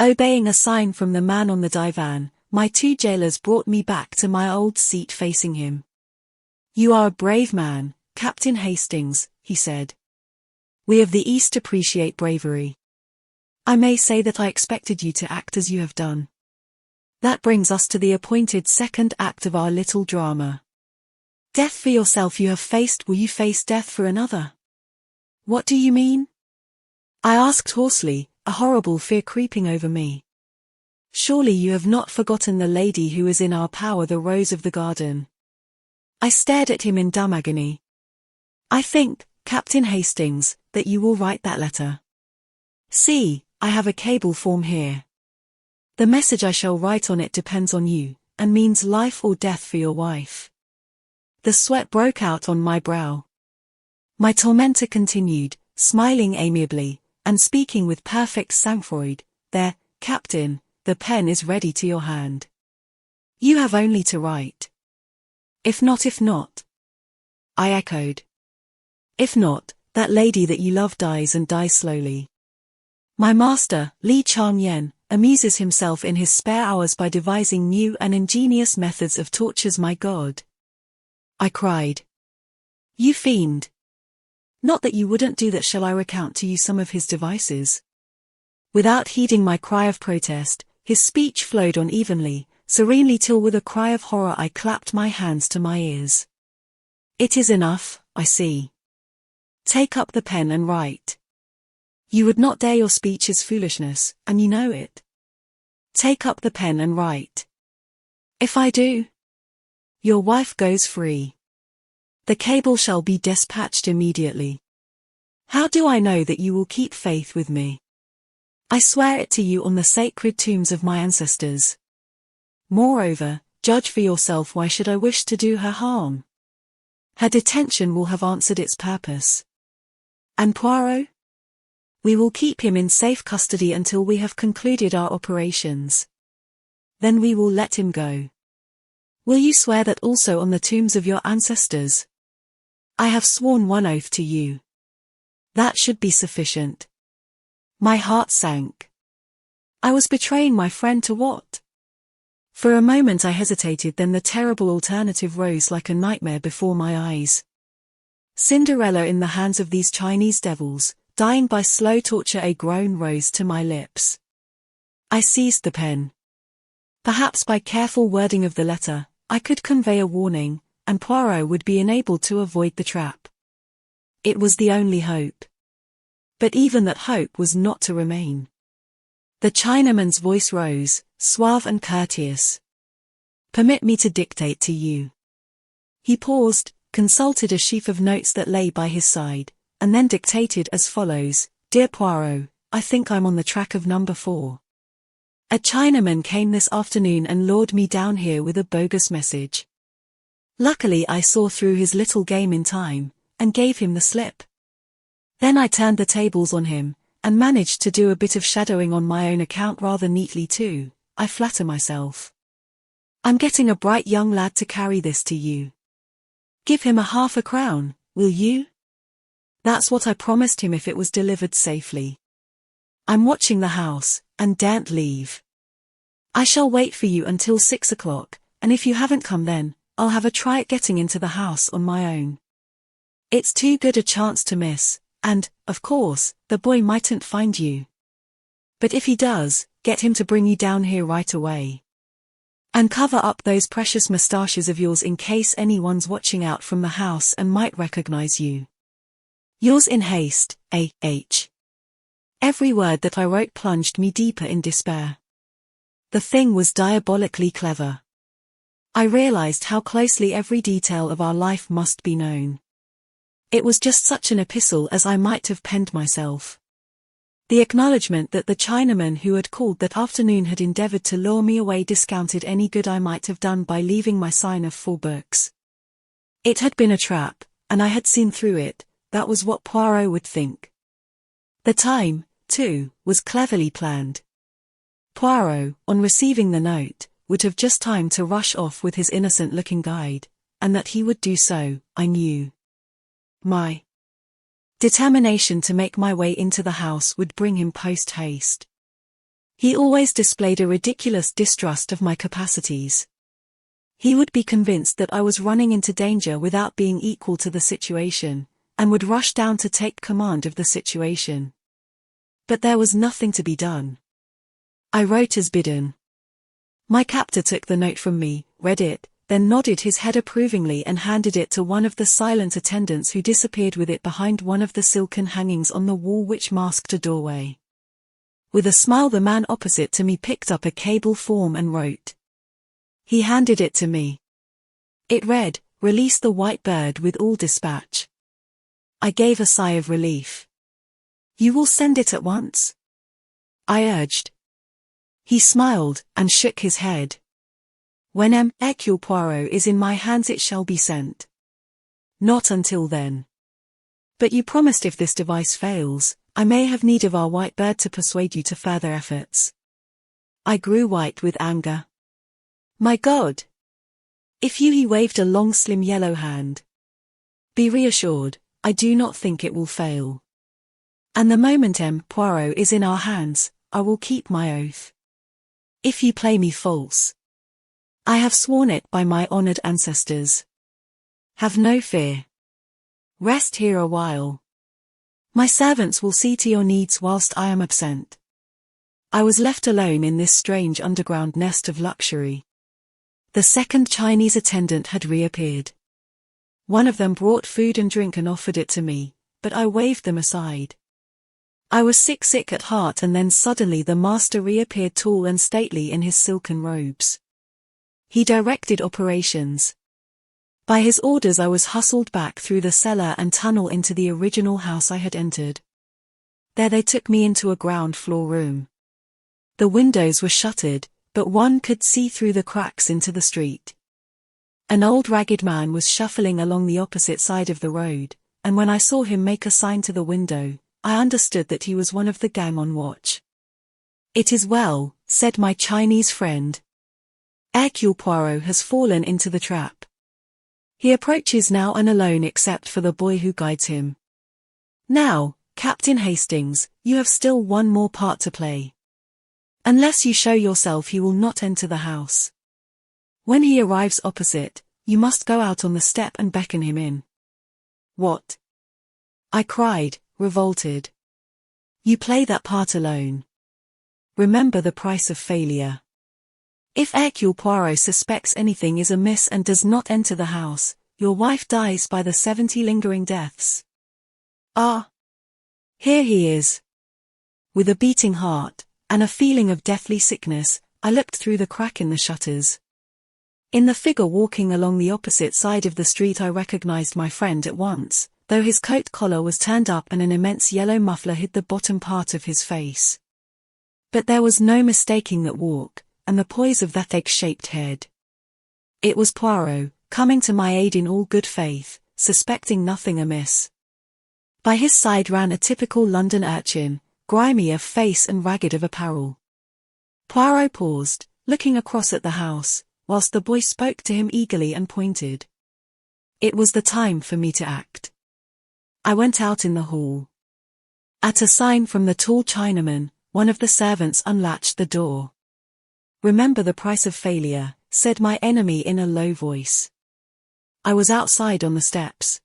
Obeying a sign from the man on the divan, my 2 jailers brought me back to my old seat facing him. You are a brave man, Captain Hastings, he said. We of the East appreciate bravery. I may say that I expected you to act as you have done. That brings us to the appointed second act of our little drama. Death for yourself you have faced, will you face death for another? What do you mean? I asked hoarsely, a horrible fear creeping over me. Surely you have not forgotten the lady who is in our power, the rose of the garden. I stared at him in dumb agony. I think, Captain Hastings, that you will write that letter. See, I have a cable form here. The message I shall write on it depends on you, and means life or death for your wife. The sweat broke out on my brow. My tormentor continued, smiling amiably, and speaking with perfect sang-froid. There, Captain, the pen is ready to your hand. You have only to write. If not. I echoed. If not, that lady that you love dies and dies slowly. My master, Li Chang-yen, amuses himself in his spare hours by devising new and ingenious methods of tortures. My God! I cried. You fiend! Not that you wouldn't do that. Shall I recount to you some of his devices? Without heeding my cry of protest, his speech flowed on evenly, serenely till with a cry of horror I clapped my hands to my ears. It is enough, I see. Take up the pen and write. You would not dare, your speech is foolishness, and you know it. Take up the pen and write. If I do, your wife goes free. The cable shall be dispatched immediately. How do I know that you will keep faith with me? I swear it to you on the sacred tombs of my ancestors. Moreover, judge for yourself, why should I wish to do her harm? Her detention will have answered its purpose. And Poirot? We will keep him in safe custody until we have concluded our operations. Then we will let him go. Will you swear that also on the tombs of your ancestors? I have sworn one oath to you. That should be sufficient. My heart sank. I was betraying my friend to what? For a moment I hesitated, then the terrible alternative rose like a nightmare before my eyes. Cinderella in the hands of these Chinese devils, dying by slow torture. A groan rose to my lips. I seized the pen. Perhaps by careful wording of the letter, I could convey a warning, and Poirot would be enabled to avoid the trap. It was the only hope. But even that hope was not to remain. The Chinaman's voice rose, suave and courteous. Permit me to dictate to you. He paused, consulted a sheaf of notes that lay by his side, and then dictated as follows: Dear Poirot, I think I'm on the track of number 4. A Chinaman came this afternoon and lured me down here with a bogus message. Luckily I saw through his little game in time, and gave him the slip. Then I turned the tables on him, and managed to do a bit of shadowing on my own account rather neatly too, I flatter myself. I'm getting a bright young lad to carry this to you. Give him half a crown, will you? That's what I promised him if it was delivered safely. I'm watching the house, and daren't leave. I shall wait for you until 6 o'clock, and if you haven't come then, I'll have a try at getting into the house on my own. It's too good a chance to miss, and, of course, the boy mightn't find you. But if he does, get him to bring you down here right away. And cover up those precious moustaches of yours in case anyone's watching out from the house and might recognize you. Yours in haste, A.H. Every word that I wrote plunged me deeper in despair. The thing was diabolically clever. I realized how closely every detail of our life must be known. It was just such an epistle as I might have penned myself. The acknowledgement that the Chinaman who had called that afternoon had endeavored to lure me away discounted any good I might have done by leaving my sign of 4 books. It had been a trap, and I had seen through it. That was what Poirot would think. The time, too, was cleverly planned. Poirot, on receiving the note, would have just time to rush off with his innocent-looking guide, and that he would do so, I knew. My determination to make my way into the house would bring him post-haste. He always displayed a ridiculous distrust of my capacities. He would be convinced that I was running into danger without being equal to the situation, and would rush down to take command of the situation. But there was nothing to be done. I wrote as bidden. My captor took the note from me, read it, then nodded his head approvingly and handed it to one of the silent attendants, who disappeared with it behind one of the silken hangings on the wall which masked a doorway. With a smile the man opposite to me picked up a cable form and wrote. He handed it to me. It read, "Release the white bird with all dispatch." I gave a sigh of relief. "You will send it at once?" I urged. He smiled, and shook his head. "When Hercule Poirot is in my hands it shall be sent. Not until then. But you promised if this device fails, I may have need of our white bird to persuade you to further efforts." I grew white with anger. "My God! If you..." He waved a long slim yellow hand. "Be reassured, I do not think it will fail. And the moment Poirot is in our hands, I will keep my oath. If you play me false, I have sworn it by my honored ancestors. Have no fear. Rest here a while. My servants will see to your needs whilst I am absent. I was left alone in this strange underground nest of luxury. The second Chinese attendant had reappeared. One of them brought food and drink and offered it to me, but I waved them aside. I was sick at heart, and then suddenly the master reappeared, tall and stately in his silken robes. He directed operations. By his orders I was hustled back through the cellar and tunnel into the original house I had entered. There they took me into a ground floor room. The windows were shuttered, but one could see through the cracks into the street. An old ragged man was shuffling along the opposite side of the road, and when I saw him make a sign to the window, I understood that he was one of the gang on watch. "It is well," said my Chinese friend. "Hercule Poirot has fallen into the trap. He approaches now and alone except for the boy who guides him. Now, Captain Hastings, you have still one more part to play. Unless you show yourself, he will not enter the house. When he arrives opposite, you must go out on the step and beckon him in." "What?" I cried, revolted. "You play that part alone. Remember the price of failure. If Hercule Poirot suspects anything is amiss and does not enter the house, your wife dies by the 70 lingering deaths. Ah! Here he is." With a beating heart, and a feeling of deathly sickness, I looked through the crack in the shutters. In the figure walking along the opposite side of the street I recognized my friend at once, though his coat collar was turned up and an immense yellow muffler hid the bottom part of his face. But there was no mistaking that walk, and the poise of that egg-shaped head. It was Poirot, coming to my aid in all good faith, suspecting nothing amiss. By his side ran a typical London urchin, grimy of face and ragged of apparel. Poirot paused, looking across at the house, whilst the boy spoke to him eagerly and pointed. It was the time for me to act. I went out in the hall. At a sign from the tall Chinaman, one of the servants unlatched the door. "Remember the price of failure," said my enemy in a low voice. I was outside on the steps.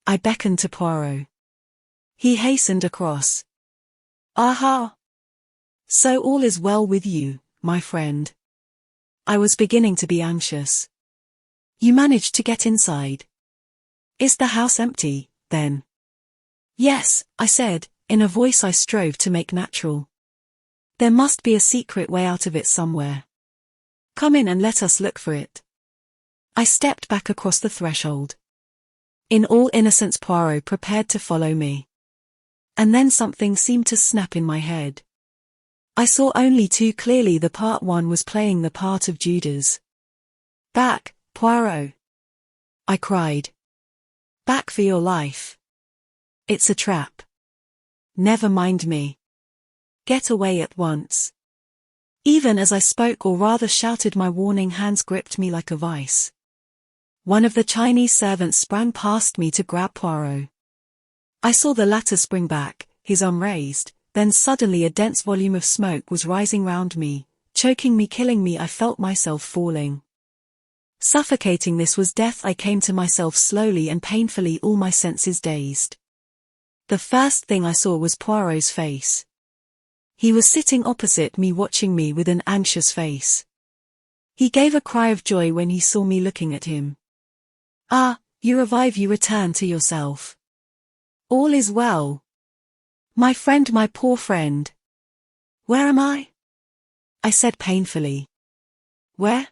I beckoned to Poirot. He hastened across. "Aha! So all is well with you, my friend." I was beginning to be anxious. "You managed to get inside? Is the house empty, then?" "Yes," I said, in a voice I strove to make natural. "There must be a secret way out of it somewhere. Come in and let us look for it." I stepped back across the threshold. In all innocence Poirot prepared to follow me. And then something seemed to snap in my head. I saw only too clearly the part one was playing the part of Judas. "Back, Poirot!" I cried. "Back for your life. It's a trap. Never mind me. Get away at once." Even as I spoke, or rather shouted, my warning hands gripped me like a vice. One of the Chinese servants sprang past me to grab Poirot. I saw the latter spring back, his arm raised, then suddenly a dense volume of smoke was rising round me, choking me, killing me. I felt myself falling. Suffocating. This was death. I came to myself slowly and painfully, all my senses dazed. The first thing I saw was Poirot's face. He was sitting opposite me, watching me with an anxious face. He gave a cry of joy when he saw me looking at him. "Ah, you revive, you return to yourself. All is well. My friend, my poor friend." "Where am I?" I said painfully. "Where?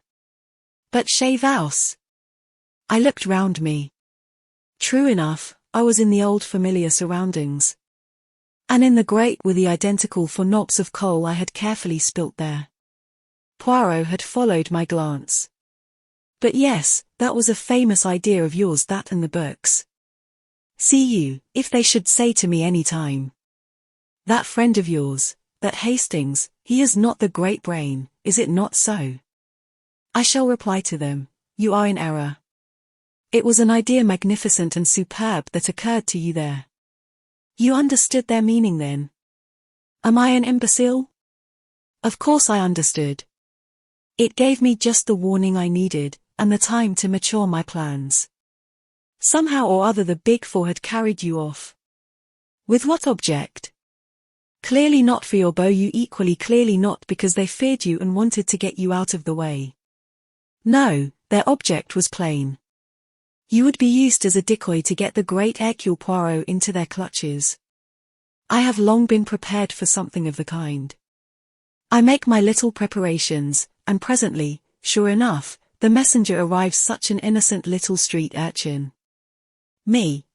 But shave house." I looked round me. True enough, I was in the old familiar surroundings. And in the grate were the identical 4 knobs of coal I had carefully spilt there. Poirot had followed my glance. "But yes, that was a famous idea of yours, that and the books. See you, if they should say to me any time, 'That friend of yours, that Hastings, he is not the great brain, is it not so?' I shall reply to them, 'You are in error. It was an idea magnificent and superb that occurred to you there. You understood their meaning then. Am I an imbecile?' Of course I understood. It gave me just the warning I needed, and the time to mature my plans. Somehow or other the Big Four had carried you off. With what object? Clearly not for your beau, you equally clearly not because they feared you and wanted to get you out of the way. No, their object was plain. You would be used as a decoy to get the great Hercule Poirot into their clutches. I have long been prepared for something of the kind. I make my little preparations, and presently, sure enough, the messenger arrives, such an innocent little street urchin.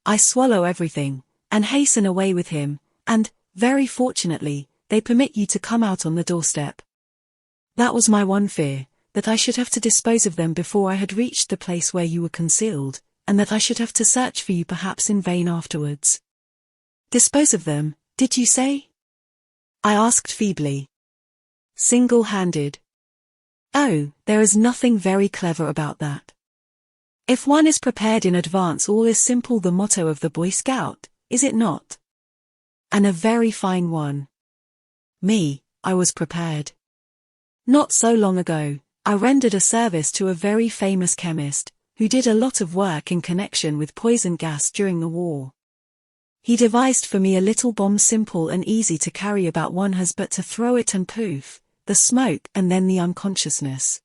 I swallow everything, and hasten away with him, and, very fortunately, they permit you to come out on the doorstep. That was my one fear, that I should have to dispose of them before I had reached the place where you were concealed, and that I should have to search for you perhaps in vain afterwards. Dispose of them, did you say? I asked feebly. Single-handed. Oh, there is nothing very clever about that. If one is prepared in advance, all is simple, the motto of the Boy Scout, is it not? And a very fine one. I was prepared. Not so long ago, I rendered a service to a very famous chemist, who did a lot of work in connection with poison gas during the war. He devised for me a little bomb, simple and easy to carry about. One has but to throw it and poof, the smoke and then the unconsciousness.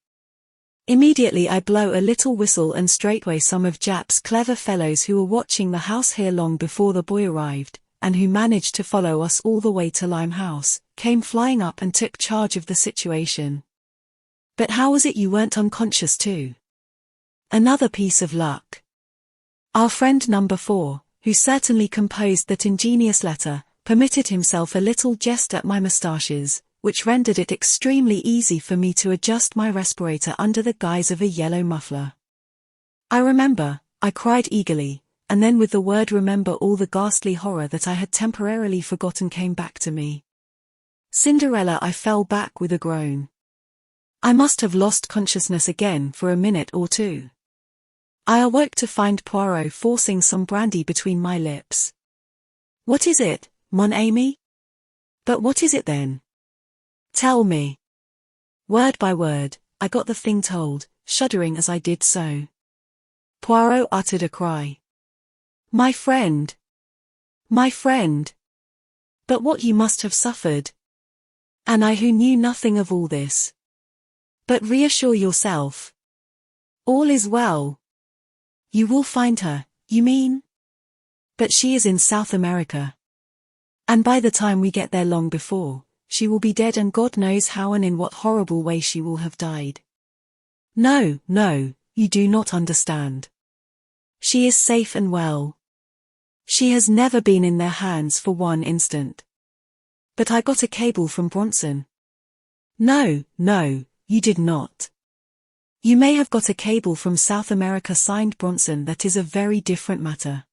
Immediately I blow a little whistle and straightway some of Jap's clever fellows who were watching the house here long before the boy arrived, and who managed to follow us all the way to Limehouse, came flying up and took charge of the situation. But how was it you weren't unconscious too? Another piece of luck. Our friend number 4, who certainly composed that ingenious letter, permitted himself a little jest at my moustaches, which rendered it extremely easy for me to adjust my respirator under the guise of a yellow muffler. I remember, I cried eagerly, and then with the word remember all the ghastly horror that I had temporarily forgotten came back to me. Cinderella, I fell back with a groan. I must have lost consciousness again for a minute or two. I awoke to find Poirot forcing some brandy between my lips. What is it, mon ami? But what is it then? Tell me. Word by word, I got the thing told, shuddering as I did so. Poirot uttered a cry. My friend! My friend! But what you must have suffered! And I who knew nothing of all this. But reassure yourself. All is well. You will find her, you mean? But she is in South America. And by the time we get there, long before, she will be dead, and God knows how and in what horrible way she will have died. No, you do not understand. She is safe and well. She has never been in their hands for one instant. But I got a cable from Bronson. No, you did not. You may have got a cable from South America signed Bronson. That is a very different matter.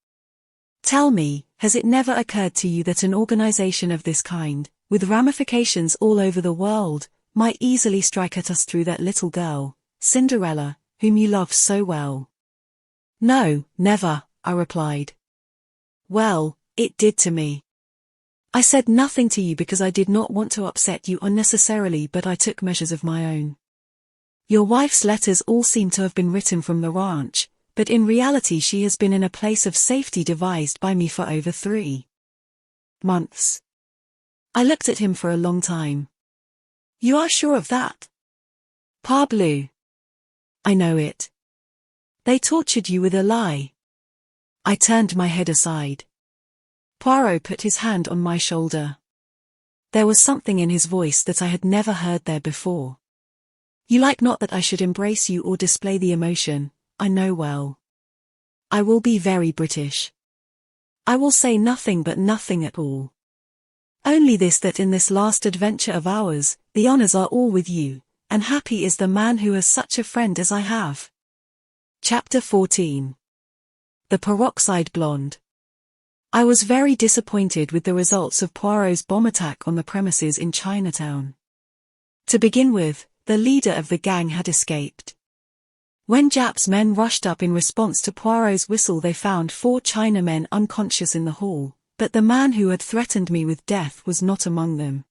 Tell me, has it never occurred to you that an organization of this kind, with ramifications all over the world, might easily strike at us through that little girl, Cinderella, whom you love so well? No, never, I replied. Well, it did to me. I said nothing to you because I did not want to upset you unnecessarily, but I took measures of my own. Your wife's letters all seem to have been written from the ranch, but in reality she has been in a place of safety devised by me for over 3 months. I looked at him for a long time. You are sure of that? Parbleu. I know it. They tortured you with a lie. I turned my head aside. Poirot put his hand on my shoulder. There was something in his voice that I had never heard there before. You like not that I should embrace you or display the emotion, I know well. I will be very British. I will say nothing but nothing at all. Only this, that in this last adventure of ours, the honors are all with you, and happy is the man who has such a friend as I have. Chapter 14. The Peroxide Blonde. I was very disappointed with the results of Poirot's bomb attack on the premises in Chinatown. To begin with, the leader of the gang had escaped. When Jap's men rushed up in response to Poirot's whistle, they found 4 Chinamen unconscious in the hall, but the man who had threatened me with death was not among them.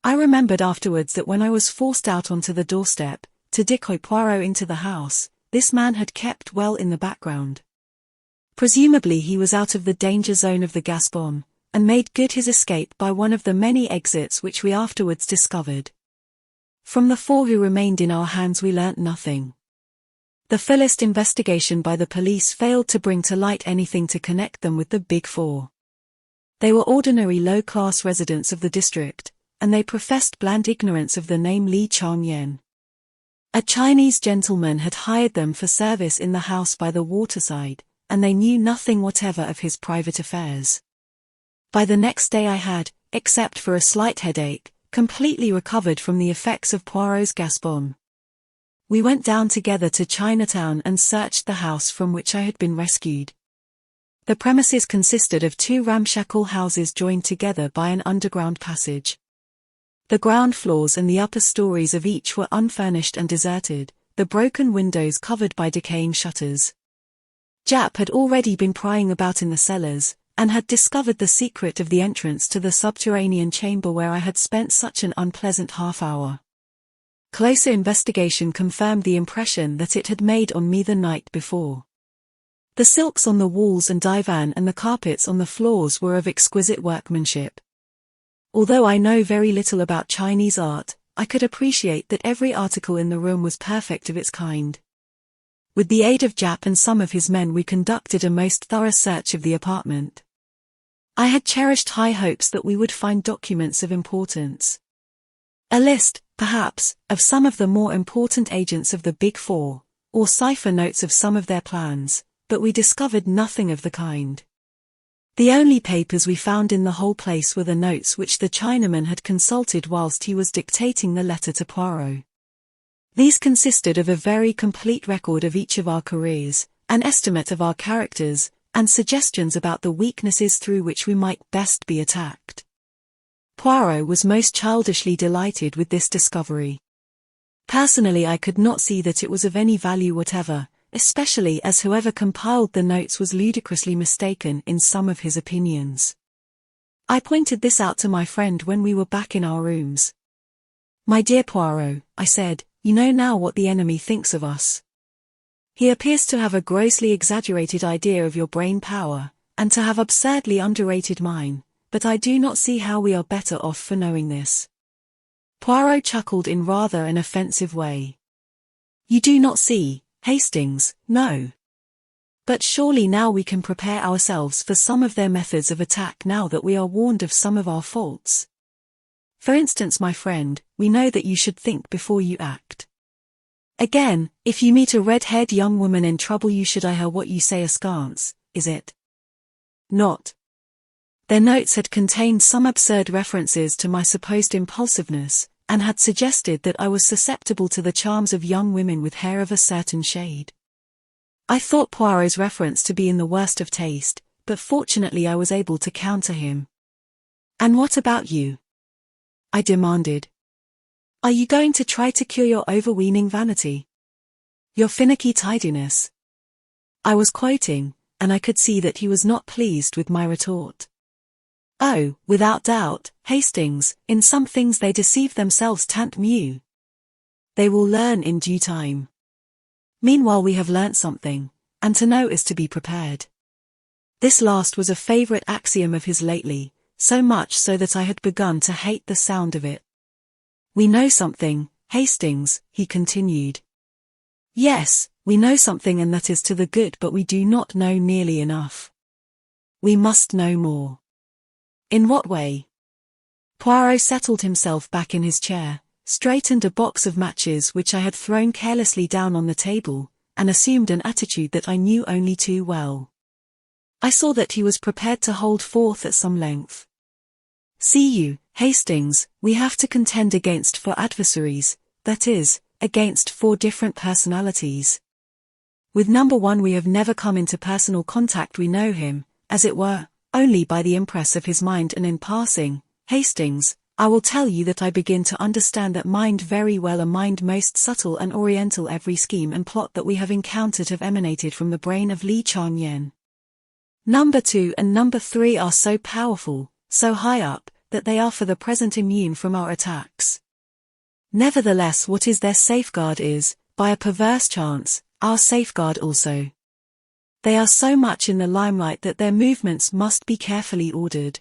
I remembered afterwards that when I was forced out onto the doorstep, to decoy Poirot into the house, this man had kept well in the background. Presumably he was out of the danger zone of the gas bomb, and made good his escape by one of the many exits which we afterwards discovered. From the 4 who remained in our hands we learnt nothing. The fullest investigation by the police failed to bring to light anything to connect them with the Big Four. They were ordinary low-class residents of the district, and they professed bland ignorance of the name Li Changyan. A Chinese gentleman had hired them for service in the house by the waterside, and they knew nothing whatever of his private affairs. By the next day I had, except for a slight headache, completely recovered from the effects of Poirot's gas bomb. We went down together to Chinatown and searched the house from which I had been rescued. The premises consisted of 2 ramshackle houses joined together by an underground passage. The ground floors and the upper stories of each were unfurnished and deserted, the broken windows covered by decaying shutters. Jap had already been prying about in the cellars, and had discovered the secret of the entrance to the subterranean chamber where I had spent such an unpleasant half-hour. Closer investigation confirmed the impression that it had made on me the night before. The silks on the walls and divan and the carpets on the floors were of exquisite workmanship. Although I know very little about Chinese art, I could appreciate that every article in the room was perfect of its kind. With the aid of Jap and some of his men we conducted a most thorough search of the apartment. I had cherished high hopes that we would find documents of importance. A list, perhaps, of some of the more important agents of the Big Four, or cipher notes of some of their plans, but we discovered nothing of the kind. The only papers we found in the whole place were the notes which the Chinaman had consulted whilst he was dictating the letter to Poirot. These consisted of a very complete record of each of our careers, an estimate of our characters, and suggestions about the weaknesses through which we might best be attacked. Poirot was most childishly delighted with this discovery. Personally, I could not see that it was of any value whatever, especially as whoever compiled the notes was ludicrously mistaken in some of his opinions. I pointed this out to my friend when we were back in our rooms. "My dear Poirot," I said, "you know now what the enemy thinks of us. He appears to have a grossly exaggerated idea of your brain power, and to have absurdly underrated mine, but I do not see how we are better off for knowing this." Poirot chuckled in rather an offensive way. "You do not see, Hastings, no. But surely now we can prepare ourselves for some of their methods of attack now that we are warned of some of our faults. For instance, my friend, we know that you should think before you act. Again, if you meet a red-haired young woman in trouble you should eye her what you say askance, is it not?" Their notes had contained some absurd references to my supposed impulsiveness, and had suggested that I was susceptible to the charms of young women with hair of a certain shade. I thought Poirot's reference to be in the worst of taste, but fortunately I was able to counter him. "And what about you?" I demanded. "Are you going to try to cure your overweening vanity? Your finicky tidiness?" I was quoting, and I could see that he was not pleased with my retort. "Oh, without doubt, Hastings, in some things they deceive themselves tant mieux. They will learn in due time. Meanwhile we have learnt something, and to know is to be prepared." This last was a favourite axiom of his lately, so much so that I had begun to hate the sound of it. "We know something, Hastings," he continued. "Yes, we know something, and that is to the good, but we do not know nearly enough. We must know more." "In what way?" Poirot settled himself back in his chair, straightened a box of matches which I had thrown carelessly down on the table, and assumed an attitude that I knew only too well. I saw that he was prepared to hold forth at some length. "See you, Hastings, we have to contend against 4 adversaries, that is, against 4 different personalities. With number 1 we have never come into personal contact, we know him, as it were, only by the impress of his mind, and in passing, Hastings, I will tell you that I begin to understand that mind very well, a mind most subtle and oriental. Every scheme and plot that we have encountered have emanated from the brain of Li Changyan. Number 2 and number 3 are so powerful, so high up, that they are for the present immune from our attacks. Nevertheless, what is their safeguard is, by a perverse chance, our safeguard also. They are so much in the limelight that their movements must be carefully ordered.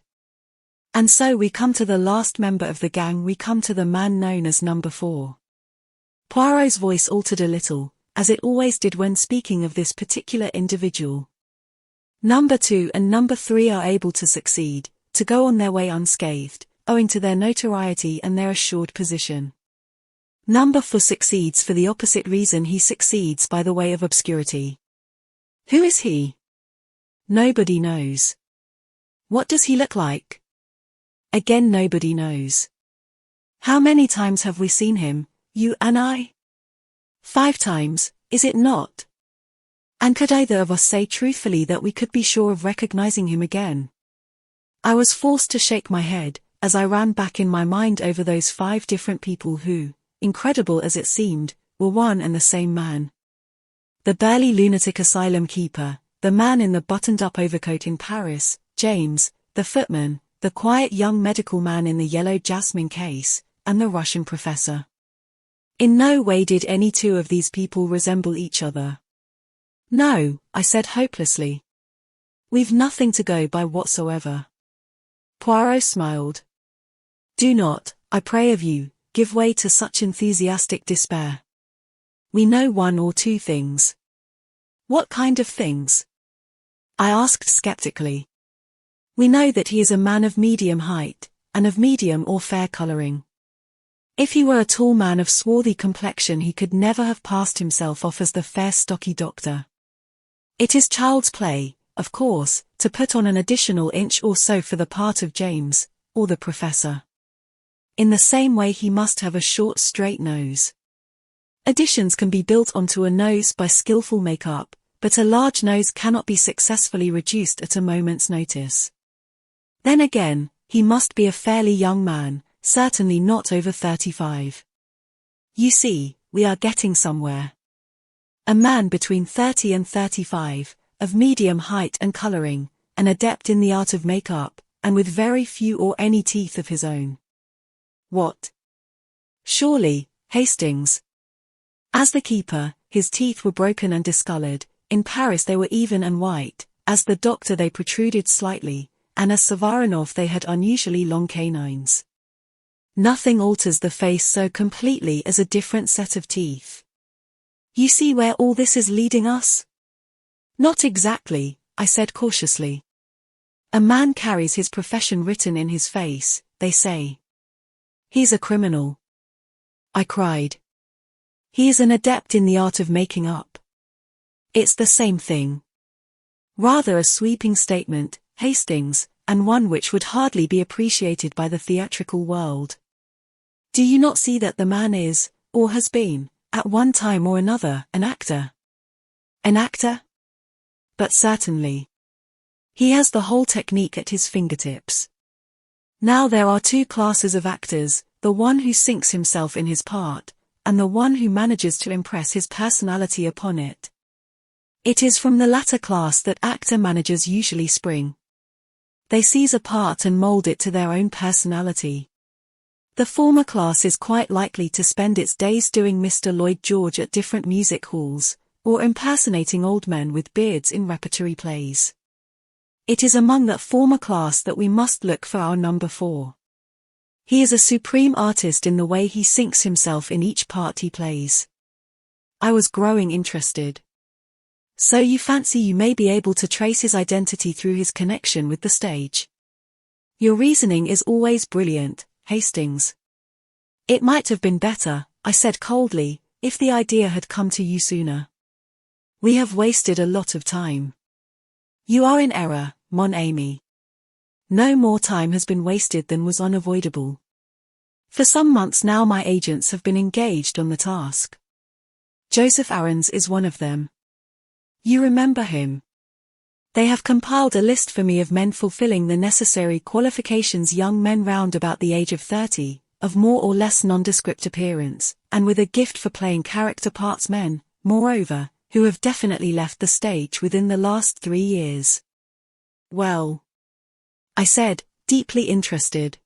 And so we come to the last member of the gang. We come to the man known as number 4. Poirot's voice altered a little, as it always did when speaking of this particular individual. Number 2 and number 3 are able to succeed, to go on their way unscathed, owing to their notoriety and their assured position. Number 4 succeeds for the opposite reason. He succeeds by the way of obscurity. Who is he? Nobody knows. What does he look like? Again, nobody knows. How many times have we seen him, you and I? 5 times, is it not? And could either of us say truthfully that we could be sure of recognizing him again? I was forced to shake my head, as I ran back in my mind over those 5 different people who, incredible as it seemed, were one and the same man. The burly lunatic asylum keeper, the man in the buttoned-up overcoat in Paris, James, the footman, the quiet young medical man in the yellow jasmine case, and the Russian professor. In no way did any 2 of these people resemble each other. No, I said hopelessly. We've nothing to go by whatsoever. Poirot smiled. Do not, I pray of you, give way to such enthusiastic despair. We know 1 or 2 things. What kind of things? I asked skeptically. We know that he is a man of medium height, and of medium or fair coloring. If he were a tall man of swarthy complexion, he could never have passed himself off as the fair stocky doctor. It is child's play, of course, to put on an additional inch or so for the part of James, or the professor. In the same way he must have a short straight nose. Additions can be built onto a nose by skillful makeup, but a large nose cannot be successfully reduced at a moment's notice. Then again, he must be a fairly young man, certainly not over 35. You see, we are getting somewhere. A man between 30 and 35, of medium height and coloring, an adept in the art of makeup, and with very few or any teeth of his own. What? Surely, Hastings. As the keeper, his teeth were broken and discolored. In Paris they were even and white, as the doctor they protruded slightly, and as Savarinov they had unusually long canines. Nothing alters the face so completely as a different set of teeth. You see where all this is leading us? Not exactly, I said cautiously. A man carries his profession written in his face, they say. He's a criminal. I cried. He is an adept in the art of making up. It's the same thing. Rather a sweeping statement, Hastings, and one which would hardly be appreciated by the theatrical world. Do you not see that the man is, or has been, at one time or another, an actor? An actor? But certainly. He has the whole technique at his fingertips. Now there are 2 classes of actors, the one who sinks himself in his part, and the one who manages to impress his personality upon it. It is from the latter class that actor managers usually spring. They seize a part and mold it to their own personality. The former class is quite likely to spend its days doing Mr. Lloyd George at different music halls, or impersonating old men with beards in repertory plays. It is among that former class that we must look for our number 4. He is a supreme artist in the way he sinks himself in each part he plays. I was growing interested. So you fancy you may be able to trace his identity through his connection with the stage? Your reasoning is always brilliant, Hastings. It might have been better, I said coldly, if the idea had come to you sooner. We have wasted a lot of time. You are in error, mon ami. No more time has been wasted than was unavoidable. For some months now my agents have been engaged on the task. Joseph Aarons is one of them. You remember him. They have compiled a list for me of men fulfilling the necessary qualifications, young men round about the age of 30, of more or less nondescript appearance, and with a gift for playing character parts, men, moreover, who have definitely left the stage within the last 3 years. Well, I said, deeply interested.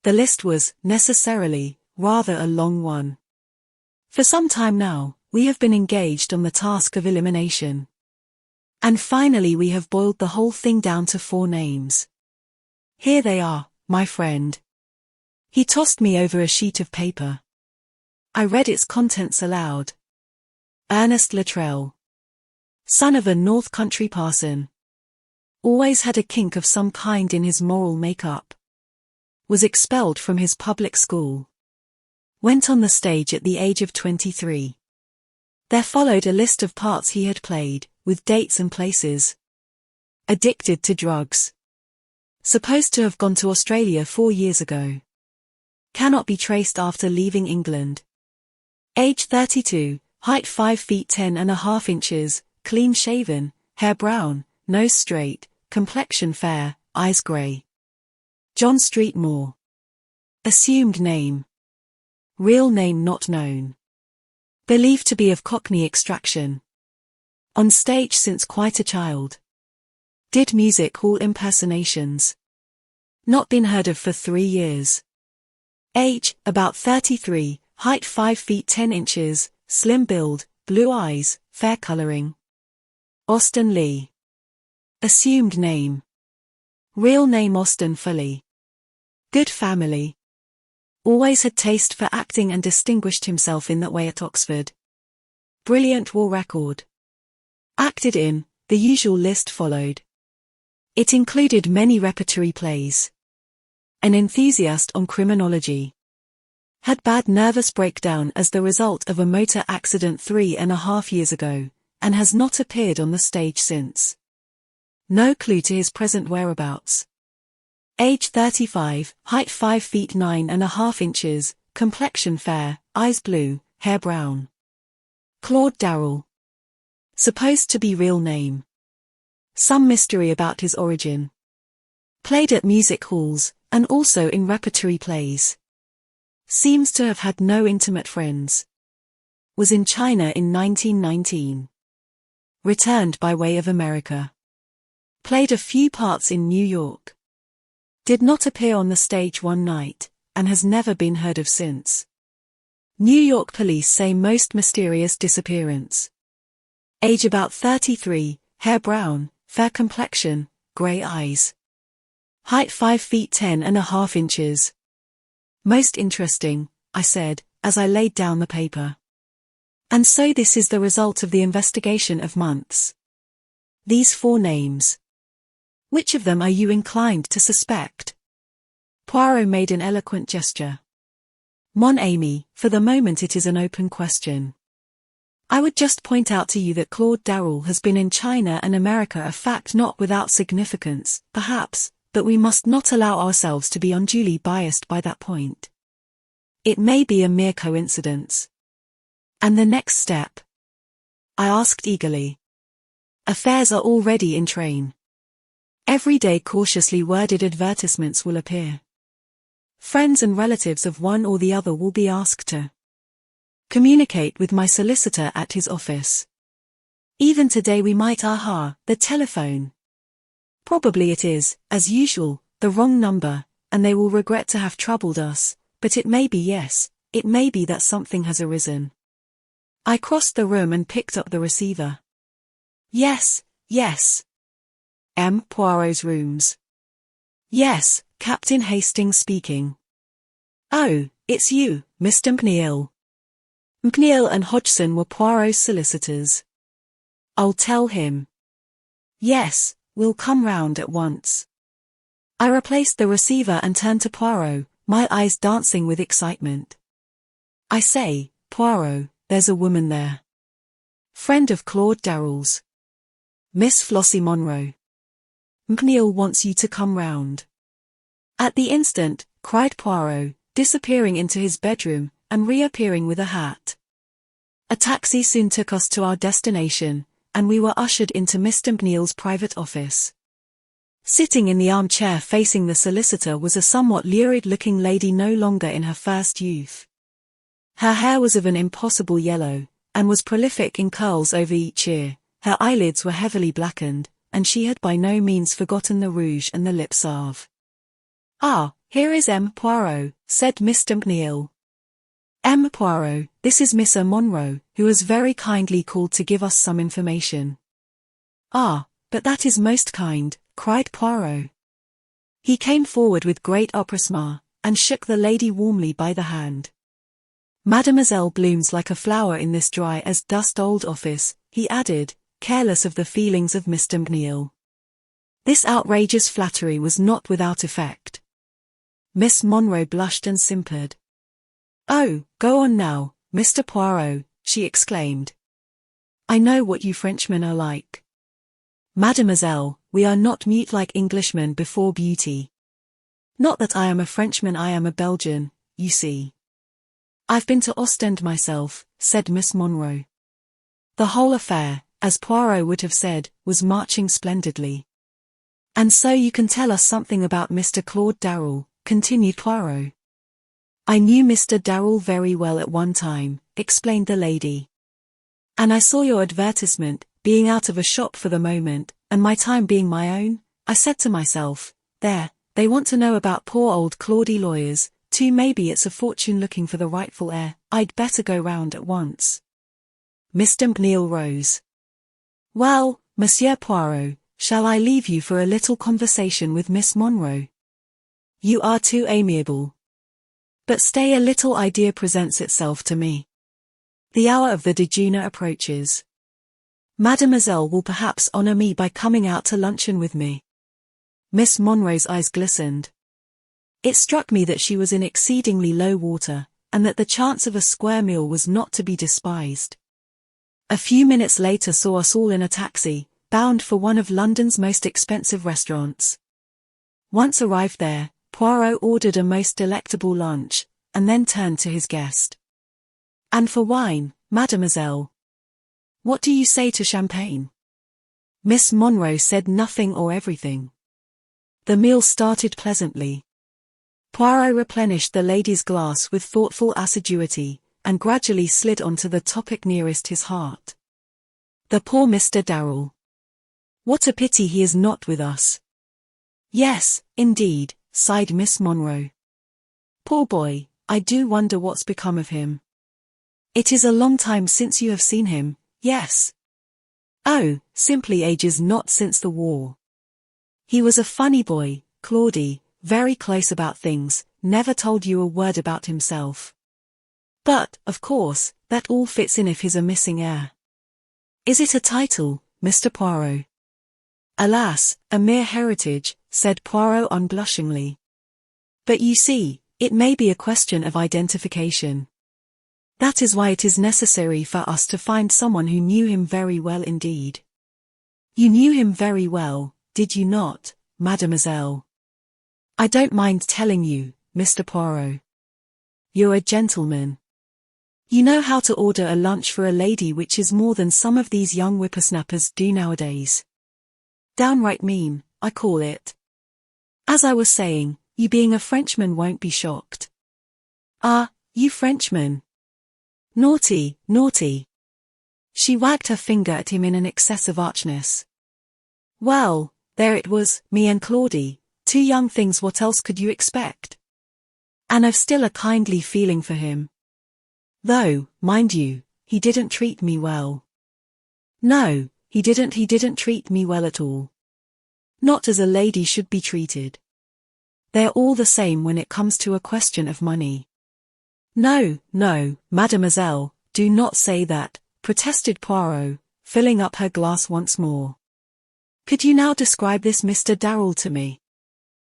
The list was, necessarily, rather a long one. For some time now, we have been engaged on the task of elimination. And finally we have boiled the whole thing down to 4 names. Here they are, my friend." He tossed me over a sheet of paper. I read its contents aloud. Ernest Luttrell, son of a North Country parson. Always had a kink of some kind in his moral makeup. Was expelled from his public school. Went on the stage at the age of 23. There followed a list of parts he had played, with dates and places. Addicted to drugs. Supposed to have gone to Australia 4 years ago. Cannot be traced after leaving England. Age 32, height 5 feet 10.5 inches, clean shaven, hair brown, nose straight, complexion fair, eyes grey. John Street Moore. Assumed name. Real name not known. Believed to be of Cockney extraction. On stage since quite a child. Did music hall impersonations. Not been heard of for 3 years. Age, about 33, height 5 feet 10 inches, slim build, blue eyes, fair colouring. Austin Lee. Assumed name. Real name Austin Foley. Good family. Always had taste for acting and distinguished himself in that way at Oxford. Brilliant war record. Acted in, the usual list followed. It included many repertory plays. An enthusiast on criminology. Had bad nervous breakdown as the result of a motor accident 3.5 years ago, and has not appeared on the stage since. No clue to his present whereabouts. Age 35, height 5 feet 9.5 inches, complexion fair, eyes blue, hair brown. Claude Darrell. Supposed to be real name. Some mystery about his origin. Played at music halls, and also in repertory plays. Seems to have had no intimate friends. Was in China in 1919. Returned by way of America. Played a few parts in New York. Did not appear on the stage one night, and has never been heard of since. New York police say most mysterious disappearance. Age about 33, hair brown, fair complexion, grey eyes. Height 5 feet 10.5 inches. Most interesting, I said, as I laid down the paper. And so this is the result of the investigation of months. These 4 names. Which of them are you inclined to suspect? Poirot made an eloquent gesture. Mon ami, for the moment it is an open question. I would just point out to you that Claude Darrell has been in China and America, a fact not without significance, perhaps, but we must not allow ourselves to be unduly biased by that point. It may be a mere coincidence. And the next step? I asked eagerly. Affairs are already in train. Every day cautiously worded advertisements will appear. Friends and relatives of one or the other will be asked to communicate with my solicitor at his office. Even today we might the telephone. Probably it is, as usual, the wrong number, and they will regret to have troubled us, but it may be yes, it may be that something has arisen. I crossed the room and picked up the receiver. Yes, yes. M. Poirot's rooms. Yes, Captain Hastings speaking. Oh, it's you, Mr. McNeill. McNeill and Hodgson were Poirot's solicitors. I'll tell him. Yes, we'll come round at once. I replaced the receiver and turned to Poirot, my eyes dancing with excitement. I say, Poirot, there's a woman there. Friend of Claude Darrell's. Miss Flossie Monroe. McNeill wants you to come round. At the instant, cried Poirot, disappearing into his bedroom, and reappearing with a hat. A taxi soon took us to our destination, and we were ushered into Mr. McNeill's private office. Sitting in the armchair facing the solicitor was a somewhat lurid-looking lady no longer in her first youth. Her hair was of an impossible yellow, and was prolific in curls over each ear, her eyelids were heavily blackened, and she had by no means forgotten the rouge and the lip salve. Ah, here is M. Poirot, said Mr. McNeill. M. Poirot, this is Miss Monroe, who has very kindly called to give us some information. Ah, but that is most kind, cried Poirot. He came forward with great empressement, and shook the lady warmly by the hand. Mademoiselle blooms like a flower in this dry as dust old office, he added, careless of the feelings of Mr. McNeil. This outrageous flattery was not without effect. Miss Monroe blushed and simpered. "Oh, go on now, Mr. Poirot," she exclaimed. "I know what you Frenchmen are like. Mademoiselle, we are not mute like Englishmen before beauty. Not that I am a Frenchman, I am a Belgian, you see." "I've been to Ostend myself," said Miss Monroe. The whole affair, as Poirot would have said, was marching splendidly. "And so you can tell us something about Mr. Claude Darrell," continued Poirot. "I knew Mr. Darrell very well at one time," explained the lady. "And I saw your advertisement, being out of a shop for the moment, and my time being my own, I said to myself, there, they want to know about poor old Claudie lawyers, too, maybe it's a fortune looking for the rightful heir, I'd better go round at once." Mr. McNeil rose. "Well, Monsieur Poirot, shall I leave you for a little conversation with Miss Monroe? You are too amiable. But stay, a little idea presents itself to me. The hour of the dejeuner approaches. Mademoiselle will perhaps honor me by coming out to luncheon with me." Miss Monroe's eyes glistened. It struck me that she was in exceedingly low water, and that the chance of a square meal was not to be despised. A few minutes later saw us all in a taxi, bound for one of London's most expensive restaurants. Once arrived there, Poirot ordered a most delectable lunch, and then turned to his guest. "And for wine, mademoiselle? What do you say to champagne?" Miss Monroe said nothing or everything. The meal started pleasantly. Poirot replenished the lady's glass with thoughtful assiduity, and gradually slid on to the topic nearest his heart. The poor Mr. Darrell. What a pity he is not with us. "Yes, indeed," sighed Miss Monroe. "Poor boy, I do wonder what's become of him. It is a long time since you have seen him, yes?" "Oh, simply ages, not since the war. He was a funny boy, Claudie, very close about things, never told you a word about himself. But, of course, that all fits in if he's a missing heir." "Is it a title, Mr. Poirot?" "Alas, a mere heritage," said Poirot unblushingly. "But you see, it may be a question of identification. That is why it is necessary for us to find someone who knew him very well indeed." "You knew him very well, did you not, mademoiselle?" "I don't mind telling you, Mr. Poirot. You're a gentleman. You know how to order a lunch for a lady, which is more than some of these young whippersnappers do nowadays. Downright mean, I call it. As I was saying, you being a Frenchman won't be shocked." "Ah, you Frenchmen. Naughty, naughty." She wagged her finger at him in an excess of archness. "Well, there it was, me and Claudie, two young things, what else could you expect? And I've still a kindly feeling for him. Though, mind you, he didn't treat me well. No, he didn't treat me well at all. Not as a lady should be treated. They're all the same when it comes to a question of money." "No, no, mademoiselle, do not say that," protested Poirot, filling up her glass once more. "Could you now describe this Mr. Darrell to me?"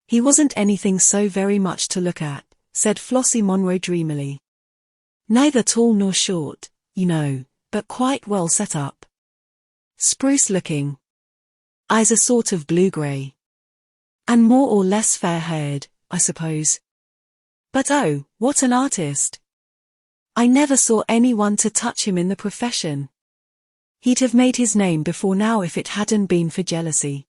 "He wasn't anything so very much to look at," said Flossie Monroe dreamily. "Neither tall nor short, you know, but quite well set up. Spruce looking. Eyes a sort of blue-grey. And more or less fair-haired, I suppose. But oh, what an artist! I never saw anyone to touch him in the profession. He'd have made his name before now if it hadn't been for jealousy.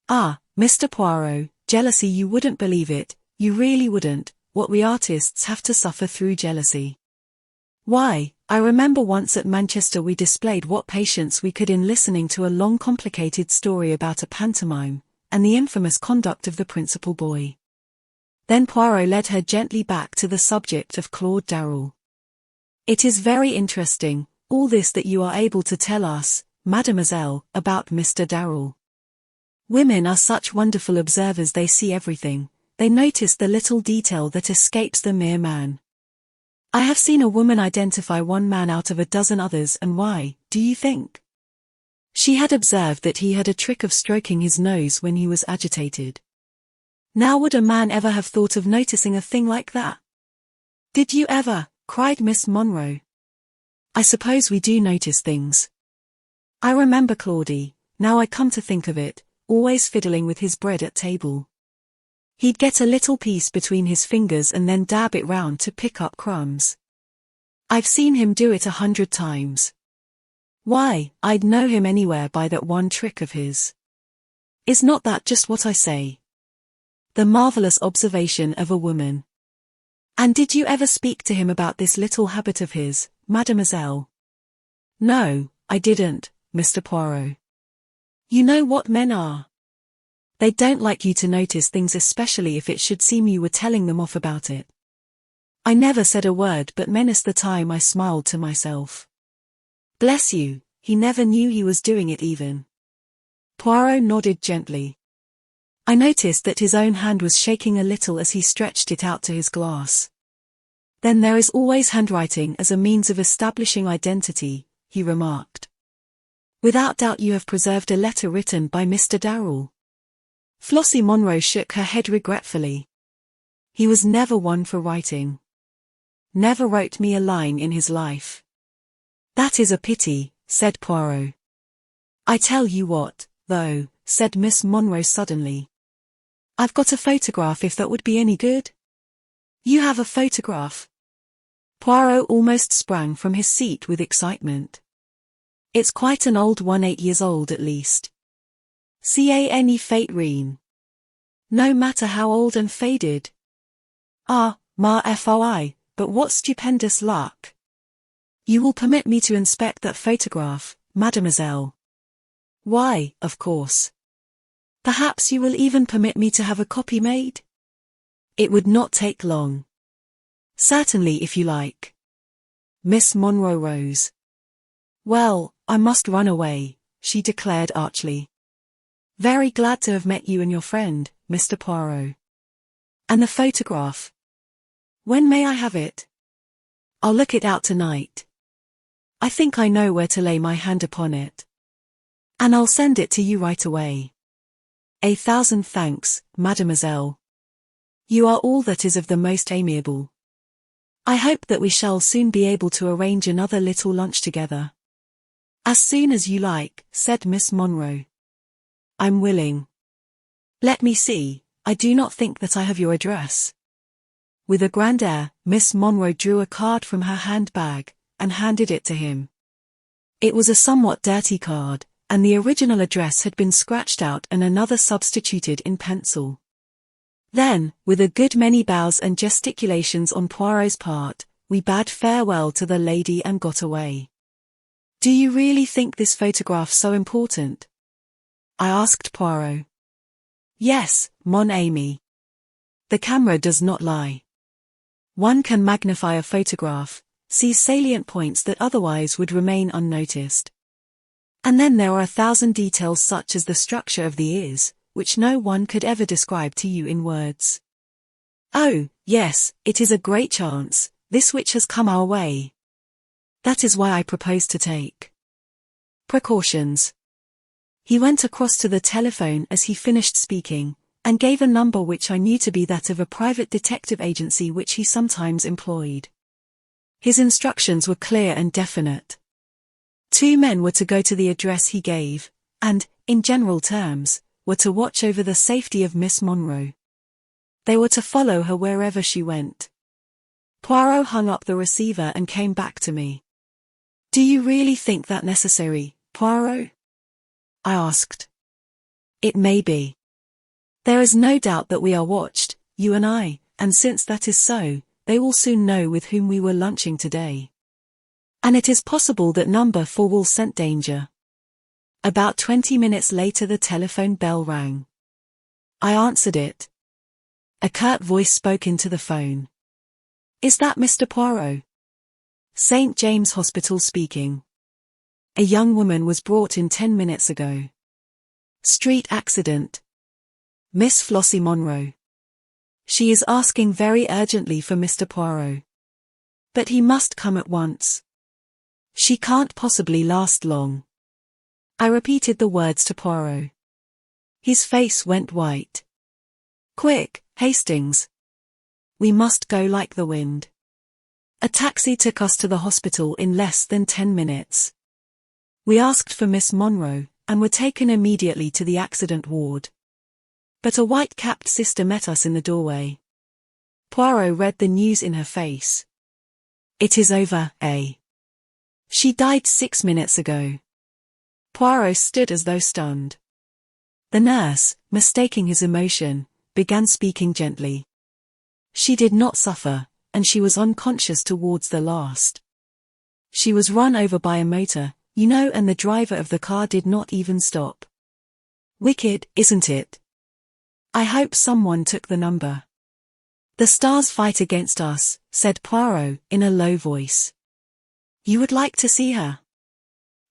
Ah, Mr. Poirot, jealousy, you wouldn't believe it, you really wouldn't, what we artists have to suffer through jealousy. Why, I remember once at Manchester we displayed what patience we could in listening to a long complicated story about a pantomime, and the infamous conduct of the principal boy. Then Poirot led her gently back to the subject of Claude Darrell. "It is very interesting, all this that you are able to tell us, mademoiselle, about Mr. Darrell. Women are such wonderful observers. They see everything. They notice the little detail that escapes the mere man. I have seen a woman identify one man out of a dozen others, and why, do you think? She had observed that he had a trick of stroking his nose when he was agitated. Now would a man ever have thought of noticing a thing like that? Did you ever? Cried Miss Monroe. I suppose we do notice things. I remember Claudie, now I come to think of it, always fiddling with his bread at table. He'd get a little piece between his fingers and then dab it round to pick up crumbs. I've seen him do it 100 times. Why, I'd know him anywhere by that one trick of his. Is not that just what I say? The marvelous observation of a woman. And did you ever speak to him about this little habit of his, mademoiselle? No, I didn't, Mr. Poirot. You know what men are. They don't like you to notice things, especially if it should seem you were telling them off about it. I never said a word but menaced the time I smiled to myself. Bless you, he never knew he was doing it even. Poirot nodded gently. I noticed that his own hand was shaking a little as he stretched it out to his glass. Then there is always handwriting as a means of establishing identity, he remarked. Without doubt you have preserved a letter written by Mr. Darrell. Flossie Monroe shook her head regretfully. He was never one for writing. Never wrote me a line in his life. That is a pity, said Poirot. I tell you what, though, said Miss Monroe suddenly. I've got a photograph if that would be any good. You have a photograph? Poirot almost sprang from his seat with excitement. It's quite an old one, 8 years old at least. Cane fate reen. No matter how old and faded. Ah, ma foi, but what stupendous luck. You will permit me to inspect that photograph, mademoiselle? Why, of course. Perhaps you will even permit me to have a copy made? It would not take long. Certainly, if you like. Miss Monroe rose. Well, I must run away, she declared archly. Very glad to have met you and your friend, Mr. Poirot. And the photograph? When may I have it? I'll look it out tonight. I think I know where to lay my hand upon it. And I'll send it to you right away. 1,000 thanks, mademoiselle. You are all that is of the most amiable. I hope that we shall soon be able to arrange another little lunch together. As soon as you like, said Miss Monroe. I'm willing. Let me see, I do not think that I have your address. With a grand air, Miss Monroe drew a card from her handbag, and handed it to him. It was a somewhat dirty card, and the original address had been scratched out and another substituted in pencil. Then, with a good many bows and gesticulations on Poirot's part, we bade farewell to the lady and got away. Do you really think this photograph so important? I asked Poirot. Yes, mon ami. The camera does not lie. One can magnify a photograph, see salient points that otherwise would remain unnoticed. And then there are 1,000 details such as the structure of the ears, which no one could ever describe to you in words. Oh, yes, it is a great chance, this which has come our way. That is why I propose to take precautions. He went across to the telephone as he finished speaking, and gave a number which I knew to be that of a private detective agency which he sometimes employed. His instructions were clear and definite. 2 men were to go to the address he gave, and, in general terms, were to watch over the safety of Miss Monroe. They were to follow her wherever she went. Poirot hung up the receiver and came back to me. Do you really think that necessary, Poirot? I asked. It may be. There is no doubt that we are watched, you and I, and since that is so, they will soon know with whom we were lunching today. And it is possible that number 4 will scent danger. About 20 minutes later the telephone bell rang. I answered it. A curt voice spoke into the phone. Is that Mr. Poirot? St. James Hospital speaking. A young woman was brought in 10 minutes ago. Street accident. Miss Flossie Monroe. She is asking very urgently for Mr. Poirot. But he must come at once. She can't possibly last long. I repeated the words to Poirot. His face went white. Quick, Hastings. We must go like the wind. A taxi took us to the hospital in less than 10 minutes. We asked for Miss Monroe, and were taken immediately to the accident ward. But a white-capped sister met us in the doorway. Poirot read the news in her face. It is over, eh? She died 6 minutes ago. Poirot stood as though stunned. The nurse, mistaking his emotion, began speaking gently. She did not suffer, and she was unconscious towards the last. She was run over by a motor, you know, and the driver of the car did not even stop. Wicked, isn't it? I hope someone took the number. The stars fight against us, said Poirot in a low voice. You would like to see her?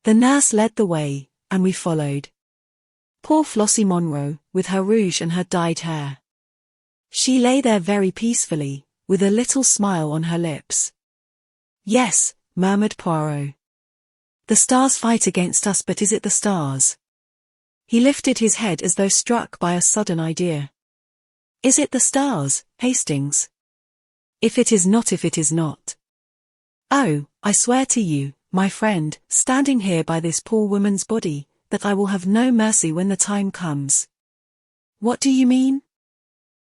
The nurse led the way, and we followed. Poor Flossie Monroe, with her rouge and her dyed hair. She lay there very peacefully, with a little smile on her lips. Yes, murmured Poirot. The stars fight against us, but is it the stars? He lifted his head as though struck by a sudden idea. Is it the stars, Hastings? If it is not, if it is not. Oh, I swear to you, my friend, standing here by this poor woman's body, that I will have no mercy when the time comes. What do you mean?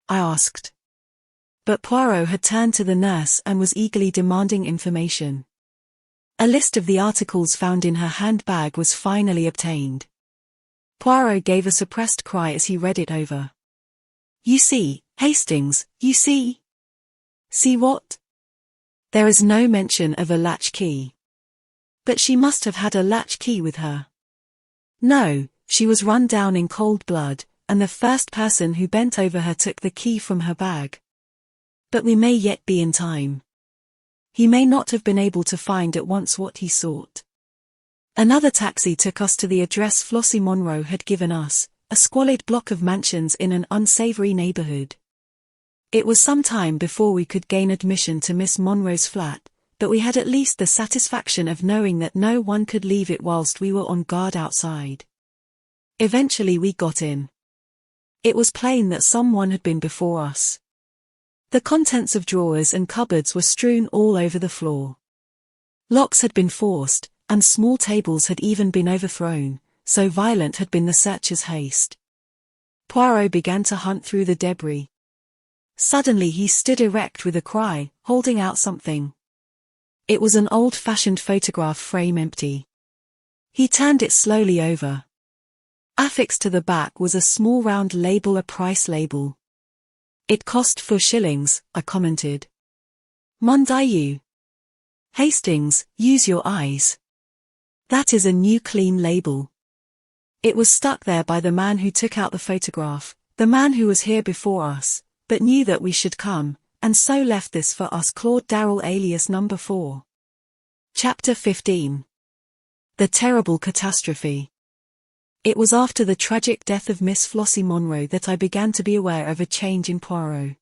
I asked. But Poirot had turned to the nurse and was eagerly demanding information. A list of the articles found in her handbag was finally obtained. Poirot gave a suppressed cry as he read it over. You see, Hastings, you see? See what? There is no mention of a latch key. But she must have had a latch key with her. No, she was run down in cold blood, and the first person who bent over her took the key from her bag. But we may yet be in time. He may not have been able to find at once what he sought. Another taxi took us to the address Flossie Monroe had given us, a squalid block of mansions in an unsavory neighborhood. It was some time before we could gain admission to Miss Monroe's flat, but we had at least the satisfaction of knowing that no one could leave it whilst we were on guard outside. Eventually we got in. It was plain that someone had been before us. The contents of drawers and cupboards were strewn all over the floor. Locks had been forced, and small tables had even been overthrown, so violent had been the searchers' haste. Poirot began to hunt through the debris. Suddenly he stood erect with a cry, holding out something. It was an old-fashioned photograph frame, empty. He turned it slowly over. Affixed to the back was a small round label, a price label. It cost 4 shillings, I commented. Mon Dieu. Hastings, use your eyes. That is a new clean label. It was stuck there by the man who took out the photograph, the man who was here before us, but knew that we should come, and so left this for us. Claude Darrell, alias number 4. Chapter 15. The Terrible Catastrophe. It was after the tragic death of Miss Flossie Monroe that I began to be aware of a change in Poirot.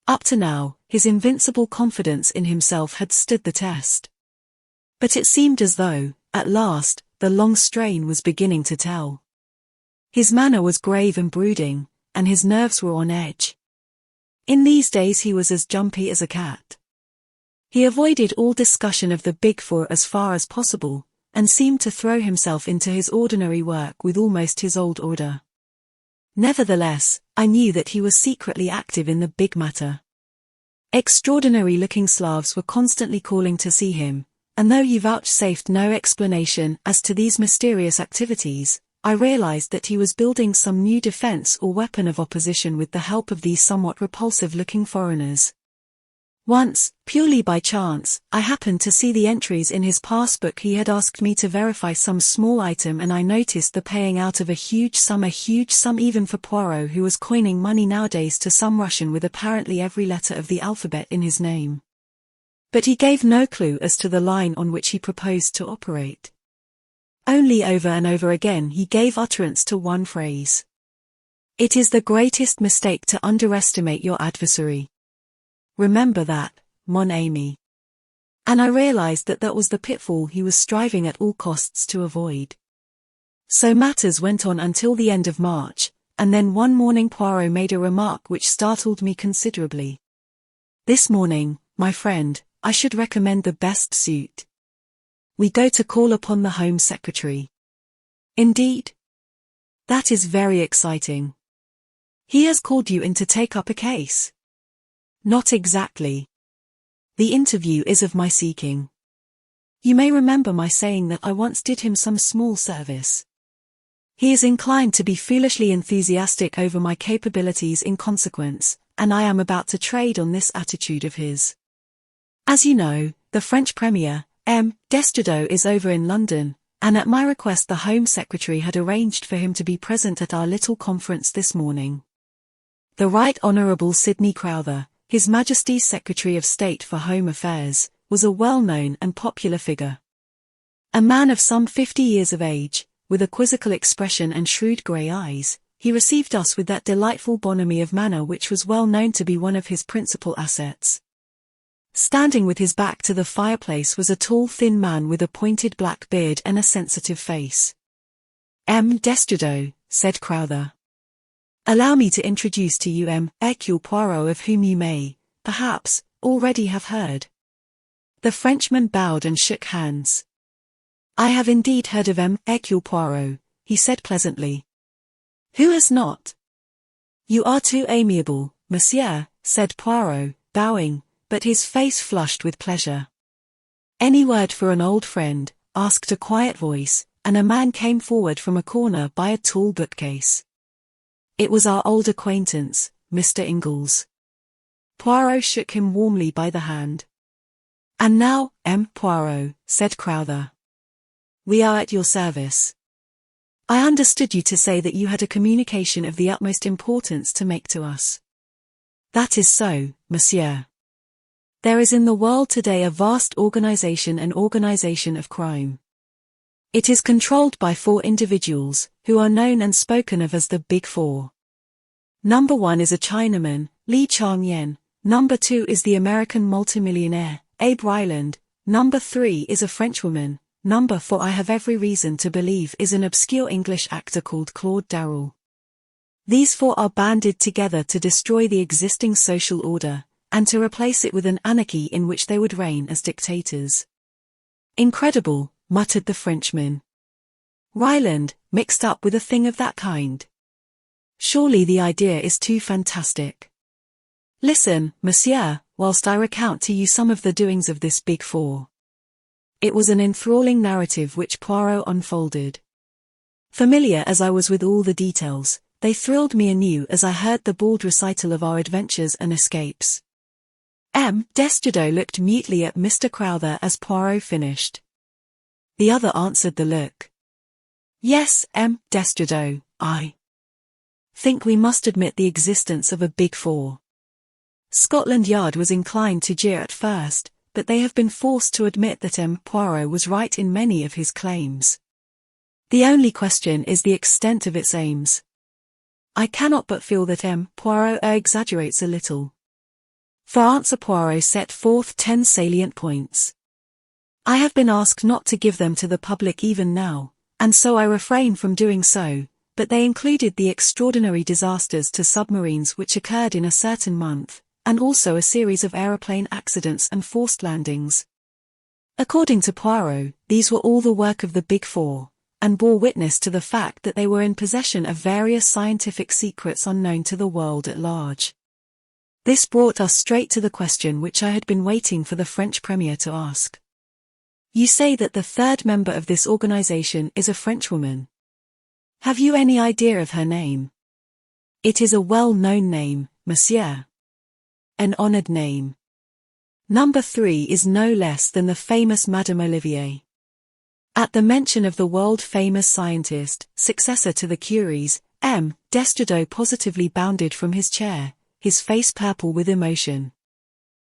Up to now, his invincible confidence in himself had stood the test. But it seemed as though, at last, the long strain was beginning to tell. His manner was grave and brooding, and his nerves were on edge. In these days he was as jumpy as a cat. He avoided all discussion of the Big Four as far as possible, and seemed to throw himself into his ordinary work with almost his old order. Nevertheless, I knew that he was secretly active in the big matter. Extraordinary-looking Slavs were constantly calling to see him, and though he vouchsafed no explanation as to these mysterious activities, I realized that he was building some new defense or weapon of opposition with the help of these somewhat repulsive-looking foreigners. Once, purely by chance, I happened to see the entries in his passbook. He had asked me to verify some small item, and I noticed the paying out of a huge sum even for Poirot, who was coining money nowadays to some Russian with apparently every letter of the alphabet in his name. But he gave no clue as to the line on which he proposed to operate. Only over and over again he gave utterance to one phrase. It is the greatest mistake to underestimate your adversary. Remember that, mon ami. And I realized that was the pitfall he was striving at all costs to avoid. So matters went on until the end of March, and then one morning Poirot made a remark which startled me considerably. This morning, my friend, I should recommend the best suit. We go to call upon the Home Secretary. Indeed? That is very exciting. He has called you in to take up a case? Not exactly. The interview is of my seeking. You may remember my saying that I once did him some small service. He is inclined to be foolishly enthusiastic over my capabilities in consequence, and I am about to trade on this attitude of his. As you know, the French Premier, Destrudeau, is over in London, and at my request the Home Secretary had arranged for him to be present at our little conference this morning. The Right Honourable Sidney Crowther, His Majesty's Secretary of State for Home Affairs, was a well-known and popular figure. A man of some 50 years of age, with a quizzical expression and shrewd grey eyes, he received us with that delightful bonhomie of manner which was well known to be one of his principal assets. Standing with his back to the fireplace was a tall thin man with a pointed black beard and a sensitive face. Destrudeau, said Crowther. Allow me to introduce to you Hercule Poirot, of whom you may, perhaps, already have heard. The Frenchman bowed and shook hands. I have indeed heard of Hercule Poirot, he said pleasantly. Who has not? You are too amiable, monsieur, said Poirot, bowing, but his face flushed with pleasure. Any word for an old friend, asked a quiet voice, and a man came forward from a corner by a tall bookcase. It was our old acquaintance, Mr. Ingalls. Poirot shook him warmly by the hand. And now, Poirot, said Crowther. We are at your service. I understood you to say that you had a communication of the utmost importance to make to us. That is so, monsieur. There is in the world today a vast organization of crime. It is controlled by 4 individuals, who are known and spoken of as the Big Four. Number 1 is a Chinaman, Li Chang-yen. Number 2 is the American multimillionaire, Abe Ryland. Number 3 is a Frenchwoman. Number 4 I have every reason to believe is an obscure English actor called Claude Darrell. These 4 are banded together to destroy the existing social order, and to replace it with an anarchy in which they would reign as dictators. Incredible, muttered the Frenchman. Ryland, mixed up with a thing of that kind. Surely the idea is too fantastic. Listen, monsieur, whilst I recount to you some of the doings of this Big Four. It was an enthralling narrative which Poirot unfolded. Familiar as I was with all the details, they thrilled me anew as I heard the bald recital of our adventures and escapes. Destrudeau looked mutely at Mr. Crowther as Poirot finished. The other answered the look. Yes, Destrudeau, I think we must admit the existence of a Big Four. Scotland Yard was inclined to jeer at first, but they have been forced to admit that Poirot was right in many of his claims. The only question is the extent of its aims. I cannot but feel that Poirot exaggerates a little. For answer Poirot set forth 10 salient points. I have been asked not to give them to the public even now, and so I refrain from doing so, but they included the extraordinary disasters to submarines which occurred in a certain month, and also a series of aeroplane accidents and forced landings. According to Poirot, these were all the work of the Big Four, and bore witness to the fact that they were in possession of various scientific secrets unknown to the world at large. This brought us straight to the question which I had been waiting for the French Premier to ask. You say that the 3rd member of this organization is a Frenchwoman. Have you any idea of her name? It is a well-known name, monsieur. An honored name. Number 3 is no less than the famous Madame Olivier. At the mention of the world-famous scientist, successor to the Curies, Destrudeau positively bounded from his chair, his face purple with emotion.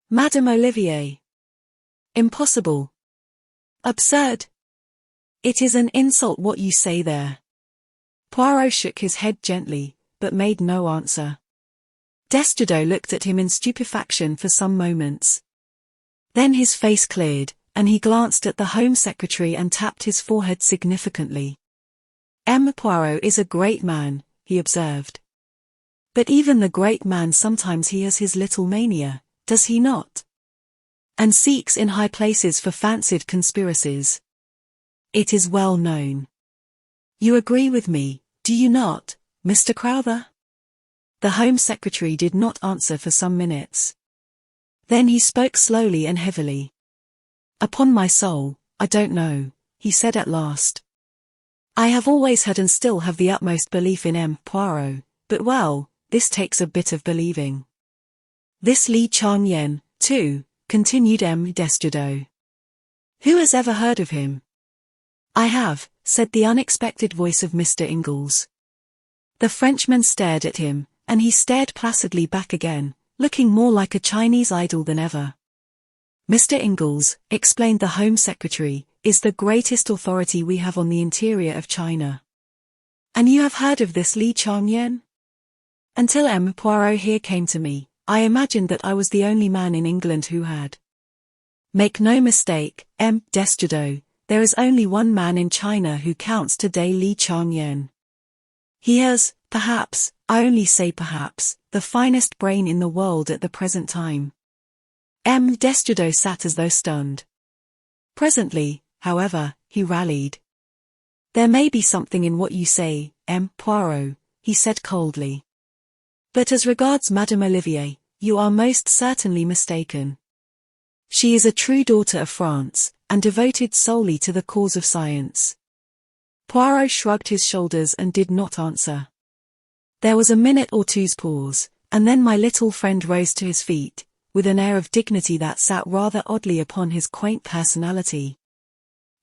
Madame Olivier. Impossible. Absurd. It is an insult what you say there. Poirot shook his head gently, but made no answer. Desjudeau looked at him in stupefaction for some moments. Then his face cleared, and he glanced at the Home Secretary and tapped his forehead significantly. Poirot is a great man, he observed. But even the great man sometimes he has his little mania, does he not? And seeks in high places for fancied conspiracies. It is well known. You agree with me, do you not, Mr. Crowther? The Home Secretary did not answer for some minutes. Then he spoke slowly and heavily. Upon my soul, I don't know, he said at last. I have always had and still have the utmost belief in Poirot, but well, this takes a bit of believing. This Li Chang-yen, too, continued Desjudeau. Who has ever heard of him? I have, said the unexpected voice of Mr. Ingalls. The Frenchman stared at him, and he stared placidly back again, looking more like a Chinese idol than ever. Mr. Ingalls, explained the Home Secretary, is the greatest authority we have on the interior of China. And you have heard of this Li Chang-yen? Until Poirot here came to me, I imagined that I was the only man in England who had. Make no mistake, Desjudeau, there is only one man in China who counts today, Li Chang-yen. He has, perhaps, I only say perhaps, the finest brain in the world at the present time. Desjudeau sat as though stunned. Presently, however, he rallied. There may be something in what you say, Poirot, he said coldly. But as regards Madame Olivier, you are most certainly mistaken. She is a true daughter of France, and devoted solely to the cause of science. Poirot shrugged his shoulders and did not answer. There was a minute or two's pause, and then my little friend rose to his feet, with an air of dignity that sat rather oddly upon his quaint personality.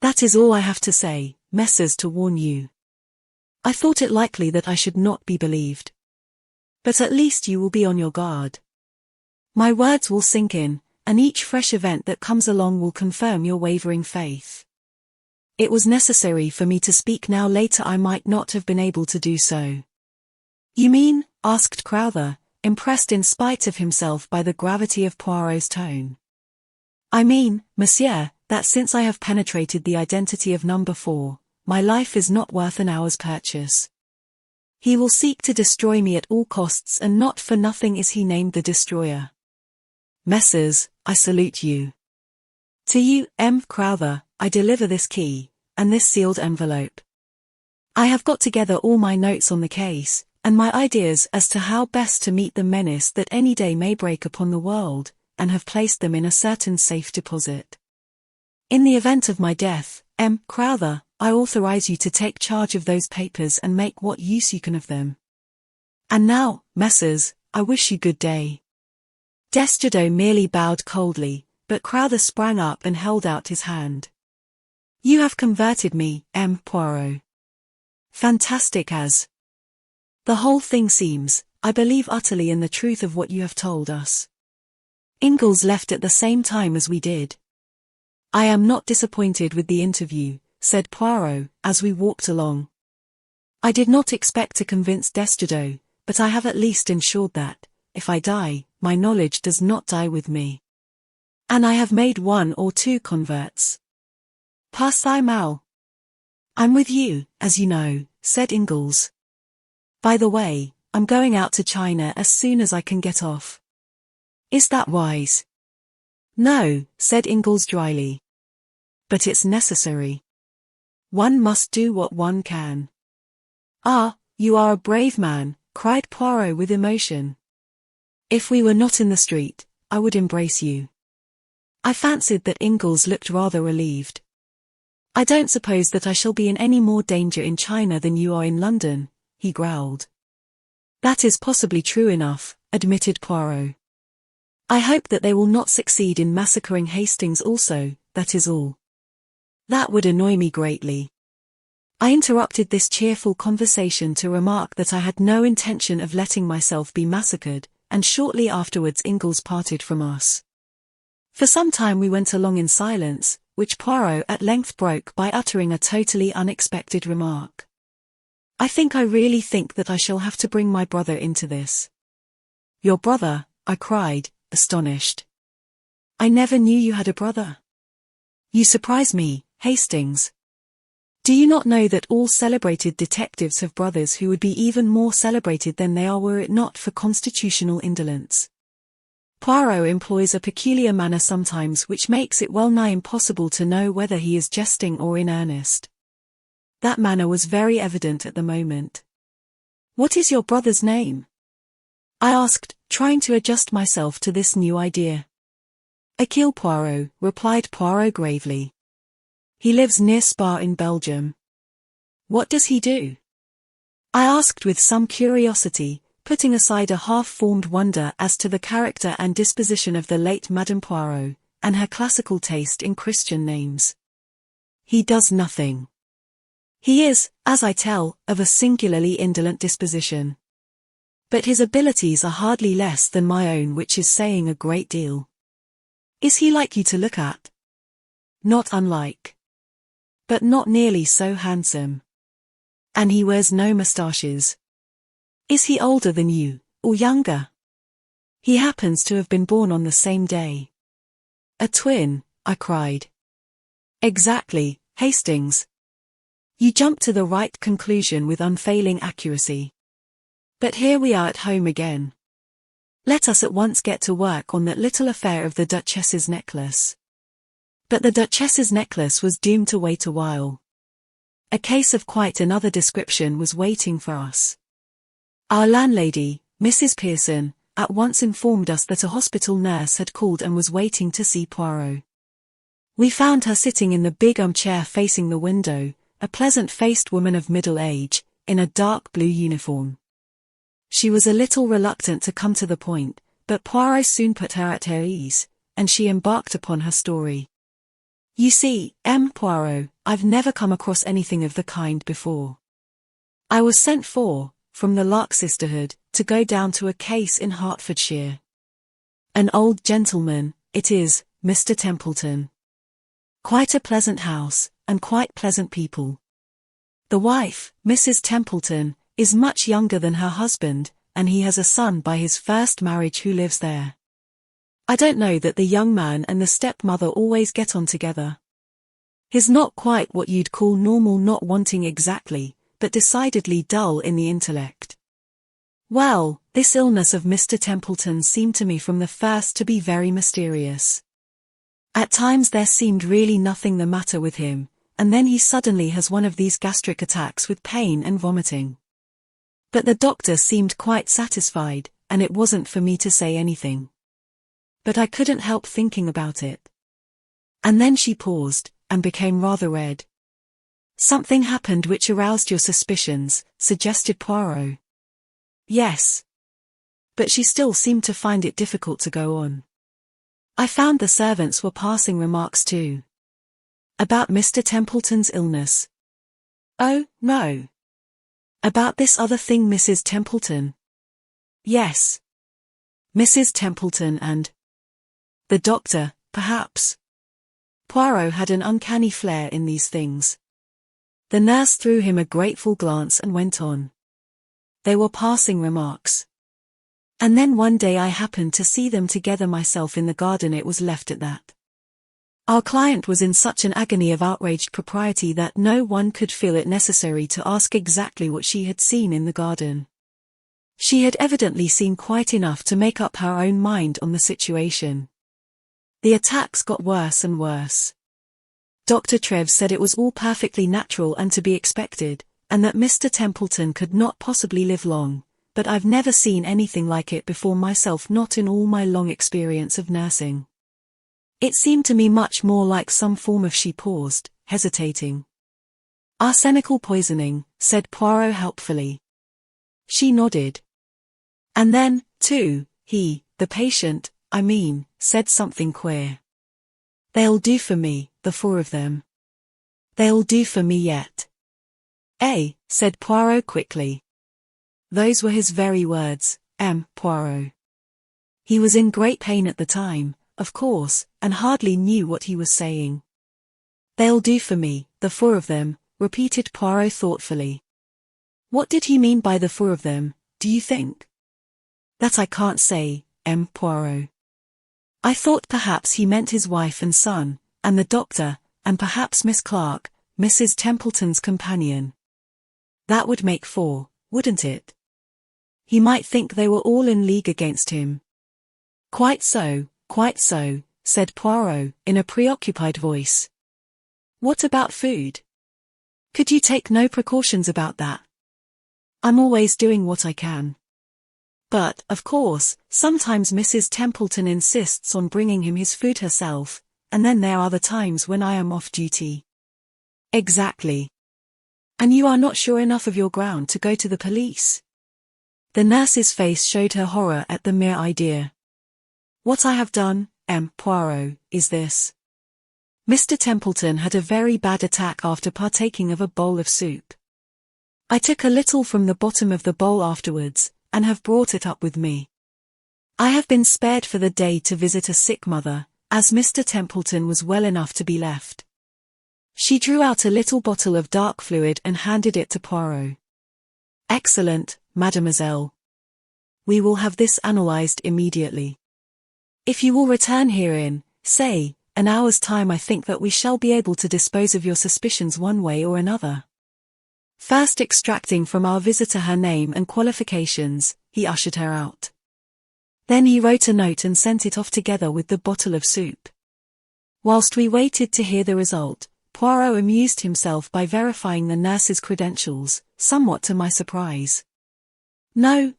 That is all I have to say, Messrs, to warn you. I thought it likely that I should not be believed. But at least you will be on your guard. My words will sink in, and each fresh event that comes along will confirm your wavering faith. It was necessary for me to speak now, later I might not have been able to do so. You mean? Asked Crowther, impressed in spite of himself by the gravity of Poirot's tone. I mean, monsieur, that since I have penetrated the identity of number 4, my life is not worth an hour's purchase. He will seek to destroy me at all costs, and not for nothing is he named the destroyer. Messrs, I salute you. To you, Crowther, I deliver this key, and this sealed envelope. I have got together all my notes on the case, and my ideas as to how best to meet the menace that any day may break upon the world, and have placed them in a certain safe deposit. In the event of my death, Crowther, I authorize you to take charge of those papers and make what use you can of them. And now, Messrs, I wish you good day. Desjudeau merely bowed coldly, but Crowther sprang up and held out his hand. You have converted me, Poirot. Fantastic as the whole thing seems, I believe utterly in the truth of what you have told us. Ingalls left at the same time as we did. I am not disappointed with the interview, said Poirot, as we walked along. I did not expect to convince Desjudeau, but I have at least ensured that, if I die, my knowledge does not die with me. And I have made 1 or 2 converts. Pas si mal. I'm with you, as you know, said Ingalls. By the way, I'm going out to China as soon as I can get off. Is that wise? No, said Ingalls dryly. But it's necessary. One must do what one can. Ah, you are a brave man, cried Poirot with emotion. If we were not in the street, I would embrace you. I fancied that Ingalls looked rather relieved. I don't suppose that I shall be in any more danger in China than you are in London, he growled. That is possibly true enough, admitted Poirot. I hope that they will not succeed in massacring Hastings also, that is all. That would annoy me greatly. I interrupted this cheerful conversation to remark that I had no intention of letting myself be massacred, and shortly afterwards Ingalls parted from us. For some time we went along in silence, which Poirot at length broke by uttering a totally unexpected remark. "I really think that I shall have to bring my brother into this." "Your brother?" I cried, astonished. "I never knew you had a brother." "You surprise me, Hastings. Do you not know that all celebrated detectives have brothers who would be even more celebrated than they are were it not for constitutional indolence? Poirot employs a peculiar manner sometimes which makes it well nigh impossible to know whether he is jesting or in earnest. That manner was very evident at the moment. "What is your brother's name?" I asked, trying to adjust myself to this new idea. "Hercule Poirot," replied Poirot gravely. "He lives near Spa in Belgium." "What does he do?" I asked with some curiosity, putting aside a half-formed wonder as to the character and disposition of the late Madame Poirot, and her classical taste in Christian names. "He does nothing. He is, as I tell, of a singularly indolent disposition. But his abilities are hardly less than my own, which is saying a great deal." "Is he like you to look at?" "Not unlike. But not nearly so handsome. And he wears no moustaches." "Is he older than you, or younger?" "He happens to have been born on the same day." "A twin," I cried. "Exactly, Hastings. You jump to the right conclusion with unfailing accuracy. But here we are at home again. Let us at once get to work on that little affair of the Duchess's necklace." But the Duchess's necklace was doomed to wait a while. A case of quite another description was waiting for us. Our landlady, Mrs. Pearson, at once informed us that a hospital nurse had called and was waiting to see Poirot. We found her sitting in the big armchair facing the window, a pleasant-faced woman of middle age, in a dark blue uniform. She was a little reluctant to come to the point, but Poirot soon put her at her ease, and she embarked upon her story. "You see, Poirot, I've never come across anything of the kind before. I was sent for, from the Lark Sisterhood, to go down to a case in Hertfordshire. An old gentleman, it is, Mr. Templeton. Quite a pleasant house, and quite pleasant people. The wife, Mrs. Templeton, is much younger than her husband, and he has a son by his first marriage who lives there. I don't know that the young man and the stepmother always get on together. He's not quite what you'd call normal, not wanting exactly, but decidedly dull in the intellect. Well, this illness of Mr. Templeton seemed to me from the first to be very mysterious. At times there seemed really nothing the matter with him, and then he suddenly has one of these gastric attacks with pain and vomiting. But the doctor seemed quite satisfied, and it wasn't for me to say anything. But I couldn't help thinking about it." And then she paused, and became rather red. "Something happened which aroused your suspicions," suggested Poirot. "Yes." But she still seemed to find it difficult to go on. "I found the servants were passing remarks too." "About Mr. Templeton's illness?" "Oh, no. About this other thing, Mrs. Templeton." "Yes. Mrs. Templeton and the doctor, perhaps." Poirot had an uncanny flair in these things. The nurse threw him a grateful glance and went on. "They were passing remarks. And then one day I happened to see them together myself in the garden. It was left at that. Our client was in such an agony of outraged propriety that no one could feel it necessary to ask exactly what she had seen in the garden. She had evidently seen quite enough to make up her own mind on the situation. The attacks got worse and worse. Dr. Treves said it was all perfectly natural and to be expected, and that Mr. Templeton could not possibly live long, but I've never seen anything like it before myself, not in all my long experience of nursing. It seemed to me much more like some form of—" She paused, hesitating. "Arsenical poisoning," said Poirot helpfully. She nodded. "And then, too, the patient, said something queer. They'll do for me, the four of them. They'll do for me yet." Said Poirot quickly. "Those were his very words, Poirot. He was in great pain at the time, of course, and hardly knew what he was saying. They'll do for me, the four of them, repeated Poirot thoughtfully. What did he mean by the four of them, do you think? That I can't say, Poirot. I thought perhaps he meant his wife and son, and the doctor, and perhaps Miss Clark, Mrs. Templeton's companion. That would make four, wouldn't it? He might think they were all in league against him. Quite so, said Poirot, in a preoccupied voice. What about food? Could you take no precautions about that? I'm always doing what I can. But, of course, sometimes Mrs. Templeton insists on bringing him his food herself, and then there are the times when I am off duty. Exactly. And you are not sure enough of your ground to go to the police? The nurse's face showed her horror at the mere idea. What I have done, Poirot, is this. Mr. Templeton had a very bad attack after partaking of a bowl of soup. I took a little from the bottom of the bowl afterwards, and have brought it up with me. I have been spared for the day to visit a sick mother, as Mr. Templeton was well enough to be left. She drew out a little bottle of dark fluid and handed it to Poirot. Excellent, mademoiselle. We will have this analyzed immediately. If you will return here in, say, an hour's time, I think that we shall be able to dispose of your suspicions one way or another. First extracting from our visitor her name and qualifications, he ushered her out. Then he wrote a note and sent it off together with the bottle of soup. Whilst we waited to hear the result, Poirot amused himself by verifying the nurse's credentials, somewhat to my surprise. No,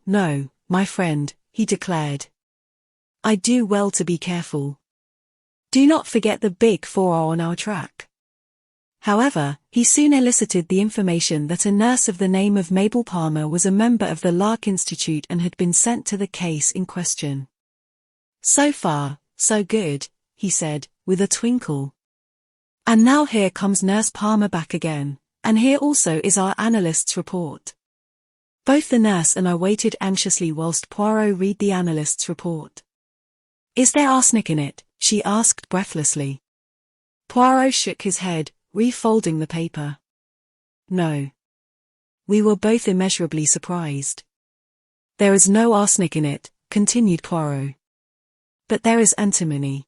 my friend, he declared. I do well to be careful. Do not forget the big four are on our track. However, he soon elicited the information that a nurse of the name of Mabel Palmer was a member of the Lark Institute and had been sent to the case in question. So far, so good, he said, with a twinkle. And now here comes Nurse Palmer back again, and here also is our analyst's report. Both the nurse and I waited anxiously whilst Poirot read the analyst's report. Is there arsenic in it? She asked breathlessly. Poirot shook his head, refolding the paper. No. We were both immeasurably surprised. There is no arsenic in it, continued Poirot. But there is antimony.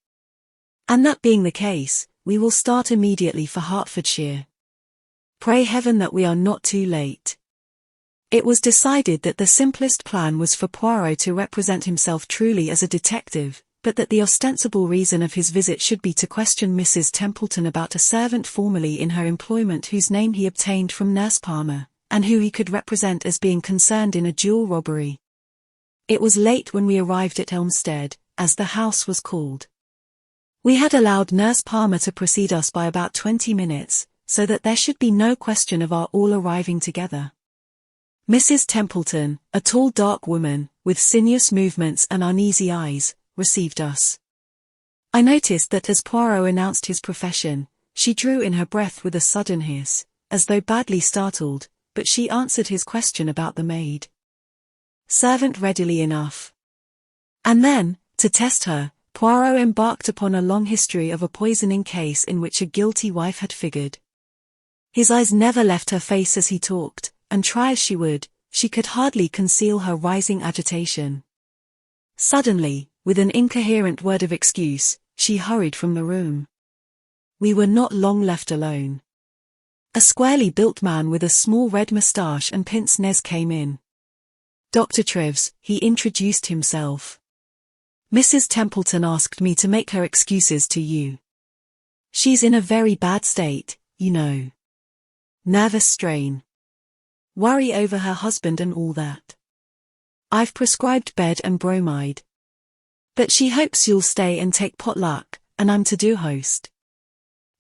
And that being the case, we will start immediately for Hertfordshire. Pray heaven that we are not too late. It was decided that the simplest plan was for Poirot to represent himself truly as a detective, but that the ostensible reason of his visit should be to question Mrs. Templeton about a servant formerly in her employment whose name he obtained from Nurse Palmer, and who he could represent as being concerned in a jewel robbery. It was late when we arrived at Elmstead, as the house was called. We had allowed Nurse Palmer to precede us by about 20 minutes, so that there should be no question of our all arriving together. Mrs. Templeton, a tall dark woman, with sinuous movements and uneasy eyes, received us. I noticed that as Poirot announced his profession, she drew in her breath with a sudden hiss, as though badly startled, but she answered his question about the maid servant readily enough. And then, to test her, Poirot embarked upon a long history of a poisoning case in which a guilty wife had figured. His eyes never left her face as he talked, and try as she would, she could hardly conceal her rising agitation. Suddenly, with an incoherent word of excuse, she hurried from the room. We were not long left alone. A squarely built man with a small red moustache and pince-nez came in. Dr. Treves, he introduced himself. Mrs. Templeton asked me to make her excuses to you. She's in a very bad state, you know. Nervous strain. Worry over her husband and all that. I've prescribed bed and bromide. But she hopes you'll stay and take potluck, and I'm to do host.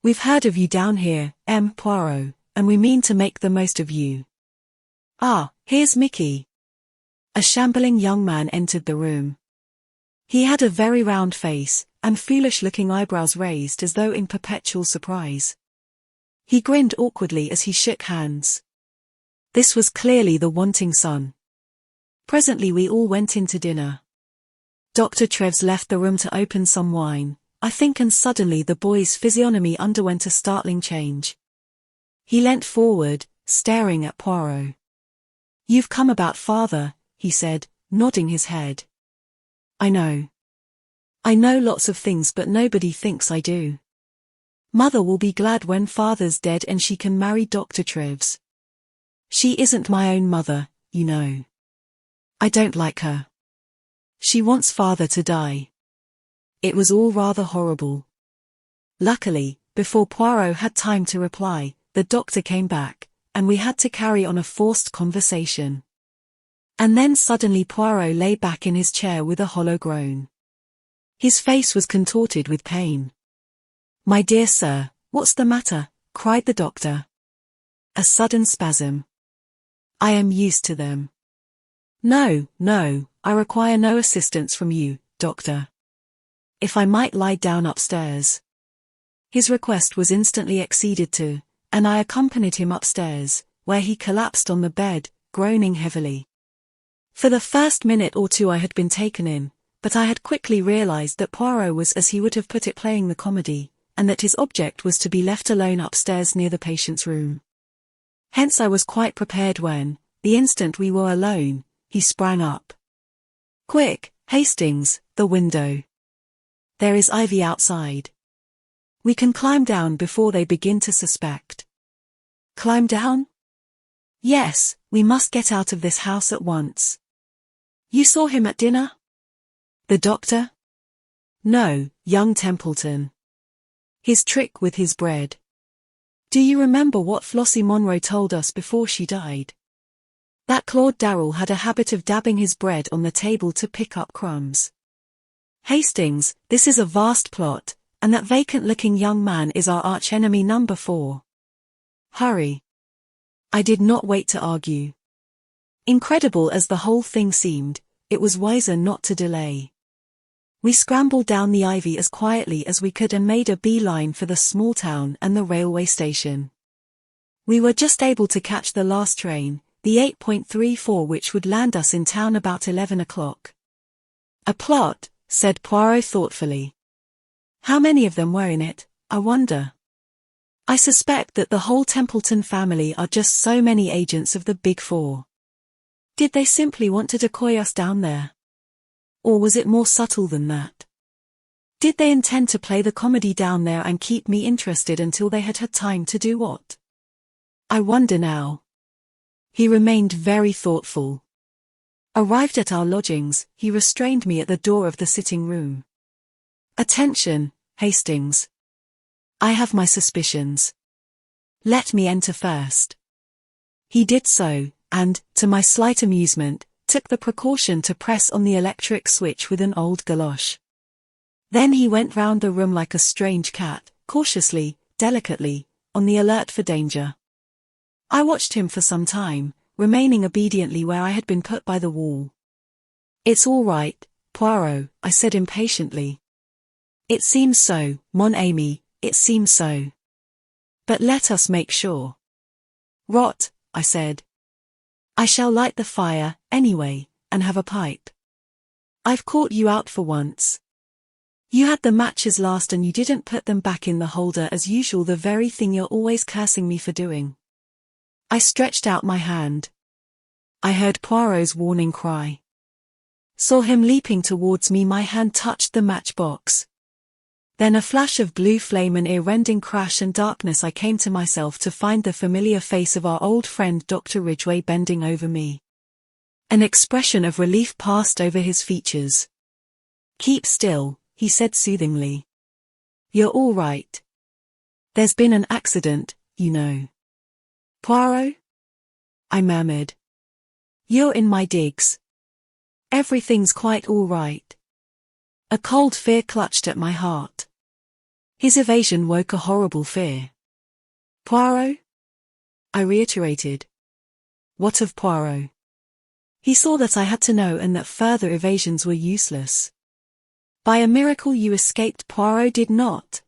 We've heard of you down here, Poirot, and we mean to make the most of you. Ah, here's Mickey. A shambling young man entered the room. He had a very round face, and foolish-looking eyebrows raised as though in perpetual surprise. He grinned awkwardly as he shook hands. This was clearly the wanting son. Presently we all went in to dinner. Dr. Treves left the room to open some wine, I think, and suddenly the boy's physiognomy underwent a startling change. He leant forward, staring at Poirot. "You've come about father," he said, nodding his head. "I know. I know lots of things, but nobody thinks I do. Mother will be glad when father's dead and she can marry Dr. Treves. She isn't my own mother, you know. I don't like her. She wants father to die." It was all rather horrible. Luckily, before Poirot had time to reply, the doctor came back, and we had to carry on a forced conversation. And then suddenly Poirot lay back in his chair with a hollow groan. His face was contorted with pain. "My dear sir, what's the matter?" cried the doctor. "A sudden spasm. I am used to them. No, I require no assistance from you, doctor. If I might lie down upstairs." His request was instantly acceded to, and I accompanied him upstairs, where he collapsed on the bed, groaning heavily. For the first minute or two I had been taken in, but I had quickly realized that Poirot was, as he would have put it, playing the comedy, and that his object was to be left alone upstairs near the patient's room. Hence I was quite prepared when, the instant we were alone, he sprang up. "Quick, Hastings, the window. There is ivy outside. We can climb down before they begin to suspect." "Climb down?" "Yes, we must get out of this house at once." "You saw him at dinner?" "The doctor?" "No, young Templeton. His trick with his bread. Do you remember what Flossie Monroe told us before she died? That Claude Darrell had a habit of dabbing his bread on the table to pick up crumbs. Hastings, this is a vast plot, and that vacant-looking young man is our archenemy number 4. Hurry." I did not wait to argue. Incredible as the whole thing seemed, it was wiser not to delay. We scrambled down the ivy as quietly as we could and made a beeline for the small town and the railway station. We were just able to catch the last train, the 8.34, which would land us in town about 11 o'clock. "A plot," said Poirot thoughtfully. "How many of them were in it, I wonder? I suspect that the whole Templeton family are just so many agents of the Big Four. Did they simply want to decoy us down there? Or was it more subtle than that? Did they intend to play the comedy down there and keep me interested until they had had time to do what? I wonder now." He remained very thoughtful. Arrived at our lodgings, he restrained me at the door of the sitting room. "Attention, Hastings. I have my suspicions. Let me enter first." He did so, and, to my slight amusement, took the precaution to press on the electric switch with an old galoche. Then he went round the room like a strange cat, cautiously, delicately, on the alert for danger. I watched him for some time, remaining obediently where I had been put by the wall. "It's all right, Poirot," I said impatiently. "It seems so, mon ami, it seems so. But let us make sure." "Rot," I said. "I shall light the fire, anyway, and have a pipe. I've caught you out for once. You had the matches last and you didn't put them back in the holder as usual, the very thing you're always cursing me for doing." I stretched out my hand. I heard Poirot's warning cry. Saw him leaping towards me. My hand touched the matchbox. Then a flash of blue flame, an ear-rending crash, and darkness. I came to myself to find the familiar face of our old friend Dr. Ridgway bending over me. An expression of relief passed over his features. "Keep still," he said soothingly. "You're all right. There's been an accident, you know." "Poirot?" I murmured. "You're in my digs. Everything's quite all right." A cold fear clutched at my heart. His evasion woke a horrible fear. "Poirot?" I reiterated. "What of Poirot?" He saw that I had to know and that further evasions were useless. "By a miracle you escaped." Poirot did not.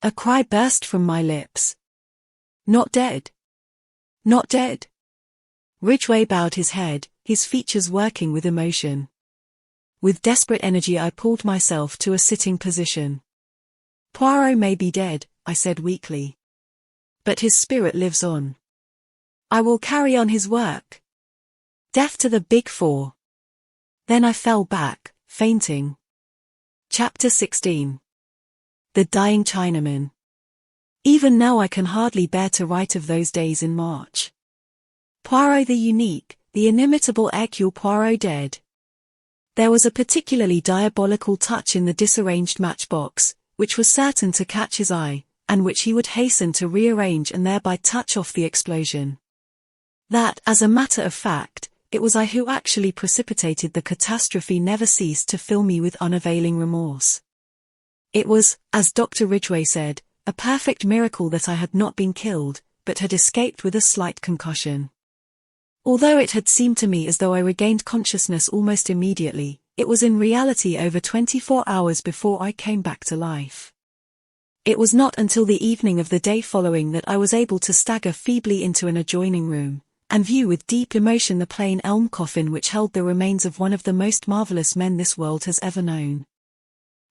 A cry burst from my lips. "Not dead? Not dead?" Ridgway bowed his head, his features working with emotion. With desperate energy I pulled myself to a sitting position. Poirot may be dead, I said weakly. But his spirit lives on. I will carry on his work. Death to the Big Four. Then I fell back, fainting. Chapter 16. The Dying Chinaman. Even now I can hardly bear to write of those days in March. Poirot the unique, the inimitable Hercule Poirot dead. There was a particularly diabolical touch in the disarranged matchbox, which was certain to catch his eye, and which he would hasten to rearrange and thereby touch off the explosion. That, as a matter of fact, it was I who actually precipitated the catastrophe never ceased to fill me with unavailing remorse. It was, as Dr. Ridgway said, a perfect miracle that I had not been killed, but had escaped with a slight concussion. Although it had seemed to me as though I regained consciousness almost immediately, it was in reality over 24 hours before I came back to life. It was not until the evening of the day following that I was able to stagger feebly into an adjoining room, and view with deep emotion the plain elm coffin which held the remains of one of the most marvelous men this world has ever known.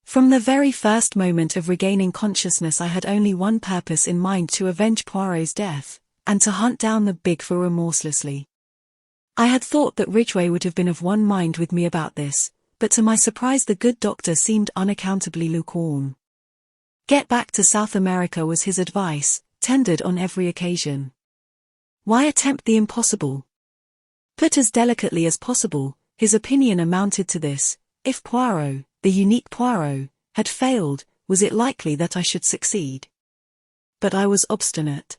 From the very first moment of regaining consciousness I had only one purpose in mind: to avenge Poirot's death, and to hunt down the Big Four remorselessly. I had thought that Ridgway would have been of one mind with me about this, but to my surprise the good doctor seemed unaccountably lukewarm. Get back to South America was his advice, tendered on every occasion. Why attempt the impossible? Put as delicately as possible, his opinion amounted to this: if Poirot, the unique Poirot, had failed, was it likely that I should succeed? But I was obstinate.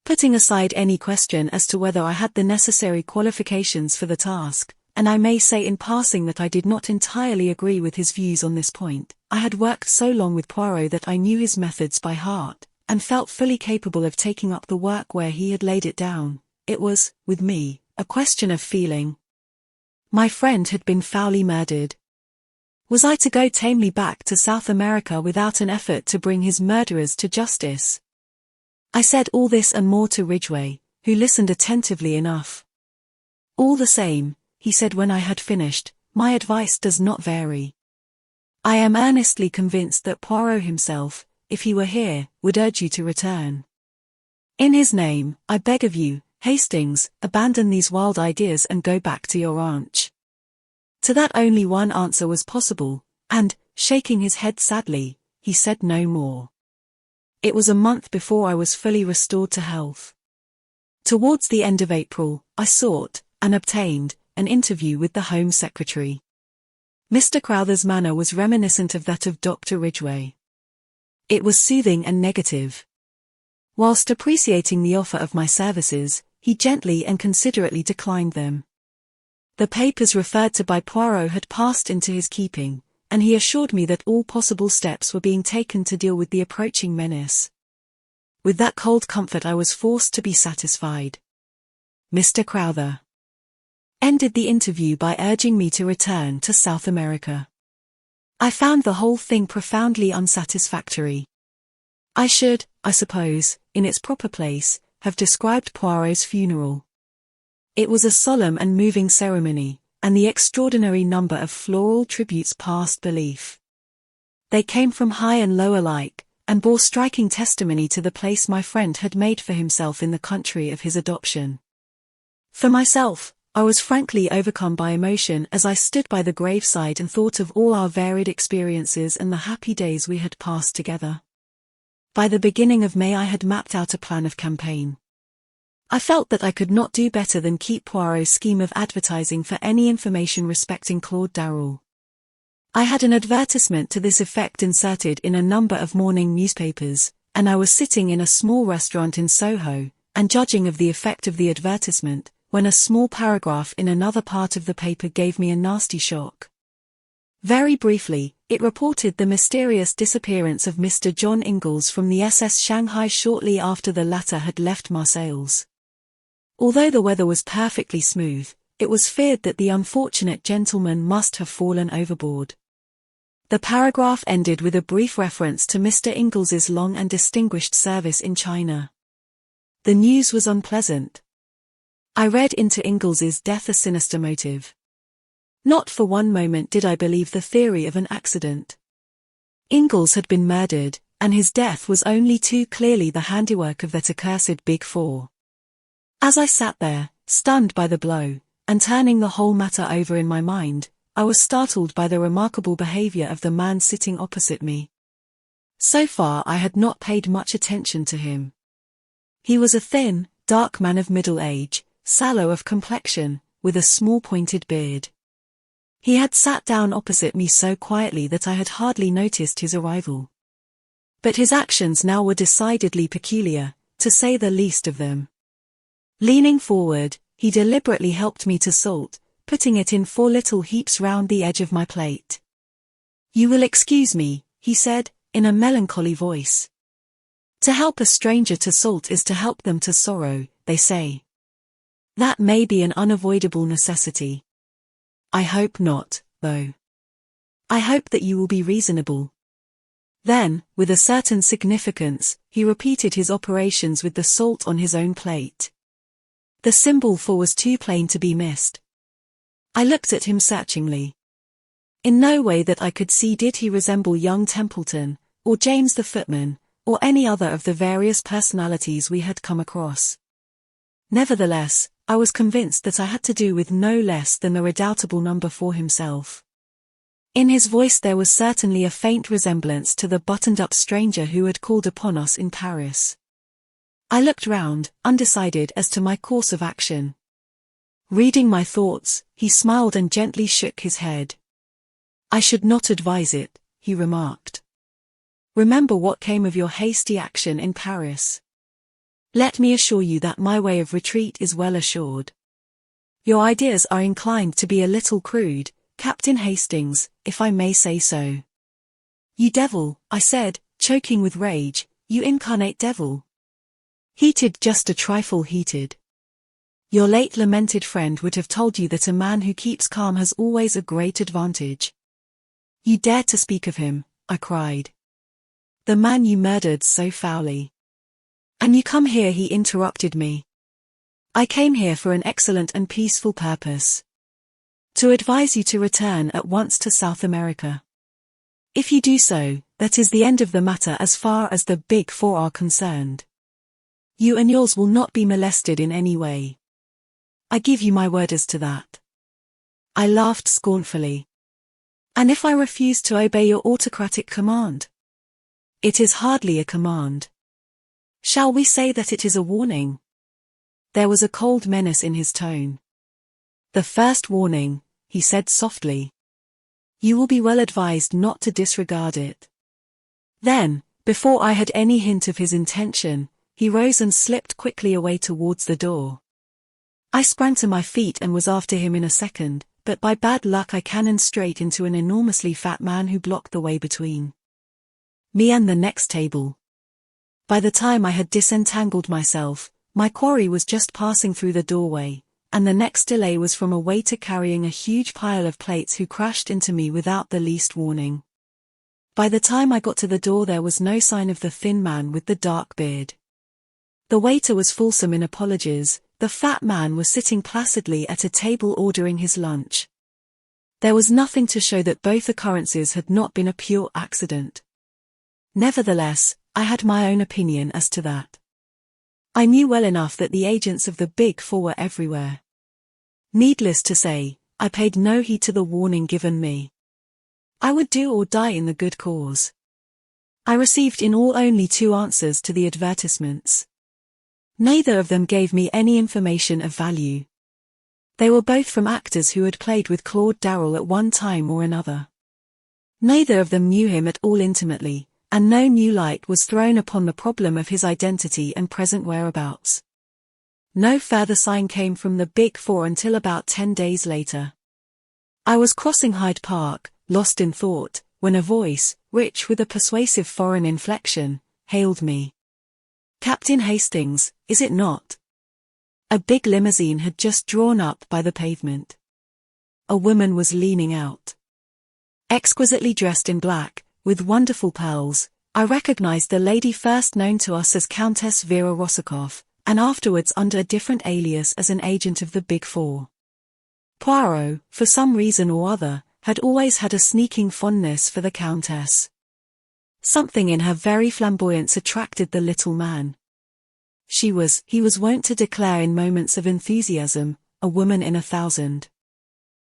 Putting aside any question as to whether I had the necessary qualifications for the task, and I may say in passing that I did not entirely agree with his views on this point, I had worked so long with Poirot that I knew his methods by heart, and felt fully capable of taking up the work where he had laid it down. It was, with me, a question of feeling. My friend had been foully murdered. Was I to go tamely back to South America without an effort to bring his murderers to justice? I said all this and more to Ridgway, who listened attentively enough. All the same, he said when I had finished, my advice does not vary. I am earnestly convinced that Poirot himself, if he were here, would urge you to return. In his name, I beg of you, Hastings, abandon these wild ideas and go back to your ranch. To that only one answer was possible, and, shaking his head sadly, he said no more. It was a month before I was fully restored to health. Towards the end of April, I sought, and obtained, an interview with the Home Secretary. Mr. Crowther's manner was reminiscent of that of Dr. Ridgway. It was soothing and negative. Whilst appreciating the offer of my services, he gently and considerately declined them. The papers referred to by Poirot had passed into his keeping, and he assured me that all possible steps were being taken to deal with the approaching menace. With that cold comfort I was forced to be satisfied. Mr. Crowther ended the interview by urging me to return to South America. I found the whole thing profoundly unsatisfactory. I should, I suppose, in its proper place, have described Poirot's funeral. It was a solemn and moving ceremony, and the extraordinary number of floral tributes passed belief. They came from high and low alike, and bore striking testimony to the place my friend had made for himself in the country of his adoption. For myself, I was frankly overcome by emotion as I stood by the graveside and thought of all our varied experiences and the happy days we had passed together. By the beginning of May I had mapped out a plan of campaign. I felt that I could not do better than keep Poirot's scheme of advertising for any information respecting Claude Darrell. I had an advertisement to this effect inserted in a number of morning newspapers, and I was sitting in a small restaurant in Soho, and judging of the effect of the advertisement, when a small paragraph in another part of the paper gave me a nasty shock. Very briefly, it reported the mysterious disappearance of Mr. John Ingalls from the SS Shanghai shortly after the latter had left Marseilles. Although the weather was perfectly smooth, it was feared that the unfortunate gentleman must have fallen overboard. The paragraph ended with a brief reference to Mr. Ingles's long and distinguished service in China. The news was unpleasant. I read into Ingles's death a sinister motive. Not for one moment did I believe the theory of an accident. Ingalls had been murdered, and his death was only too clearly the handiwork of that accursed Big Four. As I sat there, stunned by the blow, and turning the whole matter over in my mind, I was startled by the remarkable behavior of the man sitting opposite me. So far I had not paid much attention to him. He was a thin, dark man of middle age, sallow of complexion, with a small pointed beard. He had sat down opposite me so quietly that I had hardly noticed his arrival. But his actions now were decidedly peculiar, to say the least of them. Leaning forward, he deliberately helped me to salt, putting it in 4 little heaps round the edge of my plate. "You will excuse me," he said, in a melancholy voice. "To help a stranger to salt is to help them to sorrow, they say. That may be an unavoidable necessity. I hope not, though. I hope that you will be reasonable." Then, with a certain significance, he repeated his operations with the salt on his own plate. The symbol for was too plain to be missed. I looked at him searchingly. In no way that I could see did he resemble young Templeton, or James the footman, or any other of the various personalities we had come across. Nevertheless, I was convinced that I had to do with no less than the redoubtable number 4 himself. In his voice there was certainly a faint resemblance to the buttoned-up stranger who had called upon us in Paris. I looked round, undecided as to my course of action. Reading my thoughts, he smiled and gently shook his head. "I should not advise it," he remarked. "Remember what came of your hasty action in Paris. Let me assure you that my way of retreat is well assured. Your ideas are inclined to be a little crude, Captain Hastings, if I may say so." "You devil," I said, choking with rage, "you incarnate devil." "Heated, just a trifle heated. Your late lamented friend would have told you that a man who keeps calm has always a great advantage." "You dare to speak of him," I cried. "The man you murdered so foully." "And you come here," he interrupted me. "I came here for an excellent and peaceful purpose. To advise you to return at once to South America. If you do so, that is the end of the matter as far as the Big Four are concerned. You and yours will not be molested in any way. I give you my word as to that." I laughed scornfully. "And if I refuse to obey your autocratic command?" "It is hardly a command. Shall we say that it is a warning?" There was a cold menace in his tone. "The first warning," he said softly. "You will be well advised not to disregard it." Then, before I had any hint of his intention, he rose and slipped quickly away towards the door. I sprang to my feet and was after him in a second, but by bad luck I cannoned straight into an enormously fat man who blocked the way between me and the next table. By the time I had disentangled myself, my quarry was just passing through the doorway, and the next delay was from a waiter carrying a huge pile of plates who crashed into me without the least warning. By the time I got to the door there was no sign of the thin man with the dark beard. The waiter was fulsome in apologies, the fat man was sitting placidly at a table ordering his lunch. There was nothing to show that both occurrences had not been a pure accident. Nevertheless, I had my own opinion as to that. I knew well enough that the agents of the Big Four were everywhere. Needless to say, I paid no heed to the warning given me. I would do or die in the good cause. I received in all only 2 answers to the advertisements. Neither of them gave me any information of value. They were both from actors who had played with Claude Darrell at one time or another. Neither of them knew him at all intimately, and no new light was thrown upon the problem of his identity and present whereabouts. No further sign came from the Big Four until about 10 days later. I was crossing Hyde Park, lost in thought, when a voice, rich with a persuasive foreign inflection, hailed me. "Captain Hastings, is it not?" A big limousine had just drawn up by the pavement. A woman was leaning out. Exquisitely dressed in black, with wonderful pearls, I recognized the lady first known to us as Countess Vera Rosikoff, and afterwards under a different alias as an agent of the Big Four. Poirot, for some reason or other, had always had a sneaking fondness for the Countess. Something in her very flamboyance attracted the little man. He was wont to declare in moments of enthusiasm, a woman in 1,000.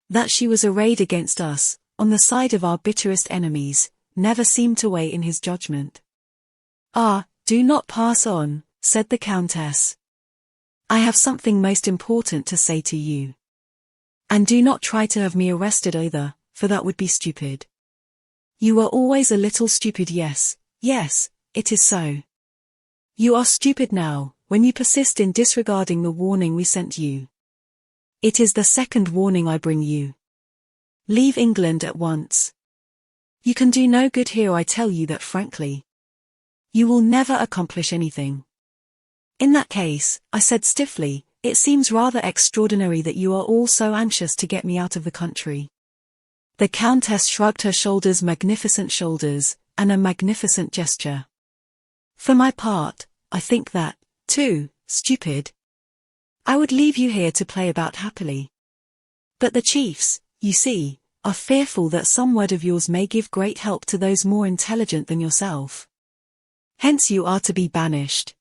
That she was arrayed against us, on the side of our bitterest enemies, never seemed to weigh in his judgment. "Ah, do not pass on," said the Countess. "I have something most important to say to you. And do not try to have me arrested either, for that would be stupid. You were always a little stupid, yes, it is so. You are stupid now, when you persist in disregarding the warning we sent you. It is the second warning I bring you. Leave England at once. You can do no good here, I tell you that frankly. You will never accomplish anything." "In that case," I said stiffly, "it seems rather extraordinary that you are all so anxious to get me out of the country." The Countess shrugged her shoulders, magnificent shoulders, and a magnificent gesture. "For my part, I think that, too, stupid. I would leave you here to play about happily. But the chiefs, you see, are fearful that some word of yours may give great help to those more intelligent than yourself. Hence you are to be banished."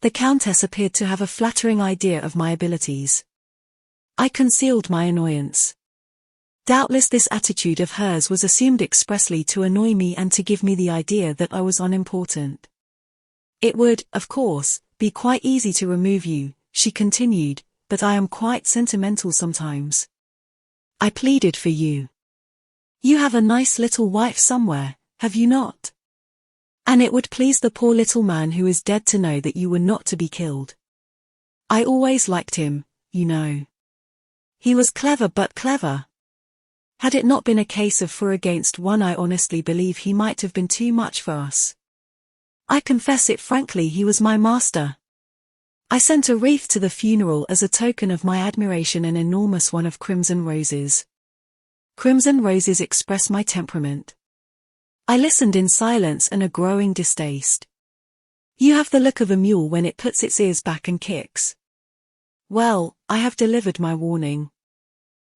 The Countess appeared to have a flattering idea of my abilities. I concealed my annoyance. Doubtless this attitude of hers was assumed expressly to annoy me and to give me the idea that I was unimportant. "It would, of course, be quite easy to remove you," she continued, "but I am quite sentimental sometimes. I pleaded for you. You have a nice little wife somewhere, have you not? And it would please the poor little man who is dead to know that you were not to be killed. I always liked him, you know. He was clever, but clever. Had it not been a case of 4 against 1, I honestly believe he might have been too much for us. I confess it frankly, he was my master. I sent a wreath to the funeral as a token of my admiration, an enormous one of crimson roses. Crimson roses express my temperament." I listened in silence and a growing distaste. "You have the look of a mule when it puts its ears back and kicks. Well, I have delivered my warning.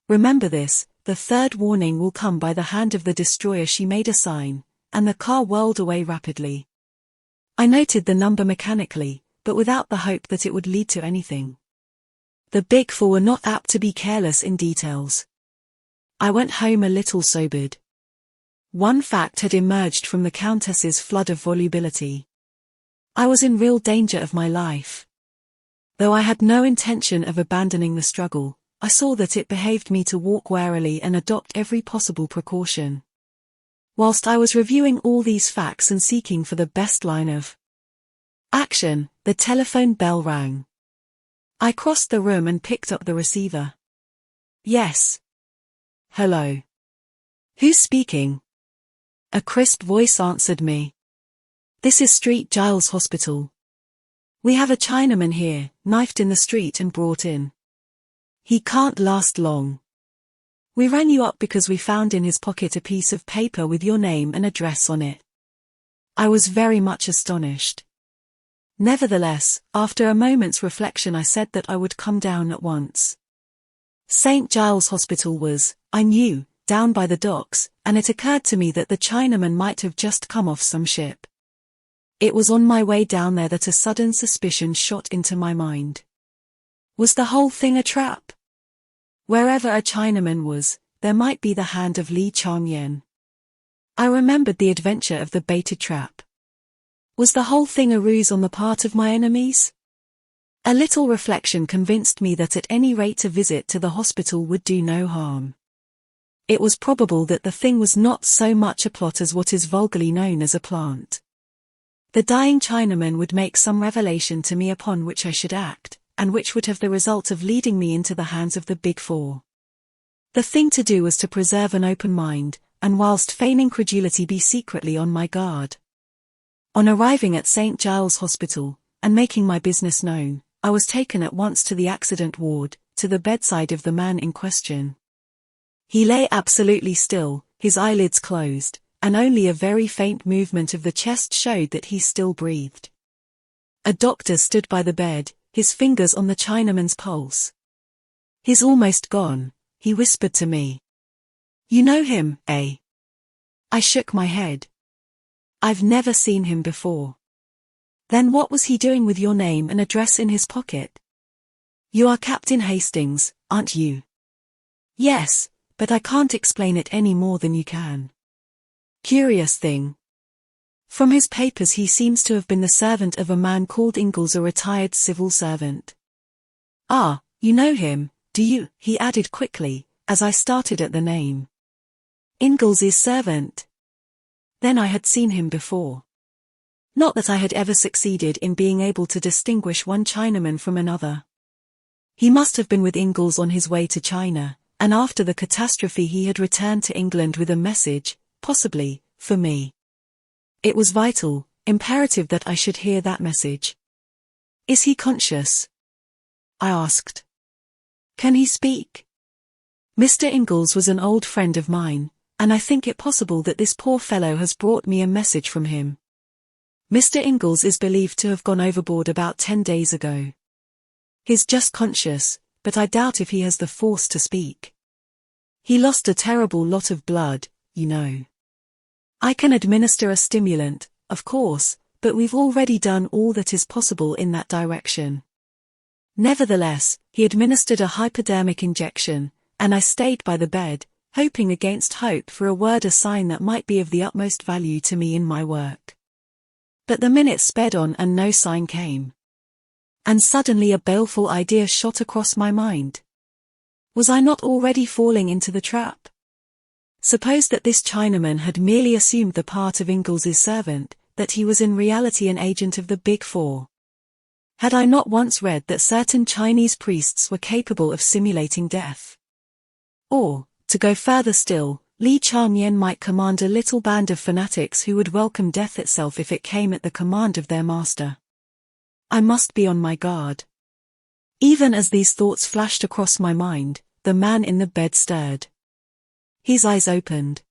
Remember this, the third warning will come by the hand of the destroyer." She made a sign, and the car whirled away rapidly. I noted the number mechanically, but without the hope that it would lead to anything. The Big Four were not apt to be careless in details. I went home a little sobered. One fact had emerged from the Countess's flood of volubility. I was in real danger of my life. Though I had no intention of abandoning the struggle, I saw that it behaved me to walk warily and adopt every possible precaution. Whilst I was reviewing all these facts and seeking for the best line of action, the telephone bell rang. I crossed the room and picked up the receiver. "Yes. Hello. Who's speaking?" A crisp voice answered me. "This is Street Giles Hospital. We have a Chinaman here, knifed in the street and brought in. He can't last long. We rang you up because we found in his pocket a piece of paper with your name and address on it." I was very much astonished. Nevertheless, after a moment's reflection, I said that I would come down at once. St. Giles Hospital was, I knew, down by the docks, and it occurred to me that the Chinaman might have just come off some ship. It was on my way down there that a sudden suspicion shot into my mind. Was the whole thing a trap? Wherever a Chinaman was, there might be the hand of Li Chang-yen. I remembered the adventure of the baited trap. Was the whole thing a ruse on the part of my enemies? A little reflection convinced me that at any rate a visit to the hospital would do no harm. It was probable that the thing was not so much a plot as what is vulgarly known as a plant. The dying Chinaman would make some revelation to me upon which I should act, and which would have the result of leading me into the hands of the Big Four. The thing to do was to preserve an open mind, and whilst feigning credulity be secretly on my guard. On arriving at St. Giles Hospital, and making my business known, I was taken at once to the accident ward, to the bedside of the man in question. He lay absolutely still, his eyelids closed, and only a very faint movement of the chest showed that he still breathed. A doctor stood by the bed, his fingers on the Chinaman's pulse. "He's almost gone," he whispered to me. "You know him, eh?" I shook my head. I've never seen him before. Then what was he doing with your name and address in his pocket? You are Captain Hastings, aren't you? Yes, but I can't explain it any more than you can. Curious thing. From his papers he seems to have been the servant of a man called Ingalls, a retired civil servant. Ah, you know him, do you? He added quickly, as I started at the name. Ingalls' servant. Then I had seen him before. Not that I had ever succeeded in being able to distinguish one Chinaman from another. He must have been with Ingalls on his way to China, and after the catastrophe he had returned to England with a message, possibly, for me. It was vital, imperative that I should hear that message. Is he conscious? I asked. Can he speak? Mr. Ingalls was an old friend of mine, and I think it possible that this poor fellow has brought me a message from him. Mr. Ingalls is believed to have gone overboard about 10 days ago. He's just conscious, but I doubt if he has the force to speak. He lost a terrible lot of blood, you know. I can administer a stimulant, of course, but we've already done all that is possible in that direction. Nevertheless, he administered a hypodermic injection, and I stayed by the bed, hoping against hope for a word, a sign that might be of the utmost value to me in my work. But the minutes sped on and no sign came. And suddenly a baleful idea shot across my mind. Was I not already falling into the trap? Suppose that this Chinaman had merely assumed the part of Ingalls' servant, that he was in reality an agent of the Big Four. Had I not once read that certain Chinese priests were capable of simulating death? Or, to go further still, Li Chang-yen might command a little band of fanatics who would welcome death itself if it came at the command of their master. I must be on my guard. Even as these thoughts flashed across my mind, the man in the bed stirred. His eyes opened.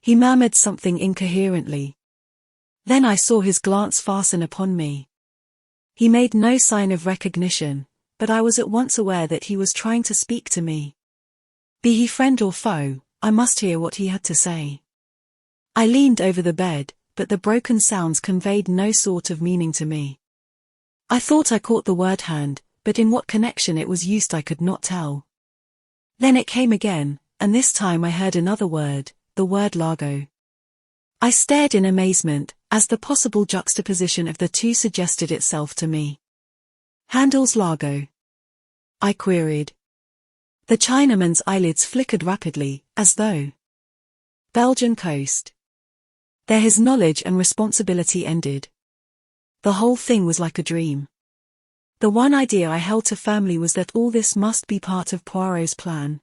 He murmured something incoherently. Then I saw his glance fasten upon me. He made no sign of recognition, but I was at once aware that he was trying to speak to me. Be he friend or foe, I must hear what he had to say. I leaned over the bed, but the broken sounds conveyed no sort of meaning to me. I thought I caught the word hand, but in what connection it was used I could not tell. Then it came again, and this time I heard another word, the word Largo. I stared in amazement, as the possible juxtaposition of the two suggested itself to me. Handel's Largo? I queried. The Chinaman's eyelids flickered rapidly, as though. Belgian coast. There his knowledge and responsibility ended. The whole thing was like a dream. The one idea I held to firmly was that all this must be part of Poirot's plan.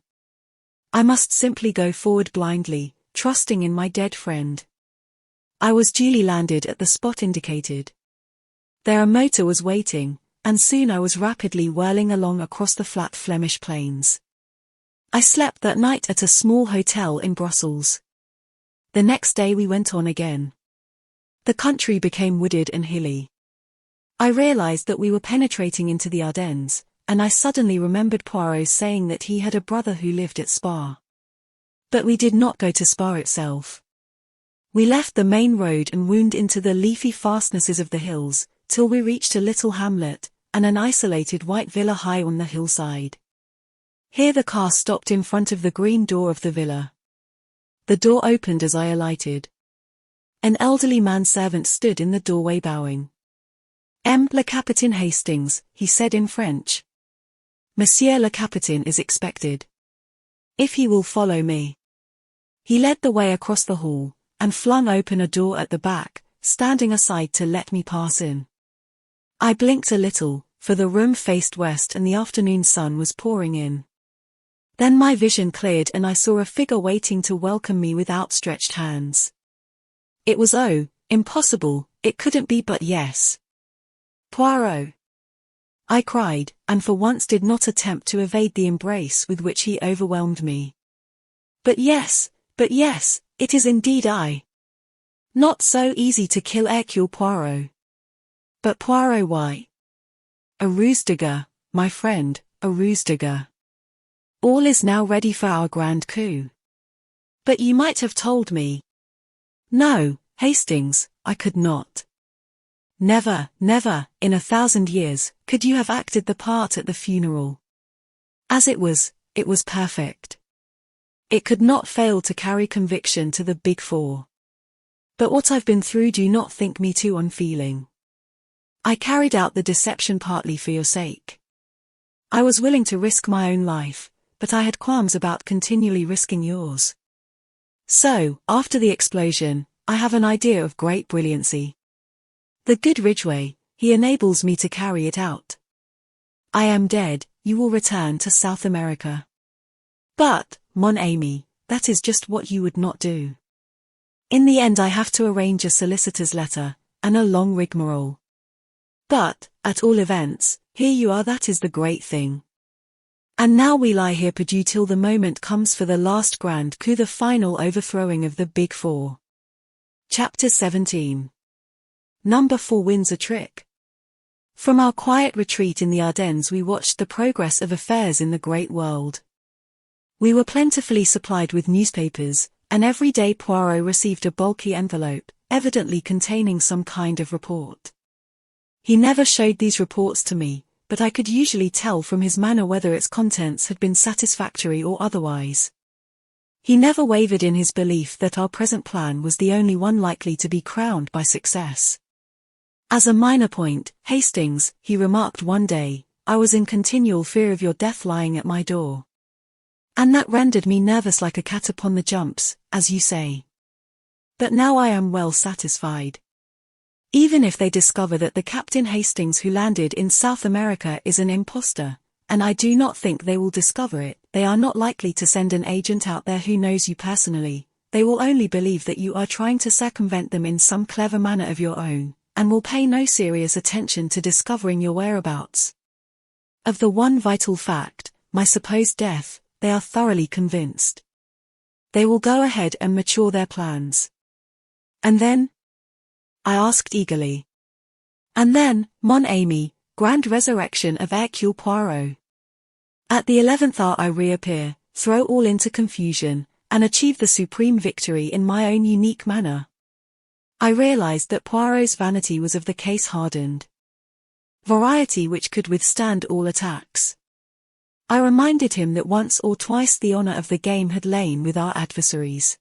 I must simply go forward blindly, trusting in my dead friend. I was duly landed at the spot indicated. There a motor was waiting, and soon I was rapidly whirling along across the flat Flemish plains. I slept that night at a small hotel in Brussels. The next day we went on again. The country became wooded and hilly. I realized that we were penetrating into the Ardennes, and I suddenly remembered Poirot saying that he had a brother who lived at Spa. But we did not go to Spa itself. We left the main road and wound into the leafy fastnesses of the hills, till we reached a little hamlet, and an isolated white villa high on the hillside. Here the car stopped in front of the green door of the villa. The door opened as I alighted. An elderly manservant stood in the doorway bowing. Le Capitaine Hastings, he said in French. Monsieur le Capitaine is expected. If he will follow me. He led the way across the hall, and flung open a door at the back, standing aside to let me pass in. I blinked a little, for the room faced west and the afternoon sun was pouring in. Then my vision cleared and I saw a figure waiting to welcome me with outstretched hands. It was impossible, it couldn't be, but yes. Poirot! I cried, and for once did not attempt to evade the embrace with which he overwhelmed me. But yes, it is indeed I. Not so easy to kill Hercule Poirot. But Poirot, why? A ruse de guerre, my friend, a ruse de guerre. All is now ready for our grand coup. But you might have told me. No, Hastings, I could not. Never, never, in 1,000 years, could you have acted the part at the funeral. As it was perfect. It could not fail to carry conviction to the Big Four. But what I've been through, do not think me too unfeeling. I carried out the deception partly for your sake. I was willing to risk my own life, but I had qualms about continually risking yours. So, after the explosion, I have an idea of great brilliancy. The good Ridgway, he enables me to carry it out. I am dead, you will return to South America. But, mon ami, that is just what you would not do. In the end I have to arrange a solicitor's letter, and a long rigmarole. But, at all events, here you are, that is the great thing. And now we lie here perdu till the moment comes for the last grand coup, the final overthrowing of the Big Four. Chapter 17. Number 4 wins a trick. From our quiet retreat in the Ardennes we watched the progress of affairs in the great world. We were plentifully supplied with newspapers, and every day Poirot received a bulky envelope, evidently containing some kind of report. He never showed these reports to me, but I could usually tell from his manner whether its contents had been satisfactory or otherwise. He never wavered in his belief that our present plan was the only one likely to be crowned by success. As a minor point, Hastings, he remarked one day, I was in continual fear of your death lying at my door. And that rendered me nervous like a cat upon the jumps, as you say. But now I am well satisfied. Even if they discover that the Captain Hastings who landed in South America is an impostor, and I do not think they will discover it, they are not likely to send an agent out there who knows you personally. They will only believe that you are trying to circumvent them in some clever manner of your own, and will pay no serious attention to discovering your whereabouts. Of the one vital fact, my supposed death, they are thoroughly convinced. They will go ahead and mature their plans. And then? I asked eagerly. And then, mon ami, grand resurrection of Hercule Poirot. At the 11th hour I reappear, throw all into confusion, and achieve the supreme victory in my own unique manner. I realized that Poirot's vanity was of the case-hardened variety which could withstand all attacks. I reminded him that once or twice the honor of the game had lain with our adversaries.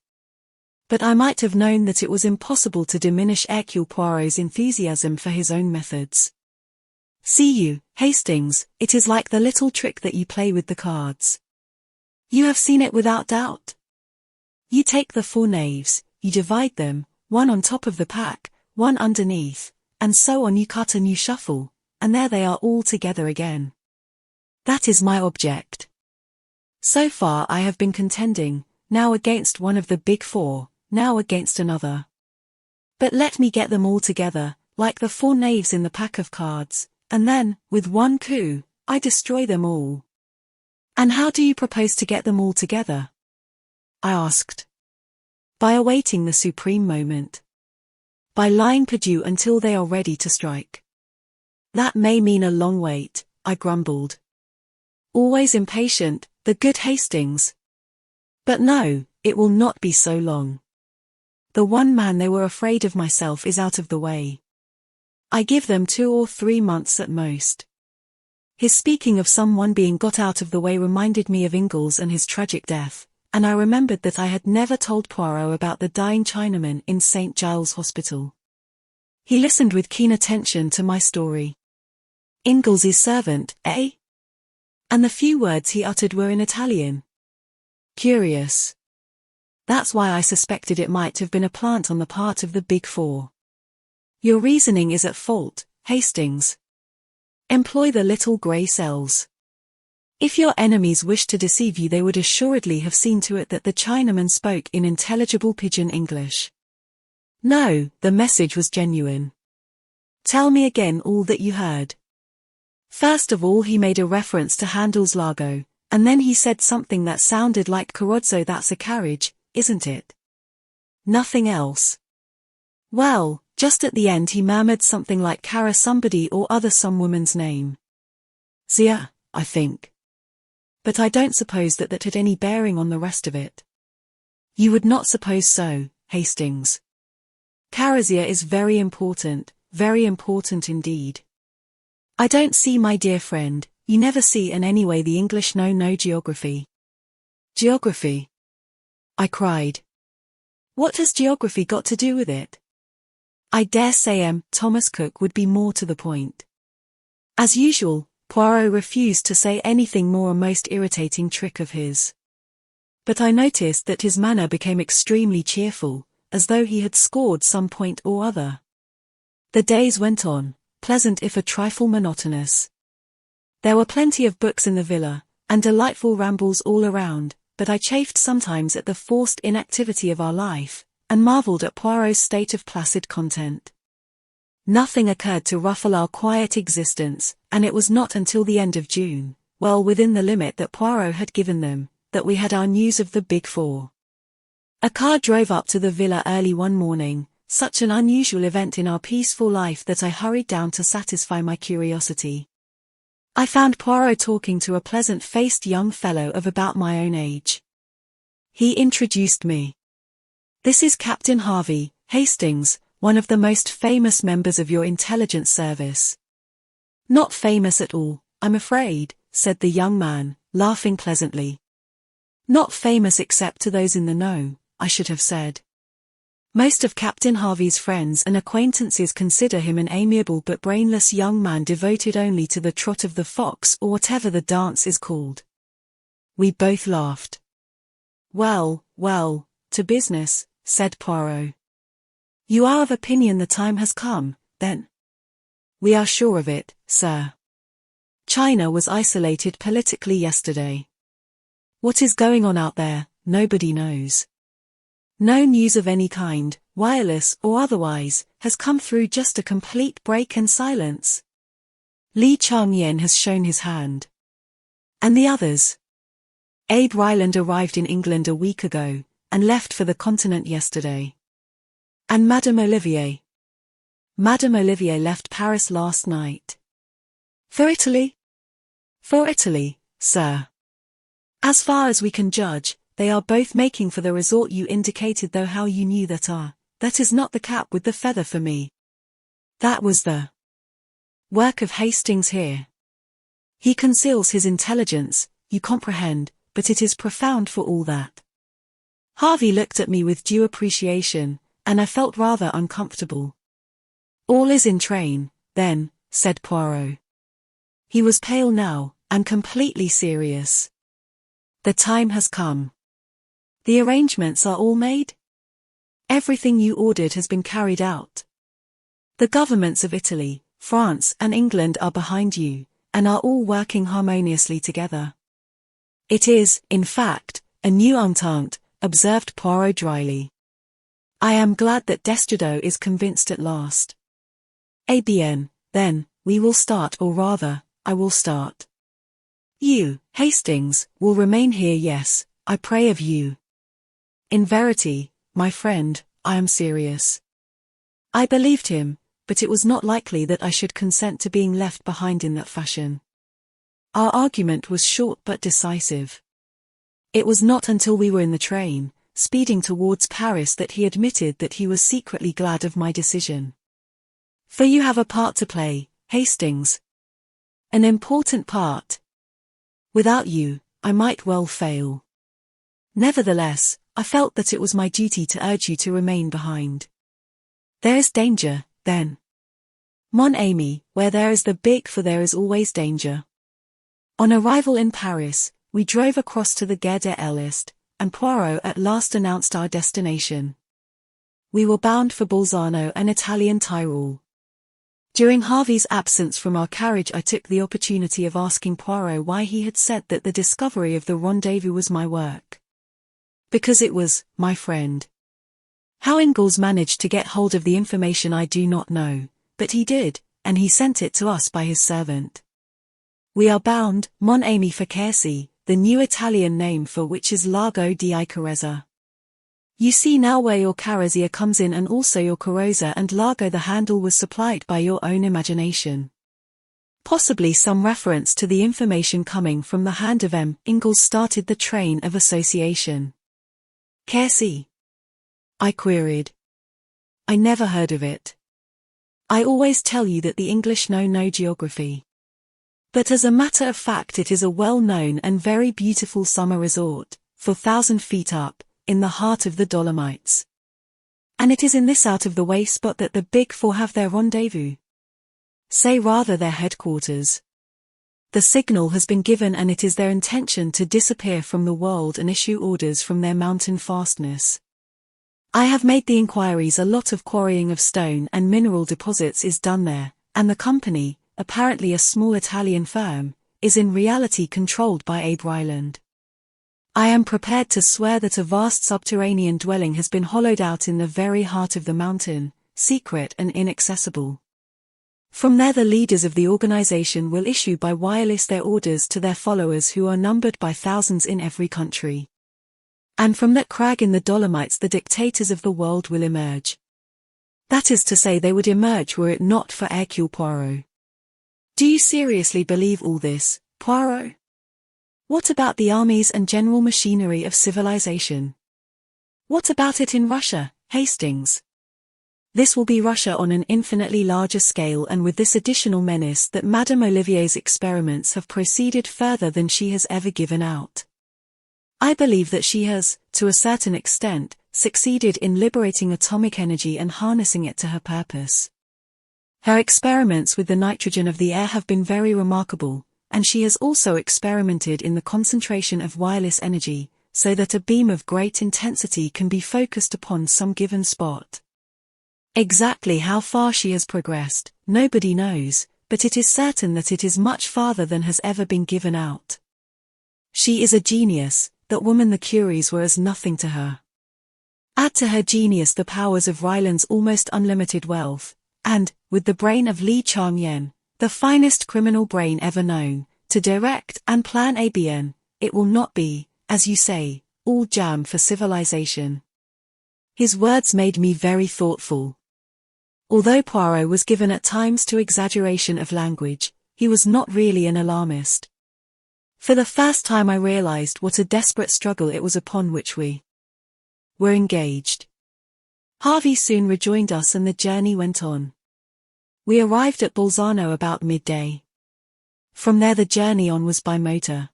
But I might have known that it was impossible to diminish Hercule Poirot's enthusiasm for his own methods. See you, Hastings, it is like the little trick that you play with the cards. You have seen it without doubt. You take the 4 knaves, you divide them, one on top of the pack, one underneath, and so on. You cut and you shuffle, and there they are all together again. That is my object. So far I have been contending, now against one of the Big Four, now against another. But let me get them all together, like the 4 knaves in the pack of cards, and then, with one coup, I destroy them all. And how do you propose to get them all together? I asked. By awaiting the supreme moment. By lying perdu until they are ready to strike. That may mean a long wait, I grumbled. Always impatient, the good Hastings. But no, it will not be so long. The one man they were afraid of, myself, is out of the way. I give them 2 or 3 months at most. His speaking of someone being got out of the way reminded me of Ingalls and his tragic death, and I remembered that I had never told Poirot about the dying Chinaman in St. Giles Hospital. He listened with keen attention to my story. Ingalls' servant, eh? And the few words he uttered were in Italian. Curious. That's why I suspected it might have been a plant on the part of the Big Four. Your reasoning is at fault, Hastings. Employ the little grey cells. If your enemies wished to deceive you, they would assuredly have seen to it that the Chinaman spoke in intelligible pidgin English. No, the message was genuine. Tell me again all that you heard. First of all he made a reference to Handel's Largo, and then he said something that sounded like Carrozzo. That's a carriage, isn't it? Nothing else. Well, just at the end he murmured something like Cara somebody or other, some woman's name. Zia, I think. But I don't suppose that had any bearing on the rest of it. You would not suppose so, Hastings. Carisia is very important indeed. I don't see, my dear friend, you never see, and anyway the English know no geography. Geography? I cried. What has geography got to do with it? I dare say Thomas Cook would be more to the point. As usual, Poirot refused to say anything more, a most irritating trick of his. But I noticed that his manner became extremely cheerful, as though he had scored some point or other. The days went on, pleasant if a trifle monotonous. There were plenty of books in the villa, and delightful rambles all around, but I chafed sometimes at the forced inactivity of our life, and marvelled at Poirot's state of placid content. Nothing occurred to ruffle our quiet existence, and it was not until the end of June, well within the limit that Poirot had given them, that we had our news of the Big Four. A car drove up to the villa early one morning, such an unusual event in our peaceful life that I hurried down to satisfy my curiosity. I found Poirot talking to a pleasant-faced young fellow of about my own age. He introduced me. "This is Captain Harvey, Hastings, one of the most famous members of your intelligence service." "Not famous at all, I'm afraid," said the young man, laughing pleasantly. "Not famous except to those in the know, I should have said. Most of Captain Harvey's friends and acquaintances consider him an amiable but brainless young man devoted only to the trot of the fox or whatever the dance is called." We both laughed. Well, to business," said Poirot. "You are of opinion the time has come, then?" "We are sure of it, sir. China was isolated politically yesterday. What is going on out there, nobody knows. No news of any kind, wireless or otherwise, has come through, just a complete break and silence. Li Chang-yen has shown his hand. And the others? Abe Ryland arrived in England a week ago, and left for the continent yesterday. And Madame Olivier? Madame Olivier left Paris last night. For Italy? For Italy, sir. As far as we can judge, they are both making for the resort you indicated, though how you knew that is not the cap with the feather for me. That was the work of Hastings here. He conceals his intelligence, you comprehend, but it is profound for all that." Harvey looked at me with due appreciation, and I felt rather uncomfortable. "All is in train, then," said Poirot. He was pale now, and completely serious. "The time has come. The arrangements are all made? Everything you ordered has been carried out. The governments of Italy, France and England are behind you, and are all working harmoniously together." "It is, in fact, a new entente," observed Poirot dryly. "I am glad that Destrudeau is convinced at last." "Eh bien, then, we will start, or rather, I will start. You, Hastings, will remain here. Yes, I pray of you." "In verity, my friend, I am serious." I believed him, but it was not likely that I should consent to being left behind in that fashion. Our argument was short but decisive. It was not until we were in the train, speeding towards Paris, that he admitted that he was secretly glad of my decision. "For you have a part to play, Hastings. An important part. Without you, I might well fail. Nevertheless, I felt that it was my duty to urge you to remain behind." "There is danger, then?" "Mon ami, where there is the big for there is always danger." On arrival in Paris, we drove across to the Gare de l'Est, and Poirot at last announced our destination. We were bound for Bolzano and Italian Tyrol. During Harvey's absence from our carriage, I took the opportunity of asking Poirot why he had said that the discovery of the rendezvous was my work. "Because it was, my friend. How Ingalls managed to get hold of the information I do not know, but he did, and he sent it to us by his servant. We are bound, mon ami, for Carisi, the new Italian name for which is Largo di Carezza. You see now where your Carezia comes in, and also your Carozza and Largo. The handle was supplied by your own imagination. Possibly some reference to the information coming from the hand of Ingalls started the train of association." "Carisi?" I queried. I never heard of it. I always tell you that the English know no geography. But as a matter of fact, it is a well-known and very beautiful summer resort, 4,000 feet up, in the heart of the Dolomites. And it is in this out-of-the-way spot that the Big Four have their rendezvous. Say rather their headquarters. The signal has been given and it is their intention to disappear from the world and issue orders from their mountain fastness. I have made the inquiries. A lot of quarrying of stone and mineral deposits is done there, and the company, apparently a small Italian firm, is in reality controlled by Abe Ryland. I am prepared to swear that a vast subterranean dwelling has been hollowed out in the very heart of the mountain, secret and inaccessible. From there the leaders of the organization will issue by wireless their orders to their followers, who are numbered by thousands in every country. And from that crag in the Dolomites the dictators of the world will emerge. That is to say, they would emerge were it not for Hercule Poirot. Do you seriously believe all this, Poirot? What about the armies and general machinery of civilization? What about it in Russia, Hastings? This will be Russia on an infinitely larger scale, and with this additional menace that Madame Olivier's experiments have proceeded further than she has ever given out. I believe that she has, to a certain extent, succeeded in liberating atomic energy and harnessing it to her purpose. Her experiments with the nitrogen of the air have been very remarkable, and she has also experimented in the concentration of wireless energy, so that a beam of great intensity can be focused upon some given spot. Exactly how far she has progressed, nobody knows, but it is certain that it is much farther than has ever been given out. She is a genius. That woman the Curies were as nothing to her. Add to her genius the powers of Ryland's almost unlimited wealth, and, with the brain of Li Chang-yen, the finest criminal brain ever known, to direct and plan ABN, it will not be, as you say, all jam for civilization. His words made me very thoughtful. Although Poirot was given at times to exaggeration of language, he was not really an alarmist. For the first time I realized what a desperate struggle it was upon which we were engaged. Harvey soon rejoined us and the journey went on. We arrived at Bolzano about midday. From there the journey on was by motor.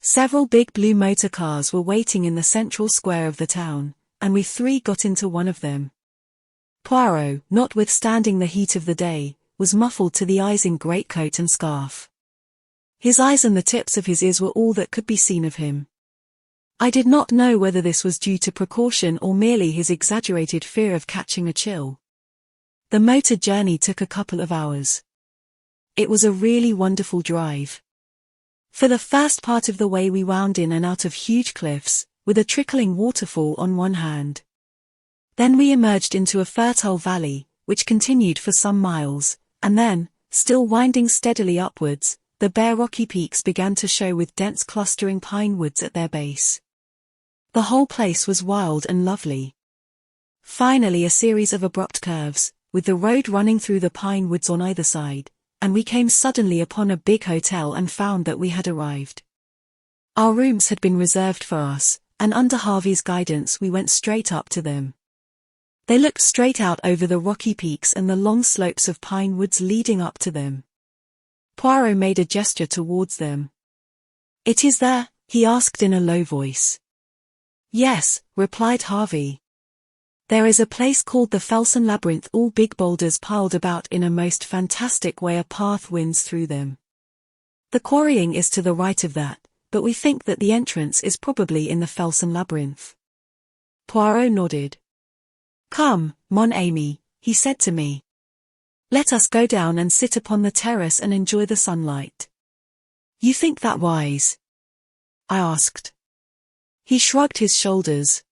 Several big blue motor cars were waiting in the central square of the town, and we three got into one of them. Poirot, notwithstanding the heat of the day, was muffled to the eyes in greatcoat and scarf. His eyes and the tips of his ears were all that could be seen of him. I did not know whether this was due to precaution or merely his exaggerated fear of catching a chill. The motor journey took a couple of hours. It was a really wonderful drive. For the first part of the way we wound in and out of huge cliffs, with a trickling waterfall on one hand. Then we emerged into a fertile valley, which continued for some miles, and then, still winding steadily upwards, the bare rocky peaks began to show with dense clustering pine woods at their base. The whole place was wild and lovely. Finally a series of abrupt curves, with the road running through the pine woods on either side, and we came suddenly upon a big hotel and found that we had arrived. Our rooms had been reserved for us, and under Harvey's guidance we went straight up to them. They looked straight out over the rocky peaks and the long slopes of pine woods leading up to them. Poirot made a gesture towards them. "It is there?" he asked in a low voice. "Yes," replied Harvey. "There is a place called the Felsen Labyrinth, all big boulders piled about in a most fantastic way. A path winds through them. The quarrying is to the right of that, but we think that the entrance is probably in the Felsen Labyrinth." Poirot nodded. "Come, mon ami," he said to me. "Let us go down and sit upon the terrace and enjoy the sunlight." "You think that wise?" I asked. He shrugged his shoulders.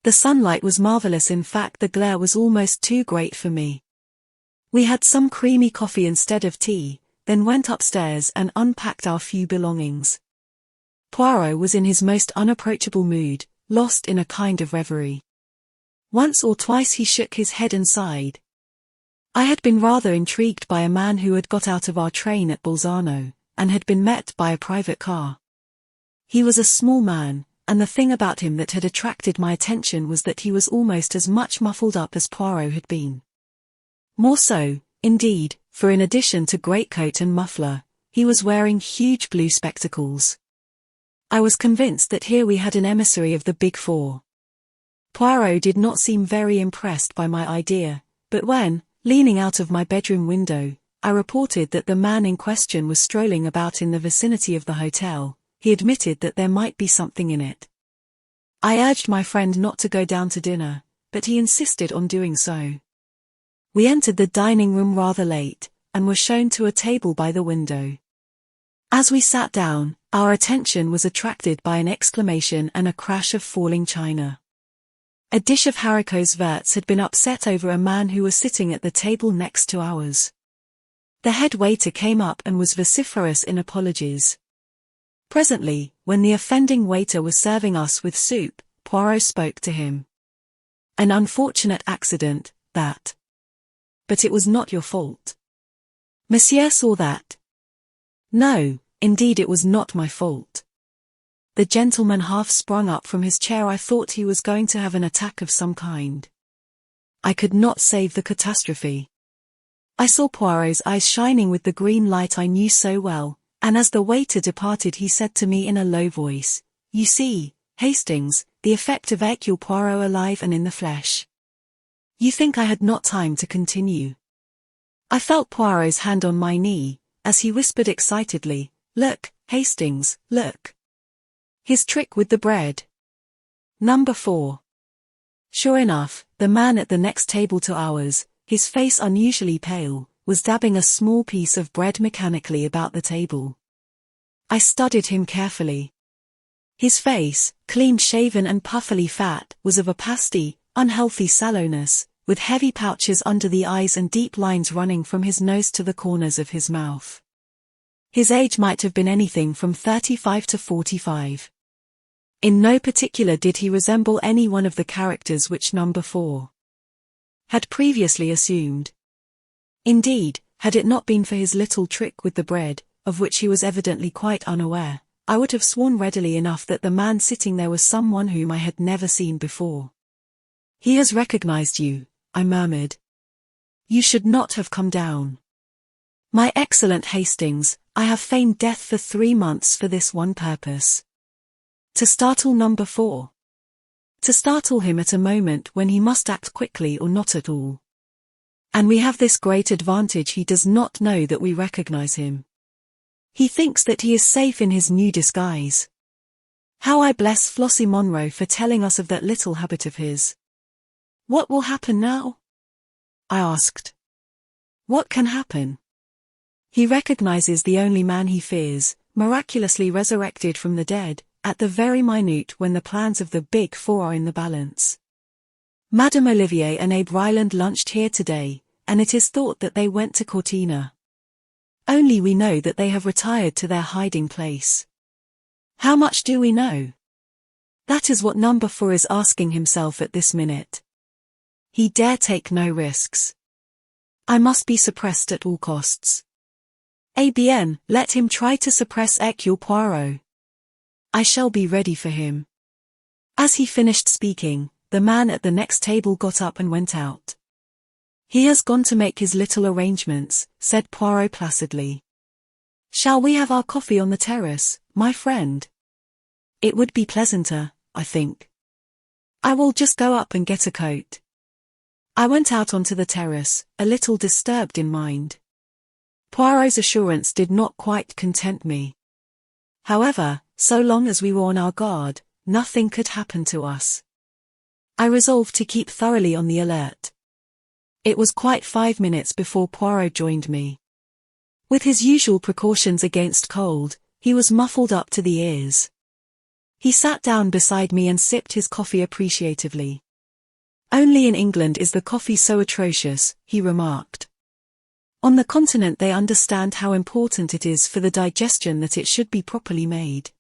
The sunlight was marvelous. In fact, the glare was almost too great for me. We had some creamy coffee instead of tea, then went upstairs and unpacked our few belongings. Poirot was in his most unapproachable mood, lost in a kind of reverie. Once or twice he shook his head and sighed. I had been rather intrigued by a man who had got out of our train at Bolzano, and had been met by a private car. He was a small man, and the thing about him that had attracted my attention was that he was almost as much muffled up as Poirot had been. More so, indeed, for in addition to greatcoat and muffler, he was wearing huge blue spectacles. I was convinced that here we had an emissary of the Big Four. Poirot did not seem very impressed by my idea, but when, leaning out of my bedroom window, I reported that the man in question was strolling about in the vicinity of the hotel, he admitted that there might be something in it. I urged my friend not to go down to dinner, but he insisted on doing so. We entered the dining room rather late, and were shown to a table by the window. As we sat down, our attention was attracted by an exclamation and a crash of falling china. A dish of haricots verts had been upset over a man who was sitting at the table next to ours. The head waiter came up and was vociferous in apologies. Presently, when the offending waiter was serving us with soup, Poirot spoke to him. "An unfortunate accident, that. But it was not your fault. Monsieur saw that." "No, indeed it was not my fault." The gentleman half sprung up from his chair. I thought he was going to have an attack of some kind. I could not save the catastrophe. I saw Poirot's eyes shining with the green light I knew so well, and as the waiter departed he said to me in a low voice, "You see, Hastings, the effect of Hercule Poirot alive and in the flesh." You think I had not time to continue. I felt Poirot's hand on my knee, as he whispered excitedly, "Look, Hastings, look. His trick with the bread. Number 4. Sure enough, the man at the next table to ours, his face unusually pale, was dabbing a small piece of bread mechanically about the table. I studied him carefully. His face, clean-shaven and puffily fat, was of a pasty, unhealthy sallowness, with heavy pouches under the eyes and deep lines running from his nose to the corners of his mouth. His age might have been anything from 35 to 45. In no particular did he resemble any one of the characters which Number 4 had previously assumed. Indeed, had it not been for his little trick with the bread, of which he was evidently quite unaware, I would have sworn readily enough that the man sitting there was someone whom I had never seen before. "He has recognized you," I murmured. "You should not have come down. My excellent Hastings, I have feigned death for 3 months for this one purpose. To startle Number 4. To startle him at a moment when he must act quickly or not at all. And we have this great advantage: he does not know that we recognize him. He thinks that he is safe in his new disguise. How I bless Flossie Monroe for telling us of that little habit of his." "What will happen now?" I asked. "What can happen? He recognizes the only man he fears, miraculously resurrected from the dead, at the very minute when the plans of the Big Four are in the balance. Madame Olivier and Abe Ryland lunched here today, and it is thought that they went to Cortina. Only we know that they have retired to their hiding place. How much do we know? That is what Number 4 is asking himself at this minute. He dare take no risks. I must be suppressed at all costs. Eh bien, let him try to suppress Hercule Poirot. I shall be ready for him." As he finished speaking, the man at the next table got up and went out. "He has gone to make his little arrangements," said Poirot placidly. "Shall we have our coffee on the terrace, my friend? It would be pleasanter, I think. I will just go up and get a coat." I went out onto the terrace, a little disturbed in mind. Poirot's assurance did not quite content me. However, so long as we were on our guard, nothing could happen to us. I resolved to keep thoroughly on the alert. It was quite 5 minutes before Poirot joined me. With his usual precautions against cold, he was muffled up to the ears. He sat down beside me and sipped his coffee appreciatively. "Only in England is the coffee so atrocious," he remarked. "On the continent they understand how important it is for the digestion that it should be properly made."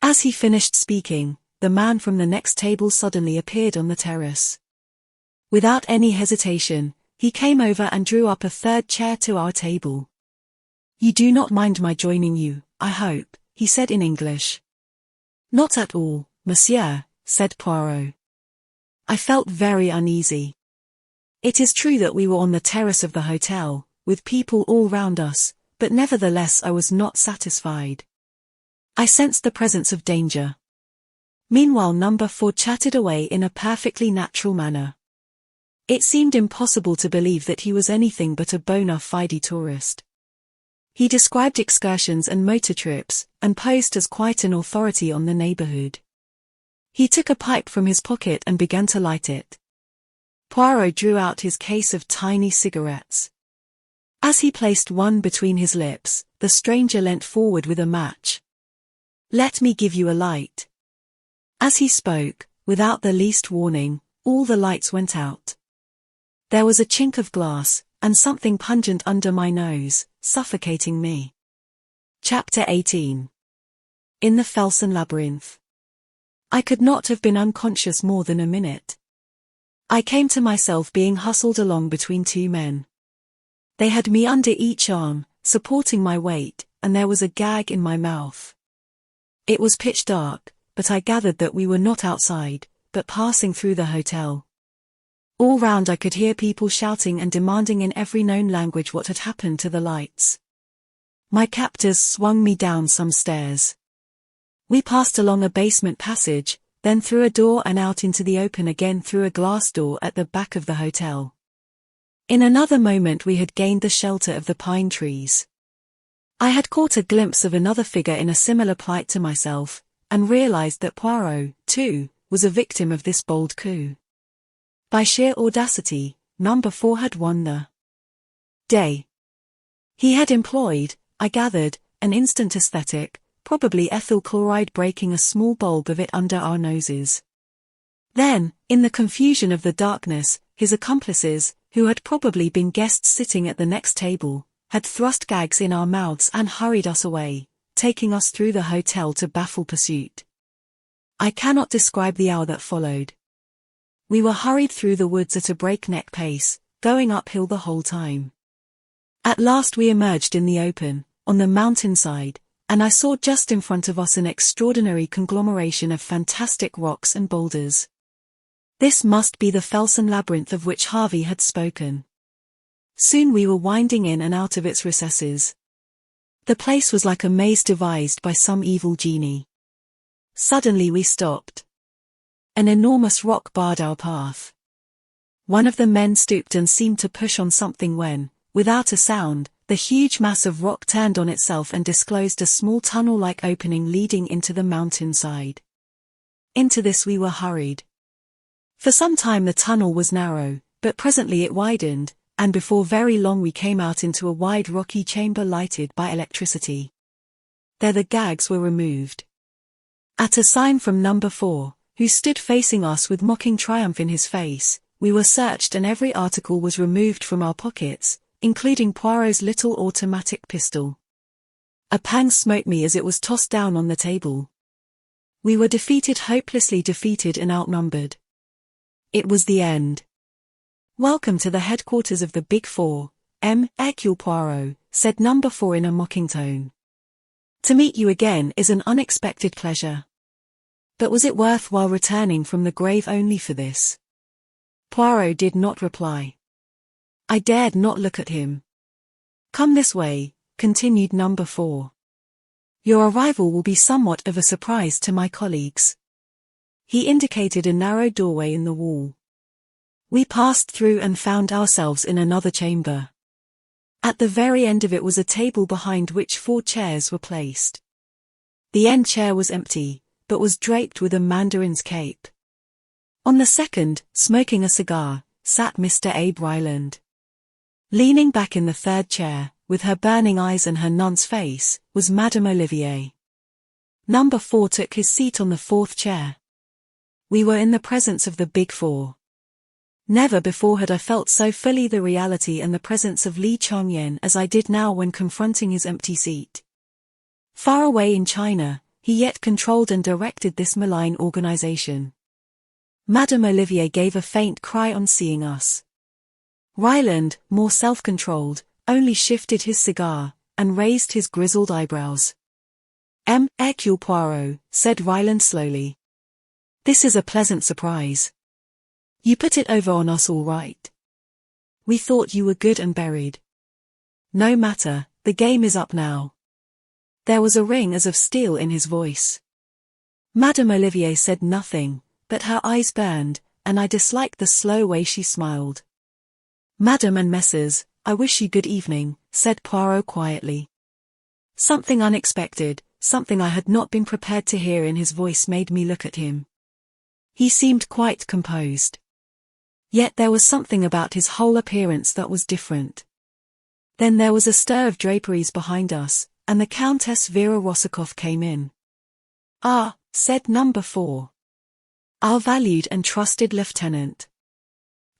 As he finished speaking, the man from the next table suddenly appeared on the terrace. Without any hesitation, he came over and drew up a third chair to our table. "You do not mind my joining you, I hope," he said in English. "Not at all," monsieur," said Poirot. I felt very uneasy. It is true that we were on the terrace of the hotel, with people all round us, but nevertheless I was not satisfied. I sensed the presence of danger. Meanwhile number 4 chatted away in a perfectly natural manner. It seemed impossible to believe that he was anything but a bona fide tourist. He described excursions and motor trips, and posed as quite an authority on the neighborhood. He took a pipe from his pocket and began to light it. Poirot drew out his case of tiny cigarettes. As he placed one between his lips, the stranger leant forward with a match. "Let me give you a light." As he spoke, without the least warning, all the lights went out. There was a chink of glass, and something pungent under my nose, suffocating me. Chapter 18. In the Felsen Labyrinth. I could not have been unconscious more than a minute. I came to myself being hustled along between two men. They had me under each arm, supporting my weight, and there was a gag in my mouth. It was pitch dark, but I gathered that we were not outside, but passing through the hotel. All round I could hear people shouting and demanding in every known language what had happened to the lights. My captors swung me down some stairs. We passed along a basement passage, then through a door and out into the open again through a glass door at the back of the hotel. In another moment we had gained the shelter of the pine trees. I had caught a glimpse of another figure in a similar plight to myself, and realized that Poirot, too, was a victim of this bold coup. By sheer audacity, number 4 had won the day. He had employed, I gathered, an instant aesthetic, probably ethyl chloride, breaking a small bulb of it under our noses. Then, in the confusion of the darkness, his accomplices, who had probably been guests sitting at the next table, had thrust gags in our mouths and hurried us away, taking us through the hotel to baffle pursuit. I cannot describe the hour that followed. We were hurried through the woods at a breakneck pace, going uphill the whole time. At last we emerged in the open, on the mountainside, and I saw just in front of us an extraordinary conglomeration of fantastic rocks and boulders. This must be the Felsen Labyrinth of which Harvey had spoken. Soon we were winding in and out of its recesses. The place was like a maze devised by some evil genie. Suddenly we stopped. An enormous rock barred our path. One of the men stooped and seemed to push on something when, without a sound, the huge mass of rock turned on itself and disclosed a small tunnel-like opening leading into the mountainside. Into this we were hurried. For some time the tunnel was narrow, but presently it widened, and before very long we came out into a wide rocky chamber lighted by electricity. There the gags were removed. At a sign from number 4, who stood facing us with mocking triumph in his face, we were searched and every article was removed from our pockets, including Poirot's little automatic pistol. A pang smote me as it was tossed down on the table. We were defeated, hopelessly defeated and outnumbered. It was the end. "Welcome to the headquarters of the Big Four, Hercule Poirot," said number 4 in a mocking tone. "To meet you again is an unexpected pleasure. But was it worthwhile returning from the grave only for this?" Poirot did not reply. I dared not look at him. "Come this way," continued number 4. "Your arrival will be somewhat of a surprise to my colleagues." He indicated a narrow doorway in the wall. We passed through and found ourselves in another chamber. At the very end of it was a table behind which 4 chairs were placed. The end chair was empty, but was draped with a mandarin's cape. On the second, smoking a cigar, sat Mr. Abe Ryland. Leaning back in the third chair, with her burning eyes and her nun's face, was Madame Olivier. Number 4 took his seat on the 4th chair. We were in the presence of the Big Four. Never before had I felt so fully the reality and the presence of Li Chongyan as I did now when confronting his empty seat. Far away in China, he yet controlled and directed this malign organization. Madame Olivier gave a faint cry on seeing us. Ryland, more self-controlled, only shifted his cigar, and raised his grizzled eyebrows. "Hercule Poirot," said Ryland slowly. This is a pleasant surprise. You put it over on us all right. We thought you were good and buried. No matter, the game is up now. There was a ring as of steel in his voice. Madame Olivier said nothing, but her eyes burned, and I disliked the slow way she smiled. Madame and Messrs, I wish you good evening, said Poirot quietly. Something unexpected, something I had not been prepared to hear in his voice made me look at him. He seemed quite composed. Yet there was something about his whole appearance that was different. Then there was a stir of draperies behind us, and the Countess Vera Rossikoff came in. Ah, said number 4. Our valued and trusted lieutenant.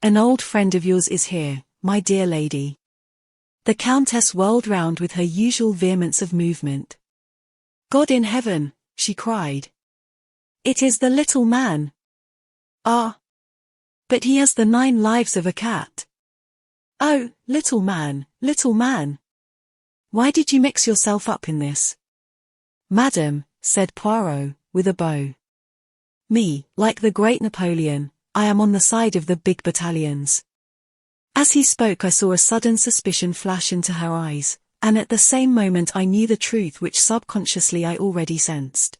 An old friend of yours is here, my dear lady. The Countess whirled round with her usual vehemence of movement. God in heaven, she cried. It is the little man. Ah. But he has the 9 lives of a cat. Oh, little man, little man. Why did you mix yourself up in this? Madam, said Poirot, with a bow. Me, like the great Napoleon, I am on the side of the big battalions. As he spoke I saw a sudden suspicion flash into her eyes, and at the same moment I knew the truth which subconsciously I already sensed.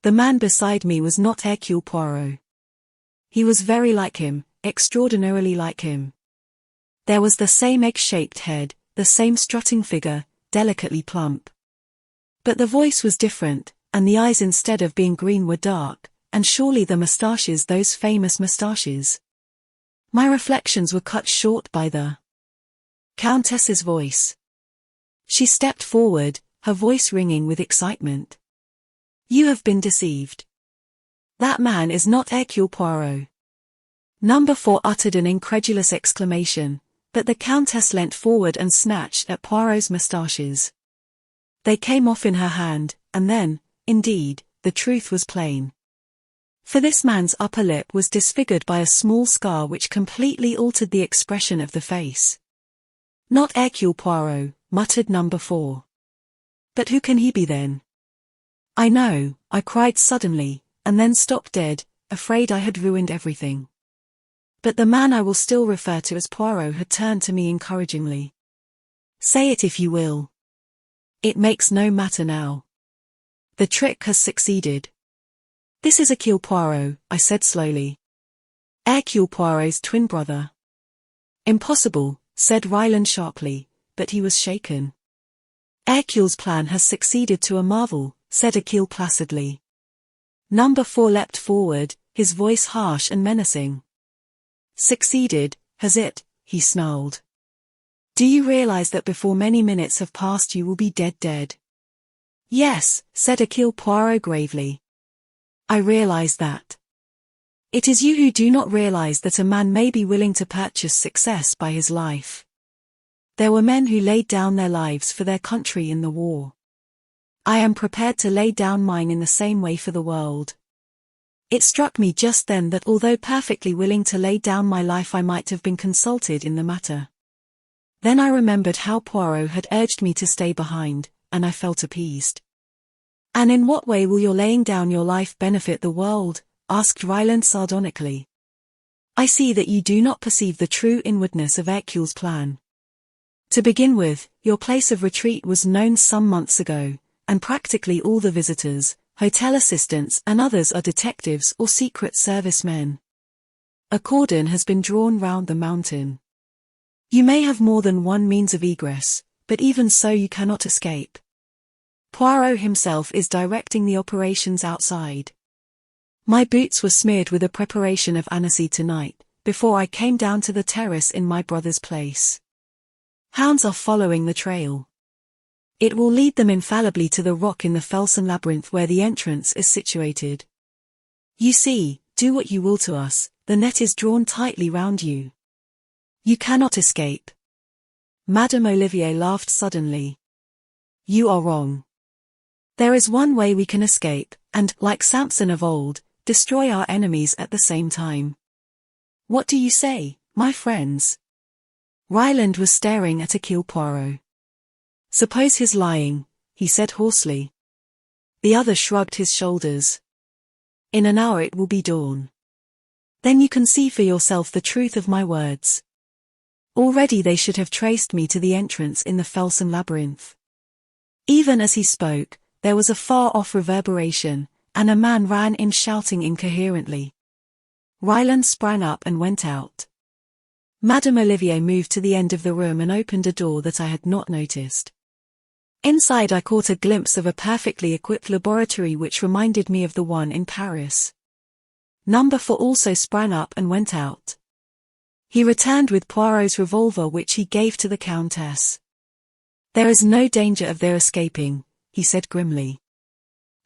The man beside me was not Hercule Poirot. He was very like him, extraordinarily like him. There was the same egg-shaped head, the same strutting figure, delicately plump. But the voice was different, and the eyes instead of being green were dark, and surely the moustaches, those famous moustaches. My reflections were cut short by the Countess's voice. She stepped forward, her voice ringing with excitement. You have been deceived. That man is not Hercule Poirot. Number 4 uttered an incredulous exclamation, but the Countess leant forward and snatched at Poirot's moustaches. They came off in her hand, and then, indeed, the truth was plain. For this man's upper lip was disfigured by a small scar which completely altered the expression of the face. Not Hercule Poirot, muttered number 4. But who can he be then? I know, I cried suddenly, and then stopped dead, afraid I had ruined everything. But the man I will still refer to as Poirot had turned to me encouragingly. Say it if you will. It makes no matter now. The trick has succeeded. This is Hercule Poirot, I said slowly. Hercule Poirot's twin brother. Impossible, said Ryland sharply, but he was shaken. Hercule's plan has succeeded to a marvel, said Hercule placidly. Number 4 leapt forward, his voice harsh and menacing. Succeeded, has it? He snarled. Do you realize that before many minutes have passed you will be dead? Yes, said Hercule Poirot gravely. I realize that. It is you who do not realize that a man may be willing to purchase success by his life. There were men who laid down their lives for their country in the war. I am prepared to lay down mine in the same way for the world. It struck me just then that although perfectly willing to lay down my life I might have been consulted in the matter. Then I remembered how Poirot had urged me to stay behind, and I felt appeased. And in what way will your laying down your life benefit the world? Asked Ryland sardonically. I see that you do not perceive the true inwardness of Hercule's plan. To begin with, your place of retreat was known some months ago, and practically all the visitors, hotel assistants and others are detectives or secret service men. A cordon has been drawn round the mountain. You may have more than one means of egress, but even so you cannot escape. Poirot himself is directing the operations outside. My boots were smeared with a preparation of aniseed tonight, before I came down to the terrace in my brother's place. Hounds are following the trail. It will lead them infallibly to the rock in the Felsen labyrinth where the entrance is situated. You see, do what you will to us, the net is drawn tightly round you. You cannot escape. Madame Olivier laughed suddenly. You are wrong. There is one way we can escape, and, like Samson of old, destroy our enemies at the same time. What do you say, my friends? Ryland was staring at Hercule Poirot. Suppose he's lying, he said hoarsely. The other shrugged his shoulders. In an hour it will be dawn. Then you can see for yourself the truth of my words. Already they should have traced me to the entrance in the Felsen labyrinth. Even as he spoke, there was a far-off reverberation, and a man ran in shouting incoherently. Ryland sprang up and went out. Madame Olivier moved to the end of the room and opened a door that I had not noticed. Inside I caught a glimpse of a perfectly equipped laboratory which reminded me of the one in Paris. Number 4 also sprang up and went out. He returned with Poirot's revolver which he gave to the Countess. "There is no danger of their escaping," he said grimly.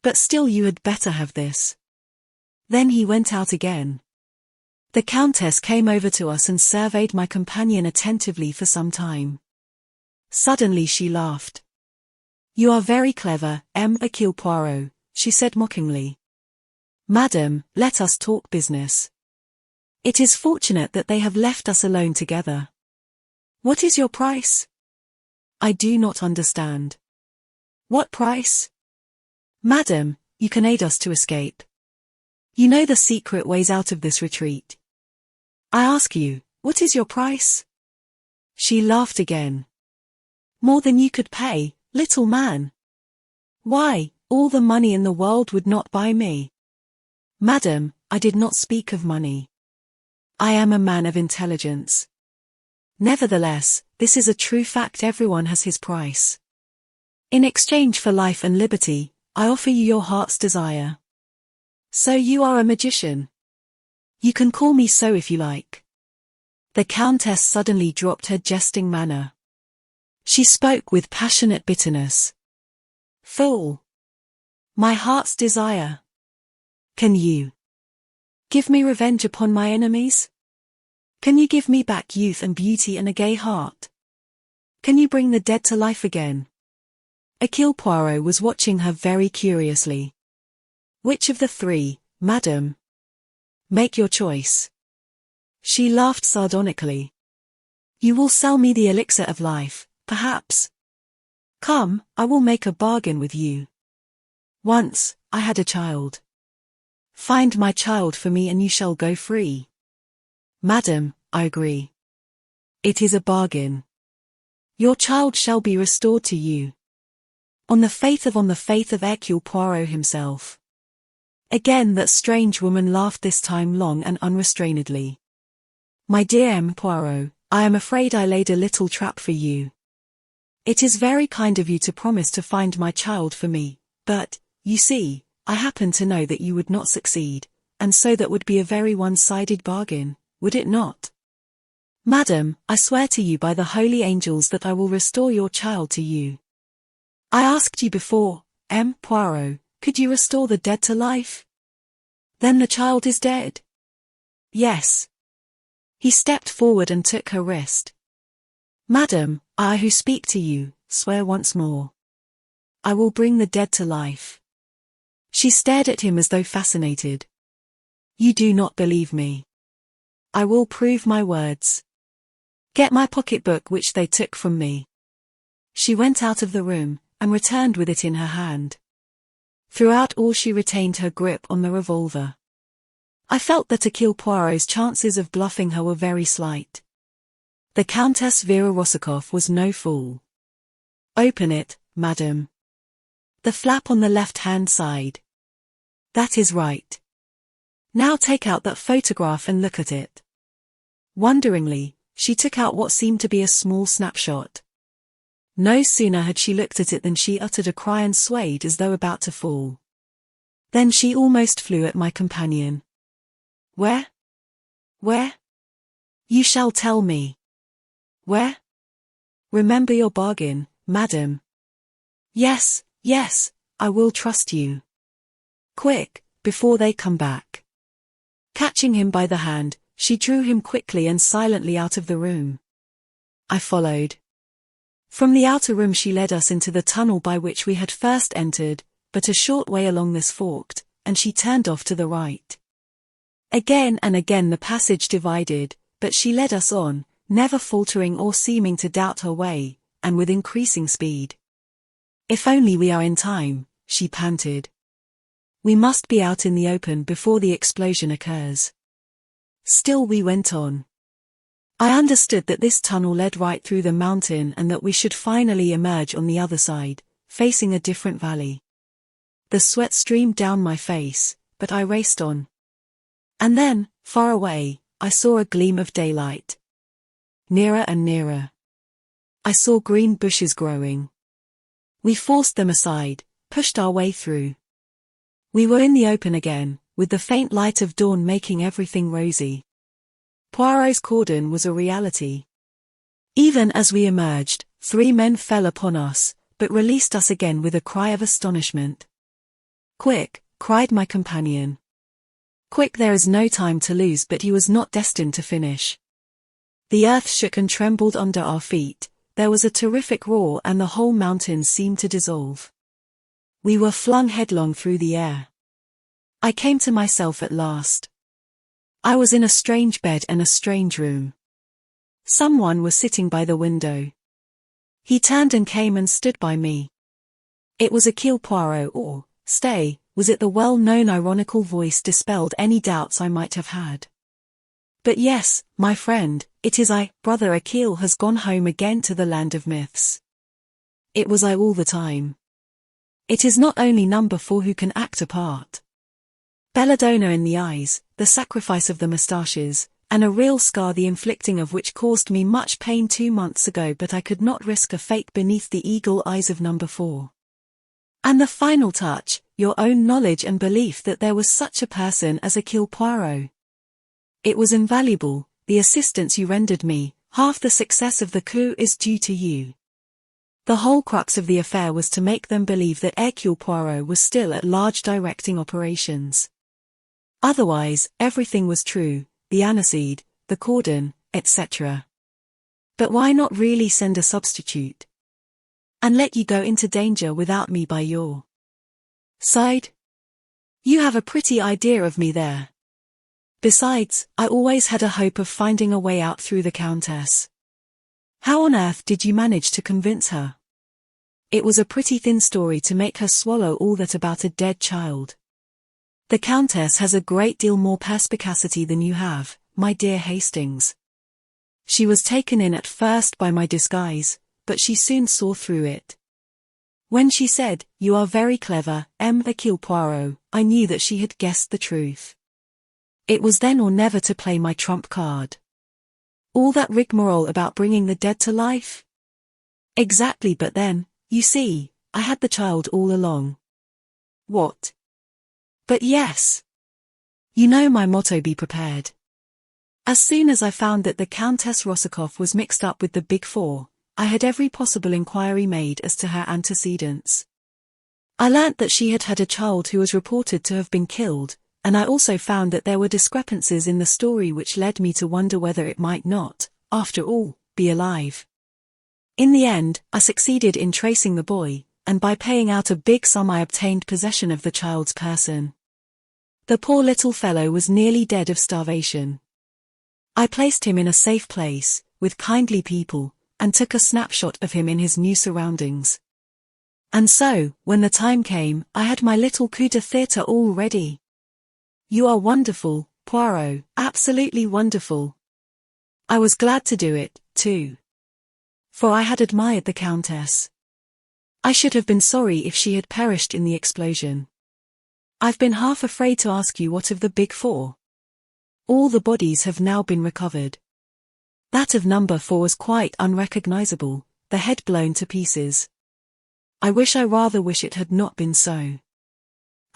"But still you had better have this." Then he went out again. The Countess came over to us and surveyed my companion attentively for some time. Suddenly she laughed. "You are very clever, Hercule Poirot," she said mockingly. "Madam, let us talk business. It is fortunate that they have left us alone together. What is your price?" "I do not understand." "What price?" "Madam, you can aid us to escape. You know the secret ways out of this retreat. I ask you, what is your price?" She laughed again. "More than you could pay, little man. Why, all the money in the world would not buy me." "Madam, I did not speak of money. I am a man of intelligence. Nevertheless, this is a true fact: everyone has his price. In exchange for life and liberty, I offer you your heart's desire." "So you are a magician?" "You can call me so if you like." The Countess suddenly dropped her jesting manner. She spoke with passionate bitterness. "Fool! My heart's desire. Can you give me revenge upon my enemies? Can you give me back youth and beauty and a gay heart? Can you bring the dead to life again?" Hercule Poirot was watching her very curiously. "Which of the three, madam? Make your choice." She laughed sardonically. "You will sell me the elixir of life, perhaps. Come, I will make a bargain with you. Once, I had a child. Find my child for me and you shall go free." "Madam, I agree. It is a bargain. Your child shall be restored to you. On the faith of Hercule Poirot himself." Again that strange woman laughed, this time long and unrestrainedly. "My dear M. Poirot, I am afraid I laid a little trap for you. It is very kind of you to promise to find my child for me, but, you see, I happen to know that you would not succeed, and so that would be a very one-sided bargain, would it not? Madam, I swear to you by the holy angels that I will restore your child to you." "I asked you before, M. Poirot, could you restore the dead to life?" "Then the child is dead?" "Yes." He stepped forward and took her wrist. "Madam, I who speak to you, swear once more. I will bring the dead to life." She stared at him as though fascinated. "You do not believe me. I will prove my words. Get my pocketbook which they took from me." She went out of the room, and returned with it in her hand. Throughout all she retained her grip on the revolver. I felt that Hercule Poirot's chances of bluffing her were very slight. The Countess Vera Rosakoff was no fool. "Open it, madam. The flap on the left-hand side. That is right. Now take out that photograph and look at it." Wonderingly, she took out what seemed to be a small snapshot. No sooner had she looked at it than she uttered a cry and swayed as though about to fall. Then she almost flew at my companion. "Where? Where? You shall tell me. Where? Remember your bargain, madam." "Yes, yes, I will trust you. Quick, before they come back." Catching him by the hand, she drew him quickly and silently out of the room. I followed. From the outer room she led us into the tunnel by which we had first entered, but a short way along this forked, and she turned off to the right. Again and again the passage divided, but she led us on, never faltering or seeming to doubt her way, and with increasing speed. "If only we are in time," she panted. We must be out in the open before the explosion occurs. Still we went on. I understood that this tunnel led right through the mountain and that we should finally emerge on the other side, facing a different valley. The sweat streamed down my face, but I raced on. And then, far away, I saw a gleam of daylight. Nearer and nearer. I saw green bushes growing. We forced them aside, pushed our way through. We were in the open again, with the faint light of dawn making everything rosy. Poirot's cordon was a reality. Even as we emerged, 3 men fell upon us, but released us again with a cry of astonishment. "Quick!" cried my companion. "Quick, there is no time to lose," but he was not destined to finish. The earth shook and trembled under our feet, there was a terrific roar and the whole mountain seemed to dissolve. We were flung headlong through the air. I came to myself at last. I was in a strange bed and a strange room. Someone was sitting by the window. He turned and came and stood by me. It was Hercule Poirot, or, stay, was it the well-known ironical voice dispelled any doubts I might have had. But yes, my friend, it is I. Brother Hercule has gone home again to the land of myths. It was I all the time. It is not only number 4 who can act a part. Belladonna in the eyes, the sacrifice of the moustaches, and a real scar the inflicting of which caused me much pain 2 months ago, but I could not risk a fake beneath the eagle eyes of number 4. And the final touch, your own knowledge and belief that there was such a person as Hercule Poirot. It was invaluable, the assistance you rendered me, half the success of the coup is due to you. The whole crux of the affair was to make them believe that Hercule Poirot was still at large directing operations. Otherwise, everything was true, the aniseed, the cordon, etc. But why not really send a substitute? And let you go into danger without me by your side? You have a pretty idea of me there. Besides, I always had a hope of finding a way out through the Countess. How on earth did you manage to convince her? It was a pretty thin story to make her swallow all that about a dead child. The Countess has a great deal more perspicacity than you have, my dear Hastings. She was taken in at first by my disguise, but she soon saw through it. When she said, "You are very clever, Hercule Poirot," I knew that she had guessed the truth. It was then or never to play my trump card. All that rigmarole about bringing the dead to life? Exactly, but then, you see, I had the child all along. What? But yes. You know my motto, be prepared. As soon as I found that the Countess Rosikoff was mixed up with the Big Four, I had every possible inquiry made as to her antecedents. I learnt that she had had a child who was reported to have been killed, and I also found that there were discrepancies in the story which led me to wonder whether it might not, after all, be alive. In the end, I succeeded in tracing the boy, and by paying out a big sum I obtained possession of the child's person. The poor little fellow was nearly dead of starvation. I placed him in a safe place, with kindly people, and took a snapshot of him in his new surroundings. And so, when the time came, I had my little coup de theatre all ready. You are wonderful, Poirot, absolutely wonderful. I was glad to do it, too. For I had admired the Countess. I should have been sorry if she had perished in the explosion. I've been half afraid to ask you what of the Big Four. All the bodies have now been recovered. That of number 4 was quite unrecognizable, the head blown to pieces. I rather wish it had not been so.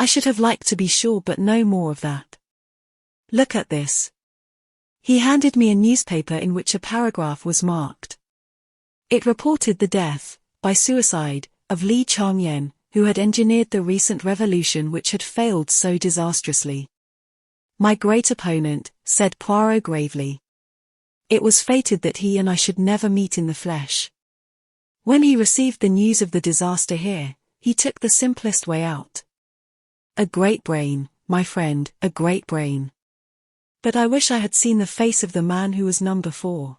I should have liked to be sure, but no more of that. Look at this. He handed me a newspaper in which a paragraph was marked. It reported the death, by suicide, of Li Changyen, who had engineered the recent revolution which had failed so disastrously. My great opponent, said Poirot gravely. It was fated that he and I should never meet in the flesh. When he received the news of the disaster here, he took the simplest way out. A great brain, my friend, a great brain. But I wish I had seen the face of the man who was number 4.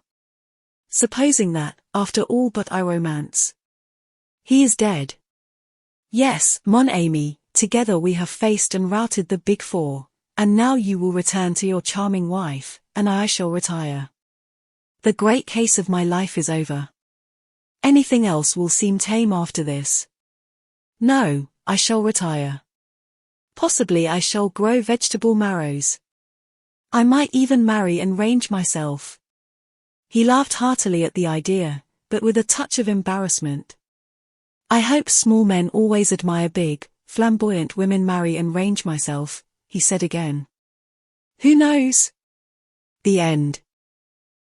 Supposing that, after all but I romance. He is dead. Yes, mon ami, Together we have faced and routed the big four, and now you will return to your charming wife, and I shall retire. The great case of my life is over. Anything else will seem tame after this. No, I shall retire. Possibly I shall grow vegetable marrows. I might even marry and range myself." He laughed heartily at the idea, but with a touch of embarrassment. "I hope small men always admire big, flamboyant women. Marry and range myself," he said again. "Who knows?" The end.